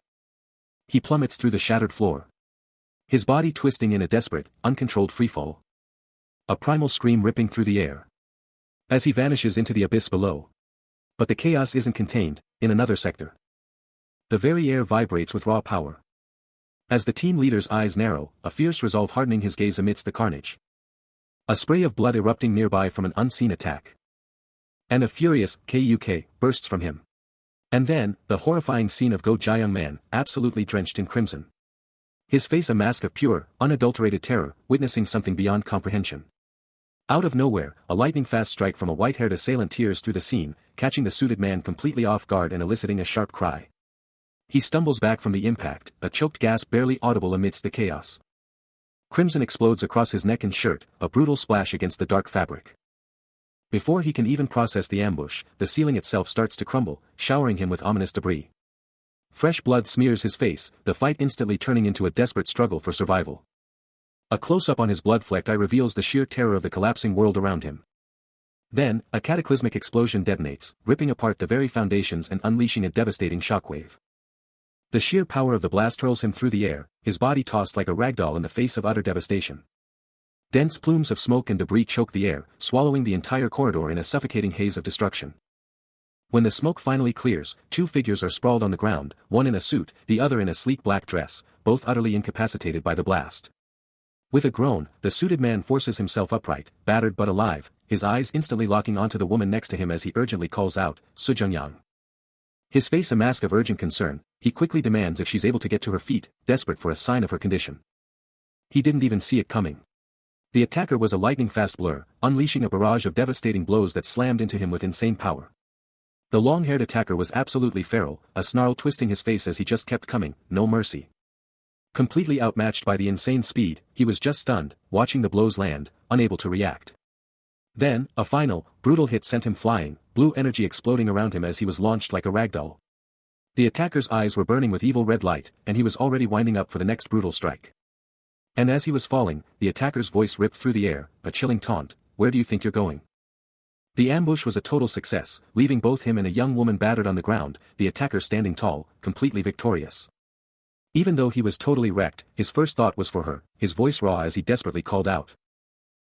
He plummets through the shattered floor. His body twisting in a desperate, uncontrolled freefall. A primal scream ripping through the air. As he vanishes into the abyss below. But the chaos isn't contained, in another sector. The very air vibrates with raw power. As the team leader's eyes narrow, a fierce resolve hardening his gaze amidst the carnage. A spray of blood erupting nearby from an unseen attack. And a furious "KUK" bursts from him. And then, the horrifying scene of Go Jae-young man, absolutely drenched in crimson. His face a mask of pure, unadulterated terror, witnessing something beyond comprehension. Out of nowhere, a lightning-fast strike from a white-haired assailant tears through the scene, catching the suited man completely off guard and eliciting a sharp cry. He stumbles back from the impact, a choked gasp barely audible amidst the chaos. Crimson explodes across his neck and shirt, a brutal splash against the dark fabric. Before he can even process the ambush, the ceiling itself starts to crumble, showering him with ominous debris. Fresh blood smears his face, the fight instantly turning into a desperate struggle for survival. A close-up on his blood-flecked eye reveals the sheer terror of the collapsing world around him. Then, a cataclysmic explosion detonates, ripping apart the very foundations and unleashing a devastating shockwave. The sheer power of the blast hurls him through the air, his body tossed like a ragdoll in the face of utter devastation. Dense plumes of smoke and debris choke the air, swallowing the entire corridor in a suffocating haze of destruction. When the smoke finally clears, two figures are sprawled on the ground, one in a suit, the other in a sleek black dress, both utterly incapacitated by the blast. With a groan, the suited man forces himself upright, battered but alive, his eyes instantly locking onto the woman next to him as he urgently calls out, "Soo-jung-yang." His face a mask of urgent concern, he quickly demands if she's able to get to her feet, desperate for a sign of her condition. He didn't even see it coming. The attacker was a lightning-fast blur, unleashing a barrage of devastating blows that slammed into him with insane power. The long-haired attacker was absolutely feral, a snarl twisting his face as he just kept coming, no mercy. Completely outmatched by the insane speed, he was just stunned, watching the blows land, unable to react. Then, a final, brutal hit sent him flying, blue energy exploding around him as he was launched like a ragdoll. The attacker's eyes were burning with evil red light, and he was already winding up for the next brutal strike. And as he was falling, the attacker's voice ripped through the air, a chilling taunt, "Where do you think you're going?" The ambush was a total success, leaving both him and a young woman battered on the ground, the attacker standing tall, completely victorious. Even though he was totally wrecked, his first thought was for her, his voice raw as he desperately called out.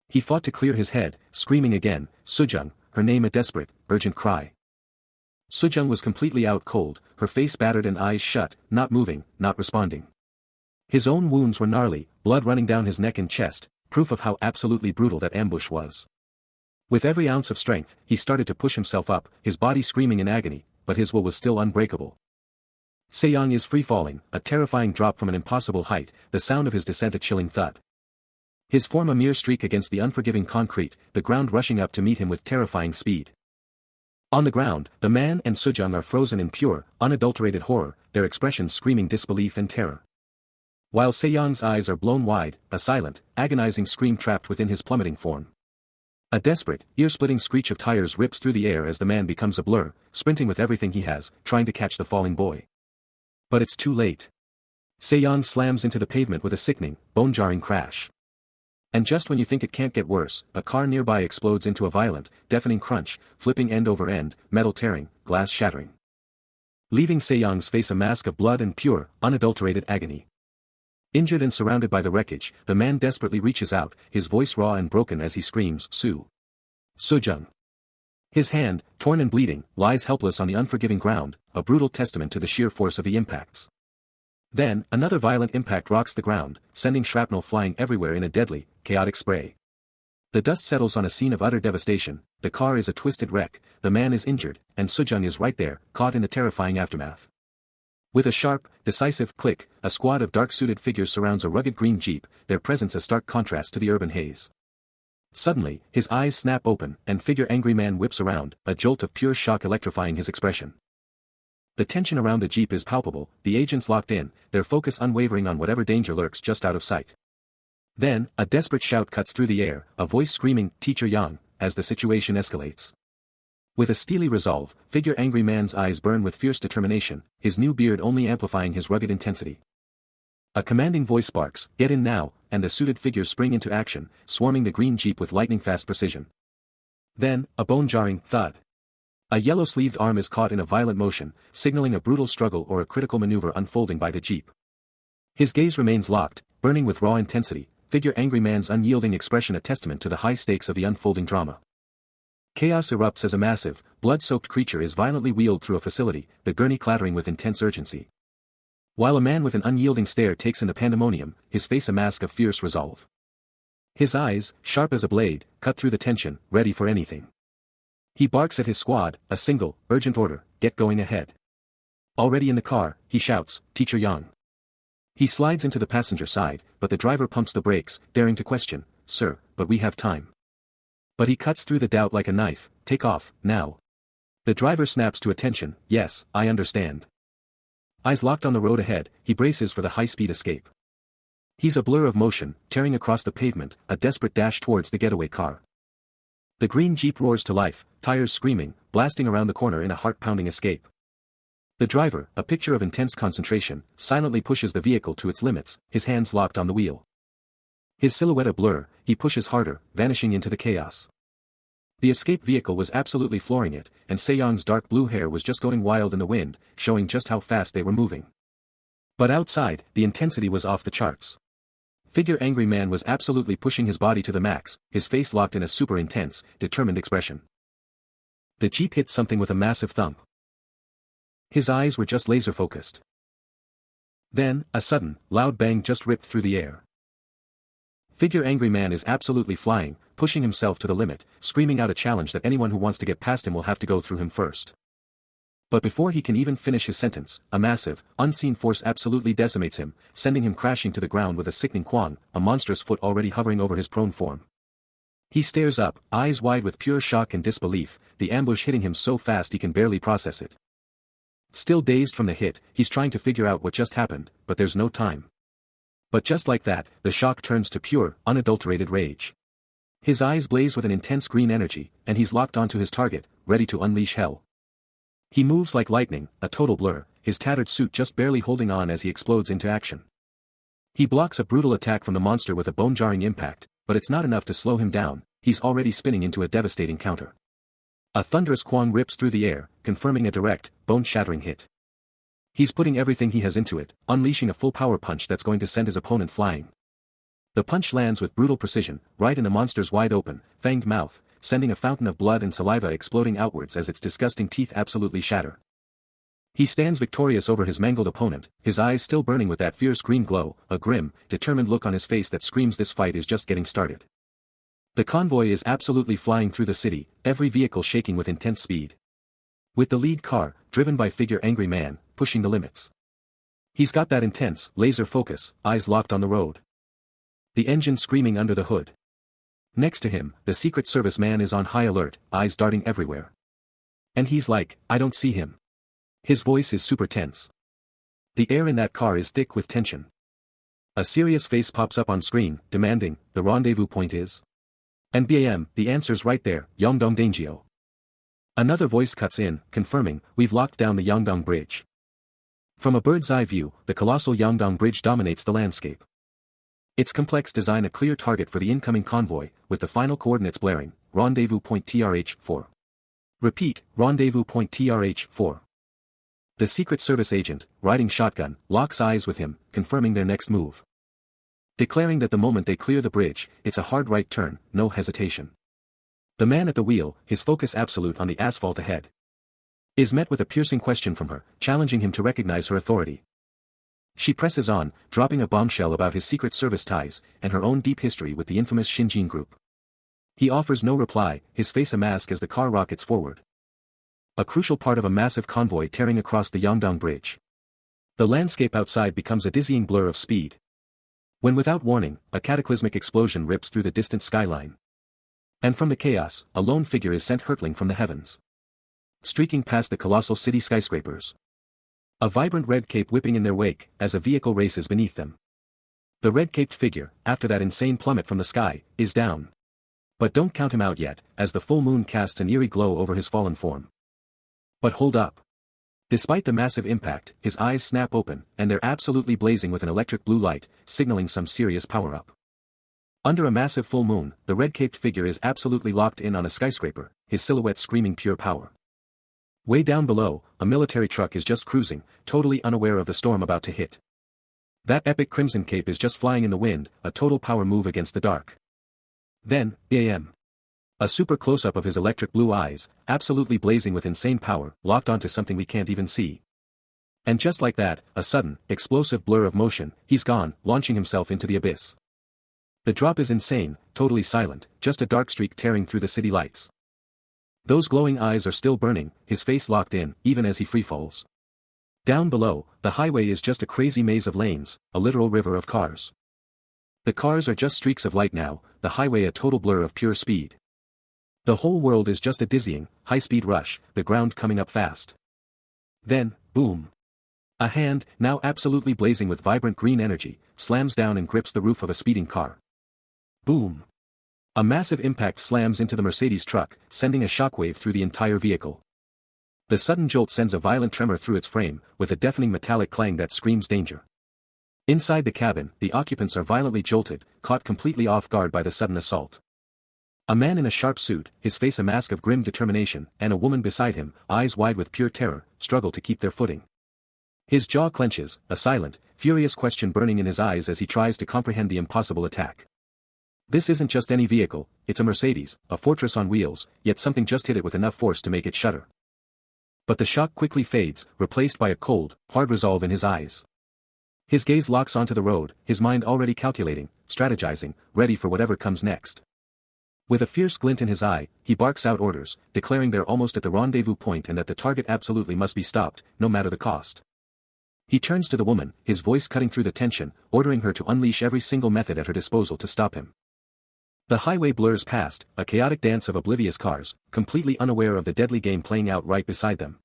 He fought to clear his head, screaming again, "Soo-jung," her name a desperate, urgent cry. Soo-jung was completely out cold, her face battered and eyes shut, not moving, not responding. His own wounds were gnarly, blood running down his neck and chest, proof of how absolutely brutal that ambush was. With every ounce of strength, he started to push himself up, his body screaming in agony, but his will was still unbreakable. Se-young is free-falling, a terrifying drop from an impossible height, the sound of his descent a chilling thud. His form a mere streak against the unforgiving concrete, the ground rushing up to meet him with terrifying speed. On the ground, the man and Soo-jung are frozen in pure, unadulterated horror, their expressions screaming disbelief and terror. While Se-young's eyes are blown wide, a silent, agonizing scream trapped within his plummeting form. A desperate, ear-splitting screech of tires rips through the air as the man becomes a blur, sprinting with everything he has, trying to catch the falling boy. But it's too late. Se-young slams into the pavement with a sickening, bone-jarring crash. And just when you think it can't get worse, a car nearby explodes into a violent, deafening crunch, flipping end over end, metal tearing, glass shattering. Leaving Se-young's face a mask of blood and pure, unadulterated agony. Injured and surrounded by the wreckage, the man desperately reaches out, his voice raw and broken as he screams, Su. Sujung. His hand, torn and bleeding, lies helpless on the unforgiving ground, a brutal testament to the sheer force of the impacts. Then, another violent impact rocks the ground, sending shrapnel flying everywhere in a deadly, chaotic spray. The dust settles on a scene of utter devastation, the car is a twisted wreck, the man is injured, and Sujung is right there, caught in the terrifying aftermath. With a sharp, decisive click, a squad of dark-suited figures surrounds a rugged green jeep, their presence a stark contrast to the urban haze. Suddenly, his eyes snap open, and figure angry man whips around, a jolt of pure shock electrifying his expression. The tension around the jeep is palpable, the agents locked in, their focus unwavering on whatever danger lurks just out of sight. Then, a desperate shout cuts through the air, a voice screaming, Teacher Yang, as the situation escalates. With a steely resolve, figure angry man's eyes burn with fierce determination, his new beard only amplifying his rugged intensity. A commanding voice sparks, get in now, and the suited figures spring into action, swarming the green jeep with lightning-fast precision. Then, a bone-jarring thud. A yellow-sleeved arm is caught in a violent motion, signaling a brutal struggle or a critical maneuver unfolding by the jeep. His gaze remains locked, burning with raw intensity, figure angry man's unyielding expression a testament to the high stakes of the unfolding drama. Chaos erupts as a massive, blood-soaked creature is violently wheeled through a facility, the gurney clattering with intense urgency. While a man with an unyielding stare takes in the pandemonium, his face a mask of fierce resolve. His eyes, sharp as a blade, cut through the tension, ready for anything. He barks at his squad, a single, urgent order, get going ahead. Already in the car, he shouts, Teacher Yang. He slides into the passenger side, but the driver pumps the brakes, daring to question, Sir, but we have time. But he cuts through the doubt like a knife, take off, now. The driver snaps to attention, yes, I understand. Eyes locked on the road ahead, he braces for the high-speed escape. He's a blur of motion, tearing across the pavement, a desperate dash towards the getaway car. The green jeep roars to life, tires screaming, blasting around the corner in a heart-pounding escape. The driver, a picture of intense concentration, silently pushes the vehicle to its limits, his hands locked on the wheel. His silhouette a blur, he pushes harder, vanishing into the chaos. The escape vehicle was absolutely flooring it, and Se-young's dark blue hair was just going wild in the wind, showing just how fast they were moving. But outside, the intensity was off the charts. Figure angry man was absolutely pushing his body to the max, his face locked in a super intense, determined expression. The jeep hit something with a massive thump. His eyes were just laser-focused. Then, a sudden, loud bang just ripped through the air. Figure angry man is absolutely flying, pushing himself to the limit, screaming out a challenge that anyone who wants to get past him will have to go through him first. But before he can even finish his sentence, a massive, unseen force absolutely decimates him, sending him crashing to the ground with a sickening quang, a monstrous foot already hovering over his prone form. He stares up, eyes wide with pure shock and disbelief, the ambush hitting him so fast he can barely process it. Still dazed from the hit, he's trying to figure out what just happened, but there's no time. But just like that, the shock turns to pure, unadulterated rage. His eyes blaze with an intense green energy, and he's locked onto his target, ready to unleash hell. He moves like lightning, a total blur, his tattered suit just barely holding on as he explodes into action. He blocks a brutal attack from the monster with a bone-jarring impact, but it's not enough to slow him down, he's already spinning into a devastating counter. A thunderous quang rips through the air, confirming a direct, bone-shattering hit. He's putting everything he has into it, unleashing a full power punch that's going to send his opponent flying. The punch lands with brutal precision, right in the monster's wide-open, fanged mouth, sending a fountain of blood and saliva exploding outwards as its disgusting teeth absolutely shatter. He stands victorious over his mangled opponent, his eyes still burning with that fierce green glow, a grim, determined look on his face that screams this fight is just getting started. The convoy is absolutely flying through the city, every vehicle shaking with intense speed. With the lead car, driven by figure angry man, pushing the limits. He's got that intense, laser focus, eyes locked on the road. The engine screaming under the hood. Next to him, the Secret Service man is on high alert, eyes darting everywhere. And he's like, I don't see him. His voice is super tense. The air in that car is thick with tension. A serious face pops up on screen, demanding, the rendezvous point is? And bam, the answer's right there, Yongdong Dangio. Another voice cuts in, confirming, we've locked down the Yongdong Bridge. From a bird's eye view, the colossal Yongdong Bridge dominates the landscape. Its complex design a clear target for the incoming convoy, with the final coordinates blaring, rendezvous point TRH-4. Repeat, rendezvous point TRH-4. The Secret Service agent, riding shotgun, locks eyes with him, confirming their next move. Declaring that the moment they clear the bridge, it's a hard right turn, no hesitation. The man at the wheel, his focus absolute on the asphalt ahead, is met with a piercing question from her, challenging him to recognize her authority. She presses on, dropping a bombshell about his Secret Service ties, and her own deep history with the infamous Shinjin group. He offers no reply, his face a mask as the car rockets forward. A crucial part of a massive convoy tearing across the Yangdong Bridge. The landscape outside becomes a dizzying blur of speed. When without warning, a cataclysmic explosion rips through the distant skyline. And from the chaos, a lone figure is sent hurtling from the heavens, streaking past the colossal city skyscrapers. A vibrant red cape whipping in their wake, as a vehicle races beneath them. The red-caped figure, after that insane plummet from the sky, is down. But don't count him out yet, as the full moon casts an eerie glow over his fallen form. But hold up. Despite the massive impact, his eyes snap open, and they're absolutely blazing with an electric blue light, signaling some serious power-up. Under a massive full moon, the red-caped figure is absolutely locked in on a skyscraper, his silhouette screaming pure power. Way down below, a military truck is just cruising, totally unaware of the storm about to hit. That epic crimson cape is just flying in the wind, a total power move against the dark. Then, bam. A super close-up of his electric blue eyes, absolutely blazing with insane power, locked onto something we can't even see. And just like that, a sudden, explosive blur of motion, he's gone, launching himself into the abyss. The drop is insane, totally silent, just a dark streak tearing through the city lights. Those glowing eyes are still burning, his face locked in, even as he freefalls. Down below, the highway is just a crazy maze of lanes, a literal river of cars. The cars are just streaks of light now, the highway a total blur of pure speed. The whole world is just a dizzying, high-speed rush, the ground coming up fast. Then, boom. A hand, now absolutely blazing with vibrant green energy, slams down and grips the roof of a speeding car. Boom. A massive impact slams into the Mercedes truck, sending a shockwave through the entire vehicle. The sudden jolt sends a violent tremor through its frame, with a deafening metallic clang that screams danger. Inside the cabin, the occupants are violently jolted, caught completely off guard by the sudden assault. A man in a sharp suit, his face a mask of grim determination, and a woman beside him, eyes wide with pure terror, struggle to keep their footing. His jaw clenches, a silent, furious question burning in his eyes as he tries to comprehend the impossible attack. This isn't just any vehicle, it's a Mercedes, a fortress on wheels, yet something just hit it with enough force to make it shudder. But the shock quickly fades, replaced by a cold, hard resolve in his eyes. His gaze locks onto the road, his mind already calculating, strategizing, ready for whatever comes next. With a fierce glint in his eye, he barks out orders, declaring they're almost at the rendezvous point and that the target absolutely must be stopped, no matter the cost. He turns to the woman, his voice cutting through the tension, ordering her to unleash every single method at her disposal to stop him. The highway blurs past, a chaotic dance of oblivious cars, completely unaware of the deadly game playing out right beside them.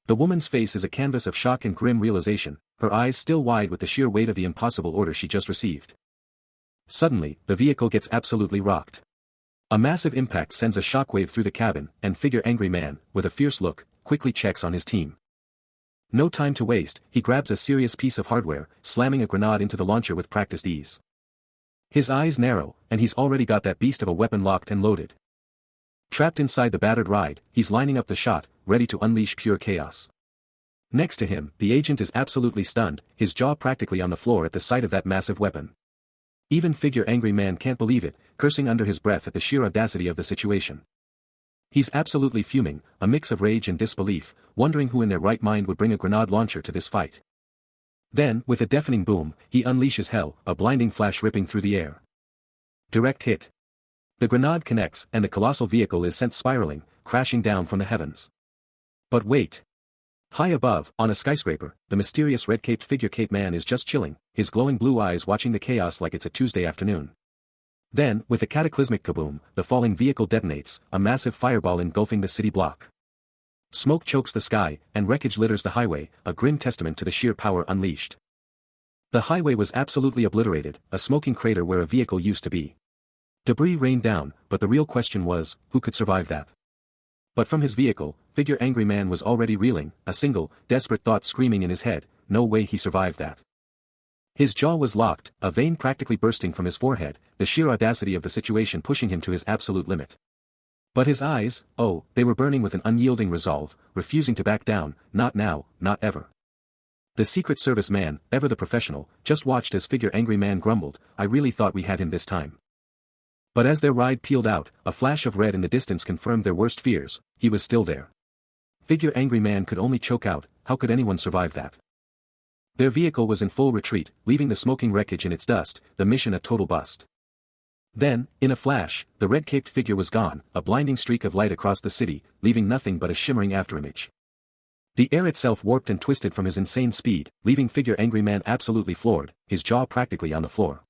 The woman's face is a canvas of shock and grim realization, her eyes still wide with the sheer weight of the impossible order she just received. Suddenly, the vehicle gets absolutely rocked. A massive impact sends a shockwave through the cabin, and figure angry man, with a fierce look, quickly checks on his team. No time to waste, he grabs a serious piece of hardware, slamming a grenade into the launcher with practiced ease. His eyes narrow, and he's already got that beast of a weapon locked and loaded. Trapped inside the battered ride, he's lining up the shot, ready to unleash pure chaos. Next to him, the agent is absolutely stunned, his jaw practically on the floor at the sight of that massive weapon. Even figure angry man can't believe it, cursing under his breath at the sheer audacity of the situation. He's absolutely fuming, a mix of rage and disbelief, wondering who in their right mind would bring a grenade launcher to this fight. Then, with a deafening boom, he unleashes hell, a blinding flash ripping through the air. Direct hit. The grenade connects, and the colossal vehicle is sent spiraling, crashing down from the heavens. But wait. High above, on a skyscraper, the mysterious red-caped figure cape man is just chilling, his glowing blue eyes watching the chaos like it's a Tuesday afternoon. Then, with a cataclysmic kaboom, the falling vehicle detonates, a massive fireball engulfing the city block. Smoke chokes the sky, and wreckage litters the highway, a grim testament to the sheer power unleashed. The highway was absolutely obliterated, a smoking crater where a vehicle used to be. Debris rained down, but the real question was, who could survive that? But from his vehicle, figure angry man was already reeling, a single, desperate thought screaming in his head, no way he survived that. His jaw was locked, a vein practically bursting from his forehead, the sheer audacity of the situation pushing him to his absolute limit. But his eyes, oh, they were burning with an unyielding resolve, refusing to back down, not now, not ever. The Secret Service man, ever the professional, just watched as Figure Angry Man grumbled, "I really thought we had him this time." But as their ride peeled out, a flash of red in the distance confirmed their worst fears, he was still there. Figure Angry Man could only choke out, how could anyone survive that? Their vehicle was in full retreat, leaving the smoking wreckage in its dust, the mission a total bust. Then, in a flash, the red-caped figure was gone, a blinding streak of light across the city, leaving nothing but a shimmering afterimage. The air itself warped and twisted from his insane speed, leaving Figure Angry Man absolutely floored, his jaw practically on the floor.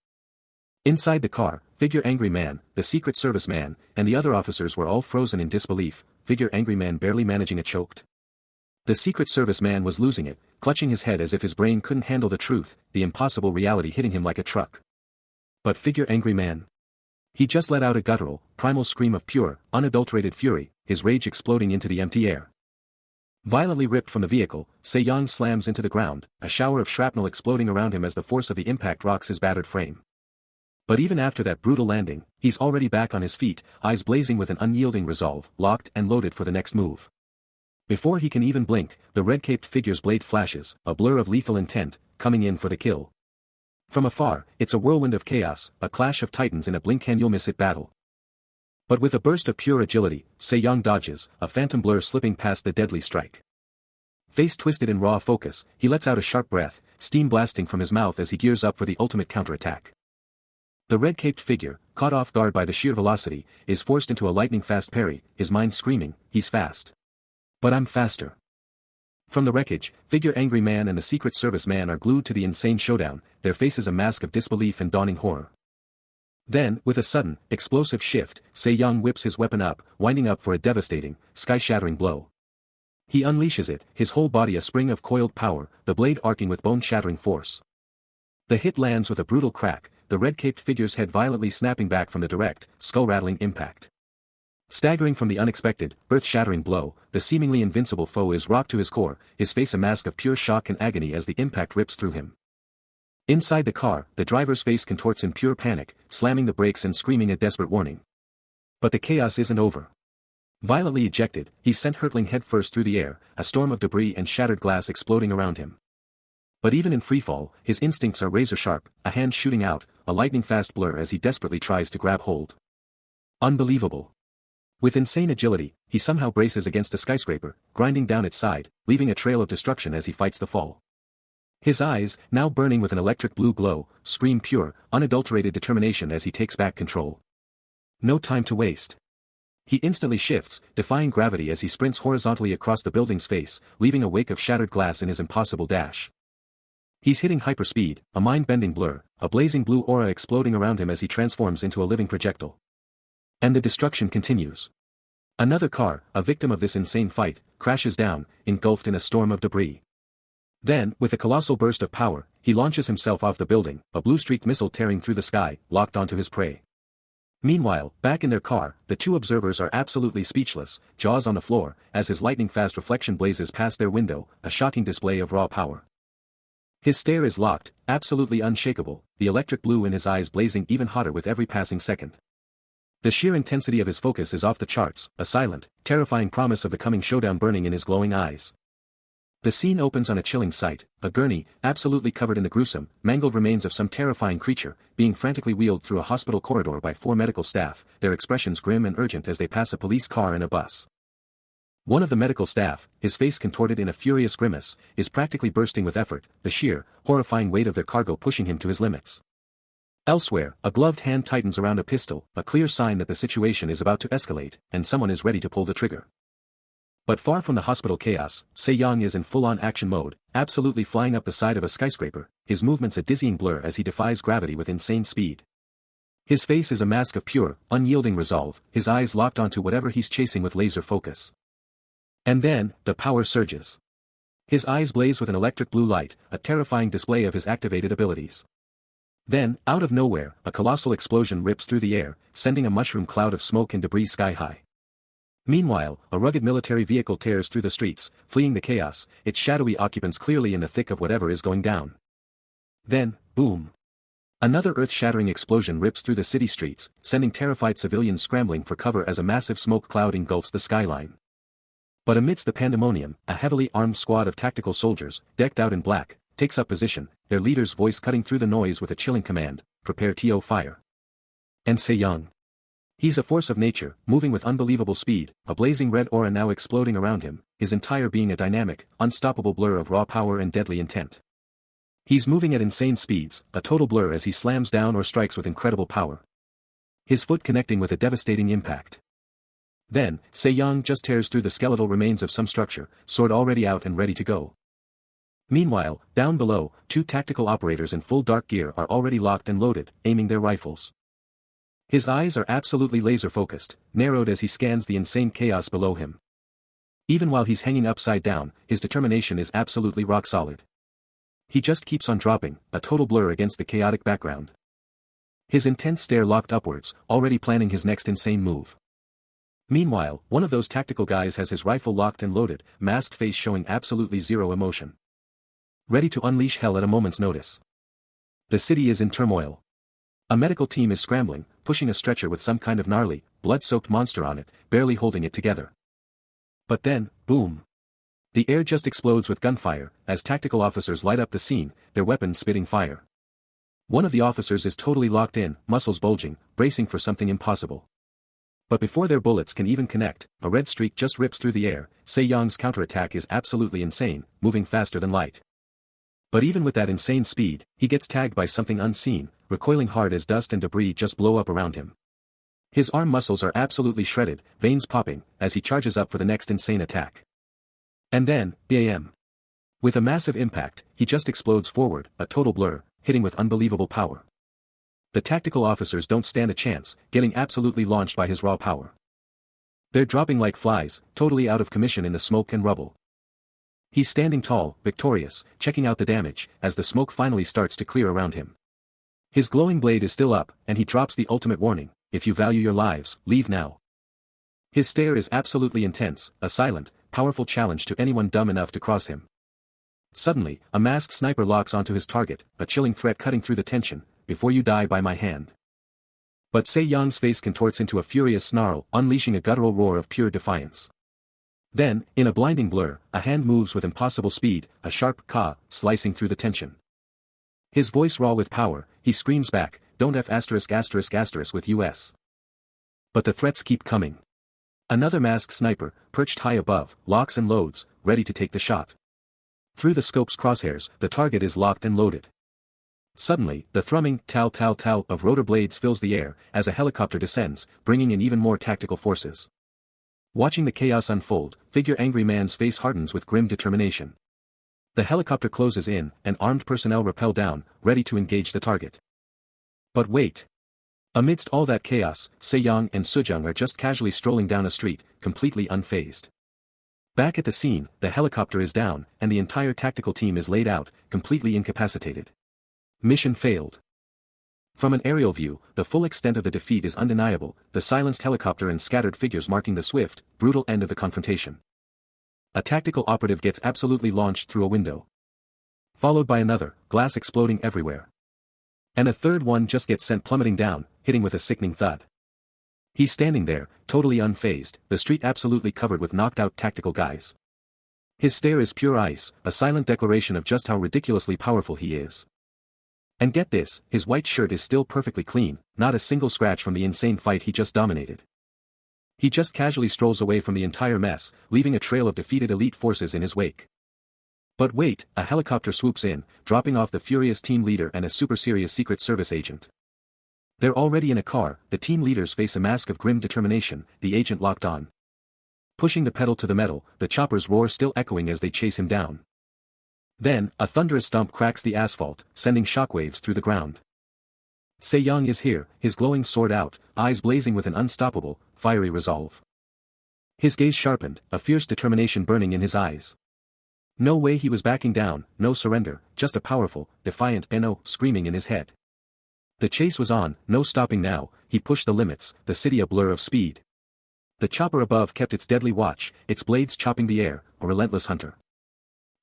Inside the car, Figure Angry Man, the Secret Service man, and the other officers were all frozen in disbelief, Figure Angry Man barely managing a choked. The Secret Service man was losing it, clutching his head as if his brain couldn't handle the truth, the impossible reality hitting him like a truck. But Figure Angry Man? He just let out a guttural, primal scream of pure, unadulterated fury, his rage exploding into the empty air. Violently ripped from the vehicle, Se-young slams into the ground, a shower of shrapnel exploding around him as the force of the impact rocks his battered frame. But even after that brutal landing, he's already back on his feet, eyes blazing with an unyielding resolve, locked and loaded for the next move. Before he can even blink, the red-caped figure's blade flashes, a blur of lethal intent, coming in for the kill. From afar, it's a whirlwind of chaos, a clash of titans in a blink-can-you'll-miss-it battle. But with a burst of pure agility, Se-young dodges, a phantom blur slipping past the deadly strike. Face twisted in raw focus, he lets out a sharp breath, steam blasting from his mouth as he gears up for the ultimate counterattack. The red-caped figure, caught off guard by the sheer velocity, is forced into a lightning-fast parry, his mind screaming, "He's fast. But I'm faster." From the wreckage, Figure Angry Man and the Secret Service man are glued to the insane showdown, their faces a mask of disbelief and dawning horror. Then, with a sudden, explosive shift, Se-young whips his weapon up, winding up for a devastating, sky-shattering blow. He unleashes it, his whole body a spring of coiled power, the blade arcing with bone-shattering force. The hit lands with a brutal crack, the red-caped figure's head violently snapping back from the direct, skull-rattling impact. Staggering from the unexpected, earth-shattering blow, the seemingly invincible foe is rocked to his core, his face a mask of pure shock and agony as the impact rips through him. Inside the car, the driver's face contorts in pure panic, slamming the brakes and screaming a desperate warning. But the chaos isn't over. Violently ejected, he's sent hurtling headfirst through the air, a storm of debris and shattered glass exploding around him. But even in freefall, his instincts are razor-sharp, a hand shooting out, a lightning-fast blur as he desperately tries to grab hold. Unbelievable. With insane agility, he somehow braces against a skyscraper, grinding down its side, leaving a trail of destruction as he fights the fall. His eyes, now burning with an electric blue glow, scream pure, unadulterated determination as he takes back control. No time to waste. He instantly shifts, defying gravity as he sprints horizontally across the building's face, leaving a wake of shattered glass in his impossible dash. He's hitting hyperspeed, a mind-bending blur, a blazing blue aura exploding around him as he transforms into a living projectile. And the destruction continues. Another car, a victim of this insane fight, crashes down, engulfed in a storm of debris. Then, with a colossal burst of power, he launches himself off the building, a blue-streaked missile tearing through the sky, locked onto his prey. Meanwhile, back in their car, the two observers are absolutely speechless, jaws on the floor, as his lightning-fast reflection blazes past their window, a shocking display of raw power. His stare is locked, absolutely unshakable, the electric blue in his eyes blazing even hotter with every passing second. The sheer intensity of his focus is off the charts, a silent, terrifying promise of the coming showdown burning in his glowing eyes. The scene opens on a chilling sight, a gurney, absolutely covered in the gruesome, mangled remains of some terrifying creature, being frantically wheeled through a hospital corridor by 4 medical staff, their expressions grim and urgent as they pass a police car and a bus. One of the medical staff, his face contorted in a furious grimace, is practically bursting with effort, the sheer, horrifying weight of their cargo pushing him to his limits. Elsewhere, a gloved hand tightens around a pistol, a clear sign that the situation is about to escalate, and someone is ready to pull the trigger. But far from the hospital chaos, Se-young is in full-on action mode, absolutely flying up the side of a skyscraper, his movements a dizzying blur as he defies gravity with insane speed. His face is a mask of pure, unyielding resolve, his eyes locked onto whatever he's chasing with laser focus. And then, the power surges. His eyes blaze with an electric blue light, a terrifying display of his activated abilities. Then, out of nowhere, a colossal explosion rips through the air, sending a mushroom cloud of smoke and debris sky-high. Meanwhile, a rugged military vehicle tears through the streets, fleeing the chaos, its shadowy occupants clearly in the thick of whatever is going down. Then, boom. Another earth-shattering explosion rips through the city streets, sending terrified civilians scrambling for cover as a massive smoke cloud engulfs the skyline. But amidst the pandemonium, a heavily armed squad of tactical soldiers, decked out in black, takes up position, their leader's voice cutting through the noise with a chilling command, "Prepare to fire." And Se-young. He's a force of nature, moving with unbelievable speed, a blazing red aura now exploding around him, his entire being a dynamic, unstoppable blur of raw power and deadly intent. He's moving at insane speeds, a total blur as he slams down or strikes with incredible power. His foot connecting with a devastating impact. Then, Se-young just tears through the skeletal remains of some structure, sword already out and ready to go. Meanwhile, down below, two tactical operators in full dark gear are already locked and loaded, aiming their rifles. His eyes are absolutely laser-focused, narrowed as he scans the insane chaos below him. Even while he's hanging upside down, his determination is absolutely rock-solid. He just keeps on dropping, a total blur against the chaotic background. His intense stare locked upwards, already planning his next insane move. Meanwhile, one of those tactical guys has his rifle locked and loaded, masked face showing absolutely zero emotion. Ready to unleash hell at a moment's notice. The city is in turmoil. A medical team is scrambling, pushing a stretcher with some kind of gnarly, blood-soaked monster on it, barely holding it together. But then, boom. The air just explodes with gunfire, as tactical officers light up the scene, their weapons spitting fire. One of the officers is totally locked in, muscles bulging, bracing for something impossible. But before their bullets can even connect, a red streak just rips through the air. Se-young's counterattack is absolutely insane, moving faster than light. But even with that insane speed, he gets tagged by something unseen, recoiling hard as dust and debris just blow up around him. His arm muscles are absolutely shredded, veins popping, as he charges up for the next insane attack. And then, bam. With a massive impact, he just explodes forward, a total blur, hitting with unbelievable power. The tactical officers don't stand a chance, getting absolutely launched by his raw power. They're dropping like flies, totally out of commission in the smoke and rubble. He's standing tall, victorious, checking out the damage, as the smoke finally starts to clear around him. His glowing blade is still up, and he drops the ultimate warning: if you value your lives, leave now. His stare is absolutely intense, a silent, powerful challenge to anyone dumb enough to cross him. Suddenly, a masked sniper locks onto his target, a chilling threat cutting through the tension: before you die by my hand. But Se-young's face contorts into a furious snarl, unleashing a guttural roar of pure defiance. Then, in a blinding blur, a hand moves with impossible speed, a sharp "ka" slicing through the tension. His voice raw with power, he screams back, "Don't F*** with US." But the threats keep coming. Another masked sniper, perched high above, locks and loads, ready to take the shot. Through the scope's crosshairs, the target is locked and loaded. Suddenly, the thrumming tal-tal-tal of rotor blades fills the air, as a helicopter descends, bringing in even more tactical forces. Watching the chaos unfold, Figure Angry Man's face hardens with grim determination. The helicopter closes in, and armed personnel rappel down, ready to engage the target. But wait. Amidst all that chaos, Se-young and Soo-jung are just casually strolling down a street, completely unfazed. Back at the scene, the helicopter is down, and the entire tactical team is laid out, completely incapacitated. Mission failed. From an aerial view, the full extent of the defeat is undeniable, the silenced helicopter and scattered figures marking the swift, brutal end of the confrontation. A tactical operative gets absolutely launched through a window. Followed by another, glass exploding everywhere. And a third one just gets sent plummeting down, hitting with a sickening thud. He's standing there, totally unfazed, the street absolutely covered with knocked-out tactical guys. His stare is pure ice, a silent declaration of just how ridiculously powerful he is. And get this, his white shirt is still perfectly clean, not a single scratch from the insane fight he just dominated. He just casually strolls away from the entire mess, leaving a trail of defeated elite forces in his wake. But wait, a helicopter swoops in, dropping off the furious team leader and a super serious Secret Service agent. They're already in a car, the team leaders face a mask of grim determination, the agent locked on. Pushing the pedal to the metal, the chopper's roar still echoing as they chase him down. Then, a thunderous stomp cracks the asphalt, sending shockwaves through the ground. Se-young is here, his glowing sword out, eyes blazing with an unstoppable, fiery resolve. His gaze sharpened, a fierce determination burning in his eyes. No way he was backing down, no surrender, just a powerful, defiant "no" screaming in his head. The chase was on, no stopping now, he pushed the limits, the city a blur of speed. The chopper above kept its deadly watch, its blades chopping the air, a relentless hunter.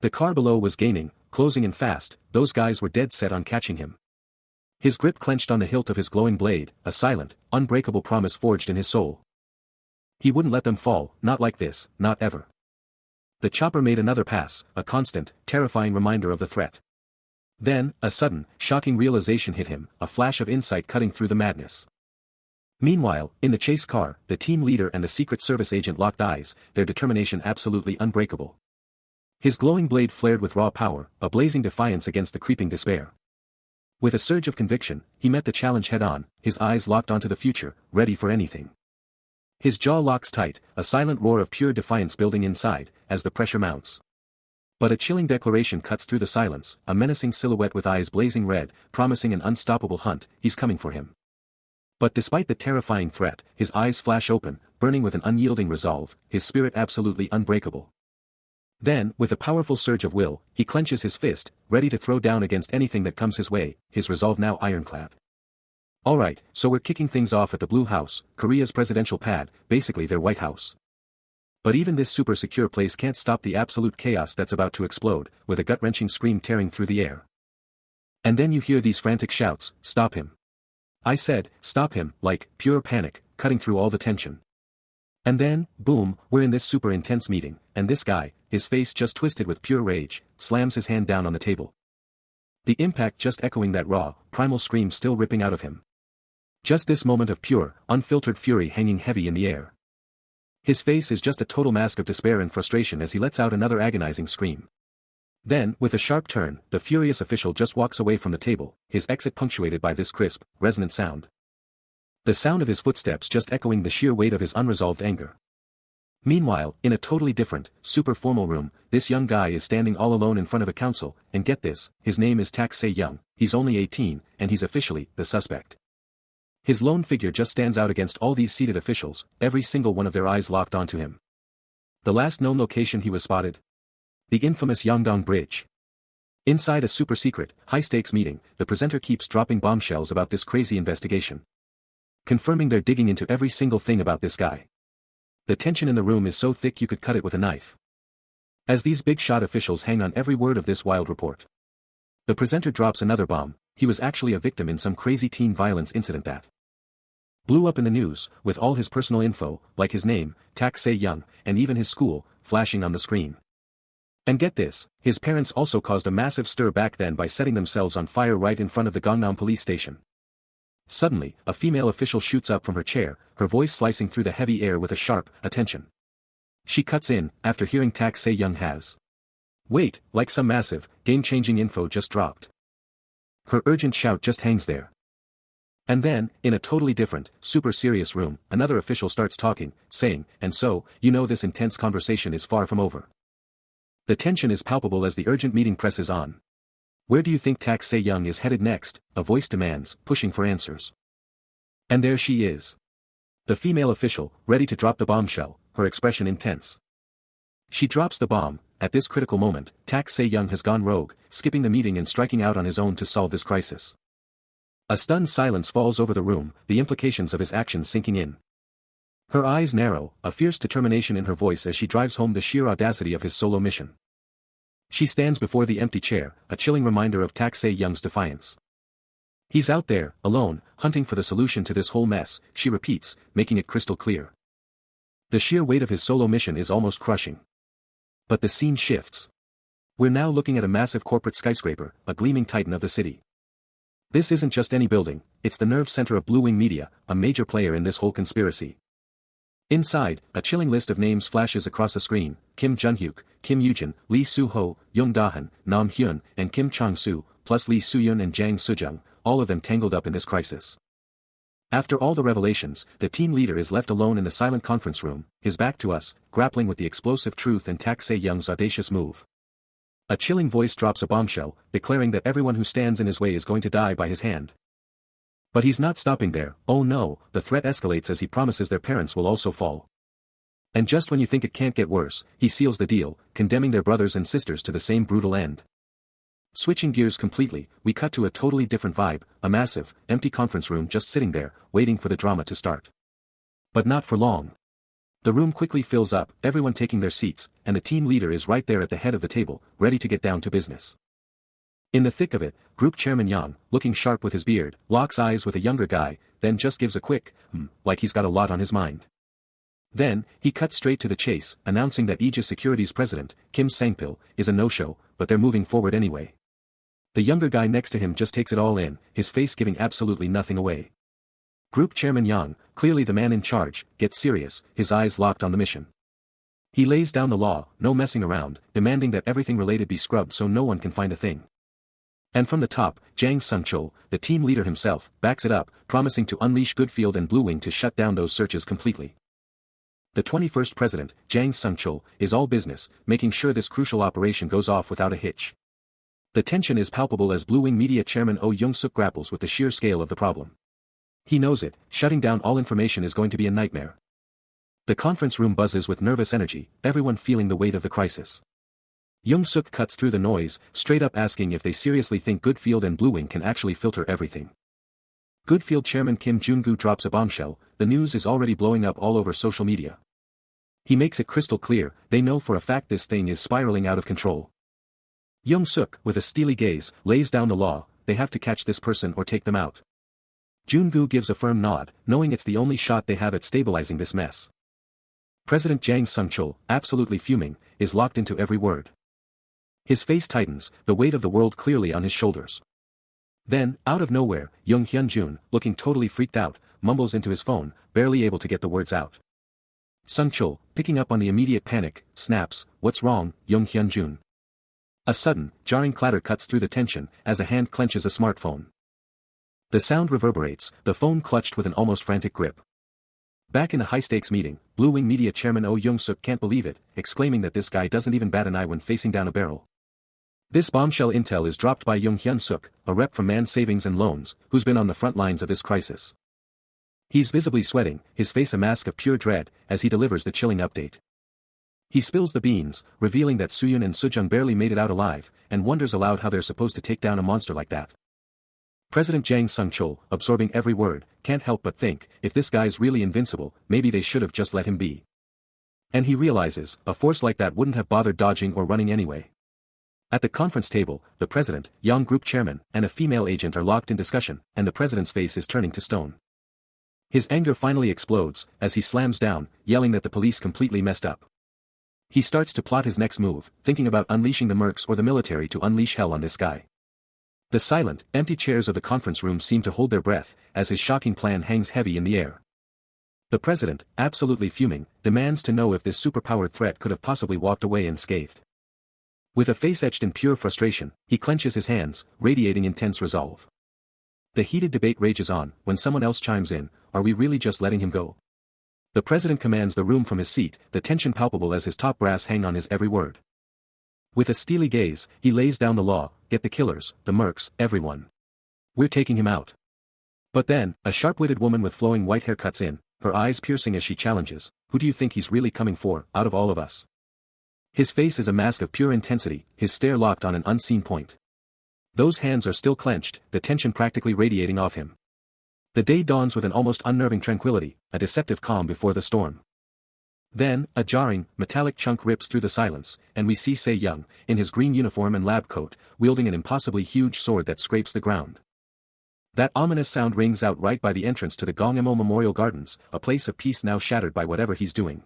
The car below was gaining, closing in fast, those guys were dead set on catching him. His grip clenched on the hilt of his glowing blade, a silent, unbreakable promise forged in his soul. He wouldn't let them fall, not like this, not ever. The chopper made another pass, a constant, terrifying reminder of the threat. Then, a sudden, shocking realization hit him, a flash of insight cutting through the madness. Meanwhile, in the chase car, the team leader and the Secret Service agent locked eyes, their determination absolutely unbreakable. His glowing blade flared with raw power, a blazing defiance against the creeping despair. With a surge of conviction, he met the challenge head-on, his eyes locked onto the future, ready for anything. His jaw locks tight, a silent roar of pure defiance building inside, as the pressure mounts. But a chilling declaration cuts through the silence, a menacing silhouette with eyes blazing red, promising an unstoppable hunt, he's coming for him. But despite the terrifying threat, his eyes flash open, burning with an unyielding resolve, his spirit absolutely unbreakable. Then, with a powerful surge of will, he clenches his fist, ready to throw down against anything that comes his way, his resolve now ironclad. Alright, so we're kicking things off at the Blue House, Korea's presidential pad, basically their White House. But even this super secure place can't stop the absolute chaos that's about to explode, with a gut-wrenching scream tearing through the air. And then you hear these frantic shouts, "Stop him." I said, stop him, like, pure panic, cutting through all the tension. And then, boom, we're in this super intense meeting, and this guy, his face just twisted with pure rage, slams his hand down on the table. The impact just echoing that raw, primal scream still ripping out of him. Just this moment of pure, unfiltered fury hanging heavy in the air. His face is just a total mask of despair and frustration as he lets out another agonizing scream. Then, with a sharp turn, the furious official just walks away from the table, his exit punctuated by this crisp, resonant sound. The sound of his footsteps just echoing the sheer weight of his unresolved anger. Meanwhile, in a totally different, super formal room, this young guy is standing all alone in front of a council, and get this, his name is Tak Se-young, he's only 18, and he's officially, the suspect. His lone figure just stands out against all these seated officials, every single one of their eyes locked onto him. The last known location he was spotted? The infamous Yongdong Bridge. Inside a super-secret, high-stakes meeting, the presenter keeps dropping bombshells about this crazy investigation. Confirming they're digging into every single thing about this guy. The tension in the room is so thick you could cut it with a knife. As these big-shot officials hang on every word of this wild report. The presenter drops another bomb, he was actually a victim in some crazy teen violence incident that blew up in the news, with all his personal info, like his name, Tak Se-young, and even his school, flashing on the screen. And get this, his parents also caused a massive stir back then by setting themselves on fire right in front of the Gangnam police station. Suddenly, a female official shoots up from her chair, her voice slicing through the heavy air with a sharp, attention. She cuts in, after hearing Tak Se-young has. Wait, like some massive, game-changing info just dropped. Her urgent shout just hangs there. And then, in a totally different, super serious room, another official starts talking, saying, and so, you know this intense conversation is far from over. The tension is palpable as the urgent meeting presses on. Where do you think Tak Se-young is headed next? A voice demands, pushing for answers. And there she is. The female official, ready to drop the bombshell, her expression intense. She drops the bomb. At this critical moment, Tak Se-young has gone rogue, skipping the meeting and striking out on his own to solve this crisis. A stunned silence falls over the room, the implications of his actions sinking in. Her eyes narrow, a fierce determination in her voice as she drives home the sheer audacity of his solo mission. She stands before the empty chair, a chilling reminder of Tak Se-young's defiance. He's out there, alone, hunting for the solution to this whole mess, she repeats, making it crystal clear. The sheer weight of his solo mission is almost crushing. But the scene shifts. We're now looking at a massive corporate skyscraper, a gleaming titan of the city. This isn't just any building, it's the nerve center of Blue Wing Media, a major player in this whole conspiracy. Inside, a chilling list of names flashes across the screen: Kim Jun-hyuk, Kim Yoo-jin, Lee Soo-ho, Young Da-han, Nam Hyun, and Kim Chang-soo, plus Lee Soo-yeon and Jang Soo-jung, all of them tangled up in this crisis. After all the revelations, the team leader is left alone in the silent conference room, his back to us, grappling with the explosive truth and Tak Se-young's audacious move. A chilling voice drops a bombshell, declaring that everyone who stands in his way is going to die by his hand. But he's not stopping there. Oh no, the threat escalates as he promises their parents will also fall. And just when you think it can't get worse, he seals the deal, condemning their brothers and sisters to the same brutal end. Switching gears completely, we cut to a totally different vibe, a massive, empty conference room just sitting there, waiting for the drama to start. But not for long. The room quickly fills up, everyone taking their seats, and the team leader is right there at the head of the table, ready to get down to business. In the thick of it, Group Chairman Yang, looking sharp with his beard, locks eyes with a younger guy, then just gives a quick, like he's got a lot on his mind. Then, he cuts straight to the chase, announcing that Aegis Securities President, Kim Sang-pil, is a no-show, but they're moving forward anyway. The younger guy next to him just takes it all in, his face giving absolutely nothing away. Group Chairman Yang, clearly the man in charge, gets serious, his eyes locked on the mission. He lays down the law, no messing around, demanding that everything related be scrubbed so no one can find a thing. And from the top, Jang Sung-chul, the team leader himself, backs it up, promising to unleash Goodfield and Blue Wing to shut down those searches completely. The 21st president, Jang Sung-chul, is all business, making sure this crucial operation goes off without a hitch. The tension is palpable as Blue Wing Media Chairman Oh Young-suk grapples with the sheer scale of the problem. He knows it, shutting down all information is going to be a nightmare. The conference room buzzes with nervous energy, everyone feeling the weight of the crisis. Young-suk cuts through the noise, straight up asking if they seriously think Goodfield and Blue Wing can actually filter everything. Goodfield Chairman Kim Jun-gu drops a bombshell, the news is already blowing up all over social media. He makes it crystal clear, they know for a fact this thing is spiraling out of control. Young-suk, with a steely gaze, lays down the law, they have to catch this person or take them out. Jun-gu gives a firm nod, knowing it's the only shot they have at stabilizing this mess. President Jang Sung-chul, absolutely fuming, is locked into every word. His face tightens, the weight of the world clearly on his shoulders. Then, out of nowhere, Young Hyun-jun, looking totally freaked out, mumbles into his phone, barely able to get the words out. Sung-chul, picking up on the immediate panic, snaps, "What's wrong, Young Hyun-jun?" A sudden, jarring clatter cuts through the tension, as a hand clenches a smartphone. The sound reverberates, the phone clutched with an almost frantic grip. Back in a high-stakes meeting, Blue Wing Media Chairman Oh Young-suk can't believe it, exclaiming that this guy doesn't even bat an eye when facing down a barrel. This bombshell intel is dropped by Young Hyun-suk, a rep from Man Savings and Loans, who's been on the front lines of this crisis. He's visibly sweating, his face a mask of pure dread, as he delivers the chilling update. He spills the beans, revealing that Soo-yoon and Soo-jung barely made it out alive, and wonders aloud how they're supposed to take down a monster like that. President Jang Sung-chul, absorbing every word, can't help but think, if this guy's really invincible, maybe they should have just let him be. And he realizes, a force like that wouldn't have bothered dodging or running anyway. At the conference table, the president, Yang Group Chairman, and a female agent are locked in discussion, and the president's face is turning to stone. His anger finally explodes, as he slams down, yelling that the police completely messed up. He starts to plot his next move, thinking about unleashing the mercs or the military to unleash hell on this guy. The silent, empty chairs of the conference room seem to hold their breath, as his shocking plan hangs heavy in the air. The president, absolutely fuming, demands to know if this superpowered threat could have possibly walked away unscathed. With a face etched in pure frustration, he clenches his hands, radiating intense resolve. The heated debate rages on, when someone else chimes in, "Are we really just letting him go?" The president commands the room from his seat, the tension palpable as his top brass hang on his every word. With a steely gaze, he lays down the law, "Get the killers, the mercs, everyone. We're taking him out." But then, a sharp-witted woman with flowing white hair cuts in, her eyes piercing as she challenges, "Who do you think he's really coming for, out of all of us?" His face is a mask of pure intensity, his stare locked on an unseen point. Those hands are still clenched, the tension practically radiating off him. The day dawns with an almost unnerving tranquility, a deceptive calm before the storm. Then, a jarring, metallic chunk rips through the silence, and we see Se-young, in his green uniform and lab coat, wielding an impossibly huge sword that scrapes the ground. That ominous sound rings out right by the entrance to the Gongemo Memorial Gardens, a place of peace now shattered by whatever he's doing.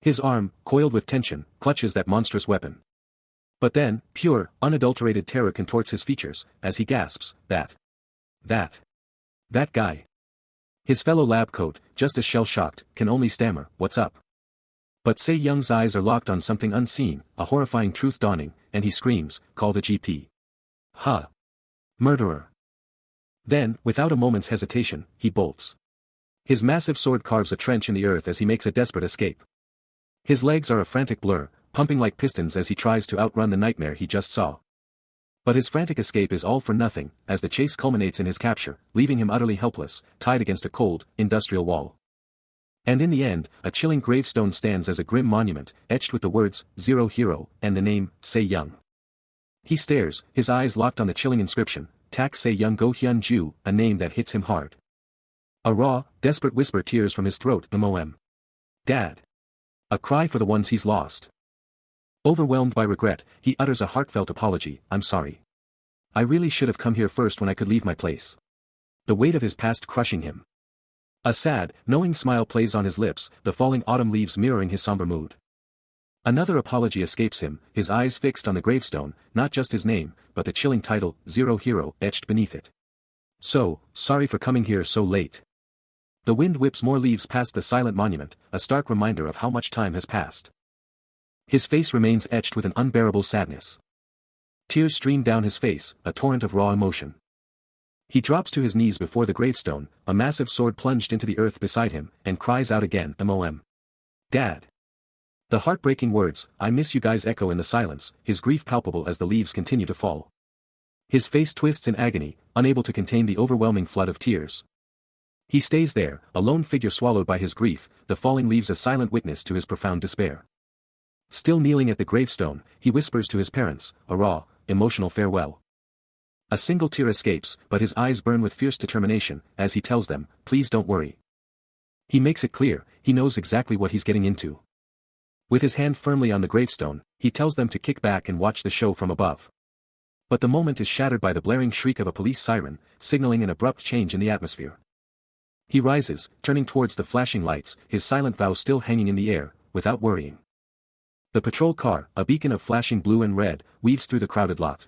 His arm, coiled with tension, clutches that monstrous weapon. But then, pure, unadulterated terror contorts his features, as he gasps, That guy. His fellow lab coat, just as shell-shocked, can only stammer, "What's up?" But Se-young's eyes are locked on something unseen, a horrifying truth dawning, and he screams, "Call the GP. Ha! Murderer!" Then, without a moment's hesitation, he bolts. His massive sword carves a trench in the earth as he makes a desperate escape. His legs are a frantic blur, pumping like pistons as he tries to outrun the nightmare he just saw. But his frantic escape is all for nothing, as the chase culminates in his capture, leaving him utterly helpless, tied against a cold, industrial wall. And in the end, a chilling gravestone stands as a grim monument, etched with the words, "Zero Hero," and the name, Se-young. He stares, his eyes locked on the chilling inscription, "Tak Se-young Go Hyun-ju," a name that hits him hard. A raw, desperate whisper tears from his throat, "Mom. Dad." A cry for the ones he's lost. Overwhelmed by regret, he utters a heartfelt apology, "I'm sorry. I really should have come here first when I could leave my place. The weight of his past crushing him. A sad, knowing smile plays on his lips, the falling autumn leaves mirroring his somber mood. Another apology escapes him, his eyes fixed on the gravestone, not just his name, but the chilling title, Zero Hero, etched beneath it. So, sorry for coming here so late. The wind whips more leaves past the silent monument, a stark reminder of how much time has passed. His face remains etched with an unbearable sadness. Tears stream down his face, a torrent of raw emotion. He drops to his knees before the gravestone, a massive sword plunged into the earth beside him, and cries out again, "M.O.M. Dad." The heartbreaking words, "I miss you guys," echo in the silence, his grief palpable as the leaves continue to fall. His face twists in agony, unable to contain the overwhelming flood of tears. He stays there, a lone figure swallowed by his grief, the falling leaves a silent witness to his profound despair. Still kneeling at the gravestone, he whispers to his parents, a raw, emotional farewell. A single tear escapes, but his eyes burn with fierce determination, as he tells them, "Please don't worry." He makes it clear, he knows exactly what he's getting into. With his hand firmly on the gravestone, he tells them to kick back and watch the show from above. But the moment is shattered by the blaring shriek of a police siren, signaling an abrupt change in the atmosphere. He rises, turning towards the flashing lights, his silent vow still hanging in the air, without worrying. The patrol car, a beacon of flashing blue and red, weaves through the crowded lot.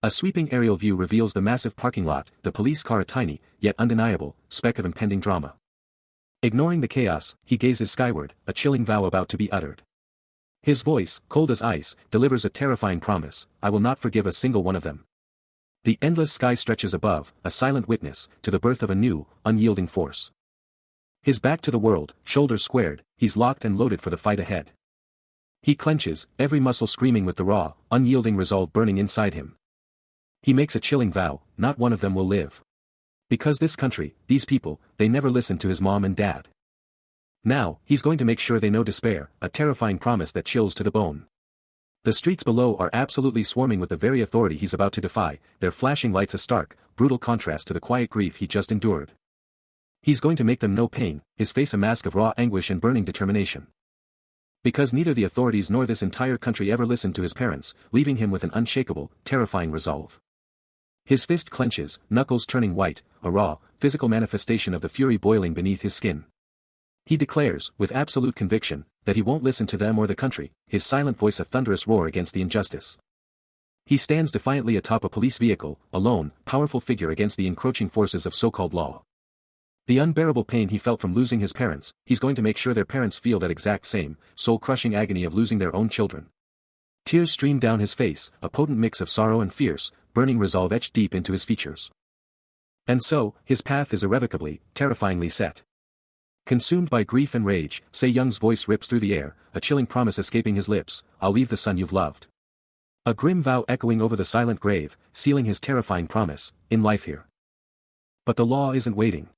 A sweeping aerial view reveals the massive parking lot, the police car a tiny, yet undeniable, speck of impending drama. Ignoring the chaos, he gazes skyward, a chilling vow about to be uttered. His voice, cold as ice, delivers a terrifying promise, "I will not forgive a single one of them." The endless sky stretches above, a silent witness, to the birth of a new, unyielding force. His back to the world, shoulders squared, he's locked and loaded for the fight ahead. He clenches, every muscle screaming with the raw, unyielding resolve burning inside him. He makes a chilling vow, not one of them will live. Because this country, these people, they never listened to his mom and dad. Now, he's going to make sure they know despair, a terrifying promise that chills to the bone. The streets below are absolutely swarming with the very authority he's about to defy, their flashing lights a stark, brutal contrast to the quiet grief he just endured. He's going to make them know pain, his face a mask of raw anguish and burning determination. Because neither the authorities nor this entire country ever listened to his parents, leaving him with an unshakable, terrifying resolve. His fist clenches, knuckles turning white, a raw, physical manifestation of the fury boiling beneath his skin. He declares, with absolute conviction, that he won't listen to them or the country, his silent voice a thunderous roar against the injustice. He stands defiantly atop a police vehicle, a lone, powerful figure against the encroaching forces of so-called law. The unbearable pain he felt from losing his parents, he's going to make sure their parents feel that exact same, soul-crushing agony of losing their own children. Tears stream down his face, a potent mix of sorrow and fierce, burning resolve etched deep into his features. And so, his path is irrevocably, terrifyingly set. Consumed by grief and rage, Se-young's voice rips through the air, a chilling promise escaping his lips, "I'll leave the son you've loved." A grim vow echoing over the silent grave, sealing his terrifying promise, in life here. But the law isn't waiting.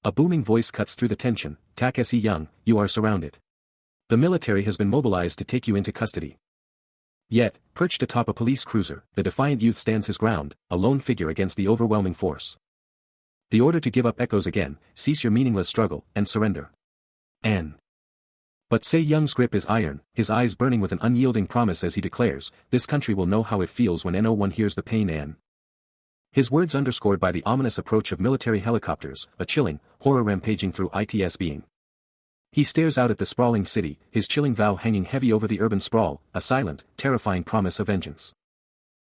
A booming voice cuts through the tension, "Se-young, you are surrounded. The military has been mobilized to take you into custody." Yet, perched atop a police cruiser, the defiant youth stands his ground, a lone figure against the overwhelming force. The order to give up echoes again, "Cease your meaningless struggle, and surrender." But Se-young's grip is iron, his eyes burning with an unyielding promise as he declares, "This country will know how it feels when no one hears the pain and..." His words underscored by the ominous approach of military helicopters, a chilling, horror rampaging through its being. He stares out at the sprawling city, his chilling vow hanging heavy over the urban sprawl, a silent, terrifying promise of vengeance.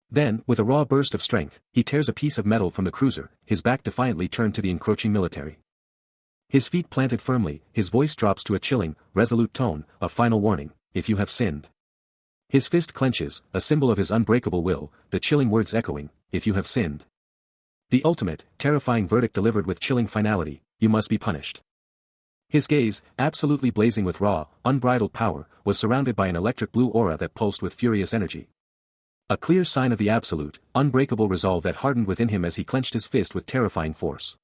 Then, with a raw burst of strength, he tears a piece of metal from the cruiser, his back defiantly turned to the encroaching military. His feet planted firmly, his voice drops to a chilling, resolute tone, a final warning, "If you have sinned." His fist clenches, a symbol of his unbreakable will, the chilling words echoing, "If you have sinned." The ultimate, terrifying verdict delivered with chilling finality, "You must be punished." His gaze, absolutely blazing with raw, unbridled power, was surrounded by an electric blue aura that pulsed with furious energy. A clear sign of the absolute, unbreakable resolve that hardened within him as he clenched his fist with terrifying force.